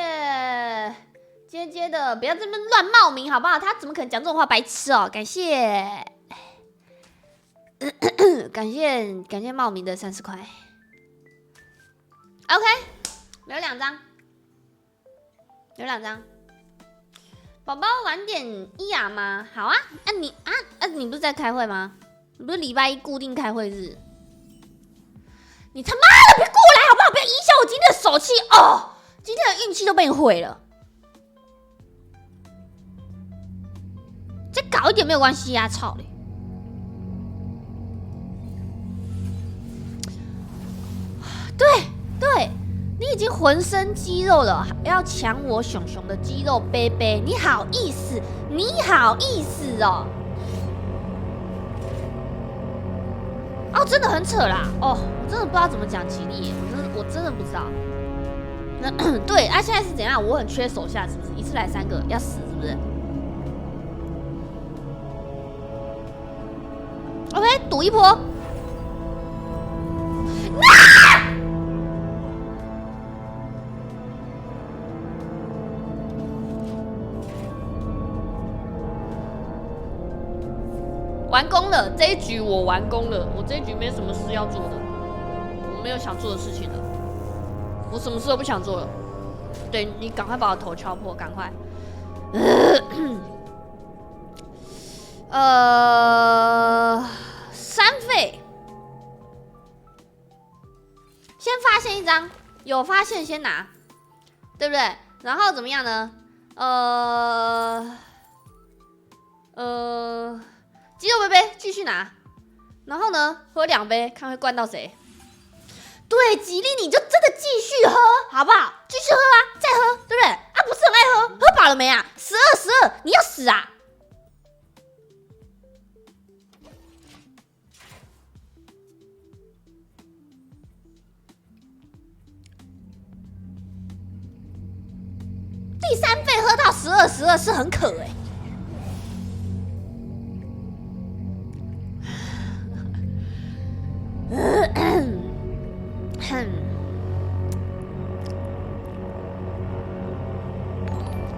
接的，不要这边乱冒名好不好？他怎么可能讲这种话，白痴哦！感谢感谢冒名的30块。OK， 留2张，宝宝晚点伊雅吗？好啊，你不是在开会吗？你不是礼拜1固定开会日？你他妈的别过来好不好？不要影响我今天的手气哦！今天的运气都被你毁了。再搞一点没有关系呀，操嘞！对，你已经浑身肌肉了，要抢我熊熊的肌肉贝贝，你好意思哦？哦，真的很扯啦！哦，我真的不知道怎么讲吉利耶，我真的不知道。对啊，现在是怎样？我很缺手下，是不是？一次来3个，要死是不是 ？OK， 赌一波。完工了，这一局我完工了，我这一局没什么事要做的，我没有想做的事情了，我什么事都不想做了。对，你赶快把我头敲破，赶快。3费，先发现1张，有发现先拿，对不对？然后怎么样呢？肌肉杯杯继续拿，然后呢，喝2杯，看会灌到谁。对，吉利你就真的继续喝，好不好？继续喝啊，再喝，对不对？啊，不是很爱喝，喝饱了没啊？12，你要死啊！ 3费喝到12是很渴哎。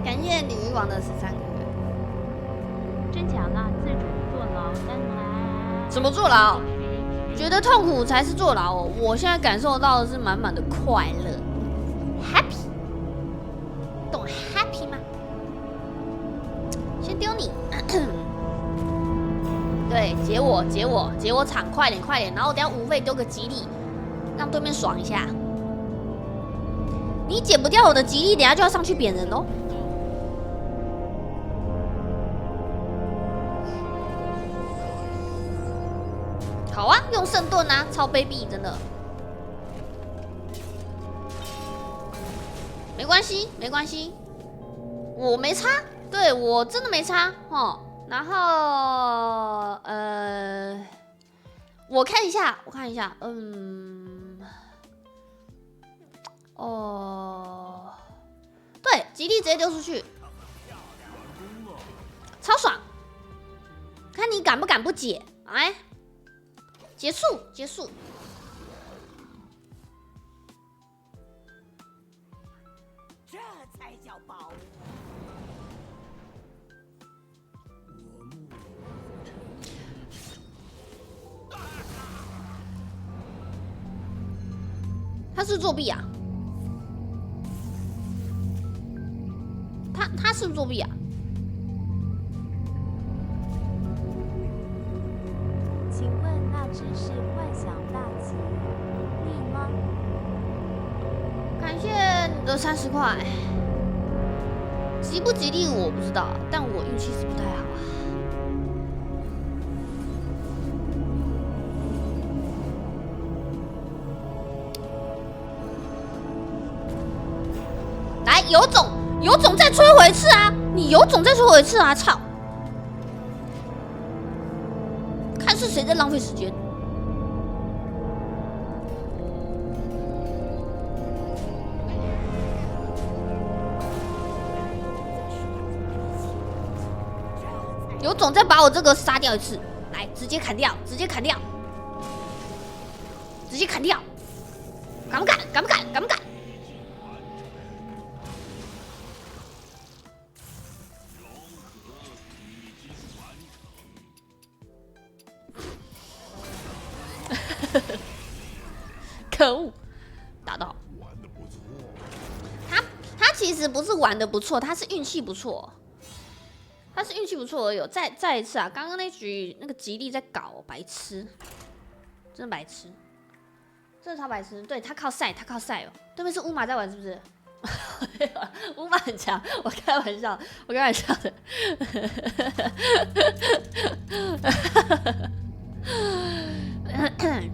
感谢鲤鱼王的13个月。真假辣自主坐牢3年。什么坐牢？觉得痛苦才是坐牢哦。我现在感受到的是满满的快乐 ，happy， 懂 happy 吗？先丢你，对，解我场，快点，然后等下无费丢个吉利，让对面爽一下。你解不掉我的吉利，等下就要上去扁人喽。好啊，用圣盾啊，超卑鄙，真的。没关系，我没差，对我真的没差哦。然后我看一下，对，吉利直接丢出去，超爽。看你敢不敢不解，哎。结束。这才叫宝物。他是作弊啊？他是不是作弊啊？请问那只是幻想大吉利吗？感谢你的30块，吉不吉利我不知道，但我运气是不太好啊。来，有种再摧毁一次啊！你有种再摧毁一次啊！操！看是谁在浪费时间。有种再把我这个杀掉一次，来，直接砍掉，敢不敢？可恶，打到。他其实不是玩的不错，他是运气不错。而已。再一次啊！刚刚那局那个吉利在搞白痴，真的白痴，真的超白痴。对他靠赛哦。对面是乌马在玩是不是？乌马很强，我开玩笑的。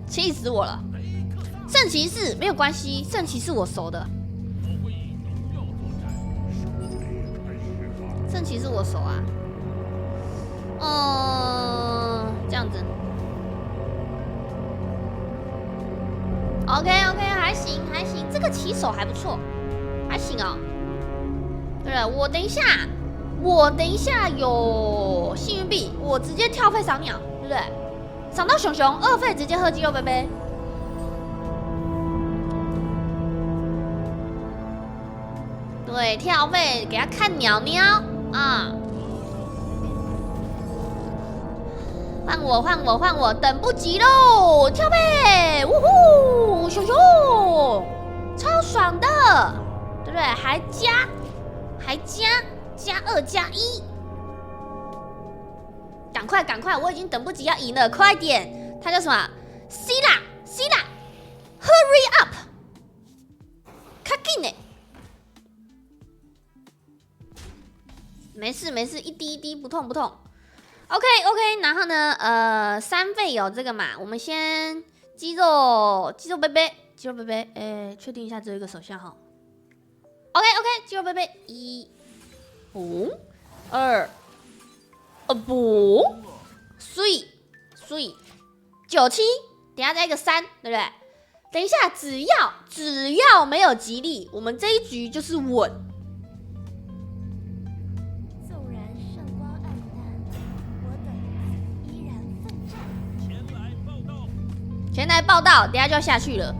气死我了！圣骑士没有关系，圣骑士我熟的。圣骑士我熟啊。这样子。OK， 还行，这个骑手还不错，还行哦。对了，我等一下有幸运币，我直接跳费赏鸟，对不对？赏到熊2费直接喝鸡肉杯杯。对，跳费给他看鸟啊！换我，等不及喽！跳费，呜呼，熊超爽的，对不对？还加2+1，赶快！我已经等不及要赢了，快点！他叫什么 ？Sila，Hurry up！ 快进呢！没事，一滴不痛。OK， 然后呢，3费有这个嘛，我们先肌肉杯杯，确定一下只有一个手相哈。OK， 肌肉杯杯，1、2、3， 97，等下再一个3，对不对？等一下，只要没有吉利，我们这一局就是稳。前台报到，等下就要下去了。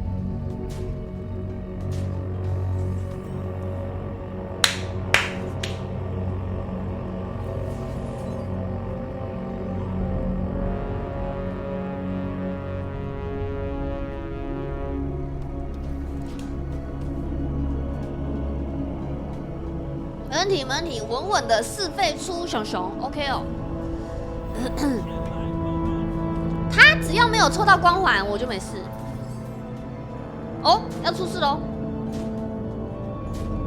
没问题，稳稳的4费出熊熊 ，OK 哦。他只要没有抽到光环，我就没事。哦，要出事喽，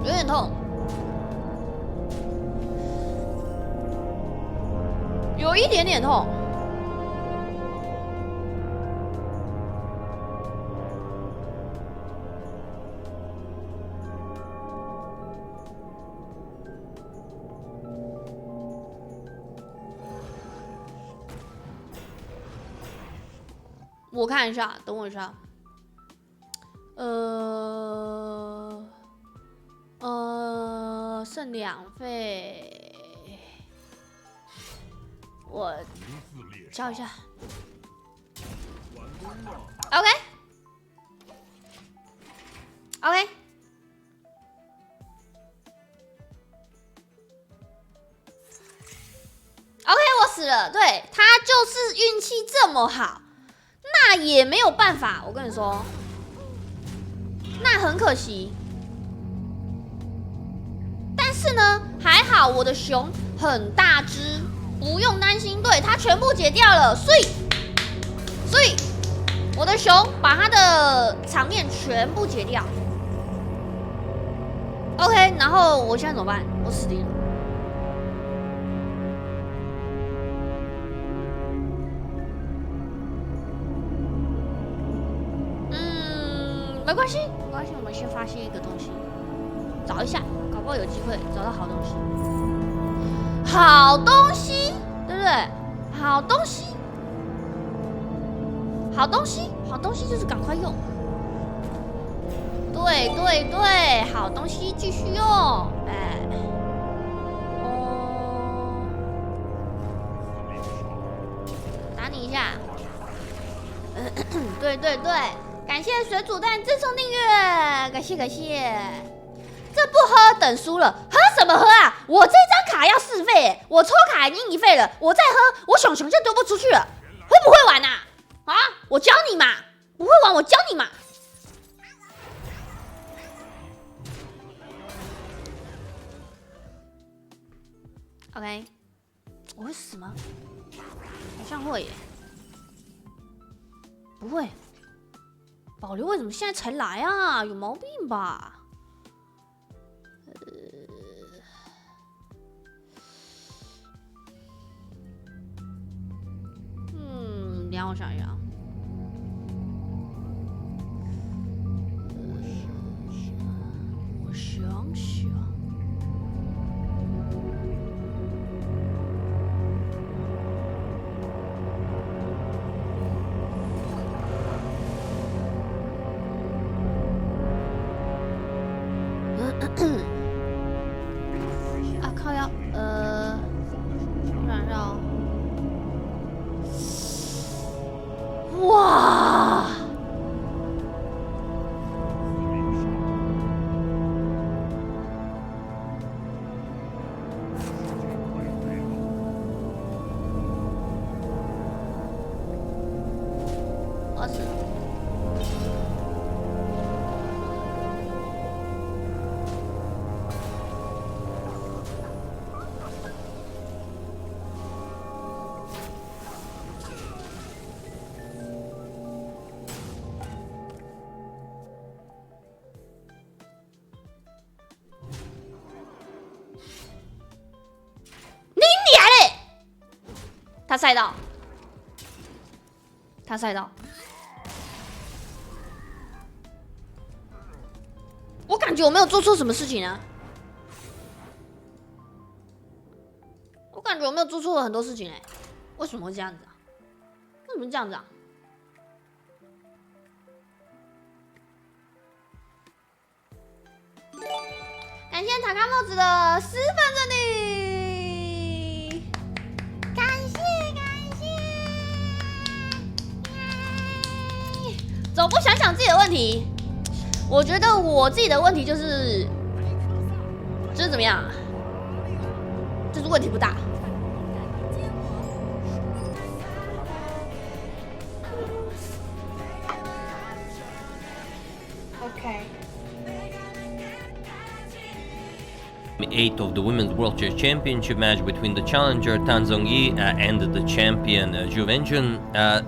有点痛，有一点点痛。我看一下，等我一下。剩2费，我敲一下。OK， 我死了。对，他就是运气这么好。那也没有办法，我跟你说，那很可惜。但是呢，还好我的熊很大只，不用担心。对，它全部解掉了，所以我的熊把它的场面全部解掉。OK， 然后我现在怎么办？我死定了。没关系，我们先发现一个东西，找一下，搞不好有机会找到好东西。好东西，对不对？好东西就是赶快用。对，好东西继续用。哎，打你一下。对。感谢水煮蛋自送订阅，感谢。这不喝等输了，喝什么喝啊？我这张卡要4费，我抽卡已经1费了，我再喝，我熊熊就丢不出去了。会不会玩啊？啊，我教你嘛，不会玩我教你嘛。OK， 我会死吗？好像会耶。不会。保留为什么现在才来啊？有毛病吧？让我想一想。我想想。啊靠腰，让绕，哇！我死了。他赛道，我感觉我没有做错什么事情啊，我感觉我没有做错了很多事情为什么会这样子啊？为什么这样子啊？感谢塔卡帽子的10分赠礼，感谢，总不想想自己的问题。我觉得我自己的问题就是，怎么样？就是问题不大。OK。 8 of the Women's World Chess Championship match between the challenger Tan Zhongyi and the champion Zhu Wenjun.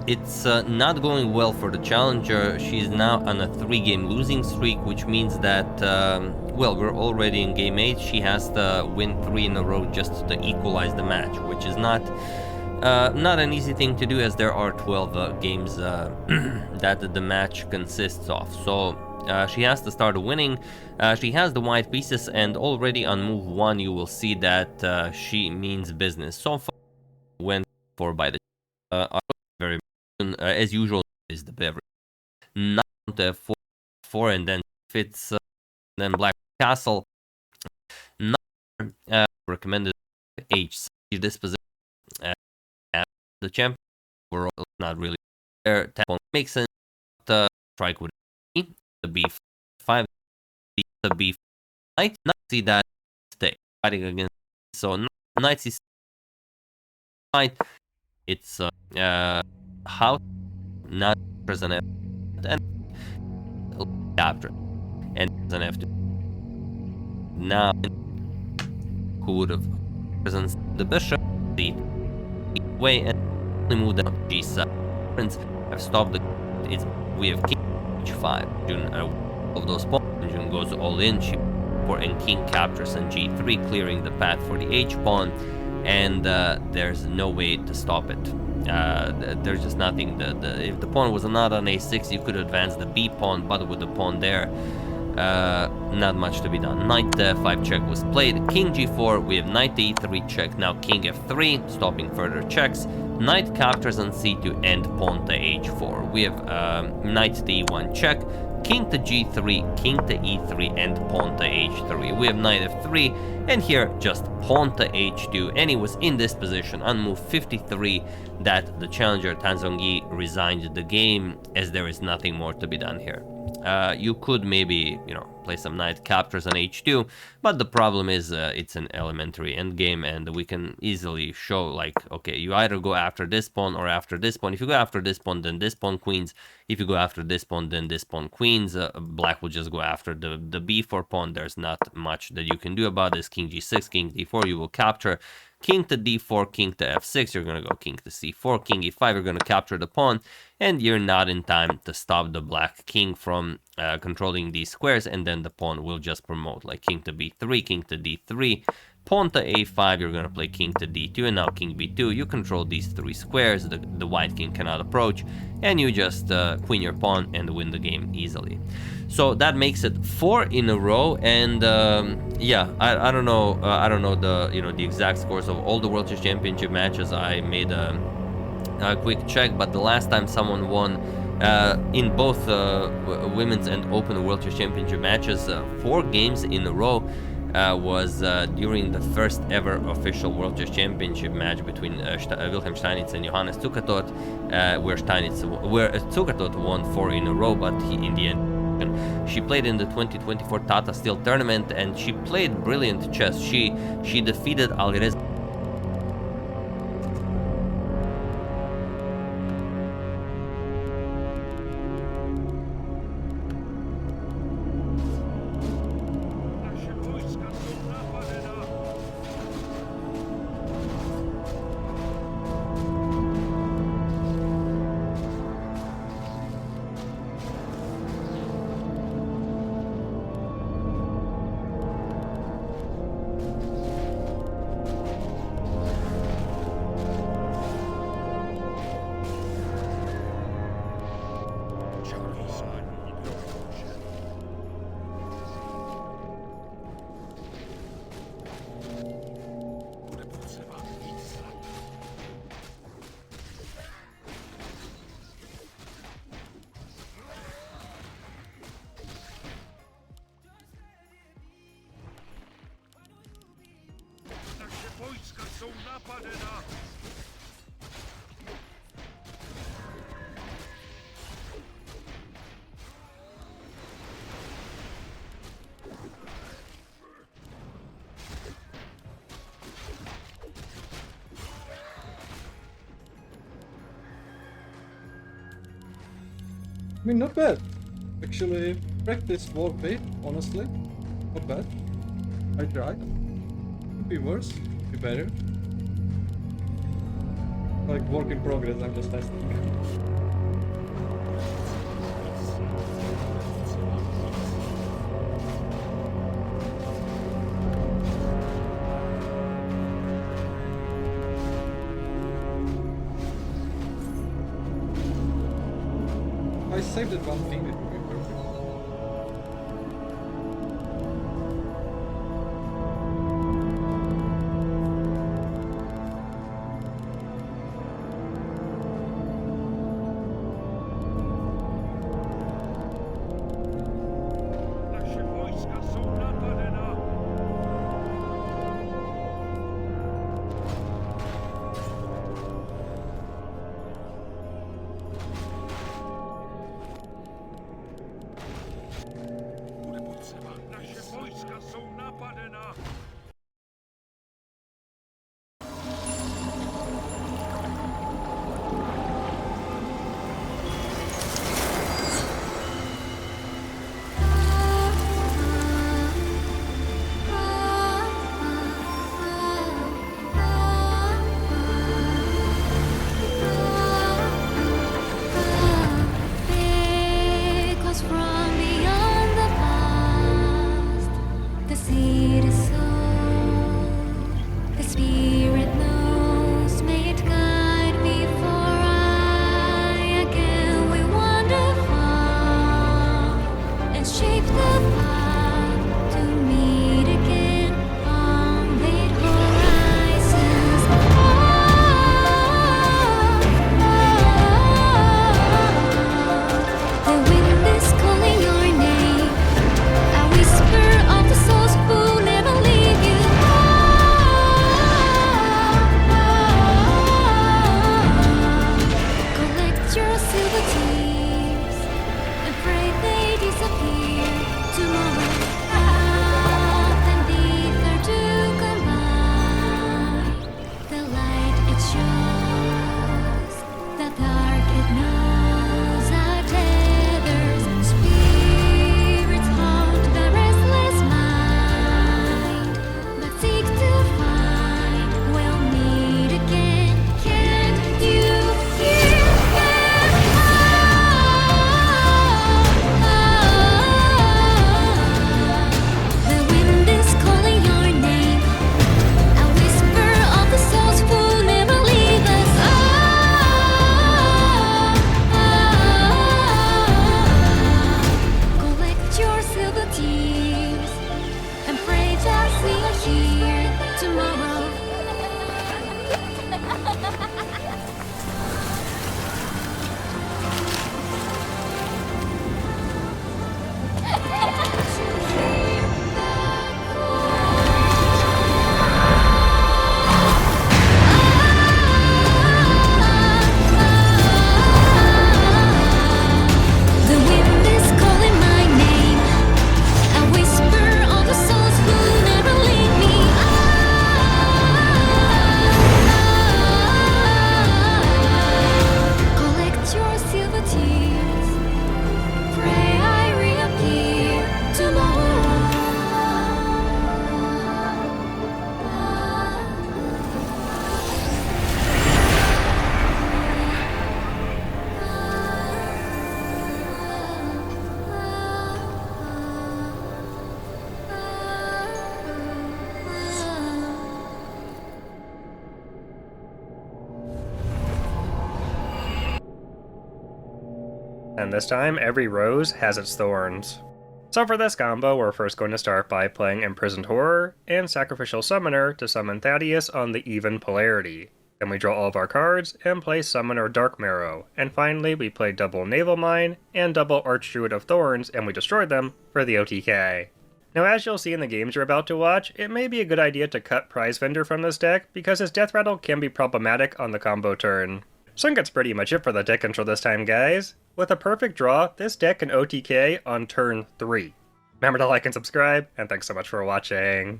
It's not going well for the challenger. She's now on a 3-game losing streak, which means that, well, we're already in game 8. She has to win 3 in a row just to equalize the match, which is not an easy thing to do, as there are 12 games that the match consists of. So she has to start winning. She has the white pieces, and already on move 1 you will see that she means business. So far went for by the very as usual is the beverage. Not F4, and then fits then black castle. Not recommended H this position. The champion overall not really there. Tap makes sense. Strike with the B5, the B5. Knight not see that stay fighting against. So knight C6. It's how not present F and after and an F2. Now who would have presents the bishop the way and move down G7. I've stopped the it's we have king H5. June of those pawns. June goes all in. She and king captures on G3, clearing the path for the H pawn, and there's no way to stop it. There's just nothing. If the pawn was not on A6, you could advance the B pawn, but with the pawn there, not much to be done. Knight F5 check was played. King G4. We have knight E3 check. Now king F3, stopping further checks. Knight captures on C2 and pawn to H4. We have knight to E1 check. King to G3, king to E3, and pawn to H3. We have knight F3, and here just pawn to H2, and he was in this position on move 53 that the challenger Tan Zhongyi resigned the game, as there is nothing more to be done here. You could maybe, play some knight captures on H2, but the problem is it's an elementary endgame, and we can easily show, like, okay, you either go after this pawn or after this pawn. If you go after this pawn, then this pawn queens. If you go after this pawn, then this pawn queens. Black will just go after the b4 pawn. There's not much that you can do about this. King G6, king D4, you will capture. King to D4, king to F6, you're going to go king to C4, king E5, you're going to capture the pawn, and you're not in time to stop the black king from controlling these squares, and then the pawn will just promote, like king to B3, king to D3, pawn to A5, you're going to play king to D2, and now king B2, you control these 3 squares, the white king cannot approach, and you just queen your pawn and win the game easily. So that makes it 4 in a row, and yeah, I don't know the exact scores of all the World Chess Championship matches. I made a quick check, but the last time someone won in both women's and open World Chess Championship matches 4 games in a row was during the first ever official World Chess Championship match between Wilhelm Steinitz and Johannes Zukertort, where Zukertort won 4 in a row, but in the end she played in the 2024 Tata Steel tournament, and she played brilliant chess. She defeated Alireza. Wojska są napadena! I mean, not bad. Actually, practice warpaint, honestly. Not bad. I tried. Could be worse, could be better. Like work in progress, I'm just testing. I saved it one thing, it would be perfect. And this time, every rose has its thorns. So for this combo, we're first going to start by playing Imprisoned Horror and Sacrificial Summoner to summon Thaddeus on the even polarity. Then we draw all of our cards and play Summoner Dark Marrow. And finally, we play double Naval Mine and double Archdruid of Thorns, and we destroy them for the OTK. Now as you'll see in the games you're about to watch, it may be a good idea to cut Prize Vendor from this deck, because his Death Rattle can be problematic on the combo turn. So I think that's pretty much it for the deck control this time, guys. With a perfect draw, this deck can OTK on turn 3. Remember to like and subscribe, and thanks so much for watching.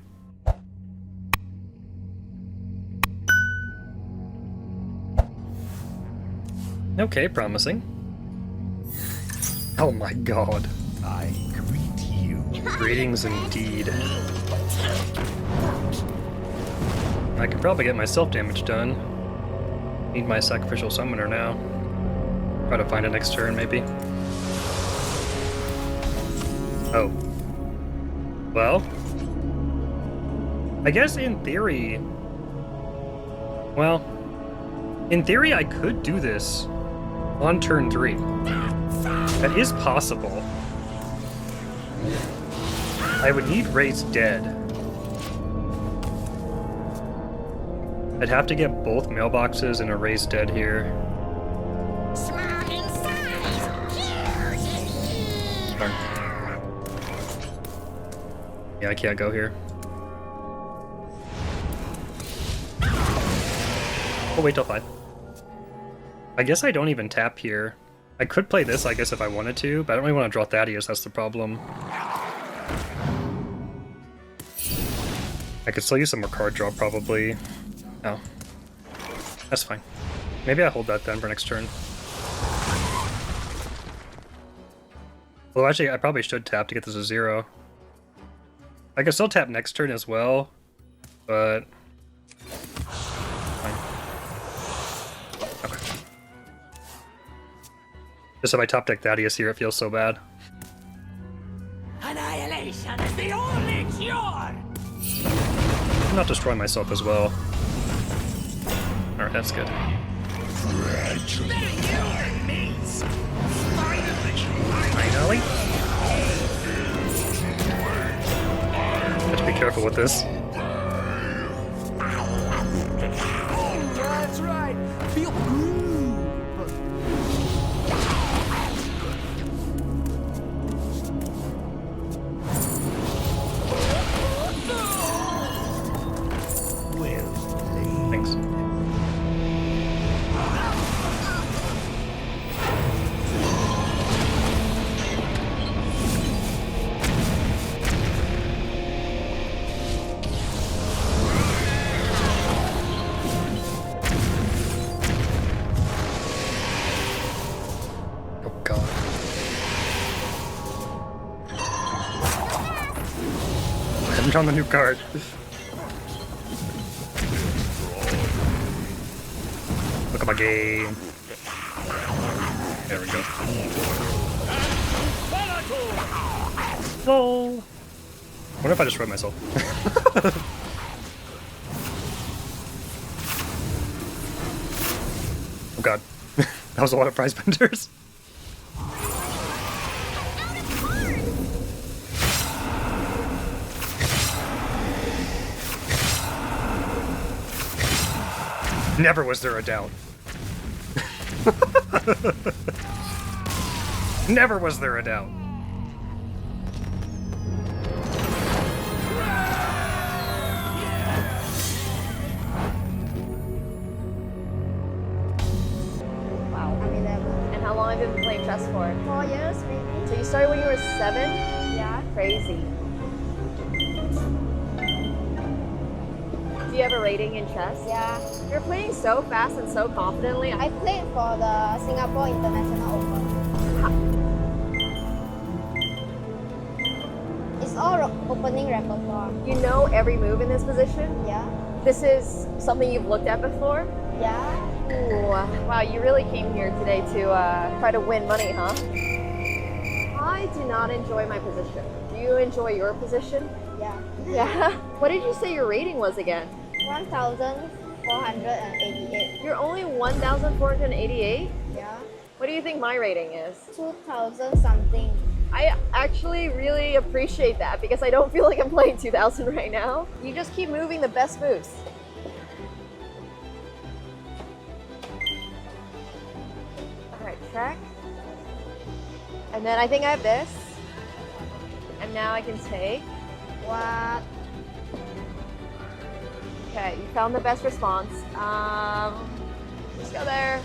Okay, promising. Oh my god. I greet you. Greetings indeed. I could probably get my self-damage done. Need my sacrificial summoner now. Try to find it next turn, maybe. Oh. Well. I guess in theory... Well... In theory, I could do this on turn 3. That is possible. I would need Raised Dead. I'd have to get both mailboxes and a Raised Dead here. Darn. Yeah, I can't go here. We'll wait till 5. I guess I don't even tap here. I could play this, I guess, if I wanted to, but I don't really want to draw Thaddeus, that's the problem. I could still use some more card draw, probably. Oh. That's fine. Maybe I hold that then for next turn. Well, actually, I probably should tap to get this to 0. I could still tap next turn as well, but... Fine. Okay. Just if I top deck Thaddeus here, it feels so bad. Annihilation is the only cure! I'm not destroying myself as well. Alright, that's good. Finally? Have to be careful with this. That's right. Feel the groove. Thanks. Oh god. I haven't drawn the new card. Look at my game. There we go. Whoa! What if I destroyed myself? Oh god. That was a lot of prize benders. Never was there a doubt. Never was there a doubt. Wow. I'm 11. And how long have you been playing chess for? 4 years, maybe. So you started when you were 7? Yeah. Crazy. Do you have a rating in chess? Yeah. You're playing so fast and so confidently. I played for the Singapore International Open. It's all opening repertoire. You know every move in this position? Yeah. This is something you've looked at before? Yeah. Ooh, wow, you really came here today to try to win money, huh? I do not enjoy my position. Do you enjoy your position? Yeah. Yeah? What did you say your rating was again? 1,488. You're only 1,488? Yeah. What do you think my rating is? 2,000 something. I actually really appreciate that because I don't feel like I'm playing 2,000 right now. You just keep moving the best moves. Alright, check. And then I think I have this. And now I can take. What? Okay, you found the best response. Let's go there.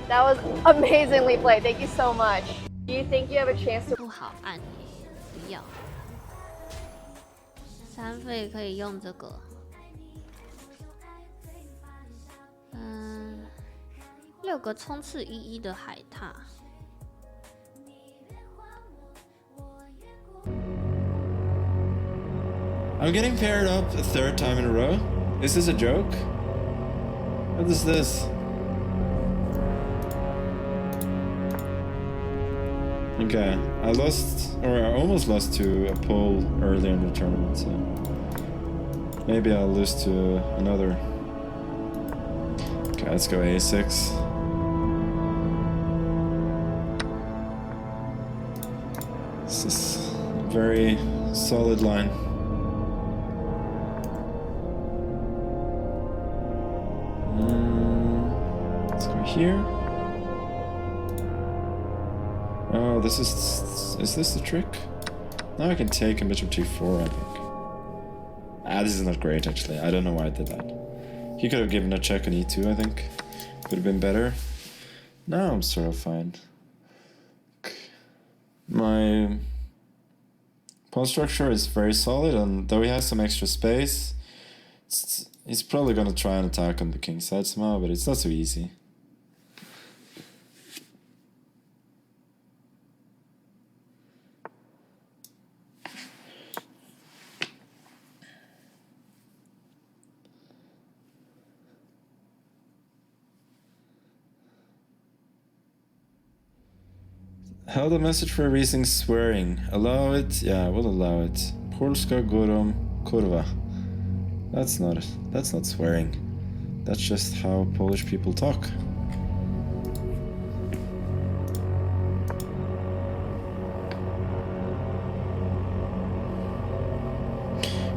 That was amazingly played. Thank you so much. Do you think you have a chance to? 不好按，不要。3费可以用这个。6 6个冲刺11的海獭。 I'm getting paired up a 3rd time in a row. Is this a joke? What is this? Okay, I lost, or I almost lost to a pole earlier in the tournament, so maybe I'll lose to another. Okay, let's go A6. This is a very solid line. Let's go here. Oh, this is this the trick? Now I can take and bishop G4, I think. Ah, this is not great, actually. I don't know why I did that. He could have given a check on E2, I think. Would have been better. Now I'm sort of fine. My pawn structure is very solid, and though he has some extra space, he's probably gonna try and attack on the king side somehow, but it's not so easy. Held a message for erasing swearing. Allow it? Yeah, we'll allow it. Polska gorom kurwa. That's not swearing. That's just how Polish people talk.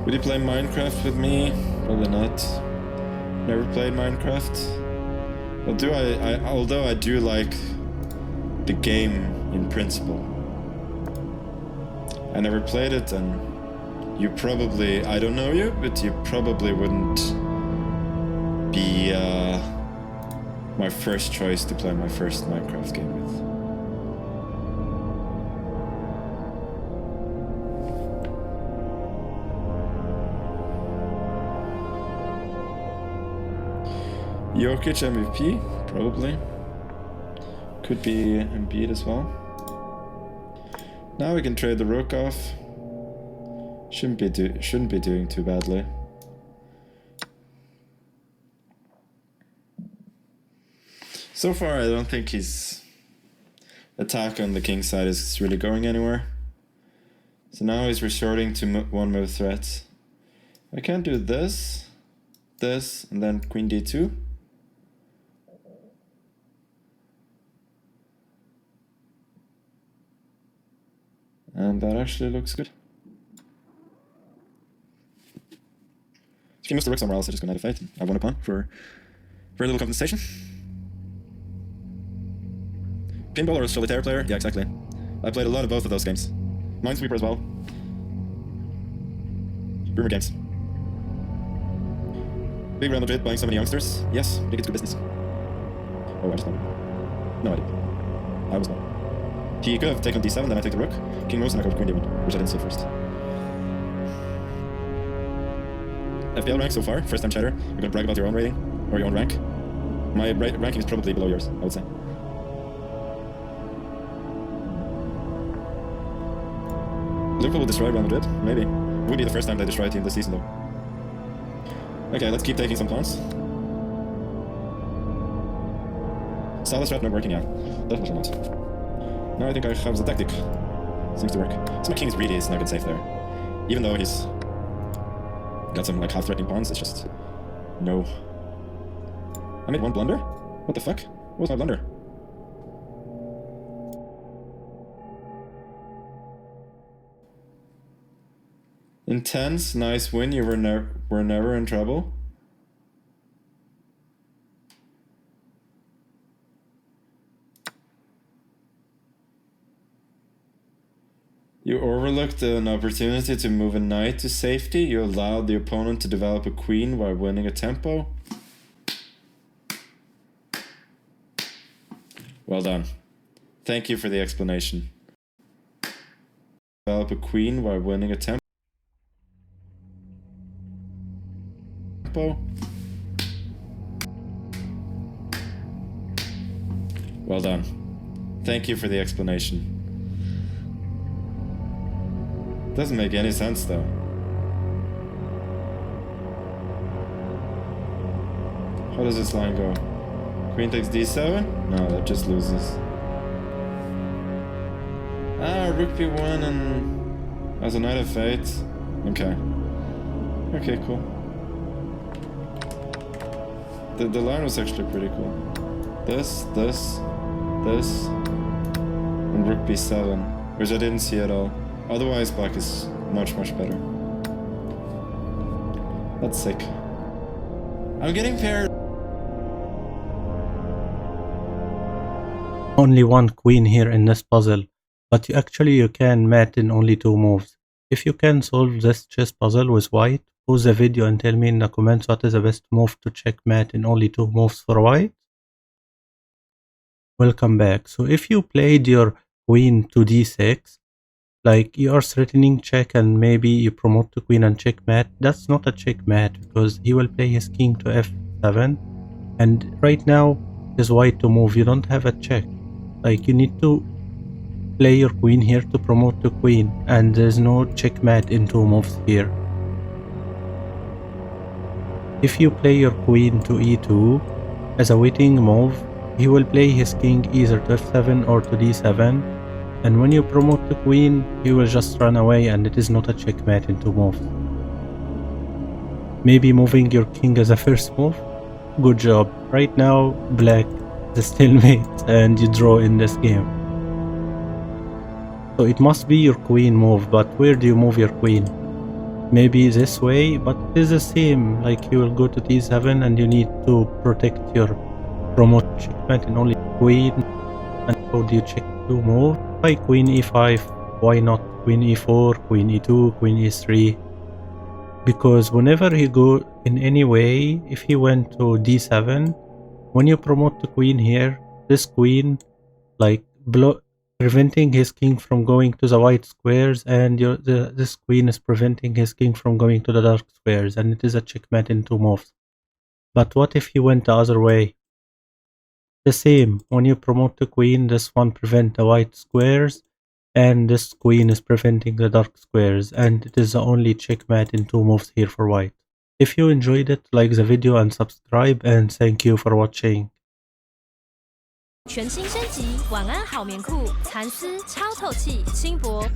Would you play Minecraft with me? Probably not. Never played Minecraft. Although I do like the game in principle. I never played it, and you probably, I don't know you, but you probably wouldn't be my first choice to play my first Minecraft game with. Jokic MVP? Probably. Could be Embiid as well. Now we can trade the rook off. Shouldn't be doing too badly. So far, I don't think his attack on the king side is really going anywhere. So now he's resorting to one move threats. I can't do this, and then queen d2. And that actually looks good. If he moves the rook somewhere else, I just go knight f8. I won a pawn for very little compensation. Pinball or a solitaire player? Yeah, exactly. I played a lot of both of those games. Minesweeper as well. Boomer games. Big Real Madrid buying so many youngsters? Yes, I think it's good business. Oh, I just know. No idea. I was not. He could have taken d7, then I take the rook. King moves, and I go for queen d1, which I didn't see first. FPL rank so far, first time chatter. You're gonna brag about your own rating, or your own rank. My ranking is probably below yours, I would say. Liverpool will destroy Real Madrid? Maybe. It would be the first time they destroy a team this season, though. Okay, let's keep taking some pawns. Salah strat not working out. Definitely not. Now I think I have the tactic. Seems to work. So my king is really snug and safe there. Even though he's got some like half-threatening pawns, it's just no. I made one blunder? What the fuck? What was my blunder? Intense, nice win, you were never in trouble. You overlooked an opportunity to move a knight to safety. You allowed the opponent to develop a queen while winning a tempo. Well done. Thank you for the explanation. Develop a queen while winning a tempo. Well done. Thank you for the explanation. Doesn't make any sense though. How does this line go? Queen takes d7? No, that just loses. Rook b1 and as a knight of fate. Okay. Okay, cool. The line was actually pretty cool. This, and rook b7, which I didn't see at all. Otherwise, black is much better. That's sick. I'm getting paired. Only one queen here in this puzzle, but you can mat in only 2 moves. If you can solve this chess puzzle with white, pause the video and tell me in the comments what is the best move to checkmate in only 2 moves for white. Welcome back. So if you played your queen to d6, like you are threatening check and maybe you promote the queen and checkmate, that's not a checkmate because he will play his king to f7 and right now is white to move. You don't have a check. Like you need to play your queen here to promote the queen and there's no checkmate in 2 moves here. If you play your queen to e2 as a waiting move, he will play his king either to f7 or to d7 and when you promote the queen, he will just run away and it is not a checkmate in 2 moves. Maybe moving your king as a first move? Good job. Right now, black is stalemate and you draw in this game. So it must be your queen move, but where do you move your queen? Maybe this way, but it is the same, like you will go to d7 and you need to protect your promote checkmate in only queen. And how do you check 2 move? Why queen e5? Why not queen e4, queen e2, queen e3? Because whenever he go in any way, if he went to d7, when you promote the queen here, this queen like preventing his king from going to the white squares and this queen is preventing his king from going to the dark squares and it is a checkmate in 2 moves. But what if he went the other way? The same, when you promote the queen, this one prevents the white squares and this queen is preventing the dark squares and it is the only checkmate in 2 moves here for white. If you enjoyed it, like the video and subscribe and thank you for watching. 全新升级，晚安好棉裤，蚕丝超透气，轻薄